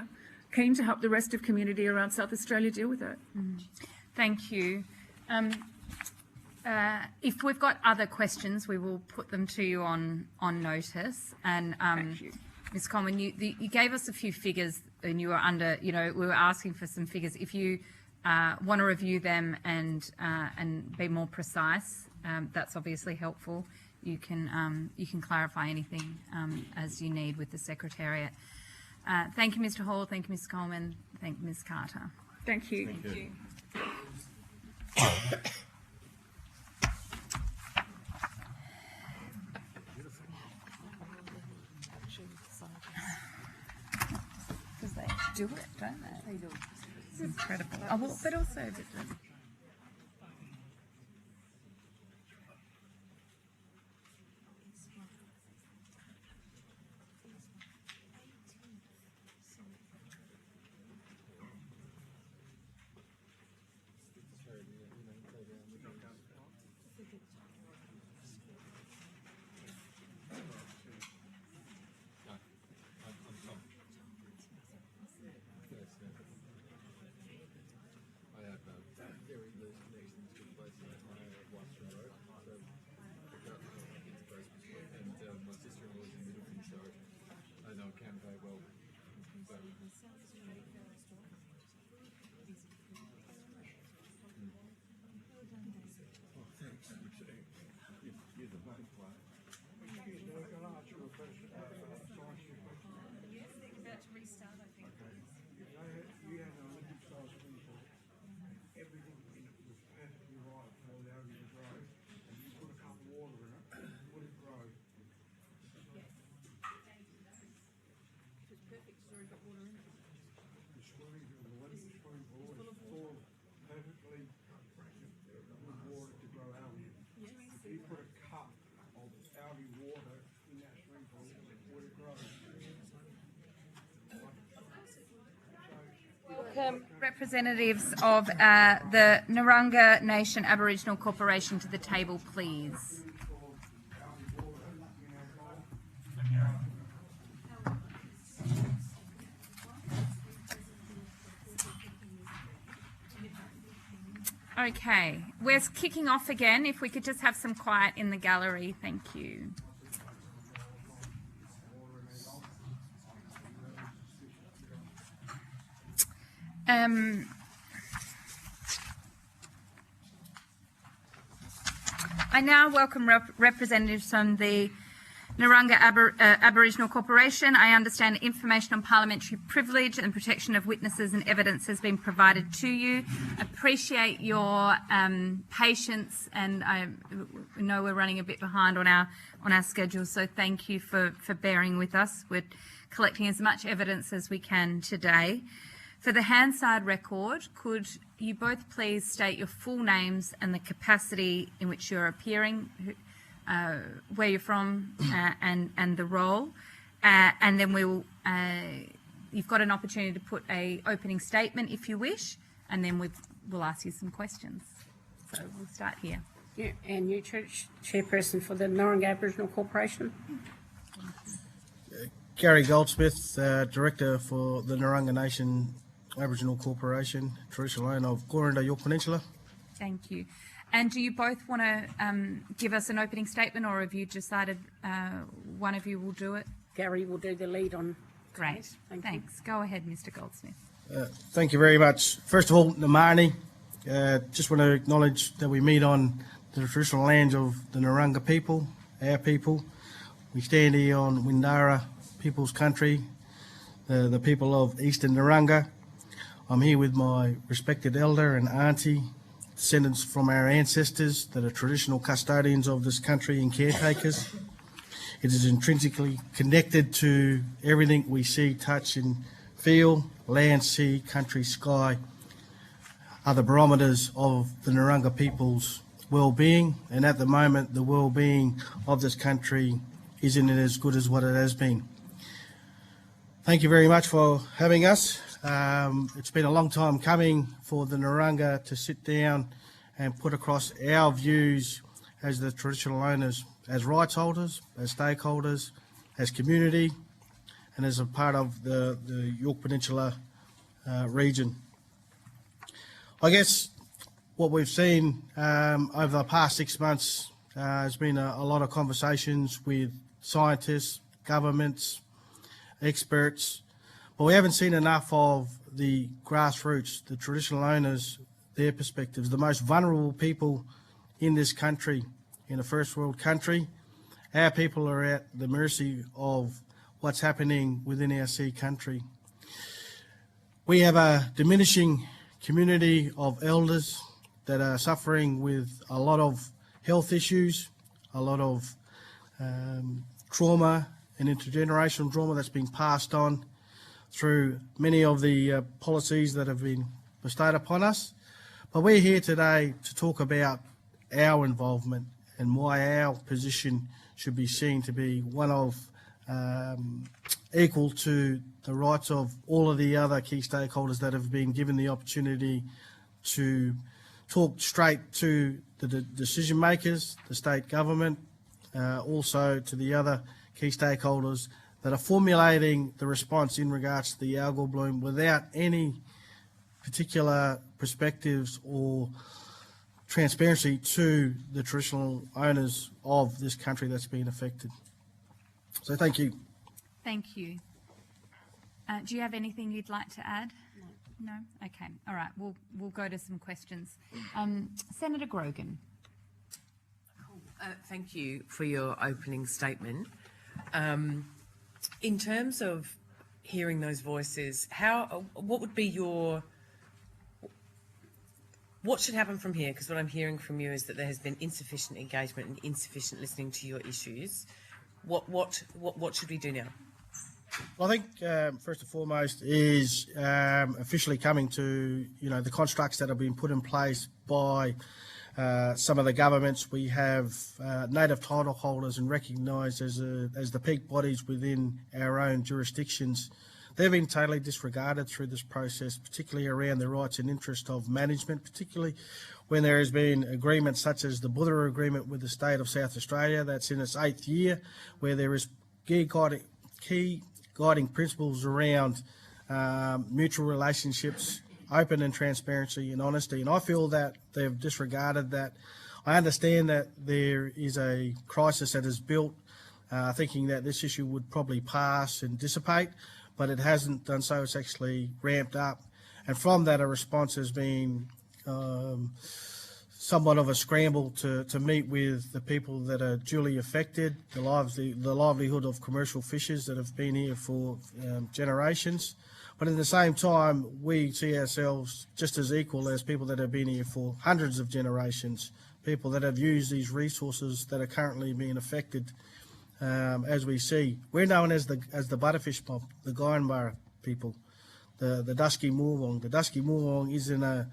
keen to help the rest of community around South Australia deal with it. Thank you. If we've got other questions, we will put them to you on notice. And Ms. Coleman, you gave us a few figures, and you were under, we were asking for some figures. If you want to review them and be more precise, that's obviously helpful. You can clarify anything as you need with the Secretariat. Thank you, Mr. Hall. Thank you, Ms. Coleman. Thank you, Ms. Carter. Thank you. Thank you. Because they do it, don't they? They do. It's incredible. Oh, well, but also... If you put a cup of algae water representatives of the Narungga Nation Aboriginal Corporation to the table, please. Okay, we're kicking off again. If we could just have some quiet in the gallery, thank you. I now welcome representatives from the Narungga Aboriginal Corporation. I understand information on parliamentary privilege and protection of witnesses and evidence has been provided to you. Appreciate your patience, and I know we're running a bit behind on our schedule, so thank you for bearing with us. We're collecting as much evidence as we can today. For the Hansard record, could you both please state your full names and the capacity in which you're appearing, where you're from, and the role, and then we'll. You've got an opportunity to put a opening statement if you wish, and then we'll ask you some questions. So we'll start here. Yeah, Anne Newchurch, Chairperson for the Narungga Aboriginal Corporation. Gary Goldsmith, Director for the Narungga Nation Aboriginal Corporation, traditional owner of Gorinda, York Peninsula. Thank you. And do you both want to give us an opening statement, or have you decided one of you will do it? Gary will do the lead on. Great. Thanks. Go ahead, Mr. Goldsmith. Thank you very much. First of all, Namani, just want to acknowledge that we meet on the traditional lands of the Narungga people, our people. We stand here on Windara People's Country, the people of Eastern Narungga. I'm here with my respected elder and auntie, descendants from our ancestors that are traditional custodians of this country and caretakers. It is intrinsically connected to everything we see, touch and feel. Land, sea, country, sky are the barometers of the Narungga people's well-being, and at the moment the well-being of this country isn't as good as what it has been. Thank you very much for having us. It's been a long time coming for the Narungga to sit down and put across our views as the traditional owners, as rights holders, as stakeholders, as community, and as a part of the York Peninsula region. I guess what we've seen over the past 6 months has been a lot of conversations with scientists, governments, experts, but we haven't seen enough of the grassroots, the traditional owners, their perspectives, the most vulnerable people in this country, in a first world country. Our people are at the mercy of what's happening within our sea country. We have a diminishing community of elders that are suffering with a lot of health issues, a lot of trauma and intergenerational trauma that's been passed on through many of the policies that have been bestowed upon us. But we're here today to talk about our involvement and why our position should be seen to be one of equal to the rights of all of the other key stakeholders that have been given the opportunity to talk straight to the decision makers, the state government, also to the other key stakeholders that are formulating the response in regards to the algal bloom without any particular perspectives or transparency to the traditional owners of this country that's been affected. So thank you. Thank you. Do you have anything you'd like to add? No? Okay. All right. We'll go to some questions. Senator Grogan. Thank you for your opening statement. In terms of hearing those voices, what would be what should happen from here? Because what I'm hearing from you is that there has been insufficient engagement and insufficient listening to your issues. What should we do now? Well, I think first and foremost is officially coming to the constructs that have been put in place by some of the governments. We have native title holders and recognised as the peak bodies within our own jurisdictions they've been totally disregarded through this process, particularly around the rights and interest of management, particularly when there has been agreements such as the Buddha Agreement with the state of South Australia that's in its 8th year, where there is key guiding principles around mutual relationships, open and transparency and honesty. And I feel that they've disregarded that. I understand that there is a crisis that is built, thinking that this issue would probably pass and dissipate, but it hasn't done so. It's actually ramped up. And from that, a response has been somewhat of a scramble to meet with the people that are duly affected, the livelihood of commercial fishers that have been here for generations. But at the same time, we see ourselves just as equal as people that have been here for hundreds of generations, people that have used these resources that are currently being affected. As we see, we're known as the butterfish mob, the Guyonbara people, the dusky moorwong. The dusky moorwong isn't a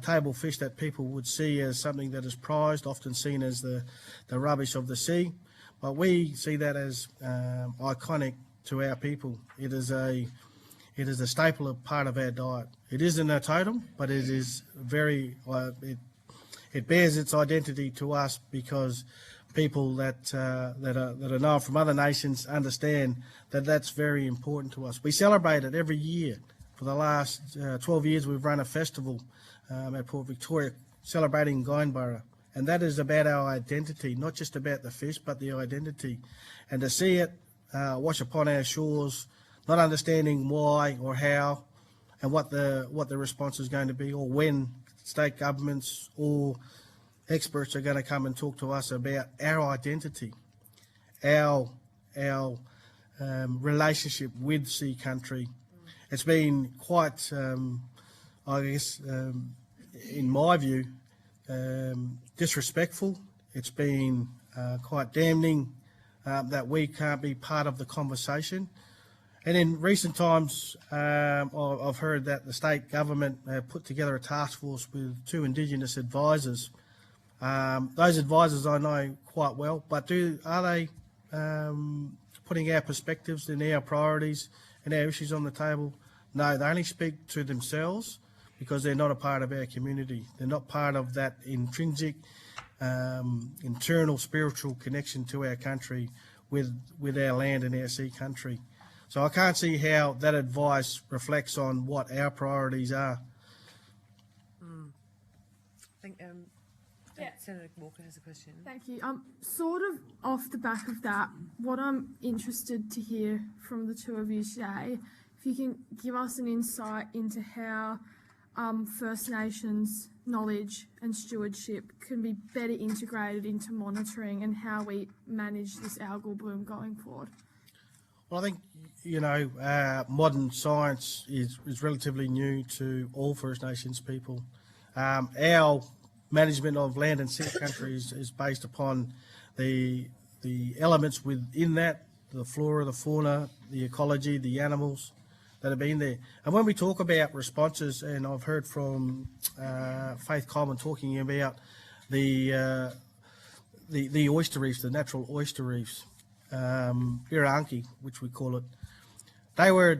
table fish that people would see as something that is prized, often seen as the rubbish of the sea. But we see that as iconic to our people. It is a staple of part of our diet. It isn't a totem, but it is very. It bears its identity to us because people that are known from other nations understand that that's very important to us. We celebrate it every year. For the last 12 years, we've run a festival at Port Victoria celebrating Guyonbara, and that is about our identity, not just about the fish, but the identity. And to see it wash upon our shores, not understanding why or how, and what the response is going to be, or when state governments or experts are going to come and talk to us about our identity, our relationship with sea country. It's been quite, I guess, in my view, disrespectful. It's been quite damning that we can't be part of the conversation. And in recent times, I've heard that the state government put together a task force with 2 Indigenous advisors. Those advisors I know quite well, but are they putting our perspectives and our priorities and our issues on the table? No, they only speak to themselves because they're not a part of our community. They're not part of that intrinsic, internal spiritual connection to our country with our land and our sea country. So I can't see how that advice reflects on what our priorities are. I think Senator Walker has a question. Thank you. Sort of off the back of that, what I'm interested to hear from the two of you today, if you can give us an insight into how First Nations knowledge and stewardship can be better integrated into monitoring and how we manage this algal bloom going forward. Well, I think, modern science is relatively new to all First Nations people. Our management of land and sea country is based upon the elements within that, the flora, the fauna, the ecology, the animals that have been there. And when we talk about responses, and I've heard from Faith Coleman talking about the oyster reefs, the natural oyster reefs, Biranki, which we call it, they were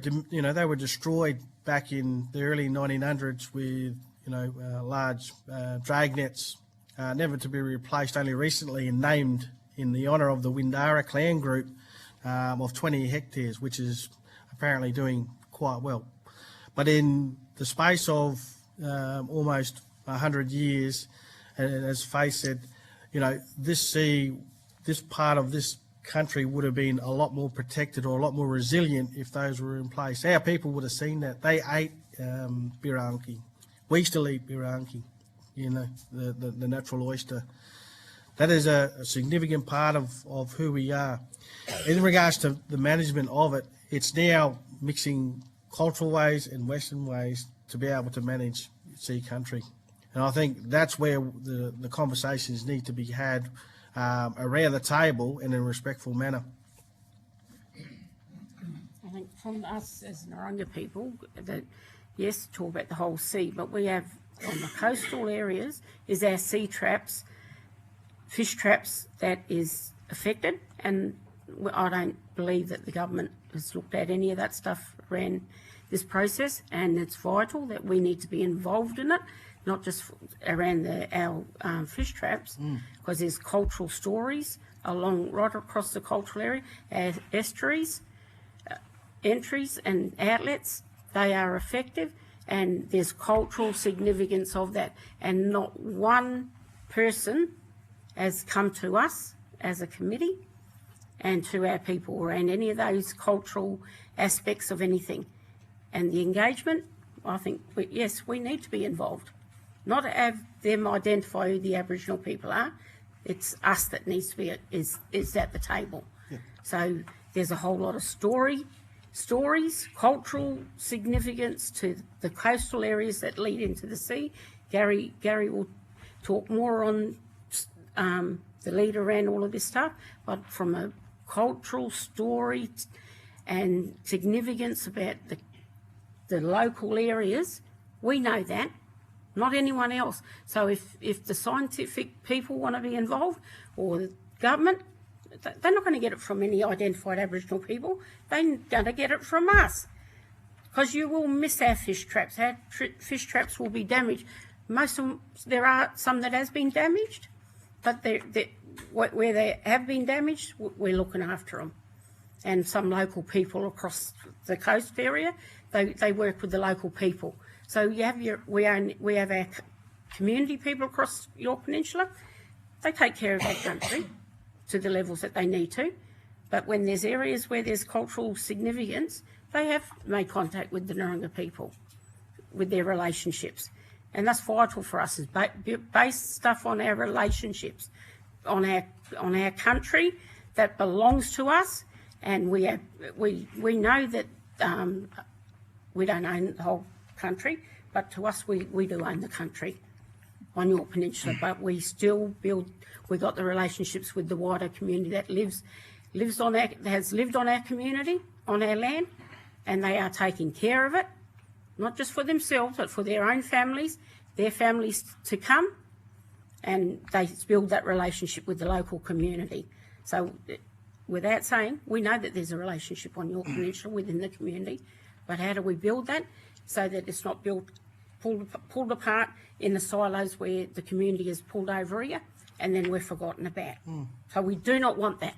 destroyed back in the early 1900s with large dragnets, never to be replaced, only recently and named in the honour of the Windara clan group of 20 hectares, which is apparently doing quite well. But in the space of almost 100 years, and as Faith said, this part of this country would have been a lot more protected or a lot more resilient if those were in place. Our people would have seen that. They ate Biranki. We still eat Biranki, the natural oyster. That is a significant part of who we are. In regards to the management of it, it's now mixing cultural ways and Western ways to be able to manage sea country. And I think that's where the conversations need to be had around the table in a respectful manner. I think from us as Narungga people, that yes, talk about the whole sea, but we have on the coastal areas is our sea traps, fish traps that is affected, and I don't believe that the government has looked at any of that stuff around this process, and it's vital that we need to be involved in it, not just around our fish traps, because there's cultural stories right across the cultural area, estuaries, entries and outlets. They are effective, and there's cultural significance of that, and not one person has come to us as a committee and to our people around any of those cultural aspects of anything. And the engagement, I think, yes, we need to be involved. Not have them identify who the Aboriginal people are. It's us that needs to be is at the table. Yeah. So there's a whole lot of stories, cultural significance to the coastal areas that lead into the sea. Gary will talk more on the lead around all of this stuff, but from a cultural story and significance about the local areas, we know that, not anyone else. So if the scientific people want to be involved, or the government, they're not going to get it from any identified Aboriginal people. They're going to get it from us, because you will miss our fish traps. Our fish traps will be damaged. Most of them, there are some that has been damaged, but where they have been damaged, we're looking after them. And some local people across the coast area, they work with the local people. So we have our community people across York Peninsula. They take care of that country to the levels that they need to. But when there's areas where there's cultural significance, they have made contact with the Narungga people, with their relationships. And that's vital for us, is base stuff on our relationships, on our country that belongs to us. And we know that we don't own the whole country, but to us we do own the country on York Peninsula. But we still we got the relationships with the wider community that has lived on our community, on our land, and they are taking care of it, not just for themselves, but for their own families, their families to come, and they build that relationship with the local community. So without saying, we know that there's a relationship on York Peninsula within the community, but how do we build that so that it's not pulled apart in the silos where the community is pulled over here and then we're forgotten about? So we do not want that.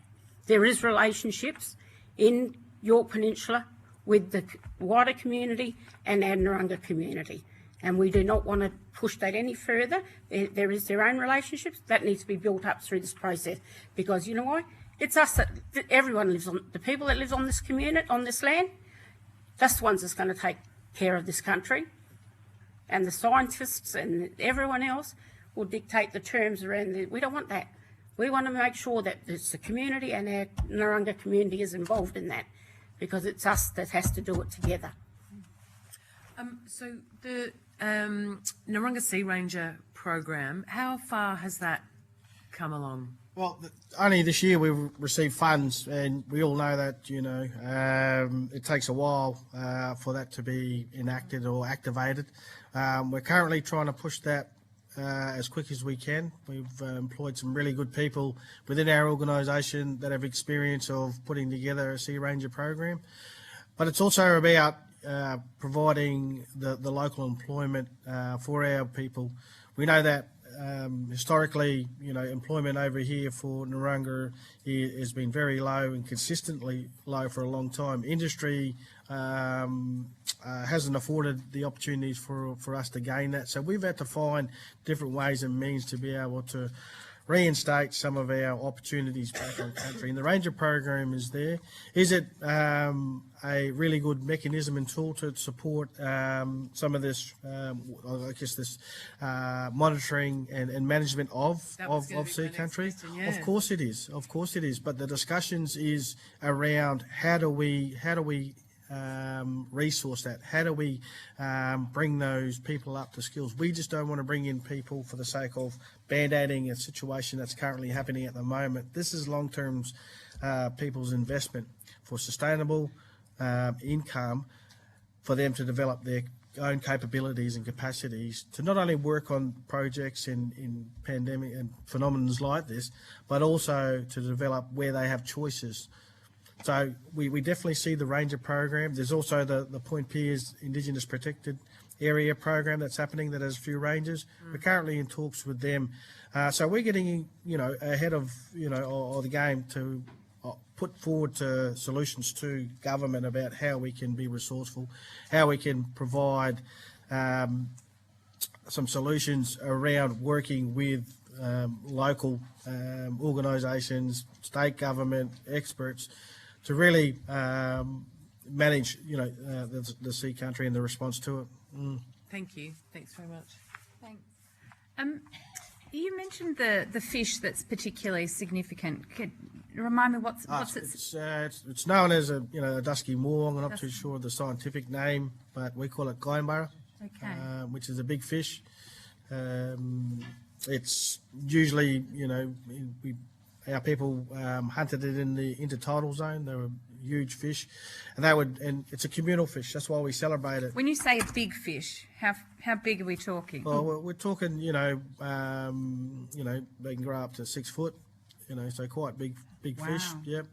There is relationships in York Peninsula with the wider community and our Narungga community, and we do not want to push that any further. There is their own relationships that needs to be built up through this process, because you know why? It's us that everyone lives on. The people that live on this community, on this land, that's the ones that's going to take care of this country, and the scientists and everyone else will dictate the terms around it. We don't want that. We want to make sure that it's the community and our Narungga community is involved in that, because it's us that has to do it together. So the Narungga Sea Ranger program, how far has that come along? Well, only this year we've received funds, and we all know that, it takes a while for that to be enacted or activated. We're currently trying to push that as quick as we can. We've employed some really good people within our organisation that have experience of putting together a Sea Ranger program. But it's also about providing the local employment for our people. We know that historically, employment over here for Narungga has been very low and consistently low for a long time. Industry hasn't afforded the opportunities for us to gain that. So we've had to find different ways and means to be able to reinstate some of our opportunities back on country. And the Ranger program is there. Is it a really good mechanism and tool to support some of this, this monitoring and management of sea country? Yeah. Of course it is. Of course it is. But the discussions is around how do we resource that? How do we bring those people up to skills? We just don't want to bring in people for the sake of band-aiding a situation that's currently happening at the moment. This is long-term people's investment for sustainable income, for them to develop their own capabilities and capacities to not only work on projects in pandemic and phenomena like this, but also to develop where they have choices. So we definitely see the ranger program. There's also the Point Piers Indigenous Protected Area program that's happening that has a few rangers. We're currently in talks with them. So we're getting, ahead of, of the game to put forward solutions to government about how we can be resourceful, how we can provide some solutions around working with local organisations, state government, experts, to really manage, the sea country and the response to it. Thank you. Thanks very much. Thanks. You mentioned the fish that's particularly significant. Could you remind me what's it's known as a dusky moorong. I'm not too sure of the scientific name, but we call it Guyambara, which is a big fish. It's usually our people hunted it in the intertidal zone. They were huge fish, and it's a communal fish. That's why we celebrate it. When you say a big fish, how big are we talking? Well, we're talking, they can grow up to 6 foot, so quite big fish. Yep.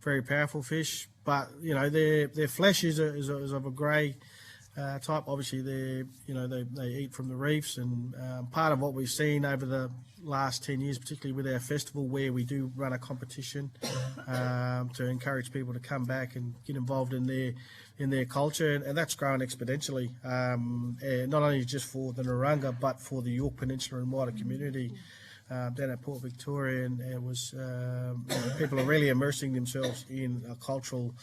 Very powerful fish, but their flesh is of a grey type. Obviously, they eat from the reefs, and part of what we've seen over the last 10 years, particularly with our festival, where we do run a competition to encourage people to come back and get involved in their culture, and that's grown exponentially, and not only just for the Narungga but for the York Peninsula and wider community down at Port Victoria. And it was people are really immersing themselves in a cultural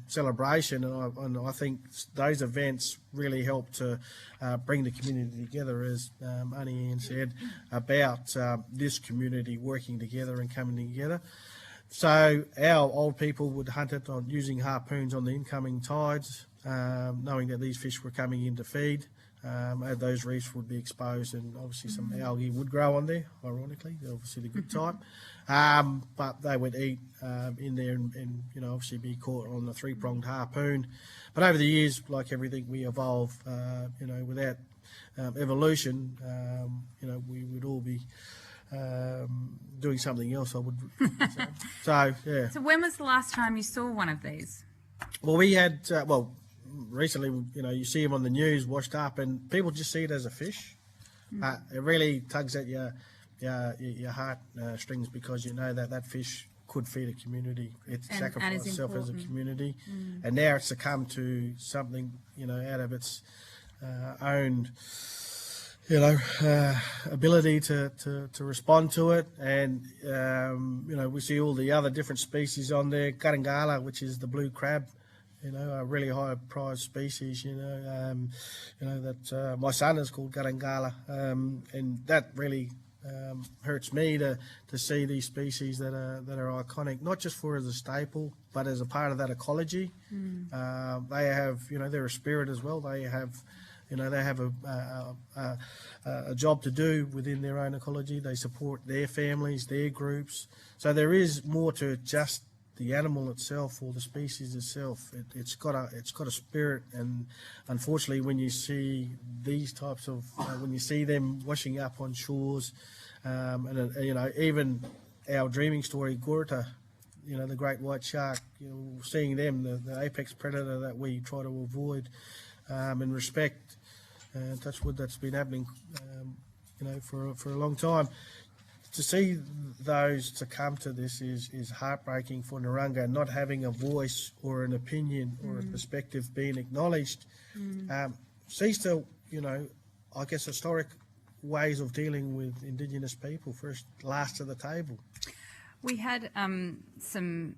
celebration, and I think those events really help to bring the community together, as Auntie Ian said, about this community working together and coming together. So our old people would hunt it on using harpoons on the incoming tides, knowing that these fish were coming in to feed. Those reefs would be exposed, and obviously some algae would grow on there, ironically, obviously the good type. But they would eat in there and obviously be caught on the 3-pronged harpoon. But over the years, like everything, we evolve. Without evolution, we would all be doing something else, I would say. So, yeah. So when was the last time you saw one of these? Well, we had, recently, you see them on the news washed up, and people just see it as a fish. It really tugs at your heart strings, because that fish could feed a community. It sacrificed itself as a community, and now it's succumbed to something out of its own ability to respond to it. And we see all the other different species on there. Garangala, which is the blue crab, a really high prize species, that my son is called Garangala, and that really hurts me to see these species that are iconic, not just for as a staple, but as a part of that ecology. They have, they're a spirit as well. They have, they have a job to do within their own ecology. They support their families, their groups. So there is more to just the animal itself or the species itself. It's got a spirit, and unfortunately, when you see these types of when you see them washing up on shores, and even our dreaming story, Gorta, the great white shark, seeing them, the apex predator that we try to avoid and respect, and touch wood, that's been happening, for a long time. To see those succumb to this is heartbreaking for Narungga, not having a voice or an opinion or a perspective being acknowledged. Sees to, I guess, historic ways of dealing with Indigenous people first, last to the table. We had some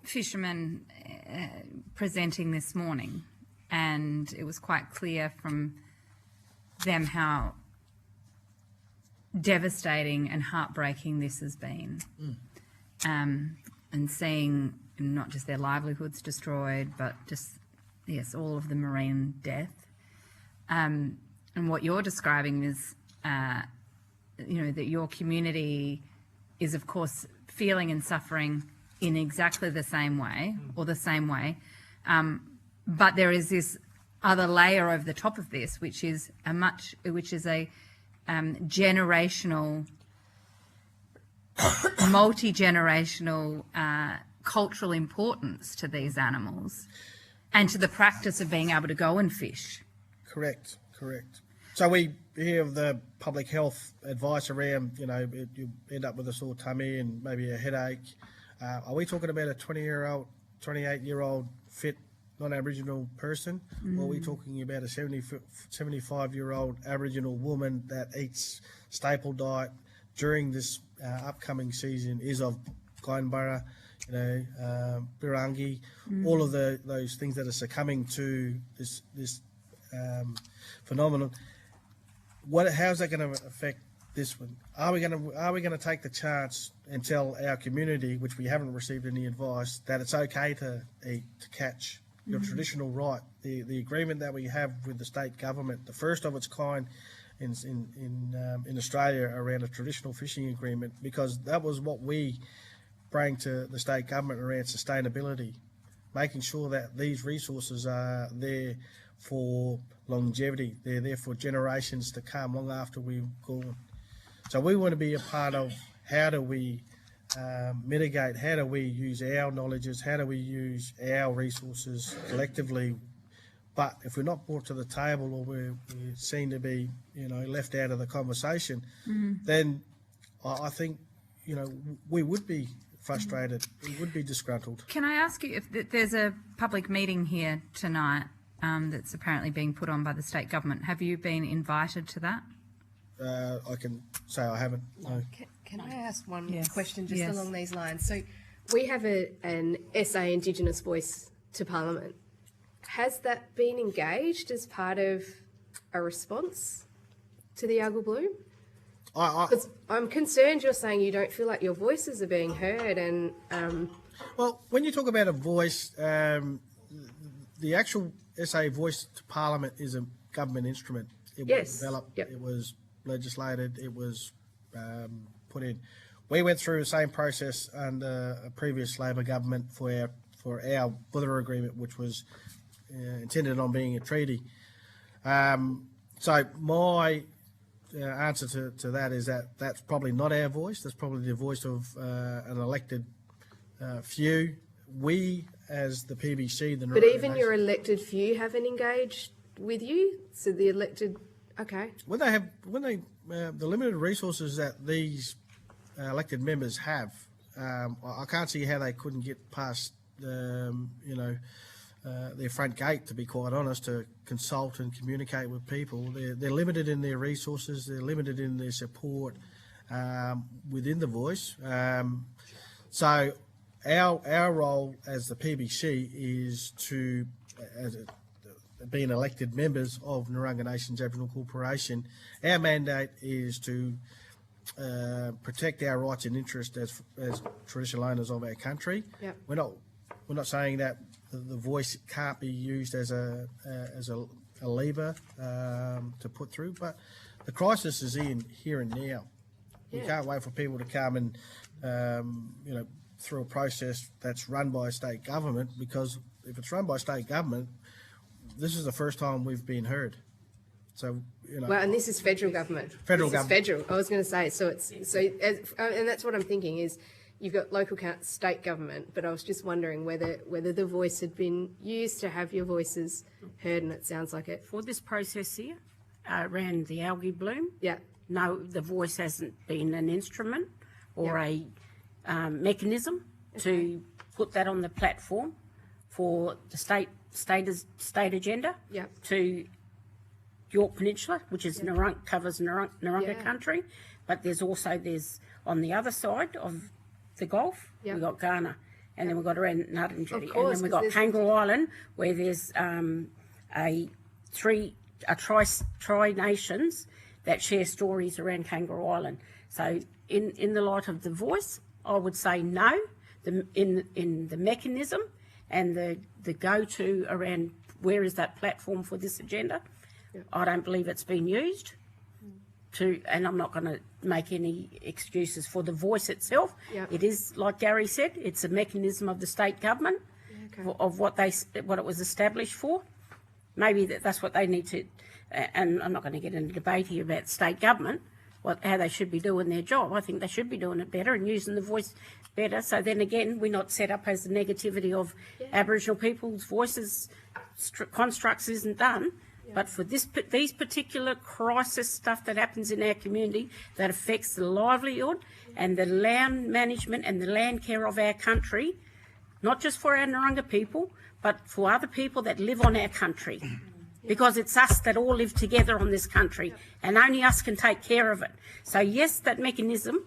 fishermen presenting this morning, and it was quite clear from them how devastating and heartbreaking this has been, and seeing not just their livelihoods destroyed, but just, yes, all of the marine death. And what you're describing is, that your community is, of course, feeling and suffering in exactly the same way, or the same way, but there is this other layer over the top of this, which is a generational multi-generational cultural importance to these animals and to the practice of being able to go and fish. Correct. So we hear the public health advice around, you you end up with a sore tummy and maybe a headache. Are we talking about a 20-year-old, 28-year-old fit non-Aboriginal person? Or are we talking about a 75-year-old Aboriginal woman that eats staple diet during this upcoming season is of Guyonbara, Birangi, all of those things that are succumbing to this phenomenon? How's that going to affect this one? Are we going to take the chance and tell our community, which we haven't received any advice, that it's okay to eat, to catch your traditional right? The agreement that we have with the state government, the first of its kind in Australia around a traditional fishing agreement, because that was what we bring to the state government around sustainability, making sure that these resources are there for longevity. They're there for generations to come, long after we've gone. So we want to be a part of how do we mitigate, how do we use our knowledges, how do we use our resources collectively. But if we're not brought to the table, or we're seen to be, left out of the conversation, then I think, we would be frustrated, we would be disgruntled. Can I ask you if there's a public meeting here tonight that's apparently being put on by the state government? Have you been invited to that? I can say I haven't. No. Can I ask one Yes. question just Yes. along these lines? So we have an SA Indigenous voice to Parliament. Has that been engaged as part of a response to the Algal bloom? Because I'm concerned you're saying you don't feel like your voices are being heard, and well, when you talk about a voice, the actual SA voice to Parliament is a government instrument. It was developed, it was legislated, it was put in. We went through the same process under a previous Labor government for our Buddha agreement, which was intended on being a treaty. So my answer to that is that that's probably not our voice. That's probably the voice of an elected few. We, as the PBC, the but even your elected few haven't engaged with you. So the elected, okay. When they the limited resources that these elected members have, I can't see how they couldn't get past their front gate, to be quite honest, to consult and communicate with people. They're limited in their resources, they're limited in their support within the voice. So our role as the PBC is to, being elected members of Narungga Nation's Aboriginal Corporation, our mandate is to protect our rights and interests as traditional owners of our country. Yep. We're not saying that the voice can't be used as a lever to put through, but the crisis is here and now. We can't wait for people to come and through a process that's run by state government, because if it's run by state government, this is the first time we've been heard. So Well, and this is federal government. Federal This is government. federal. I was going to say, and that's what I'm thinking is, you've got local state government, but I was just wondering whether the voice had been used to have your voices heard, and it sounds like it. For this process here, around the algae bloom, yeah, no, the voice hasn't been an instrument or a mechanism to put that on the platform for the state agenda to York Peninsula, which is covers Narungga country, but there's on the other side of the Gulf, we've got Ghana, and then we've got around Nuttingeddy, and then we've got Kangaroo Island, where there's tri nations that share stories around Kangaroo Island. So in the light of the voice, I would say no. In the mechanism and the go-to around where is that platform for this agenda, I don't believe it's been used. And I'm not going to make any excuses for the voice itself. Yep. It is, like Gary said, it's a mechanism of the state government of what it was established for. Maybe that's what they need to. And I'm not going to get into debate here about state government, how they should be doing their job. I think they should be doing it better and using the voice better. So then again, we're not set up as the negativity of Aboriginal people's voices constructs isn't done. But for these particular crisis stuff that happens in our community that affects the livelihood and the land management and the land care of our country, not just for our Narungga people, but for other people that live on our country. Because it's us that all live together on this country and only us can take care of it. So yes, that mechanism,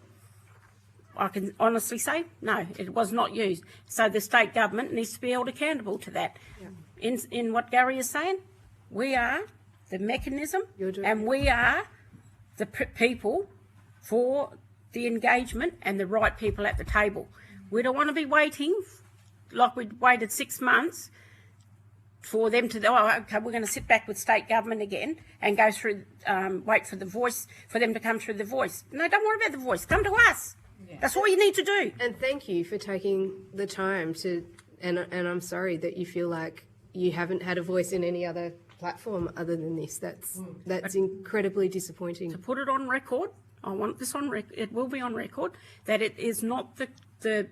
I can honestly say, no, it was not used. So the state government needs to be held accountable to that. In what Gary is saying, we are the mechanism and we are the people for the engagement and the right people at the table. We don't want to be waiting like we waited 6 months for them to, okay, we're going to sit back with state government again and go through, wait for the voice, for them to come through the voice. No, don't worry about the voice. Come to us. That's all you need to do. And thank you for taking the time to, and I'm sorry that you feel like you haven't had a voice in any other platform other than this. That's incredibly disappointing. To put it on record, I want this on record, it will be on record, that it is not the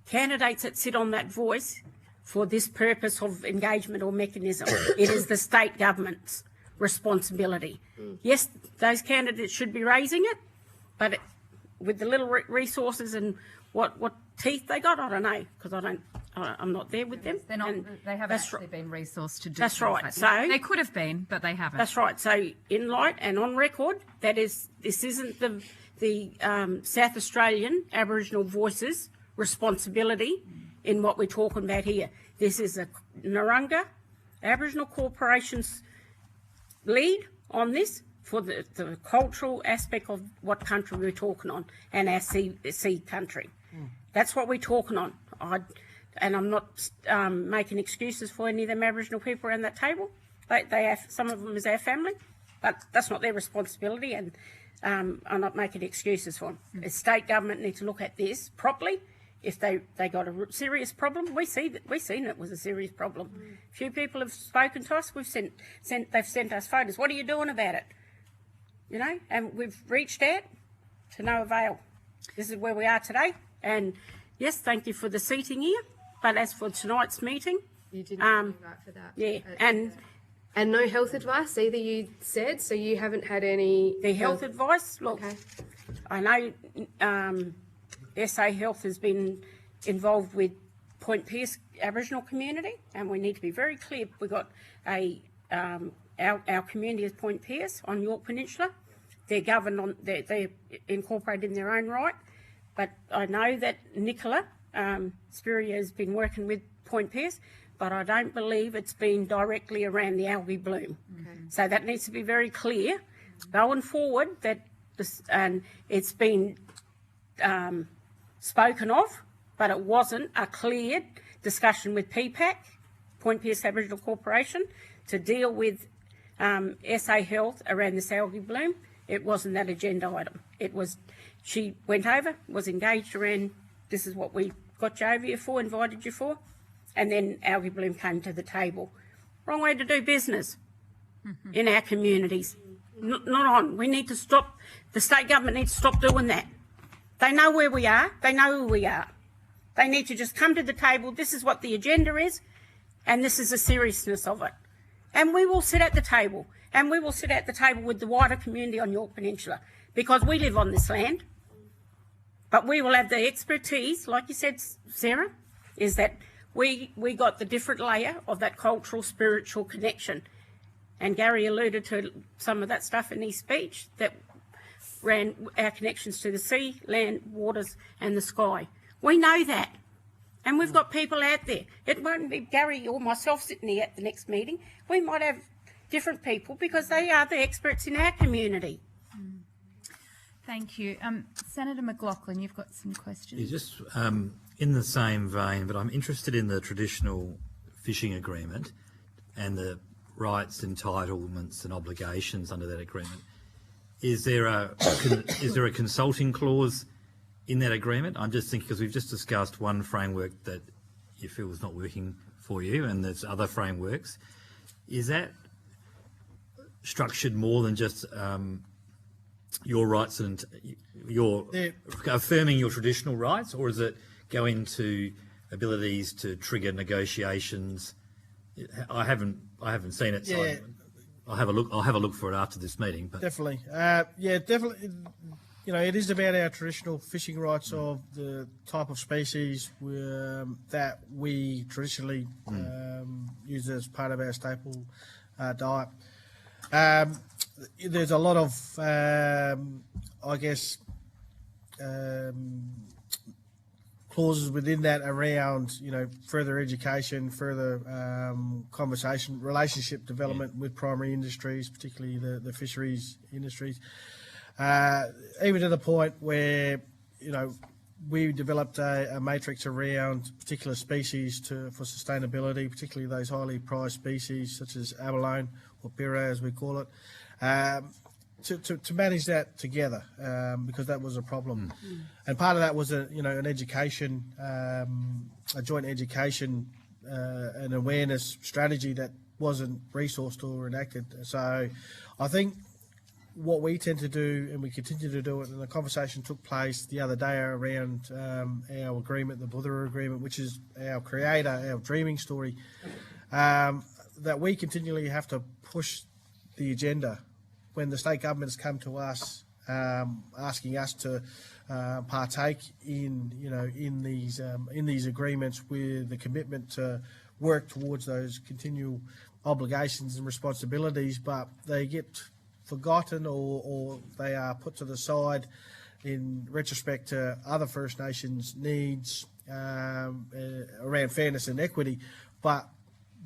candidates that sit on that voice for this purpose of engagement or mechanism. It is the state government's responsibility. Yes, those candidates should be raising it, but with the little resources and what teeth they got, I don't know, because I'm not there with them. They're not. They haven't actually been resourced to do. That's right. Like so they could have been, but they haven't. That's right. So in light and on record, this isn't the South Australian Aboriginal Voices' responsibility in what we're talking about here. This is a Narungga Aboriginal Corporation's lead on this for the cultural aspect of what country we're talking on and our sea country. That's what we're talking on. And I'm not making excuses for any of them Aboriginal people around that table. They have, some of them is our family, but that's not their responsibility, and I'm not making excuses for them. The state government need to look at this properly. If they got a serious problem, we've seen it was a serious problem. A few people have spoken to us. They've sent us photos. What are you doing about it? You know, and we've reached out to no avail. This is where we are today. And yes, thank you for the seating here. But as for tonight's meeting, you didn't invite for that. Yeah, and no health advice either. You said so. You haven't had any health advice. Look, okay. I know SA Health has been involved with Point Pearce Aboriginal community, and we need to be very clear. We've got our community is Point Pearce on York Peninsula. They're governed on, they're incorporated in their own right. But I know that Nicola Spiria has been working with Point Pearce, but I don't believe it's been directly around the algae bloom. Okay. So that needs to be very clear going forward, that this, and it's been spoken of, but it wasn't a clear discussion with PPAC, Point Pearce Aboriginal Corporation, to deal with SA Health around this algae bloom. It wasn't that agenda item. It was, she went over, was engaged around, this is what we got you over here for, invited you for, and then algae bloom came to the table. Wrong way to do business in our communities. Not on. We need to stop, the state government needs to stop doing that. They know where we are. They know who we are. They need to just come to the table. This is what the agenda is, and this is the seriousness of it. And we will sit at the table, and we will sit at the table with the wider community on York Peninsula, because we live on this land. But we will have the expertise, like you said, Sarah, is that we got the different layer of that cultural, spiritual connection. And Gary alluded to some of that stuff in his speech, that ran our connections to the sea, land, waters and the sky. We know that. And we've got people out there. It won't be Gary or myself sitting here at the next meeting. We might have different people because they are the experts in our community. Thank you. Senator McLaughlin, you've got some questions. Yeah, just in the same vein, but I'm interested in the traditional fishing agreement and the rights, entitlements and obligations under that agreement. Is there a consulting clause in that agreement? I'm just thinking, because we've just discussed one framework that you feel is not working for you, and there's other frameworks. Is that structured more than just your rights and your affirming your traditional rights, or does it go into abilities to trigger negotiations? I haven't seen it, so I'll have a look for it after this meeting. But definitely, definitely. You know, it is about our traditional fishing rights of the type of species that we traditionally use as part of our staple diet. There's a lot of, I guess, clauses within that around, you know, further education, further conversation, relationship development with primary industries, particularly the fisheries industries. Even to the point where, you know, we developed a matrix around particular species for sustainability, particularly those highly prized species such as abalone or pira as we call it, to manage that together because that was a problem. And part of that was an education, a joint education and awareness strategy that wasn't resourced or enacted. So I think what we tend to do, and we continue to do it, and the conversation took place the other day around our agreement, the Buddha Agreement, which is our creator, our dreaming story, that we continually have to push the agenda when the state governments come to us asking us to partake in these agreements with the commitment to work towards those continual obligations and responsibilities, but they get forgotten or they are put to the side in retrospect to other First Nations needs around fairness and equity. But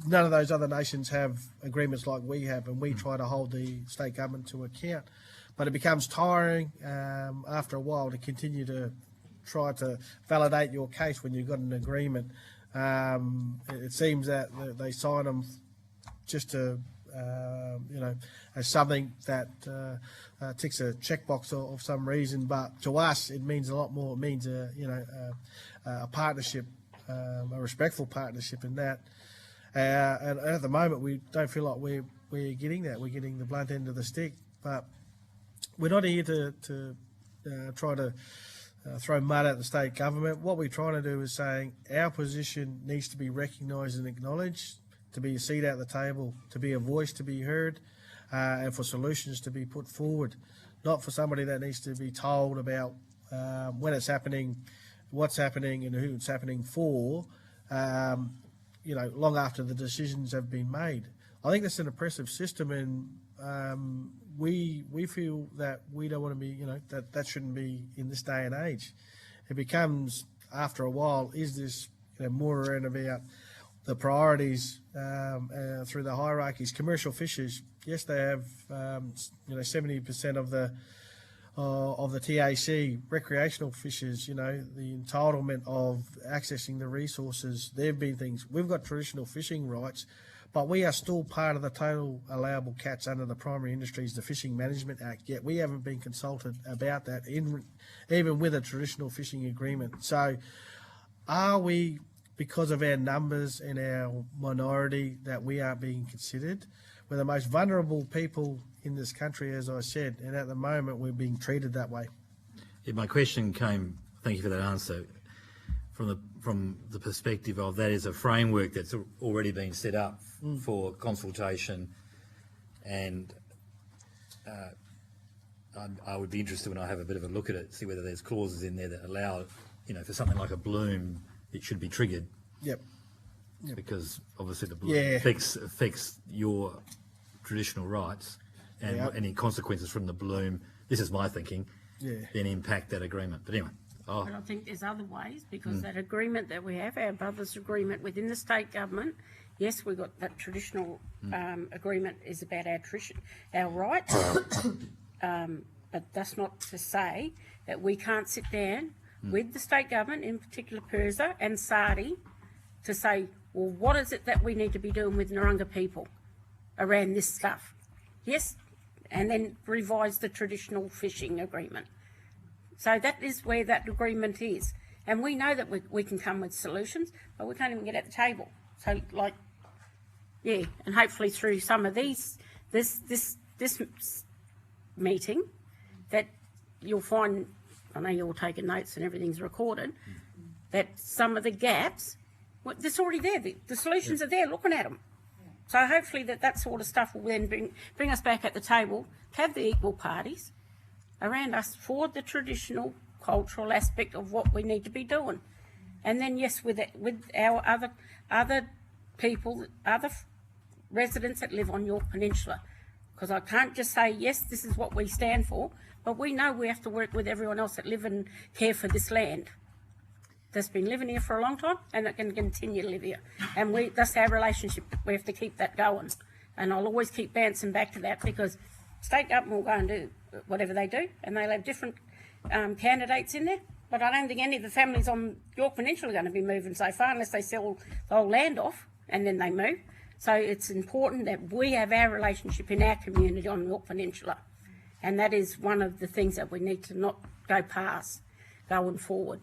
none of those other nations have agreements like we have, and we try to hold the state government to account. But it becomes tiring after a while to continue to try to validate your case when you've got an agreement. It seems that they sign them just to as something that ticks a checkbox of some reason, but to us it means a lot more. It means a partnership, a respectful partnership in that. And at the moment we don't feel like we're getting that. We're getting the blunt end of the stick, but we're not here to try to throw mud at the state government. What we're trying to do is saying our position needs to be recognised and acknowledged, to be a seat at the table, to be a voice to be heard, and for solutions to be put forward, not for somebody that needs to be told about when it's happening, what's happening, and who it's happening for, long after the decisions have been made. I think that's an oppressive system, and we feel that we don't want to be, that shouldn't be in this day and age. It becomes, after a while, is this more around about the priorities through the hierarchies. Commercial fishers, yes, they have 70% of the TAC. Recreational fishers, the entitlement of accessing the resources. There've been things. We've got traditional fishing rights, but we are still part of the total allowable catch under the Primary Industries, the Fishing Management Act. Yet we haven't been consulted about that, even with a traditional fishing agreement. So, are we, because of our numbers and our minority, that we aren't being considered? We're the most vulnerable people in this country, as I said, and at the moment we're being treated that way. Yeah, my question came, thank you for that answer, from the perspective of that is a framework that's already been set up for consultation, and I would be interested when I have a bit of a look at it, see whether there's clauses in there that allow, for something like a bloom, it should be triggered. Yep. Because obviously the bloom affects your traditional rights, and any consequences from the bloom, this is my thinking, then impact that agreement. But anyway. But I think there's other ways, because that agreement that we have, our brothers' agreement within the state government, yes, we've got that traditional agreement is about our rights, but that's not to say that we can't sit down with the state government, in particular PIRSA and SARDI, to say, well, what is it that we need to be doing with Narungga people around this stuff? Yes, and then revise the traditional fishing agreement. So that is where that agreement is. And we know that we can come with solutions, but we can't even get at the table. So, and hopefully through some of this meeting, that you'll find, I know you're all taking notes and everything's recorded, that some of the gaps, well, it's already there. The solutions are there, looking at them. So hopefully that sort of stuff will then bring us back at the table, have the equal parties around us for the traditional cultural aspect of what we need to be doing. And then, yes, with our other people, other residents that live on York Peninsula. Because I can't just say, yes, this is what we stand for, but we know we have to work with everyone else that live and care for this land. That's been living here for a long time and that can continue to live here. And that's our relationship. We have to keep that going. And I'll always keep bouncing back to that because state government will go and do whatever they do and they'll have different candidates in there. But I don't think any of the families on York Peninsula are going to be moving so far unless they sell the whole land off and then they move. So it's important that we have our relationship in our community on York Peninsula. And that is one of the things that we need to not go past going forward.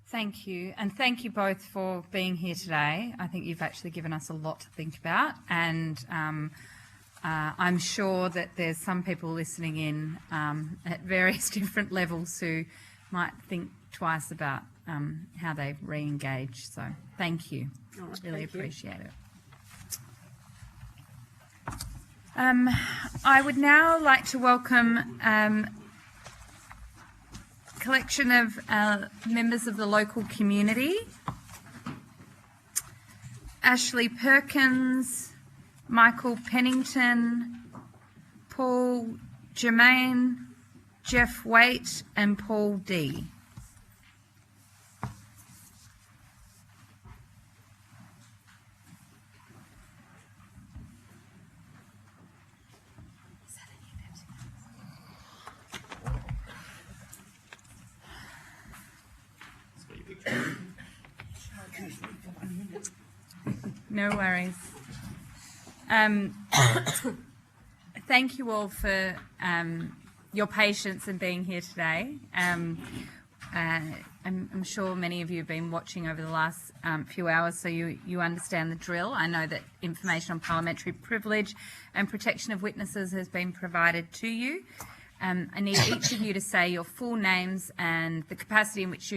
Thank you. And thank you both for being here today. I think you've actually given us a lot to think about. And I'm sure that there's some people listening in at various different levels who might think twice about how they re-engage. So thank you. Really appreciate it. I would now like to welcome collection of members of the local community. Ashley Perkins, Michael Pennington, Paul Germain, Jeff Waite and Paul D. No worries. Thank you all for your patience in being here today. I'm sure many of you have been watching over the last few hours, so you understand the drill. I know that information on parliamentary privilege and protection of witnesses has been provided to you. I need each of you to say your full names and the capacity in which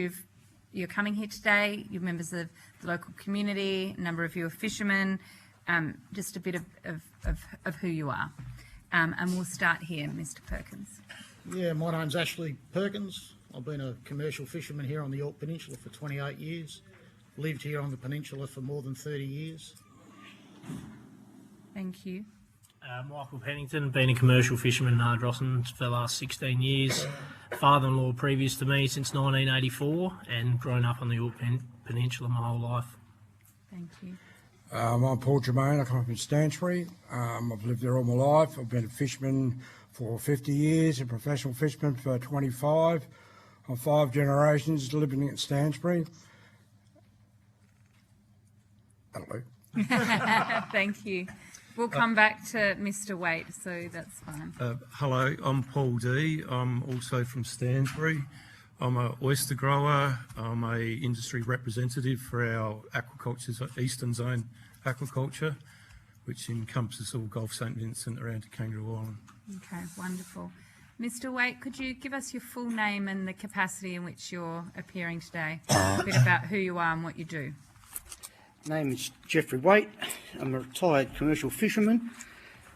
you're coming here today. You're members of the local community, a number of you are fishermen, just a bit of who you are. And we'll start here, Mr. Perkins. Yeah, my name's Ashley Perkins. I've been a commercial fisherman here on the York Peninsula for 28 years. Lived here on the peninsula for more than 30 years. Thank you. Michael Pennington, been a commercial fisherman in Ardrossan for the last 16 years. Father-in-law previous to me since 1984 and grown up on the York Peninsula my whole life. Thank you. I'm Paul Germain. I come from Stansbury. I've lived there all my life. I've been a fisherman for 50 years, a professional fisherman for 25. I'm 5 generations living at Stansbury. Hello. Thank you. We'll come back to Mr. Waite, so that's fine. Hello, I'm Paul D. I'm also from Stansbury. I'm an oyster grower. I'm a industry representative for our aquaculture, Eastern Zone aquaculture, which encompasses all Gulf St Vincent around to Kangaroo Island. Okay, wonderful. Mr. Waite, could you give us your full name and the capacity in which you're appearing today? A bit about who you are and what you do. Name is Jeffrey Waite. I'm a retired commercial fisherman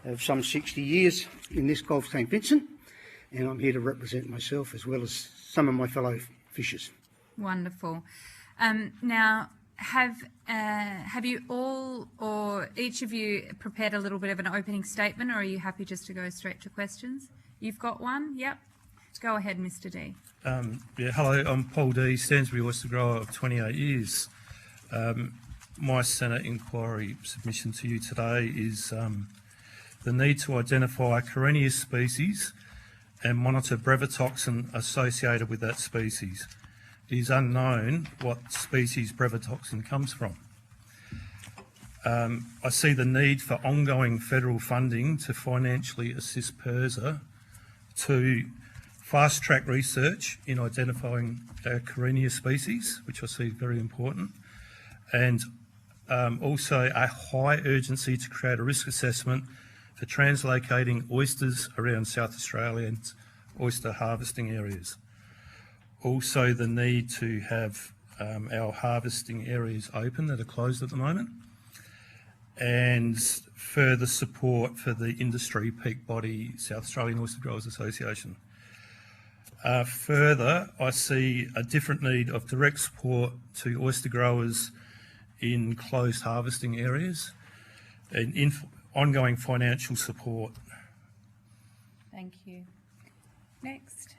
of some 60 years in this Gulf St Vincent, and I'm here to represent myself as well as some of my fellow fishers. Wonderful. Now, have you all or each of you prepared a little bit of an opening statement, or are you happy just to go straight to questions? You've got one? Yep. Go ahead, Mr. D. Hello, I'm Paul D, Stansbury oyster grower of 28 years. My Senate inquiry submission to you today is the need to identify Carenius species and monitor brevetoxin associated with that species. It is unknown what species brevetoxin comes from. I see the need for ongoing federal funding to financially assist PIRSA to fast-track research in identifying Carenius species, which I see very important, and also a high urgency to create a risk assessment for translocating oysters around South Australia's oyster harvesting areas. Also, the need to have our harvesting areas open that are closed at the moment, and further support for the industry peak body South Australian Oyster Growers Association. Further, I see a different need of direct support to oyster growers in closed harvesting areas and ongoing financial support. Thank you. Next,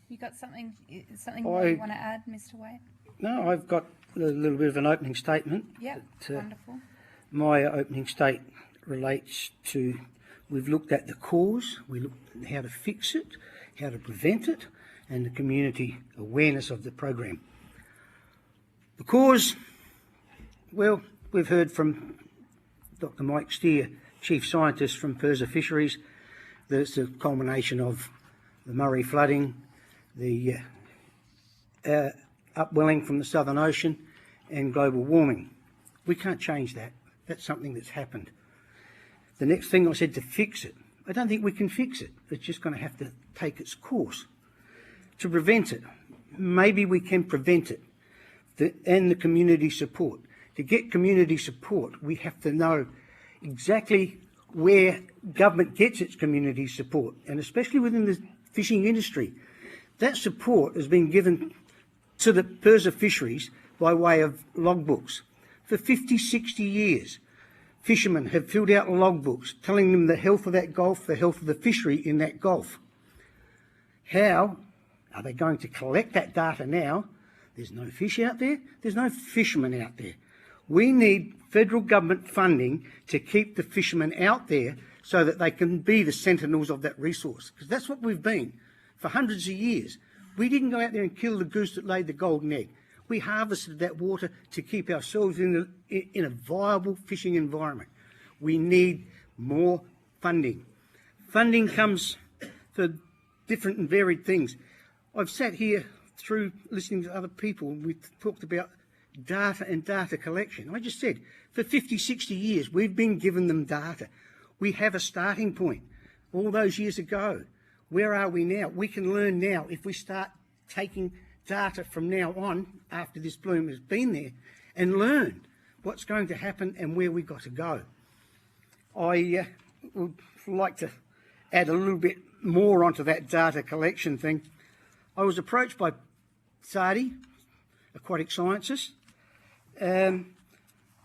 you got something you I- want to add, Mr. Waite? No, I've got a little bit of an opening statement. Yeah, wonderful. My opening state relates to, we've looked at the cause, we looked at how to fix it, how to prevent it, and the community awareness of the program. The cause, well, we've heard from Dr. Mike Steer, Chief Scientist from PIRSA Fisheries, that it's a culmination of the Murray flooding, the upwelling from the Southern Ocean, and global warming. We can't change that. That's something that's happened. The next thing I said, to fix it. I don't think we can fix it. It's just going to have to take its course. To prevent it, maybe we can prevent it. And the community support. To get community support, we have to know exactly where government gets its community support, and especially within the fishing industry. That support has been given to the PIRSA fisheries by way of logbooks. For 50, 60 years, fishermen have filled out logbooks telling them the health of that gulf, the health of the fishery in that gulf. How are they going to collect that data now? There's no fish out there. There's no fishermen out there. We need federal government funding to keep the fishermen out there so that they can be the sentinels of that resource. Because that's what we've been for hundreds of years. We didn't go out there and kill the goose that laid the golden egg. We harvested that water to keep ourselves in a viable fishing environment. We need more funding. Funding comes for different and varied things. I've sat here through listening to other people, and we've talked about data and data collection. I just said, for 50, 60 years, we've been giving them data. We have a starting point all those years ago. Where are we now? We can learn now if we start taking data from now on, after this bloom has been there, and learn what's going to happen and where we've got to go. I would like to add a little bit more onto that data collection thing. I was approached by Sadi, Aquatic Sciences,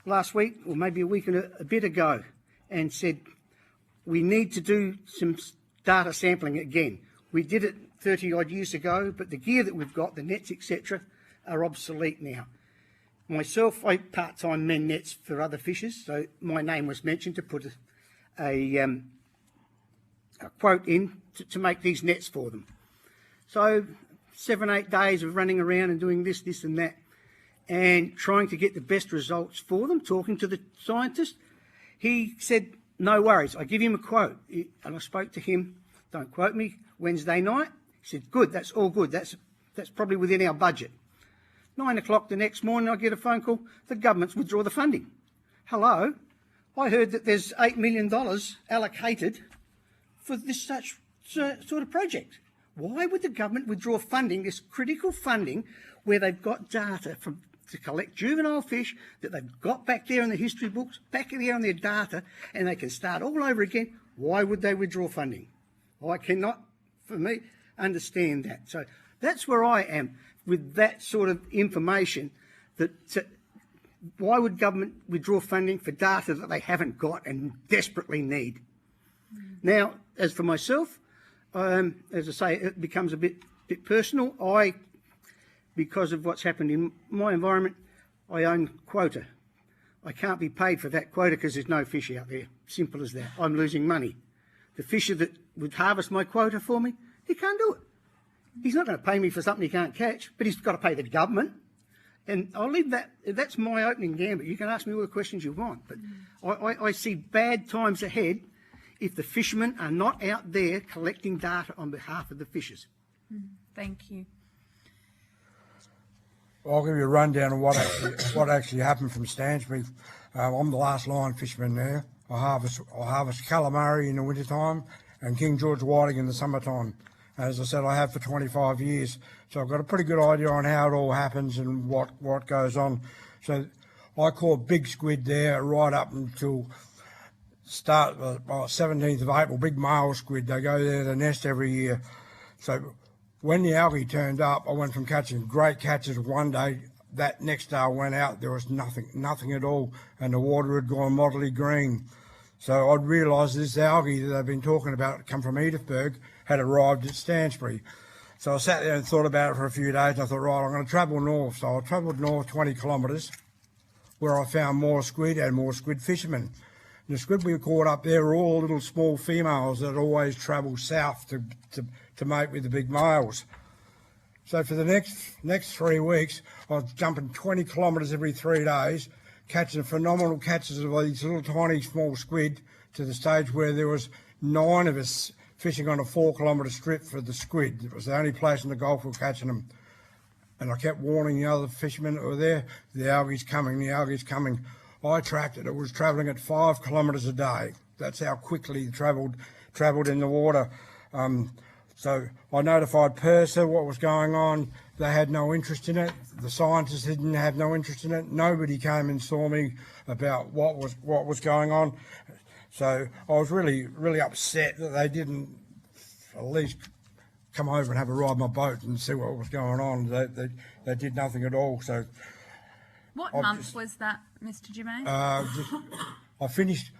last week, or maybe a week and a bit ago, and said, we need to do some data sampling again. We did it 30 odd years ago, but the gear that we've got, the nets, etc., are obsolete now. Myself, I part-time mend nets for other fishers, so my name was mentioned to put a quote in to make these nets for them. So 7, 8 days of running around and doing this, this and that, and trying to get the best results for them, talking to the scientist. He said, no worries, I give him a quote. And I spoke to him, don't quote me, Wednesday night. He said, good, that's all good. That's probably within our budget. 9 o'clock the next morning, I get a phone call, the government's withdraw the funding. Hello, I heard that there's $8 million allocated for this such sort of project. Why would the government withdraw funding, this critical funding, where they've got data to collect juvenile fish that they've got back there in the history books, back there on their data, and they can start all over again? Why would they withdraw funding? I cannot, for me, understand that. So that's where I am with that sort of information. Why would government withdraw funding for data that they haven't got and desperately need? Now, as for myself, as I say, it becomes a bit personal. Because of what's happened in my environment, I own quota. I can't be paid for that quota because there's no fish out there. Simple as that. I'm losing money. The fisher that would harvest my quota for me, he can't do it. He's not going to pay me for something he can't catch, but he's got to pay the government. And I'll leave that. That's my opening gambit. You can ask me all the questions you want, but I see bad times ahead if the fishermen are not out there collecting data on behalf of the fishers. Thank you. I'll give you a rundown of what actually happened from Stansbury. I'm the last line fisherman there. I harvest calamari in the wintertime and King George whiting in the summertime. As I said, I have for 25 years. So I've got a pretty good idea on how it all happens and what goes on. So I caught big squid there right up until 17th of April, big male squid. They go there to nest every year. So when the algae turned up, I went from catching great catches one day. That next day I went out, there was nothing at all, and the water had gone mottily green. So I'd realised this algae that they've been talking about, come from Edithburgh, had arrived at Stansbury. So I sat there and thought about it for a few days, and I thought, right, I'm going to travel north. So I travelled north 20 kilometres, where I found more squid and more squid fishermen. The squid we caught up there were all little small females that always travel south to mate with the big males. So for the next 3 weeks, I was jumping 20 kilometres every 3 days, catching phenomenal catches of these little tiny small squid, to the stage where there was 9 of us fishing on a 4 kilometre strip for the squid. It was the only place in the Gulf we were catching them. And I kept warning the other fishermen that were there, the algae's coming, the algae's coming. I tracked it. It was travelling at 5 kilometres a day. That's how quickly it travelled in the water. So I notified PIRSA what was going on. They had no interest in it. The scientists didn't have no interest in it. Nobody came and saw me about what was going on. So I was really upset that they didn't at least come over and have a ride on my boat and see what was going on. They did nothing at all. So what month was that, Mr. Germain? I finished.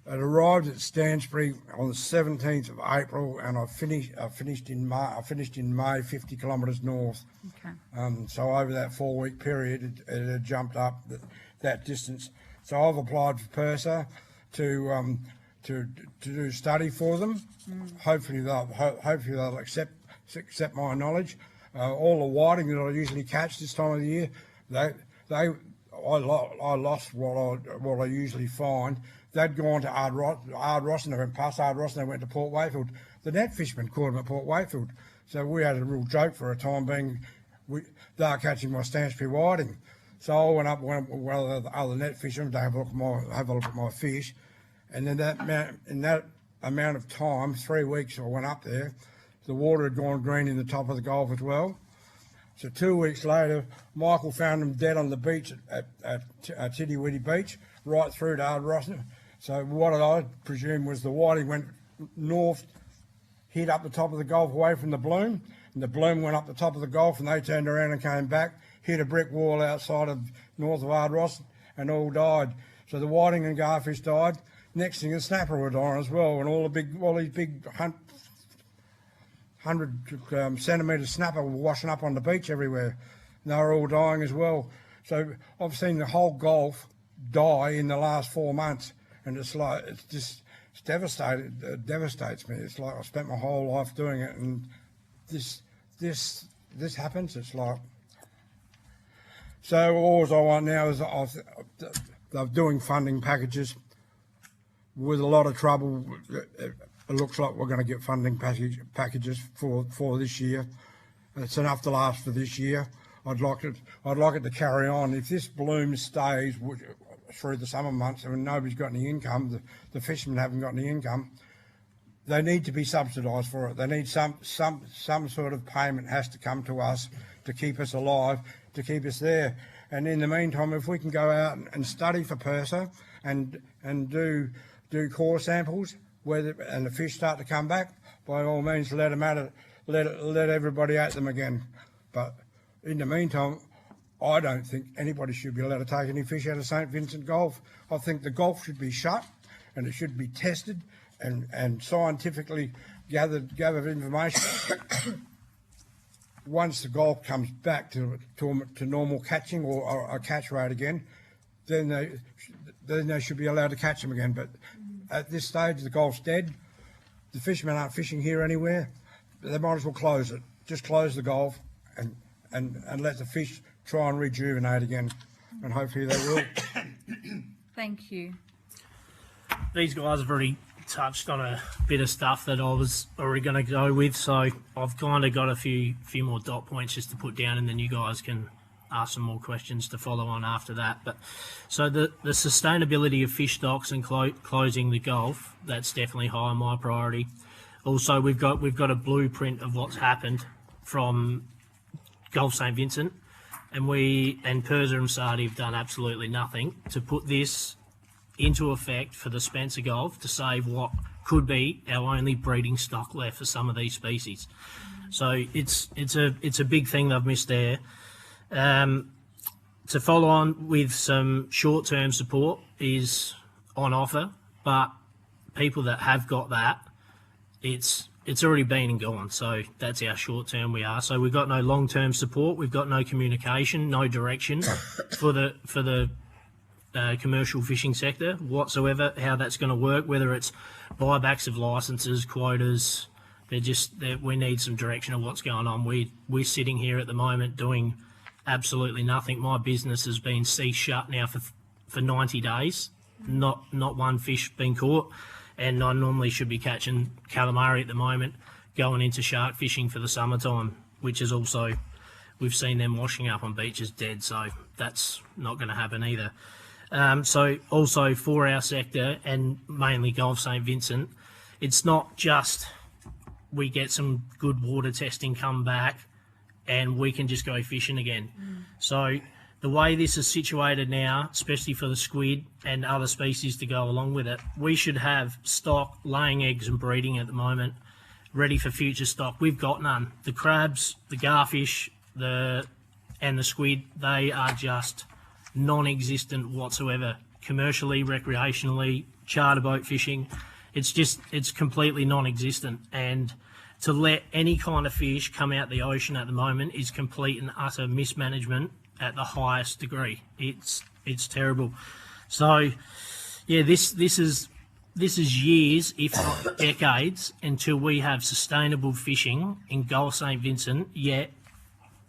It arrived at Stansbury on the 17th of April, and I finished in May. I finished in May, 50 kilometres north. Okay. So over that 4-week period, it had jumped up that distance. So I've applied for PIRSA to do study for them. Hopefully they'll accept my knowledge. All the whiting that I usually catch this time of the year, I lost what I usually find. They'd gone to Ardrossan, they went past Ardrossan, they went to Port Wakefield. The net fishermen caught them at Port Wakefield. So we had a real joke for a time being, they were catching my Stansbury whiting. So I went up with one of the other net fishermen to have a look at my fish. And then in that amount of time, 3 weeks I went up there, the water had gone green in the top of the Gulf as well. So 2 weeks later, Michael found them dead on the beach at Tiddy Beach, right through to Ardrossan. So what I presume was the whiting went north, hit up the top of the Gulf away from the bloom, and the bloom went up the top of the Gulf, and they turned around and came back, hit a brick wall outside of north of Ardrossan, and all died. So the whiting and garfish died. Next thing, the snapper were dying as well, and all these big 100 centimetre snapper were washing up on the beach everywhere. And they were all dying as well. So I've seen the whole Gulf die in the last 4 months, and it's devastated. It devastates me. It's like I spent my whole life doing it, and this happens. It's like, so all I want now is they're doing funding packages with a lot of trouble. It looks like we're going to get funding packages for this year. It's enough to last for this year. I'd like it to carry on. If this bloom stays through the summer months and nobody's got any income, the fishermen haven't got any income, they need to be subsidised for it. They need some sort of payment has to come to us to keep us alive, to keep us there. And in the meantime, if we can go out and study for PIRSA and do core samples and the fish start to come back, by all means let them at it, let everybody at them again. But in the meantime, I don't think anybody should be allowed to take any fish out of St Vincent Gulf. I think the Gulf should be shut, and it should be tested and scientifically gathered information. Once the Gulf comes back to normal catching or a catch rate again, then they should be allowed to catch them again. But at this stage, the Gulf's dead. The fishermen aren't fishing here anywhere. They might as well close it. Just close the Gulf and let the fish try and rejuvenate again, and hopefully they will. Thank you. These guys have already touched on a bit of stuff that I was already going to go with, so I've kind of got a few more dot points just to put down, and then you guys can ask some more questions to follow on after that. But so the sustainability of fish stocks and closing the Gulf, that's definitely high on my priority. Also, we've got a blueprint of what's happened from Gulf St Vincent, and Perza and Sardi have done absolutely nothing to put this into effect for the Spencer Gulf to save what could be our only breeding stock left for some of these species. So it's a big thing they've missed there. To follow on with some short-term support is on offer, but people that have got that, it's already been and gone. So that's our short-term we are. So we've got no long-term support. We've got no communication, no direction for the commercial fishing sector whatsoever, how that's going to work, whether it's buybacks of licences, quotas. We need some direction of what's going on. We're sitting here at the moment doing absolutely nothing. My business has been ceased shut now for 90 days. Not one fish been caught, and I normally should be catching calamari at the moment, going into shark fishing for the summertime, which is also, we've seen them washing up on beaches dead, so that's not going to happen either. So also for our sector, and mainly Gulf St Vincent, it's not just we get some good water testing come back and we can just go fishing again. So the way this is situated now, especially for the squid and other species to go along with it, we should have stock laying eggs and breeding at the moment, ready for future stock. We've got none. The crabs, the garfish, and the squid, they are just non-existent whatsoever. Commercially, recreationally, charter boat fishing, it's completely non-existent. And to let any kind of fish come out the ocean at the moment is complete and utter mismanagement at the highest degree. It's terrible. So yeah, this is years, if not decades, until we have sustainable fishing in Gulf St Vincent, yet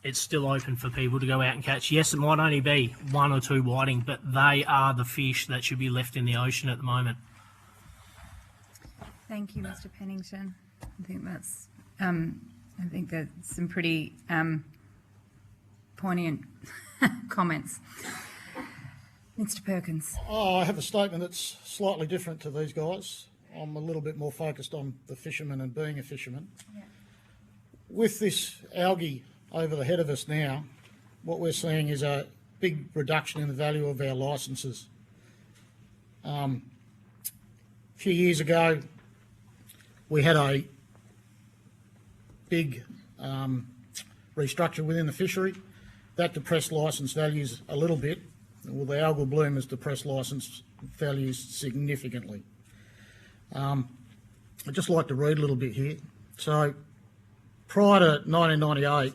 it's still open for people to go out and catch. Yes, it might only be 1 or 2 whiting, but they are the fish that should be left in the ocean at the moment. Thank you, Mr. Pennington. I think that's some pretty poignant comments. Mr. Perkins. I have a statement that's slightly different to these guys. I'm a little bit more focused on the fisherman and being a fisherman. Yeah. With this algae over the head of us now, what we're seeing is a big reduction in the value of our licences. A few years ago, we had a big restructure within the fishery. That depressed licence values a little bit. Well, the algal bloom has depressed licence values significantly. I'd just like to read a little bit here. So, prior to 1998,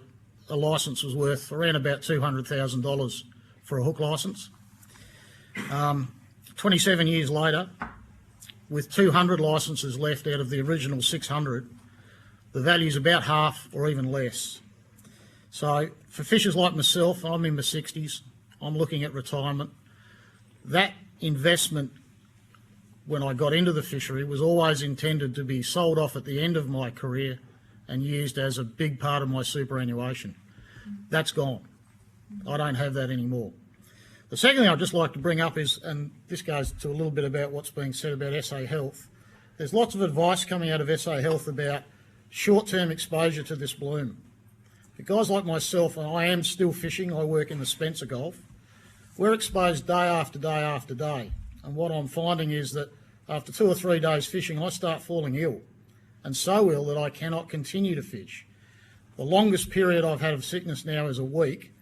a licence was worth around about $200,000 for a hook licence. 27 years later, with 200 licences left out of the original 600, the value is about half or even less. So for fishers like myself, I'm in my 60s, I'm looking at retirement. That investment, when I got into the fishery, was always intended to be sold off at the end of my career and used as a big part of my superannuation. That's gone. I don't have that anymore. The second thing I'd just like to bring up is, and this goes to a little bit about what's being said about SA Health, there's lots of advice coming out of SA Health about short-term exposure to this bloom. For guys like myself, and I am still fishing, I work in the Spencer Gulf, we're exposed day after day after day. And what I'm finding is that after 2 or 3 days fishing, I start falling ill, and so ill that I cannot continue to fish. The longest period I've had of sickness now is a week,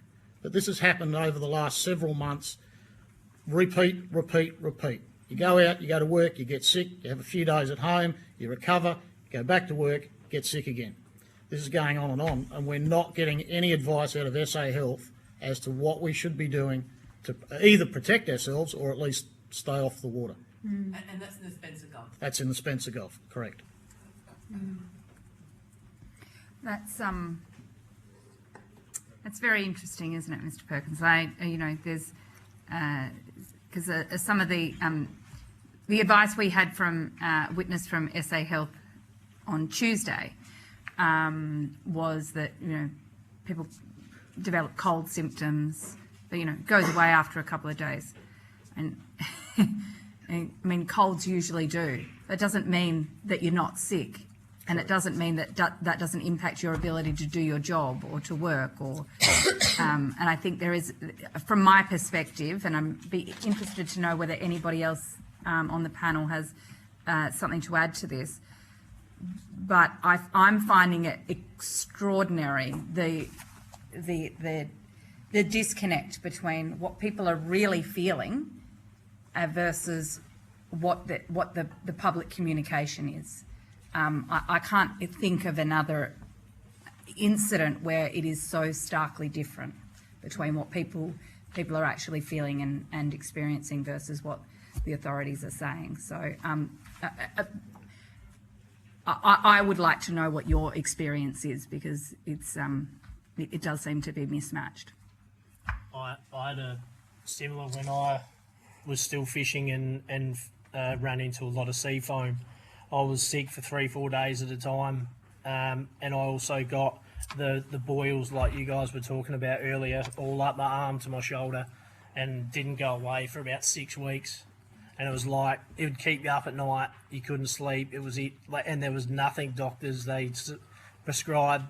but this has happened over the last several months. Repeat, repeat, repeat. You go out, you go to work, you get sick, you have a few days at home, you recover, you go back to work, get sick again. This is going on, and we're not getting any advice out of SA Health as to what we should be doing to either protect ourselves or at least stay off the water. And that's in the Spencer Gulf? That's in the Spencer Gulf, correct. That's very interesting, isn't it, Mr. Perkins? There's because some of the advice we had from witness from SA Health on Tuesday was that people develop cold symptoms, but goes away after a couple of days, and I mean colds usually do. That doesn't mean that you're not sick. And it doesn't mean that that doesn't impact your ability to do your job or to work or, and I think there is, from my perspective, and I'm be interested to know whether anybody else on the panel has something to add to this, but I'm finding it extraordinary, the disconnect between what people are really feeling versus what the public communication is. I can't think of another incident where it is so starkly different between what people are actually feeling and experiencing versus what the authorities are saying. So I would like to know what your experience is, because it does seem to be mismatched. I had a similar when I was still fishing and ran into a lot of sea foam. I was sick for 3-4 days at a time, and I also got the boils like you guys were talking about earlier, all up my arm to my shoulder, and didn't go away for about 6 weeks. And it was like, it would keep you up at night. You couldn't sleep. It was and there was nothing. Doctors, they prescribed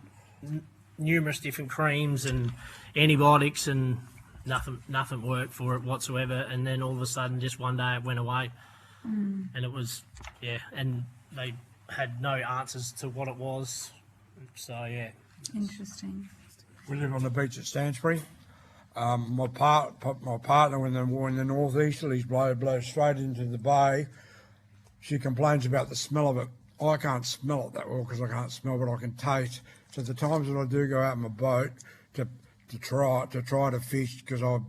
numerous different creams and antibiotics, and nothing worked for it whatsoever. And then all of a sudden, just one day, it went away. And it was, and they had no answers to what it was. So, yeah. Interesting. We live on the beach at Stansbury. My partner, when they're in the northeasterlies blow straight into the bay, she complains about the smell of it. I can't smell it that well because I can't smell, but I can taste. So the times that I do go out in my boat to try to fish, because I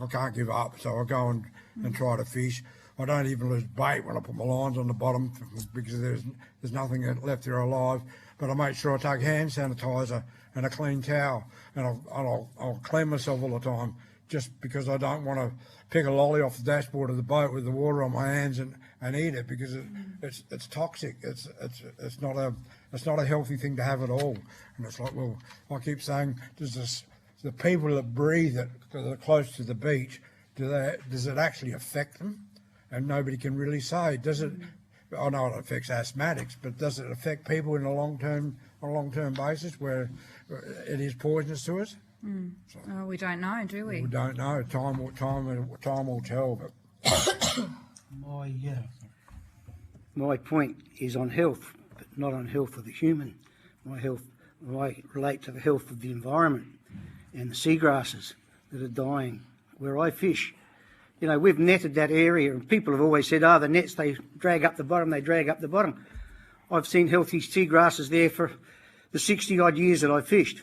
can't give up, so I go and try to fish. I don't even lose bait when I put my lines on the bottom because there's nothing left there alive. But I make sure I take hand sanitizer and a clean towel, and I'll clean myself all the time, just because I don't want to pick a lolly off the dashboard of the boat with the water on my hands and eat it, because it's toxic. It's not a healthy thing to have at all. And it's like, well, I keep saying, the people that breathe it, that are close to the beach, does it actually affect them? And nobody can really say. Does it? I know it affects asthmatics, but does it affect people in a long-term basis where it is poisonous to us? So, we don't know, do we? We don't know. Time will tell. But My point is on health, but not on health of the human. I relate to the health of the environment and the seagrasses that are dying where I fish. You know, we've netted that area, and people have always said, the nets, they drag up the bottom. I've seen healthy seagrasses there for the 60-odd years that I've fished.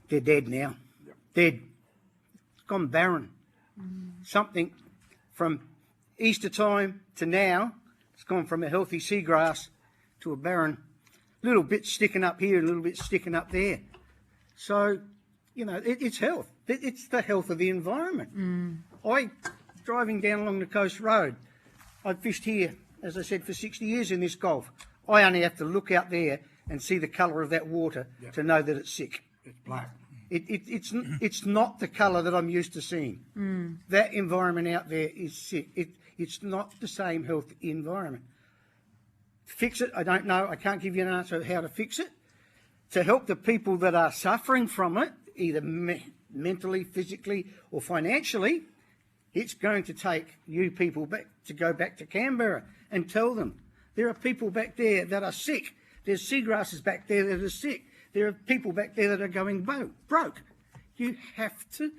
They're dead now. Yep. Dead. It's gone barren. Something from Easter time to now, it's gone from a healthy seagrass to a barren, little bit sticking up here and a little bit sticking up there. So, you know, it's health. It's the health of the environment. Driving down along the coast road, I've fished here, as I said, for 60 years in this Gulf. I only have to look out there and see the colour of that water to know that it's sick. It's black. It's not the colour that I'm used to seeing. That environment out there is sick. It's not the same health environment. Fix it, I don't know. I can't give you an answer how to fix it. To help the people that are suffering from it, either mentally, physically or financially, it's going to take you people back to go back to Canberra and tell them there are people back there that are sick. There's seagrasses back there that are sick. There are people back there that are going broke. You have to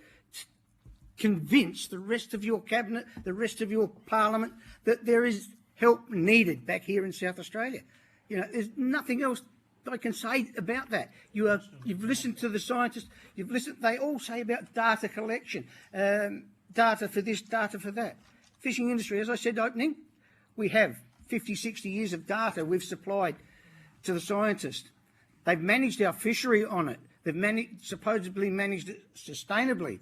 convince the rest of your cabinet, the rest of your parliament, that there is help needed back here in South Australia. You know, there's nothing else I can say about that. You've listened to the scientists. They all say about data collection. Data for this, data for that. Fishing industry, as I said opening, we have 50, 60 years of data we've supplied to the scientists. They've managed our fishery on it. They've supposedly managed it sustainably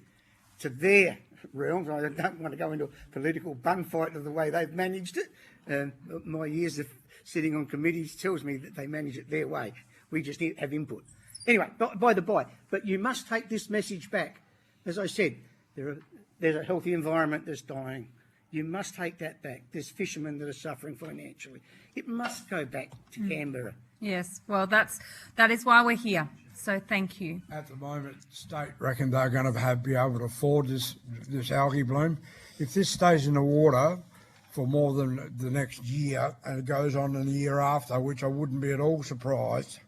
to their realms. I don't want to go into a political bun fight of the way they've managed it. My years of sitting on committees tells me that they manage it their way. We just need to have input. Anyway, by the by, but you must take this message back. As I said, there's a healthy environment that's dying. You must take that back. There's fishermen that are suffering financially. It must go back to Canberra. Yes, well, that is why we're here. So thank you. At the moment, state reckon they're going to be able to afford this algae bloom. If this stays in the water for more than the next year and it goes on in the year after, which I wouldn't be at all surprised,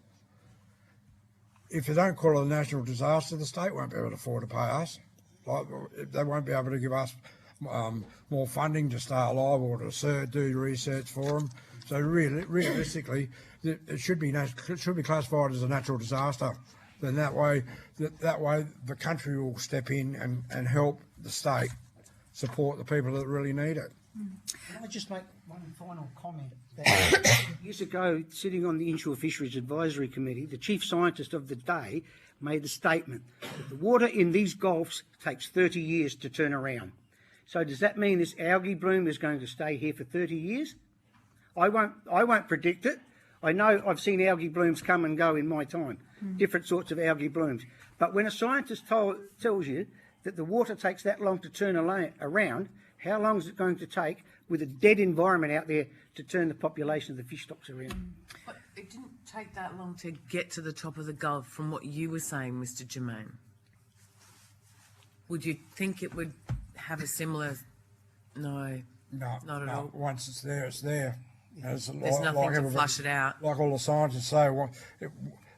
if you don't call it a national disaster, the state won't be able to afford to pay us. Like, they won't be able to give us more funding to stay alive or to do research for them. So realistically, it should be classified as a natural disaster. Then that way the country will step in and help the state support the people that really need it. Can I just make one final comment? Years ago, sitting on the Inshore Fisheries Advisory Committee, the chief scientist of the day made the statement that the water in these gulfs takes 30 years to turn around. So does that mean this algae bloom is going to stay here for 30 years? I won't predict it. I know I've seen algae blooms come and go in my time, different sorts of algae blooms. But when a scientist tells you that the water takes that long to turn around, how long is it going to take with a dead environment out there to turn the population of the fish stocks around? But it didn't take that long to get to the top of the Gulf from what you were saying, Mr. Germain. Would you think it would have a similar... No, not at all. Once it's there, it's there. There's nothing to flush it out. Like all the scientists say,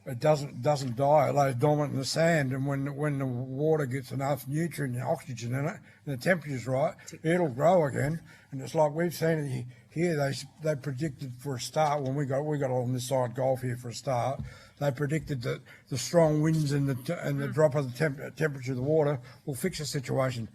it doesn't die. It lays dormant in the sand, and when the water gets enough nutrient and oxygen in it, and the temperature's right, it'll grow again. And it's like we've seen it here. They predicted for a start when we got on this side Gulf here for a start. They predicted that the strong winds and the drop of the temperature of the water will fix the situation.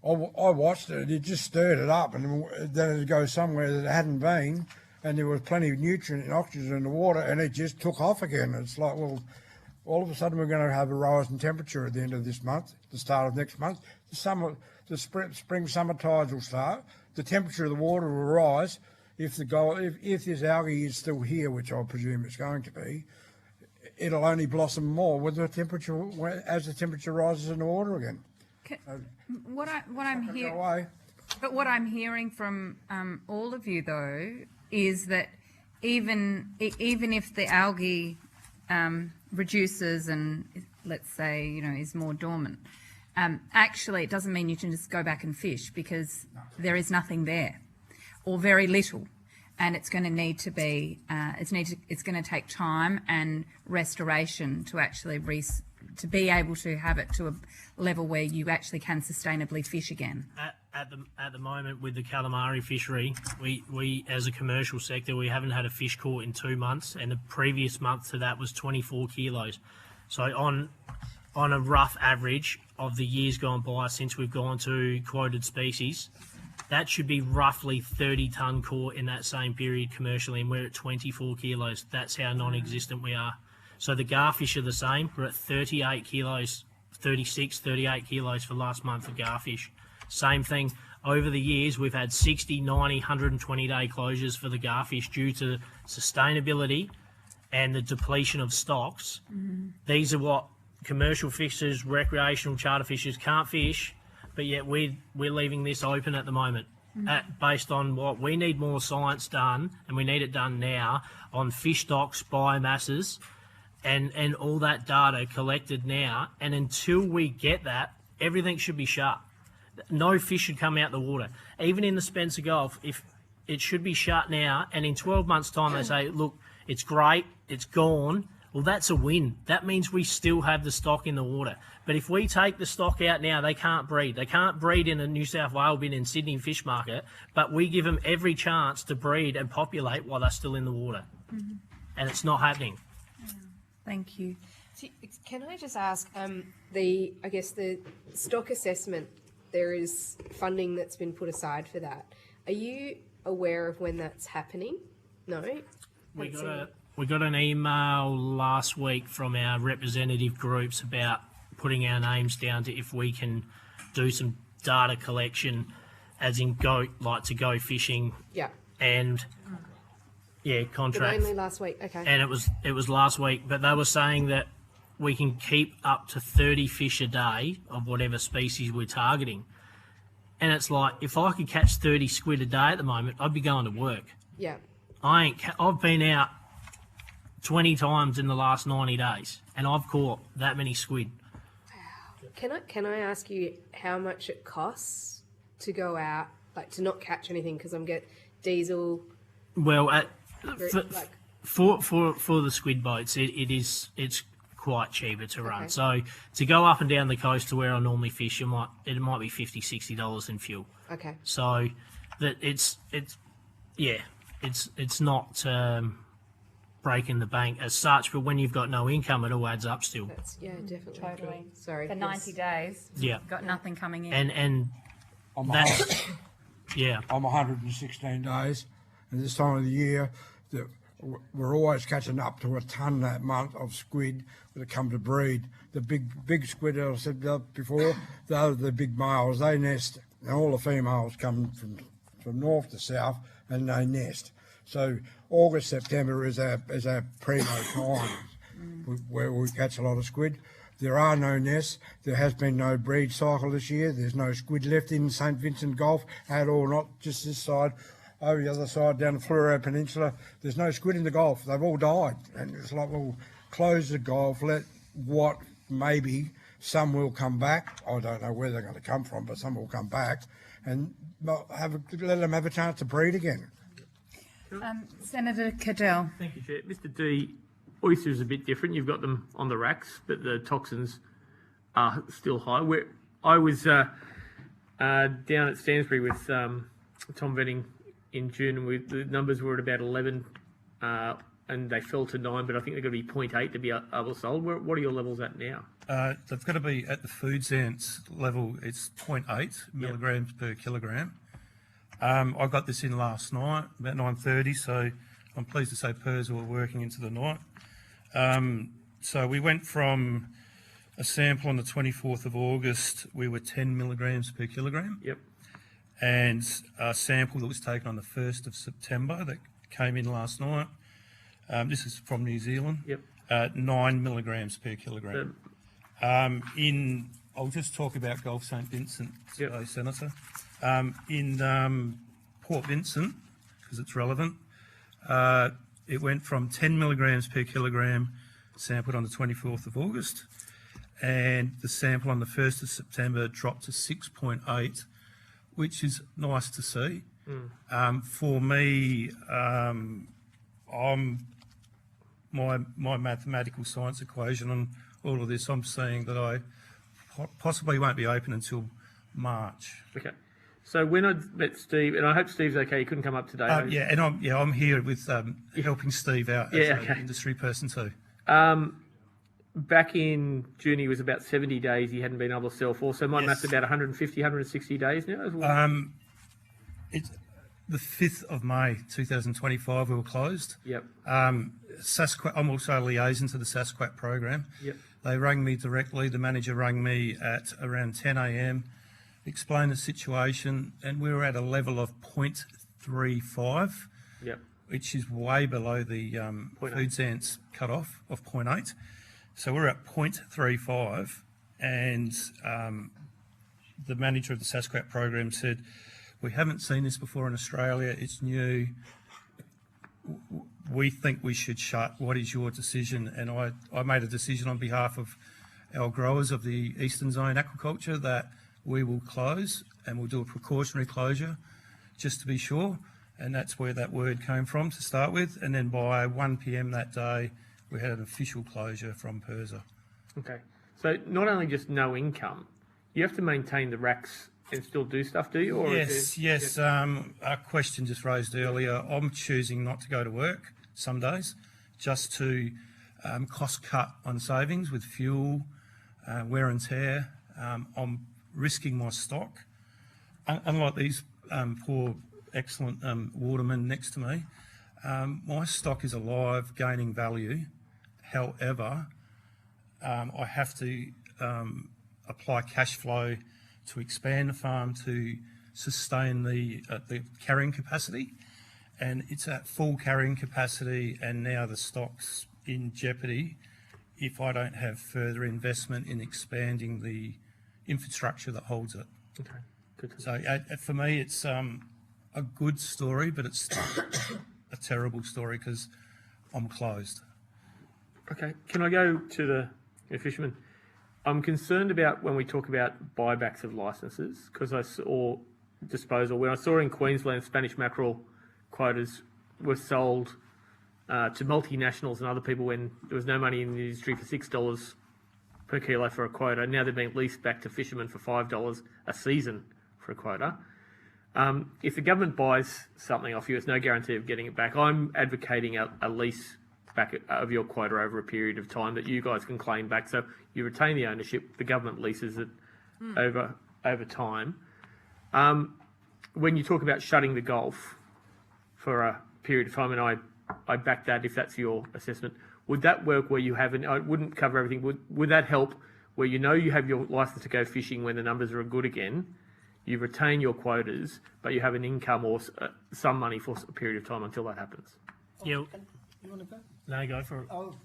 I watched it. It just stirred it up, and then it'd go somewhere that it hadn't been, and there was plenty of nutrient and oxygen in the water, and it just took off again. It's like, well, all of a sudden we're going to have a rise in temperature at the end of this month, the start of next month. The spring summer tides will start. The temperature of the water will rise. If this algae is still here, which I presume it's going to be, it'll only blossom more with the temperature as the temperature rises in the water again. What I'm hearing from all of you though is that even if the algae reduces and let's say is more dormant, actually it doesn't mean you can just go back and fish because there is nothing there or very little, and it's going to need to be it's going to take time and restoration to actually to be able to have it to a level where you actually can sustainably fish again. At the moment with the calamari fishery, we as a commercial sector, we haven't had a fish caught in 2 months, and the previous month to that was 24 kilos. So on a rough average of the years gone by since we've gone to quoted species, that should be roughly 30 tonne caught in that same period commercially, and we're at 24 kilos. That's how non-existent we are. So the garfish are the same. We're at 38 kilos, 36, 38 kilos for last month of garfish. Same thing. Over the years, we've had 60, 90, 120-day closures for the garfish due to sustainability and the depletion of stocks. These are what commercial fishers, recreational charter fishers can't fish, but yet we're leaving this open at the moment. Based on what we need more science done, and we need it done now, on fish stocks, biomasses, and all that data collected now, and until we get that, everything should be shut. No fish should come out the water. Even in the Spencer Gulf, if it should be shut now, and in 12 months' time they say, look, it's great, it's gone, well, that's a win. That means we still have the stock in the water. But if we take the stock out now, they can't breed. They can't breed in a New South Wales bin in Sydney fish market, but we give them every chance to breed and populate while they're still in the water. And it's not happening. Thank you. Can I just ask, the stock assessment, there is funding that's been put aside for that. Are you aware of when that's happening? No? We got an email last week from our representative groups about putting our names down to if we can do some data collection, as in go fishing. Yeah. And contract. But only last week, okay. And it was last week, but they were saying that we can keep up to 30 fish a day of whatever species we're targeting. And it's like, if I could catch 30 squid a day at the moment, I'd be going to work. Yeah. I've been out 20 times in the last 90 days, and I've caught that many squid. Can I ask you how much it costs to go out, like to not catch anything? Because I'm get diesel. Well, like for the squid boats, it's quite cheaper to run. So to go up and down the coast to where I normally fish, it might be $50-$60 in fuel. Okay. So that it's not breaking the bank as such, but when you've got no income, it all adds up still. Yeah, definitely. Totally. Sorry. For 90 days, Yeah. got nothing coming in. And I'm that's yeah. I'm 116 days, and this time of the year, we're always catching up to a ton that month of squid when it come to breed. The big squid, as I said before, they're the big males. They nest, and all the females come from north to south, and they nest. So August, September is our primo time where we catch a lot of squid. There are no nests. There has been no breed cycle this year. There's no squid left in St Vincent Gulf at all, not just this side. Over the other side, down the Fleurieu Peninsula, there's no squid in the Gulf. They've all died. And it's like, we'll close the Gulf, maybe some will come back. I don't know where they're going to come from, but some will come back, and let them have a chance to breed again. Senator Cadell. Thank you, Chair. Mr D, oyster is a bit different. You've got them on the racks, but the toxins are still high. I was down at Stansbury with Tom Venning in June, and the numbers were at about 11, and they fell to 9, but I think they're going to be 0.8 to be able to sold. What are your levels at now? They've got to be at the food sense level. It's 0.8 milligrams per kilogram. I got this in last night, about 9:30, so I'm pleased to say PERS were working into the night. So we went from a sample on the 24th of August, we were 10 milligrams per kilogram. Yep. And a sample that was taken on the 1st of September that came in last night. This is from New Zealand. Yep. 9 milligrams per kilogram. I'll just talk about Gulf St Vincent today, Senator. In Port Vincent, because it's relevant, it went from 10 milligrams per kilogram sampled on the 24th of August, and the sample on the 1st of September dropped to 6.8, which is nice to see. For me, my mathematical science equation on all of this, I'm seeing that I possibly won't be open until March. Okay. So when I met Steve, and I hope Steve's okay, he couldn't come up today. I'm here with helping Steve out as an industry person too. Back in June, he was about 70 days he hadn't been able to sell for, so my math's about 150, 160 days now as well. It's the 5th of May 2025 we were closed. Yep. Sasquatch, I'm also a liaison to the Sasquatch program. Yep. They rang me directly, the manager rang me at around 10 a.m, explained the situation, and we were at a level of 0.35, yep, which is way below the food sense cut-off of 0.8. So we're at 0.35, and the manager of the Sasquatch program said, "We haven't seen this before in Australia, it's new. We think we should shut. What is your decision?" And I made a decision on behalf of our growers of the Eastern Zone aquaculture that we will close, and we'll do a precautionary closure just to be sure. And that's where that word came from to start with. And then by 1 p.m. that day, we had an official closure from PERSA. Okay. So not only just no income, you have to maintain the racks and still do stuff, do you? Or Yes. A question just raised earlier. I'm choosing not to go to work some days just to cost cut on savings with fuel, wear and tear. I'm risking my stock. Unlike these poor, excellent watermen next to me, my stock is alive, gaining value. However, I have to apply cash flow to expand the farm to sustain the carrying capacity, and it's at full carrying capacity, and now the stock's in jeopardy if I don't have further investment in expanding the infrastructure that holds it. Okay. So for me, it's a good story, but it's a terrible story because I'm closed. Okay, can I go to the fisherman? I'm concerned about when we talk about buybacks of licences, because I saw disposal. When I saw in Queensland, Spanish mackerel quotas were sold to multinationals and other people when there was no money in the industry for $6 per kilo for a quota. Now they're being leased back to fishermen for $5 a season for a quota. If the government buys something off you, there's no guarantee of getting it back. I'm advocating a lease back of your quota over a period of time that you guys can claim back. So you retain the ownership, the government leases it over time. When you talk about shutting the Gulf for a period of time, and I back that if that's your assessment, would that work where you haven't, I wouldn't cover everything, would that help where you know you have your license to go fishing when the numbers are good again, you retain your quotas, but you have an income or some money for a period of time until that happens? Yeah. You want to go? No, go for it. I'll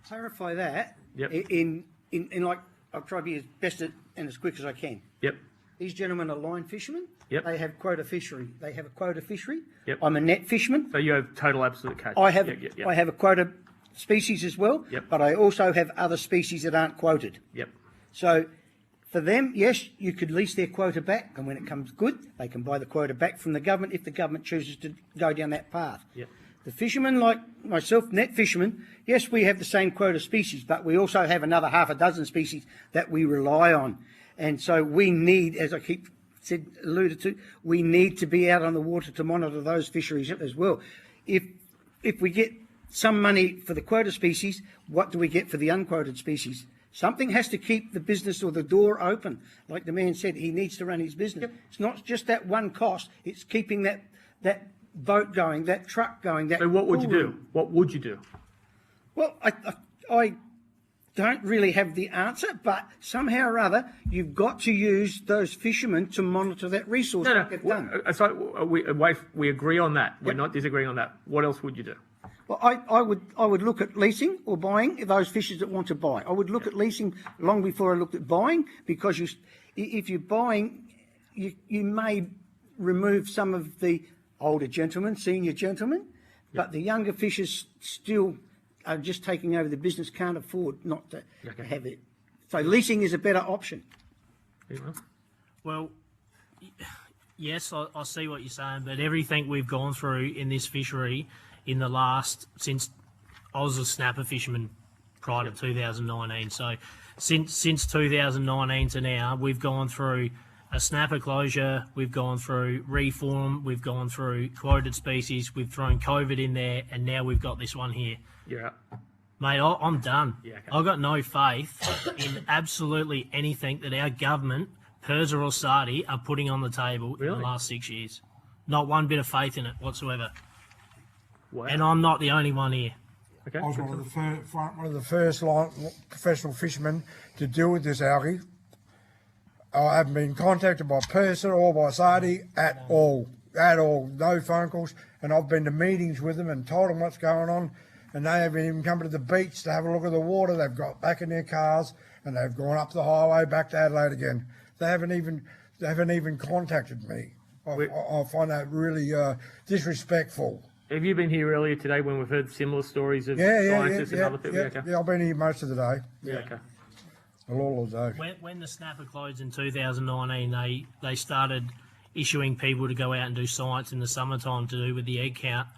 clarify that. Yep. In like, I'll try to be as best and as quick as I can. Yep. These gentlemen are line fishermen. Yep. They have quota fishery. They have a quota fishery. Yep. I'm a net fisherman. So you have total absolute catch. I have Yep. I have a quota species as well. Yep. But I also have other species that aren't quoted. Yep. So for them, yes, you could lease their quota back, and when it comes good, they can buy the quota back from the government if the government chooses to go down that path. Yep. The fishermen like myself, net fishermen, yes, we have the same quota species, but we also have another half a dozen species that we rely on. And so we need, as I alluded to, we need to be out on the water to monitor those fisheries as well. If we get some money for the quota species, what do we get for the unquoted species? Something has to keep the business or the door open. Like the man said, he needs to run his business. Yep. It's not just that one cost, it's keeping that boat going, that truck going. That so what would you do? What would you do? Well, I don't really have the answer, but somehow or other, you've got to use those fishermen to monitor that resource. So we agree on that. We're not disagreeing on that. What else would you do? Well, I would look at leasing or buying those fishers that want to buy. I would look at leasing long before I looked at buying, because if you're buying, you may remove some of the older gentlemen, senior gentlemen, but the younger fishers still are just taking over the business, can't afford not to have it. So leasing is a better option. Well, yes, I see what you're saying, but everything we've gone through in this fishery in the since I was a snapper fisherman prior to 2019, so since 2019 to now, we've gone through a snapper closure, we've gone through reform, we've gone through quoted species, we've thrown COVID in there, and now we've got this one here. Yeah. Mate, I'm done. Yeah, okay. I've got no faith in absolutely anything that our government, PIRSA or SARDI, are putting on the table in the last 6 years. Not one bit of faith in it whatsoever. Wow. And I'm not the only one here. Okay. I was one of the first professional fishermen to deal with this algae. I haven't been contacted by PIRSA or by SARDI at all, no phone calls, and I've been to meetings with them and told them what's going on, and they haven't even come to the beach to have a look at the water. They've got back in their cars and they've gone up the highway back to Adelaide again. They haven't even contacted me. I find that really disrespectful. Have you been here earlier today when we've heard similar stories of scientists and other people? Yeah, I've been here most of the day. Yeah, okay. All of the day. When the snapper closed in 2019, they started issuing people to go out and do science in the summertime to do with the egg count.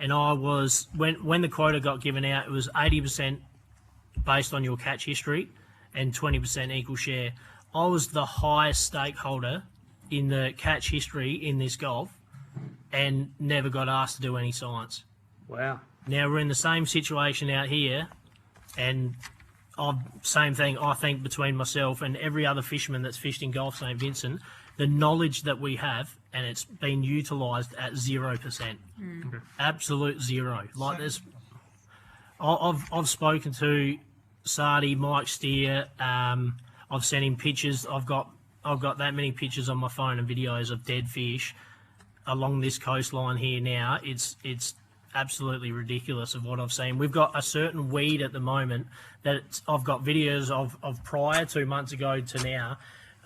And I was, when the quota got given out, it was 80% based on your catch history and 20% equal share. I was the highest stakeholder in the catch history in this Gulf and never got asked to do any science. Wow. Now we're in the same situation out here, and same thing, I think, between myself and every other fisherman that's fished in Gulf St Vincent, the knowledge that we have, and it's been utilised at 0%. Absolute zero. Like there's, I've spoken to SARDI, Mike Steer, I've sent him pictures. I've got that many pictures on my phone and videos of dead fish along this coastline here now. It's absolutely ridiculous of what I've seen. We've got a certain weed at the moment that I've got videos of prior 2 months ago to now.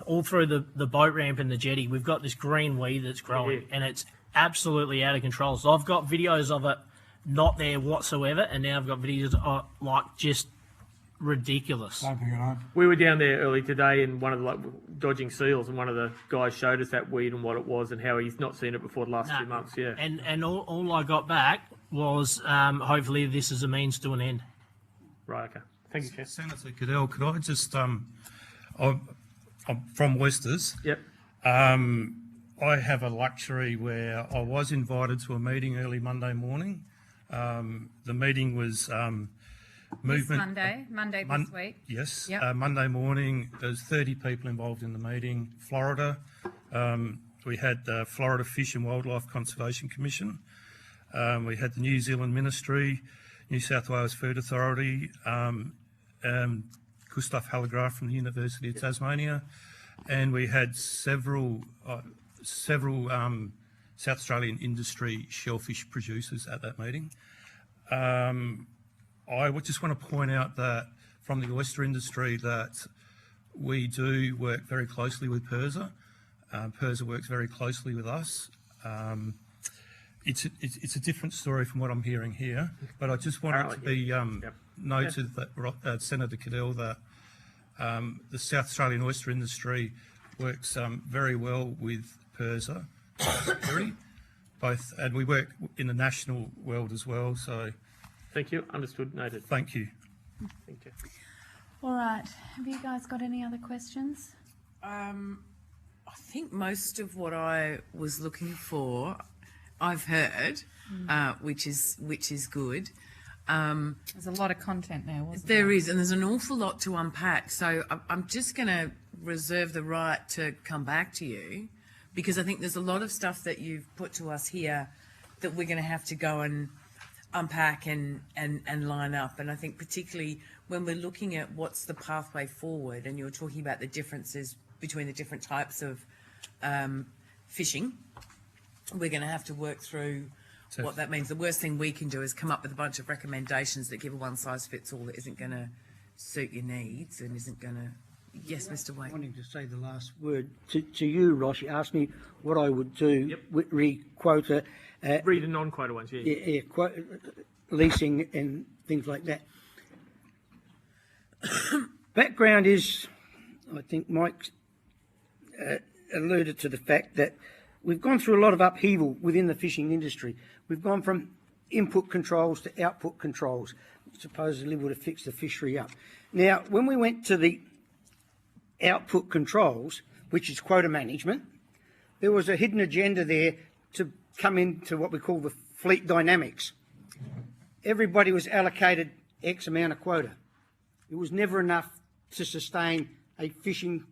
all through the boat ramp and the jetty, we've got this green weed that's growing, and it's absolutely out of control. So I've got videos of it not there whatsoever, and now I've got videos of like just ridiculous. We were down there early today and one of the dodging seals, and one of the guys showed us that weed and what it was and how he's not seen it before the last 2 months. Yeah. And all I got back was hopefully this is a means to an end. Right. Okay. Thank you, Chair. Senator Goodell, could I just I'm from Westers. Yep. I have a luxury where I was invited to a meeting early Monday morning. The meeting was movement. Monday this week. Yes. Yep. Monday morning, there's 30 people involved in the meeting. Florida. We had the Florida Fish and Wildlife Conservation Commission. We had the New Zealand Ministry, New South Wales Food Authority, Gustav Hallegraaff from the University of Tasmania, and we had several South Australian industry shellfish producers at that meeting. I would just want to point out that from the oyster industry that we do work very closely with PIRSA. PIRSA works very closely with us. It's a different story from what I'm hearing here, but I just want it to be noted that Senator Cadell, that the South Australian oyster industry works very well with PIRSA, both, and we work in the national world as well. So, thank you. Understood. Noted. Thank you. Thank you. All right. Have you guys got any other questions? I think most of what I was looking for, I've heard, which is good. There's a lot of content there, wasn't there? There is, and there's an awful lot to unpack. So I'm just going to reserve the right to come back to you, because I think there's a lot of stuff that you've put to us here that we're going to have to go and unpack and line up. And I think particularly when we're looking at what's the pathway forward, and you're talking about the differences between the different types of fishing, we're going to have to work through what that means. The worst thing we can do is come up with a bunch of recommendations that give a one-size-fits-all that isn't going to suit your needs and isn't going to... Yes, Mr. Wayne. Wanting to say the last word to you, Ross. You asked me what I would do with re-quota. Read the non-quota ones, yeah. Leasing and things like that. Background is, I think Mike alluded to the fact that we've gone through a lot of upheaval within the fishing industry. We've gone from input controls to output controls, supposedly would have fixed the fishery up. Now, when we went to the output controls, which is quota management, there was a hidden agenda there to come into what we call the fleet dynamics. Everybody was allocated X amount of quota. It was never enough to sustain a fishing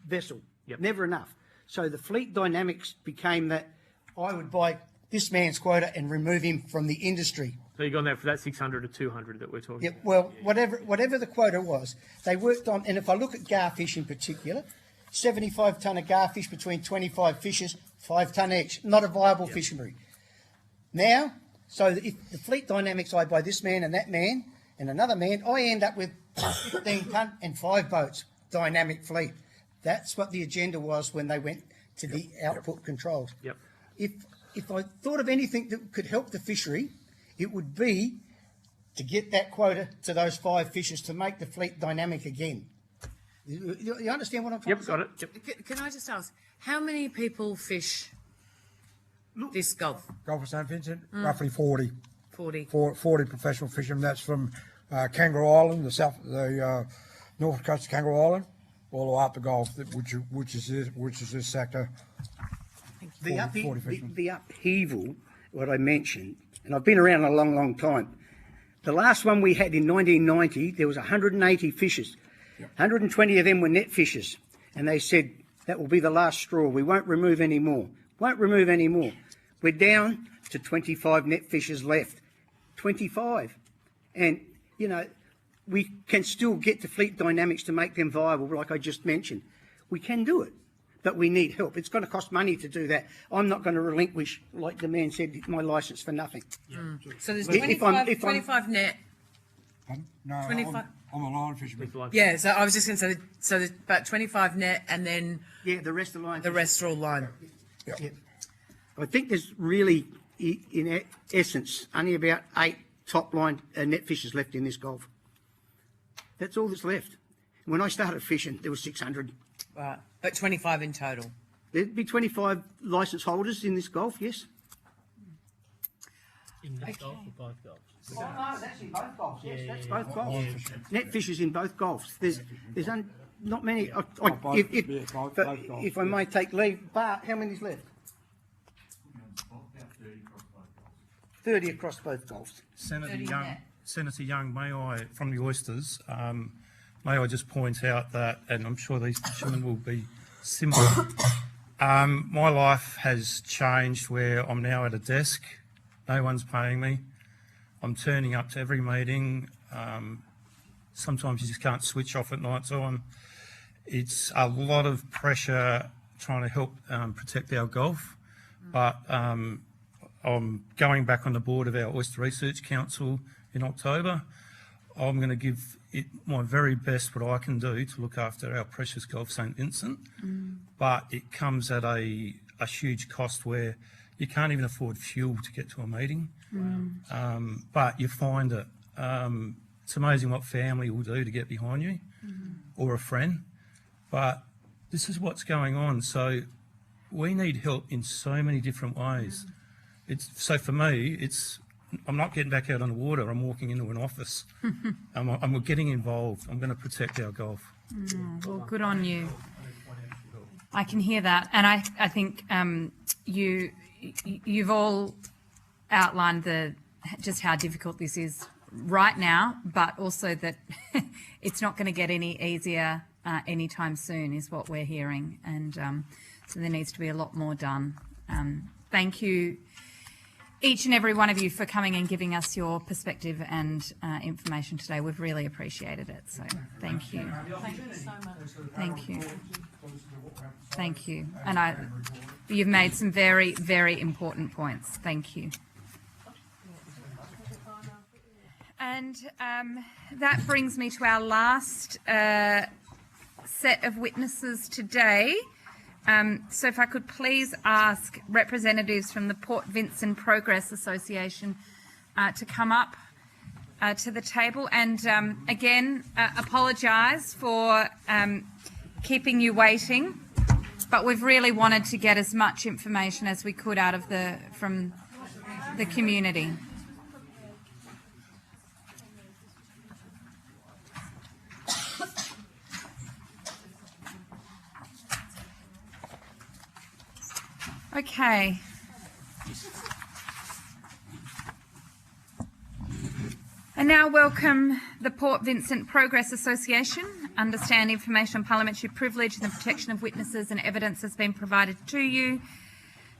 vessel. Never enough. So the fleet dynamics became that I would buy this man's quota and remove him from the industry. So you've gone there for that 600 to 200 that we're talking about? Well, whatever the quota was, they worked on, and if I look at garfish in particular, 75 tonne of garfish between 25 fishes, 5 tonne each, not a viable fishery. Now, so if the fleet dynamics, I buy this man and that man and another man, I end up with 15 tonne and 5 boats, dynamic fleet. That's what the agenda was when they went to the output controls. If I thought of anything that could help the fishery, it would be to get that quota to those 5 fishes to make the fleet dynamic again. You understand what I'm talking about? Got it. Can I just ask, how many people fish this Gulf? Gulf of St Vincent, roughly 40. 40 professional fishermen. That's from Kangaroo Island, the north coast of Kangaroo Island, all the way up the Gulf, which is this sector. The upheaval, what I mentioned, and I've been around a long, long time. The last one we had in 1990, there was 180 fishers. 120 of them were net fishers. And they said, that will be the last straw. We won't remove any more. Won't remove any more. We're down to 25 net fishers left. 25. And, you know, we can still get the fleet dynamics to make them viable, like I just mentioned. We can do it. But we need help. It's going to cost money to do that. I'm not going to relinquish, like the man said, my licence for nothing. So there's 25 net. No, 25. I'm a line fisherman. Yeah, so I was just going to say, so there's about 25 net, and then Yeah, the rest of the line. the rest are all line. Yeah. I think there's really, in essence, only about 8 top line net fishers left in this Gulf. That's all that's left. When I started fishing, there was 600. Right, but 25 in total. There'd be 25 licence holders in this Gulf, yes. In this Gulf or both Gulfs? Oh, no, that's in both Gulfs, yes, that's both Gulfs. Yeah. Net fishers in both Gulfs. There's not many. If I may take leave, but how many's left? 30 across both Gulfs. Senator Young, may I, from the oysters, may I just point out that, and I'm sure these fishermen will be similar, my life has changed where I'm now at a desk, no one's paying me, I'm turning up to every meeting, sometimes you just can't switch off at night time. It's a lot of pressure trying to help protect our Gulf, but I'm going back on the board of our Oyster Research Council in October. I'm going to give it my very best what I can do to look after our precious Gulf St Vincent, but it comes at a huge cost where you can't even afford fuel to get to a meeting, but you find it. It's amazing what family will do to get behind you, or a friend, but this is what's going on. So we need help in so many different ways. So for me, I'm not getting back out on the water, I'm walking into an office. I'm getting involved. I'm going to protect our Gulf. Well, good on you. I can hear that. And I think you've all outlined just how difficult this is right now, but also that it's not going to get any easier anytime soon is what we're hearing. And so there needs to be a lot more done. Thank you, each and every one of you, for coming and giving us your perspective and information today. We've really appreciated it. So thank you. Thank you so much. Thank you. Thank you. And you've made some very, very important points. Thank you. And that brings me to our last set of witnesses today. So if I could please ask representatives from the Port Vincent Progress Association to come up to the table, and again apologise for keeping you waiting, but we've really wanted to get as much information as we could out of from the community. Okay. I now welcome the Port Vincent Progress Association. Understand information on parliamentary privilege and the protection of witnesses and evidence has been provided to you.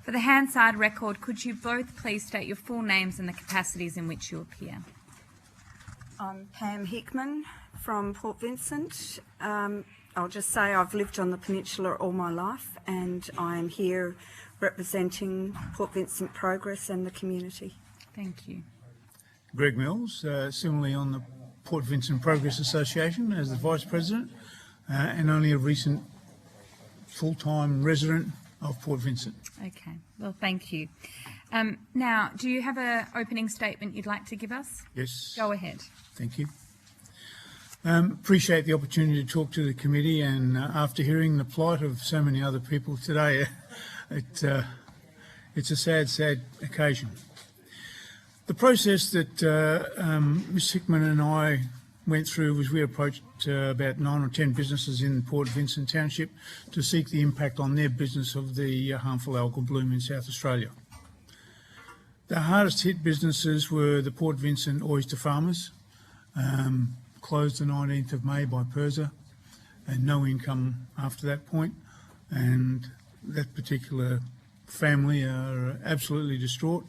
For the Hansard record, could you both please state your full names and the capacities in which you appear? I'm Pam Hickman from Port Vincent. I'll just say I've lived on the peninsula all my life, and I'm here representing Port Vincent Progress and the community. Thank you. Greg Mills, similarly on the Port Vincent Progress Association as the Vice President, and only a recent full-time resident of Port Vincent. Okay, well, thank you. Now, do you have an opening statement you'd like to give us? Yes. Go ahead. Thank you. Appreciate the opportunity to talk to the committee, and after hearing the plight of so many other people today, it's a sad, sad occasion. The process that Ms Hickman and I went through was we approached about 9 or 10 businesses in Port Vincent Township to seek the impact on their business of the harmful algal bloom in South Australia. The hardest hit businesses were the Port Vincent oyster farmers, closed the 19th of May by PIRSA, and no income after that point, and that particular family are absolutely distraught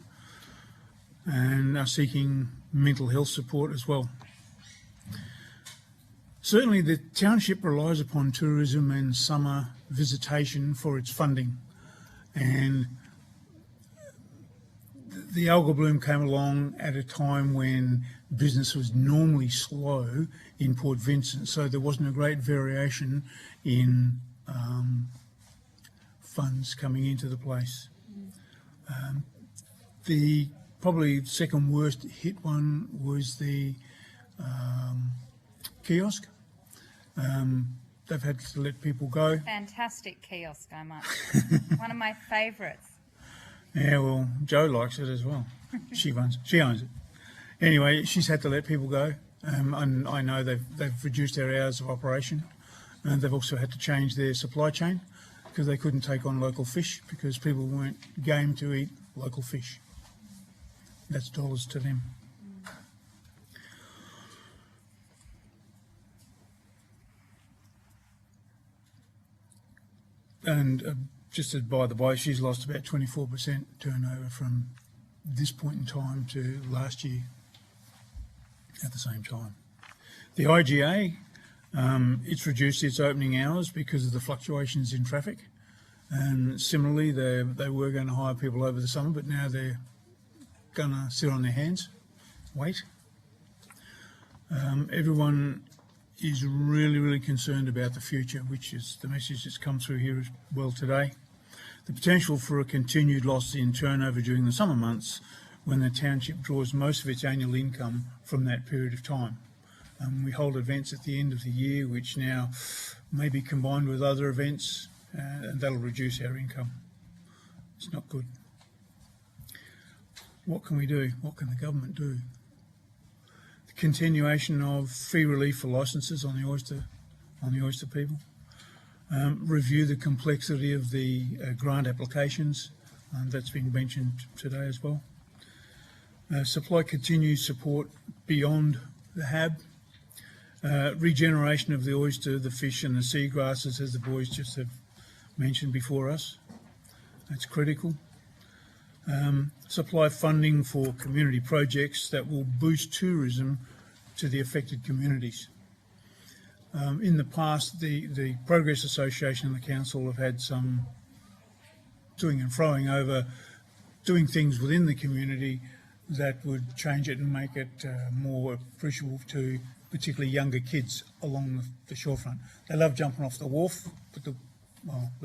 and are seeking mental health support as well. Certainly the township relies upon tourism and summer visitation for its funding, and the algal bloom came along at a time when business was normally slow in Port Vincent, so there wasn't a great variation in funds coming into the place. The probably second worst hit one was the kiosk. They've had to let people go. Fantastic kiosk, I might. One of my favourites. Yeah, well, Joe likes it as well. She owns it. Anyway, she's had to let people go, and I know they've reduced their hours of operation, and they've also had to change their supply chain because they couldn't take on local fish because people weren't game to eat local fish. That's dollars to them. And just as by the by, she's lost about 24% turnover from this point in time to last year at the same time. The IGA, it's reduced its opening hours because of the fluctuations in traffic. And similarly, they were going to hire people over the summer, but now they're going to sit on their hands, wait. Everyone is really, really concerned about the future, which is the message that's come through here as well today. The potential for a continued loss in turnover during the summer months when the township draws most of its annual income from that period of time. We hold events at the end of the year, which now may be combined with other events, and that'll reduce our income. It's not good. What can we do? What can the government do? The continuation of free relief for licences on the oyster people. Review the complexity of the grant applications. That's been mentioned today as well. Supply continued support beyond the HAB. Regeneration of the oyster, the fish and the seagrasses, as the boys just have mentioned before us. That's critical. Supply funding for community projects that will boost tourism to the affected communities. In the past, the Progress Association and the Council have had some doing and froing over doing things within the community that would change it and make it more appreciable to particularly younger kids along the shorefront. They love jumping off the wharf, but the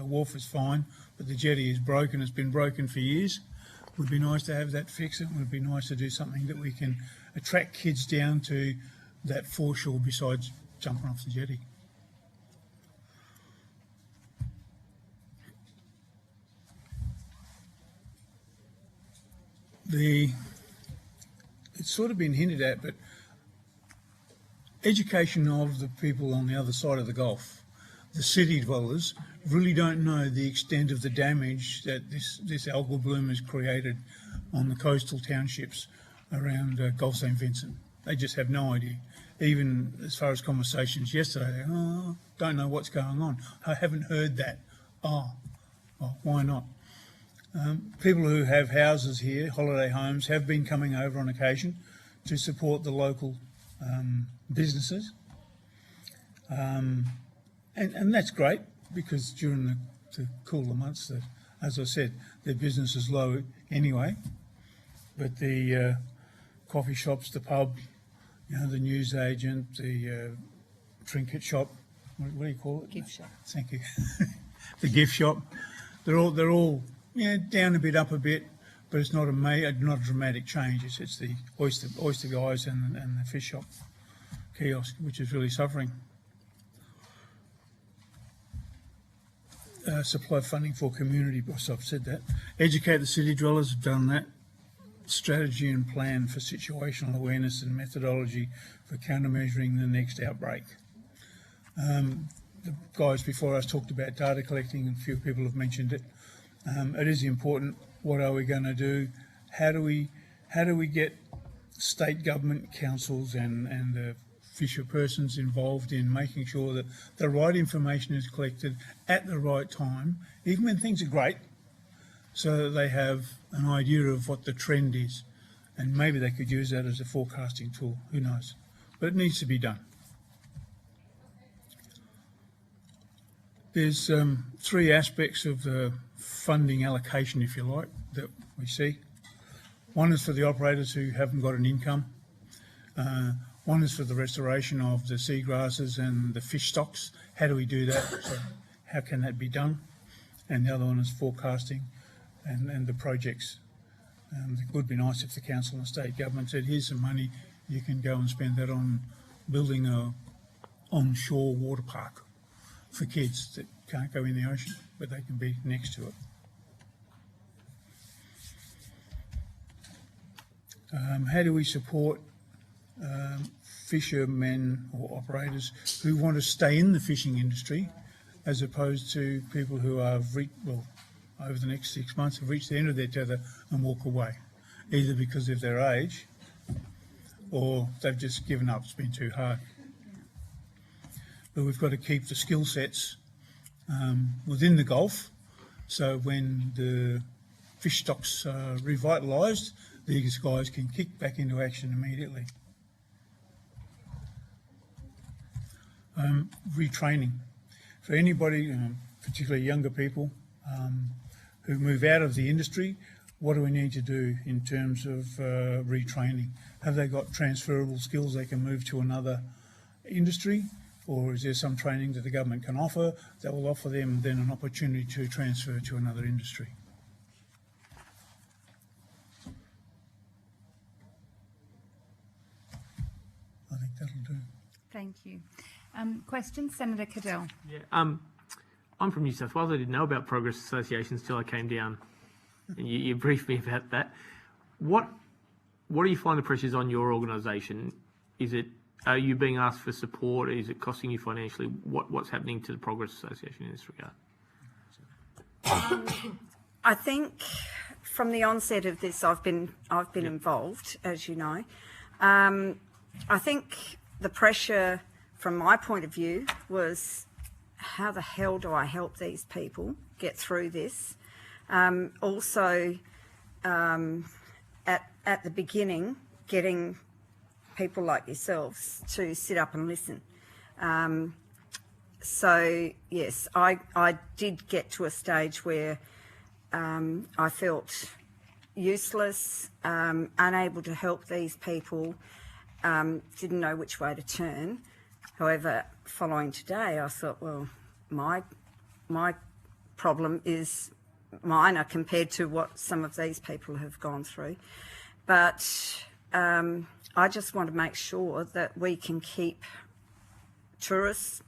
wharf is fine, but the jetty is broken. It's been broken for years. It would be nice to have that fixed. It would be nice to do something that we can attract kids down to that foreshore besides jumping off the jetty. It's sort of been hinted at, but education of the people on the other side of the Gulf, the city dwellers, really don't know the extent of the damage that this algal bloom has created on the coastal townships around Gulf St Vincent. They just have no idea. Even as far as conversations yesterday, they don't know what's going on. I haven't heard that. Well, why not? People who have houses here, holiday homes, have been coming over on occasion to support the local businesses. And that's great because during the cooler months, as I said, their business is low anyway. But the coffee shops, the pub, the news agent, the trinket shop, what do you call it? Gift shop. Thank you. The gift shop. They're all down a bit, up a bit, but it's not a dramatic change. It's the oyster guys and the fish shop kiosk which is really suffering. Supply funding for community, so I've said that. Educate the city dwellers, have done that. Strategy and plan for situational awareness and methodology for countermeasuring the next outbreak. The guys before us talked about data collecting, and a few people have mentioned it. It is important. What are we going to do? How do we get state government councils and the fisher persons involved in making sure that the right information is collected at the right time, even when things are great, so that they have an idea of what the trend is. And maybe they could use that as a forecasting tool, who knows. But it needs to be done. There's three aspects of the funding allocation, if you like, that we see. One is for the operators who haven't got an income. One is for the restoration of the seagrasses and the fish stocks. How do we do that? So how can that be done? And the other one is forecasting and the projects. It would be nice if the council and state government said, here's some money, you can go and spend that on building a onshore water park for kids that can't go in the ocean, but they can be next to it. How do we support fishermen or operators who want to stay in the fishing industry as opposed to people who have over the next 6 months have reached the end of their tether and walk away, either because of their age or they've just given up, it's been too hard. But we've got to keep the skill sets within the Gulf, so when the fish stocks are revitalised, these guys can kick back into action immediately. Retraining. For anybody, particularly younger people who move out of the industry, what do we need to do in terms of retraining? Have they got transferable skills they can move to another industry? Or is there some training that the government can offer that will offer them then an opportunity to transfer to another industry? I think that'll do. Thank you. Questions? Senator Cadell. Yeah, I'm from New South Wales. I didn't know about progress associations till I came down, and you briefed me about that. What do you find the pressures on your organisation? Are you being asked for support? Is it costing you financially? What's happening to the Progress Association in this regard? I think from the onset of this, I've been involved, as you know. I think the pressure from my point of view was, how the hell do I help these people get through this? Also, at the beginning, getting people like yourselves to sit up and listen. So yes, I did get to a stage where I felt useless, unable to help these people, didn't know which way to turn. However, following today, I thought, well, my problem is minor compared to what some of these people have gone through. But I just want to make sure that we can keep tourists,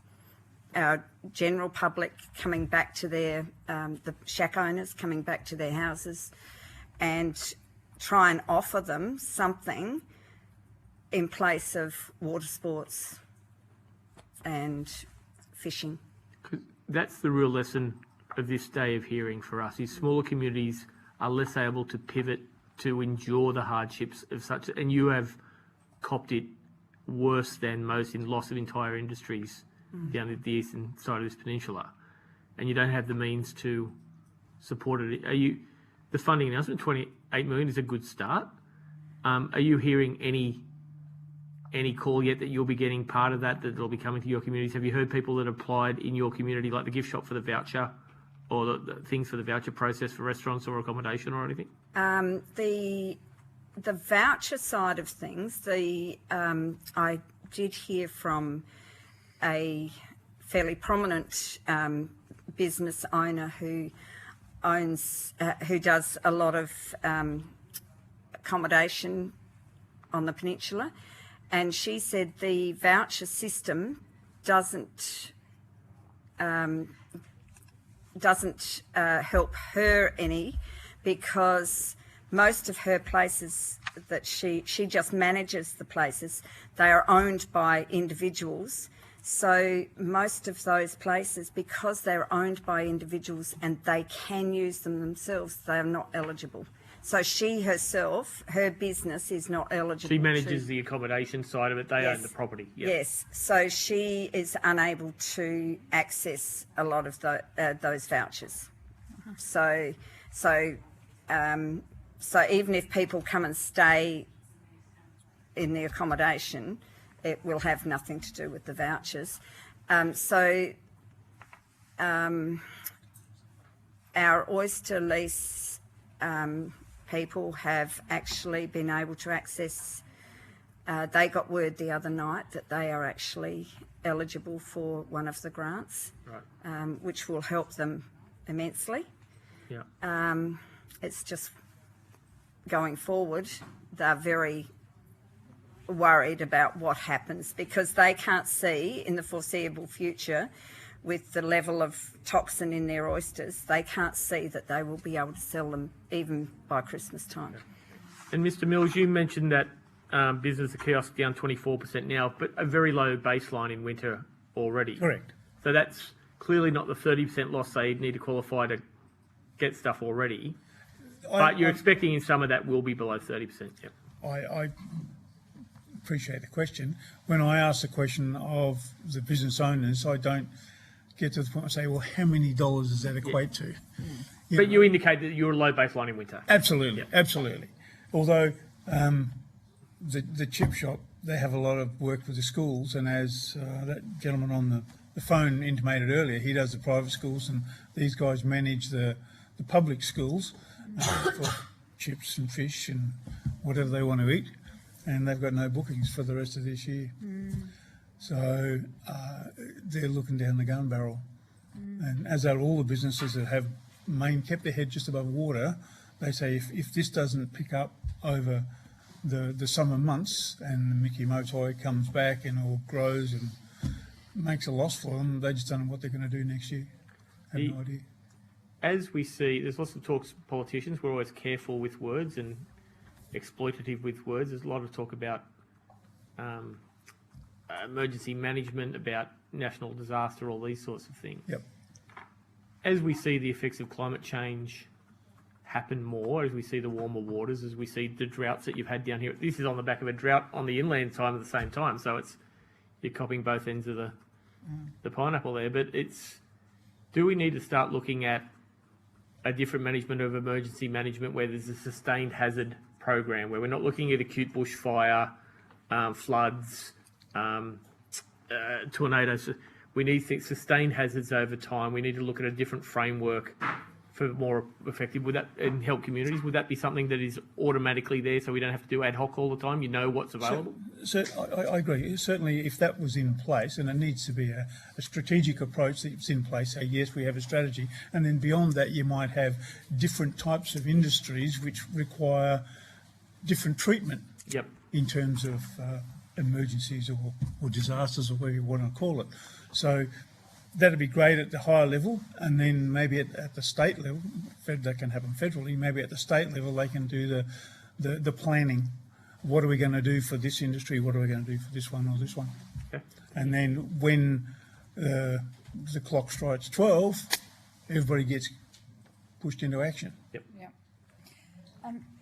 our general public coming back to their, the shack owners coming back to their houses, and try and offer them something in place of water sports and fishing. That's the real lesson of this day of hearing for us, is smaller communities are less able to pivot to endure the hardships of such, and you have copped it worse than most in loss of entire industries down at the eastern side of this peninsula, and you don't have the means to support it. The funding announcement, 28 million, is a good start. Are you hearing any call yet that you'll be getting part of that will be coming to your communities? Have you heard people that applied in your community, like the gift shop for the voucher, or the things for the voucher process for restaurants or accommodation or anything? The voucher side of things, I did hear from a fairly prominent business owner who does a lot of accommodation on the peninsula, and she said the voucher system doesn't help her any, because most of her places that she just manages the places, they are owned by individuals. So most of those places, because they're owned by individuals and they can use them themselves, they are not eligible. So she herself, her business is not eligible. She manages the accommodation side of it. They Yes. own the property. Yep. Yes. So she is unable to access a lot of those vouchers. So even if people come and stay in the accommodation, it will have nothing to do with the vouchers. Our oyster lease people have actually been able to access They got word the other night that they are actually eligible for one of the grants, which will help them immensely. Yeah. It's just going forward, they're very worried about what happens because they can't see in the foreseeable future with the level of toxin in their oysters, they can't see that they will be able to sell them even by Christmas time. And Mr. Mills, you mentioned that business of kiosks down 24% now, but a very low baseline in winter already. Correct. So that's clearly not the 30% loss they need to qualify to get stuff already. But you're expecting in summer that will be below 30%. Yep. I appreciate the question. When I ask the question of the business owners, I don't get to the point where I say, well, how many dollars does that equate to? But you indicate that you're a low baseline in winter. Absolutely, absolutely. Although the chip shop, they have a lot of work with the schools, and as that gentleman on the phone intimated earlier, he does the private schools, and these guys manage the public schools for chips and fish and whatever they want to eat, and they've got no bookings for the rest of this year. So they're looking down the gun barrel. And as are all the businesses that have kept their head just above water, they say if this doesn't pick up over the summer months and the Mickey Motai comes back and all grows and makes a loss for them, they just don't know what they're going to do next year. Have no idea. As we see, there's lots of talks, politicians, we're always careful with words and exploitative with words. There's a lot of talk about emergency management, about national disaster, all these sorts of things. Yep. As we see the effects of climate change happen more, as we see the warmer waters, as we see the droughts that you've had down here, this is on the back of a drought on the inland time at the same time, so you're copping both ends of the pineapple there. But do we need to start looking at a different management of emergency management where there's a sustained hazard program, where we're not looking at acute bushfire, floods, tornadoes? We need sustained hazards over time. We need to look at a different framework for more effective. Would that and help communities? Would that be something that is automatically there, so we don't have to do ad hoc all the time? You know what's available. So I agree. Certainly, if that was in place, and it needs to be a strategic approach that's in place. Say yes, we have a strategy, and then beyond that, you might have different types of industries which require different treatment. Yep. In terms of emergencies or disasters, or whatever you want to call it. So that'd be great at the higher level, and then maybe at the state level, that can happen federally, maybe at the state level they can do the planning. What are we going to do for this industry? What are we going to do for this one or this one? Okay. And then when the clock strikes 12, everybody gets pushed into action. Yep. Yeah.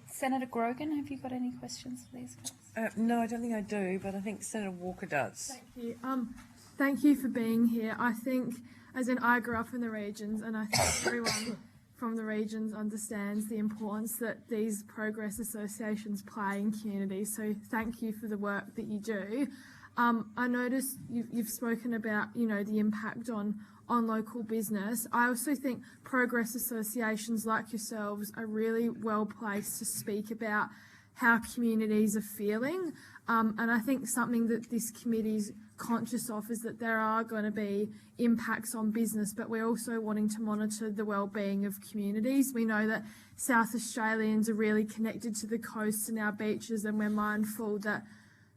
Senator Grogan, have you got any questions for these guys? No, I don't think I do, but I think Senator Walker does. Thank you. Thank you for being here. I think, as in, I grew up in the regions, and I think everyone from the regions understands the importance that these progress associations play in communities. So thank you for the work that you do. I noticed you've spoken about, the impact on local business. I also think progress associations like yourselves are really well placed to speak about how communities are feeling. And I think something that this committee's conscious of is that there are going to be impacts on business, but we're also wanting to monitor the well-being of communities. We know that South Australians are really connected to the coast and our beaches, and we're mindful that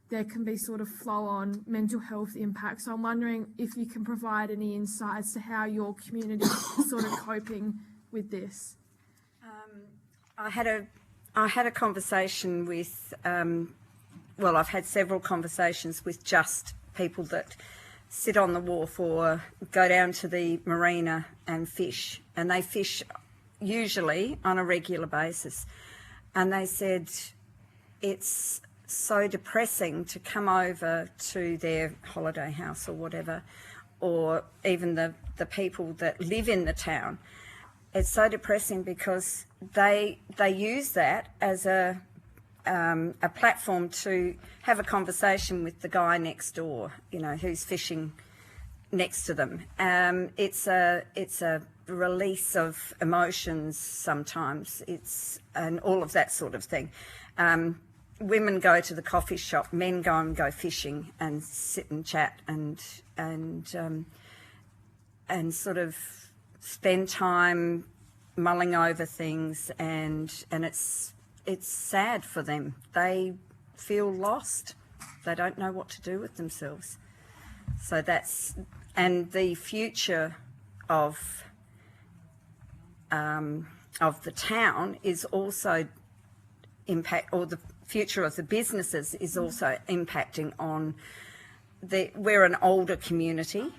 there can be sort of flow-on mental health impacts. So I'm wondering if you can provide any insights to how your community is sort of coping with this. I had a conversation with, I've had several conversations with just people that sit on the wharf or go down to the marina and fish, and they fish usually on a regular basis. And they said it's so depressing to come over to their holiday house or whatever, or even the people that live in the town. It's so depressing because they use that as a platform to have a conversation with the guy next door, who's fishing next to them. It's a release of emotions sometimes. And all of that sort of thing. women go to the coffee shop, men go and go fishing and sit and chat and sort of spend time mulling over things, and it's sad for them. They feel lost. They don't know what to do with themselves. So and the future of the town is also the future of the businesses is also impacting on we're an older community,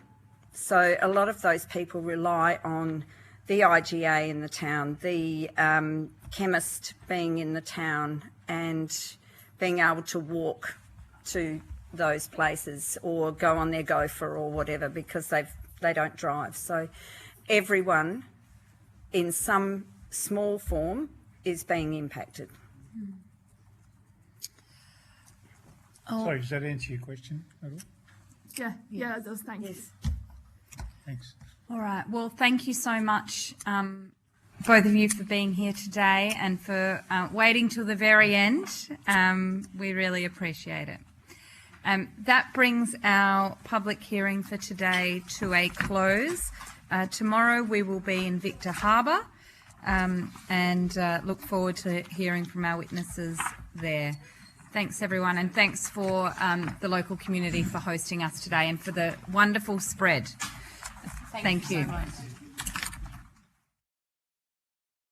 so a lot of those people rely on the IGA in the town, the chemist being in the town, and being able to walk to those places or go on their gopher or whatever, because they don't drive. So everyone in some small form is being impacted. Sorry, does that answer your question at all? Yeah, it does. Thank you. Thanks. All right. Well, thank you so much, both of you, for being here today and for waiting till the very end. We really appreciate it. That brings our public hearing for today to a close. Tomorrow we will be in Victor Harbour, and look forward to hearing from our witnesses there. Thanks, everyone, and thanks for the local community for hosting us today and for the wonderful spread. Thank you. So much.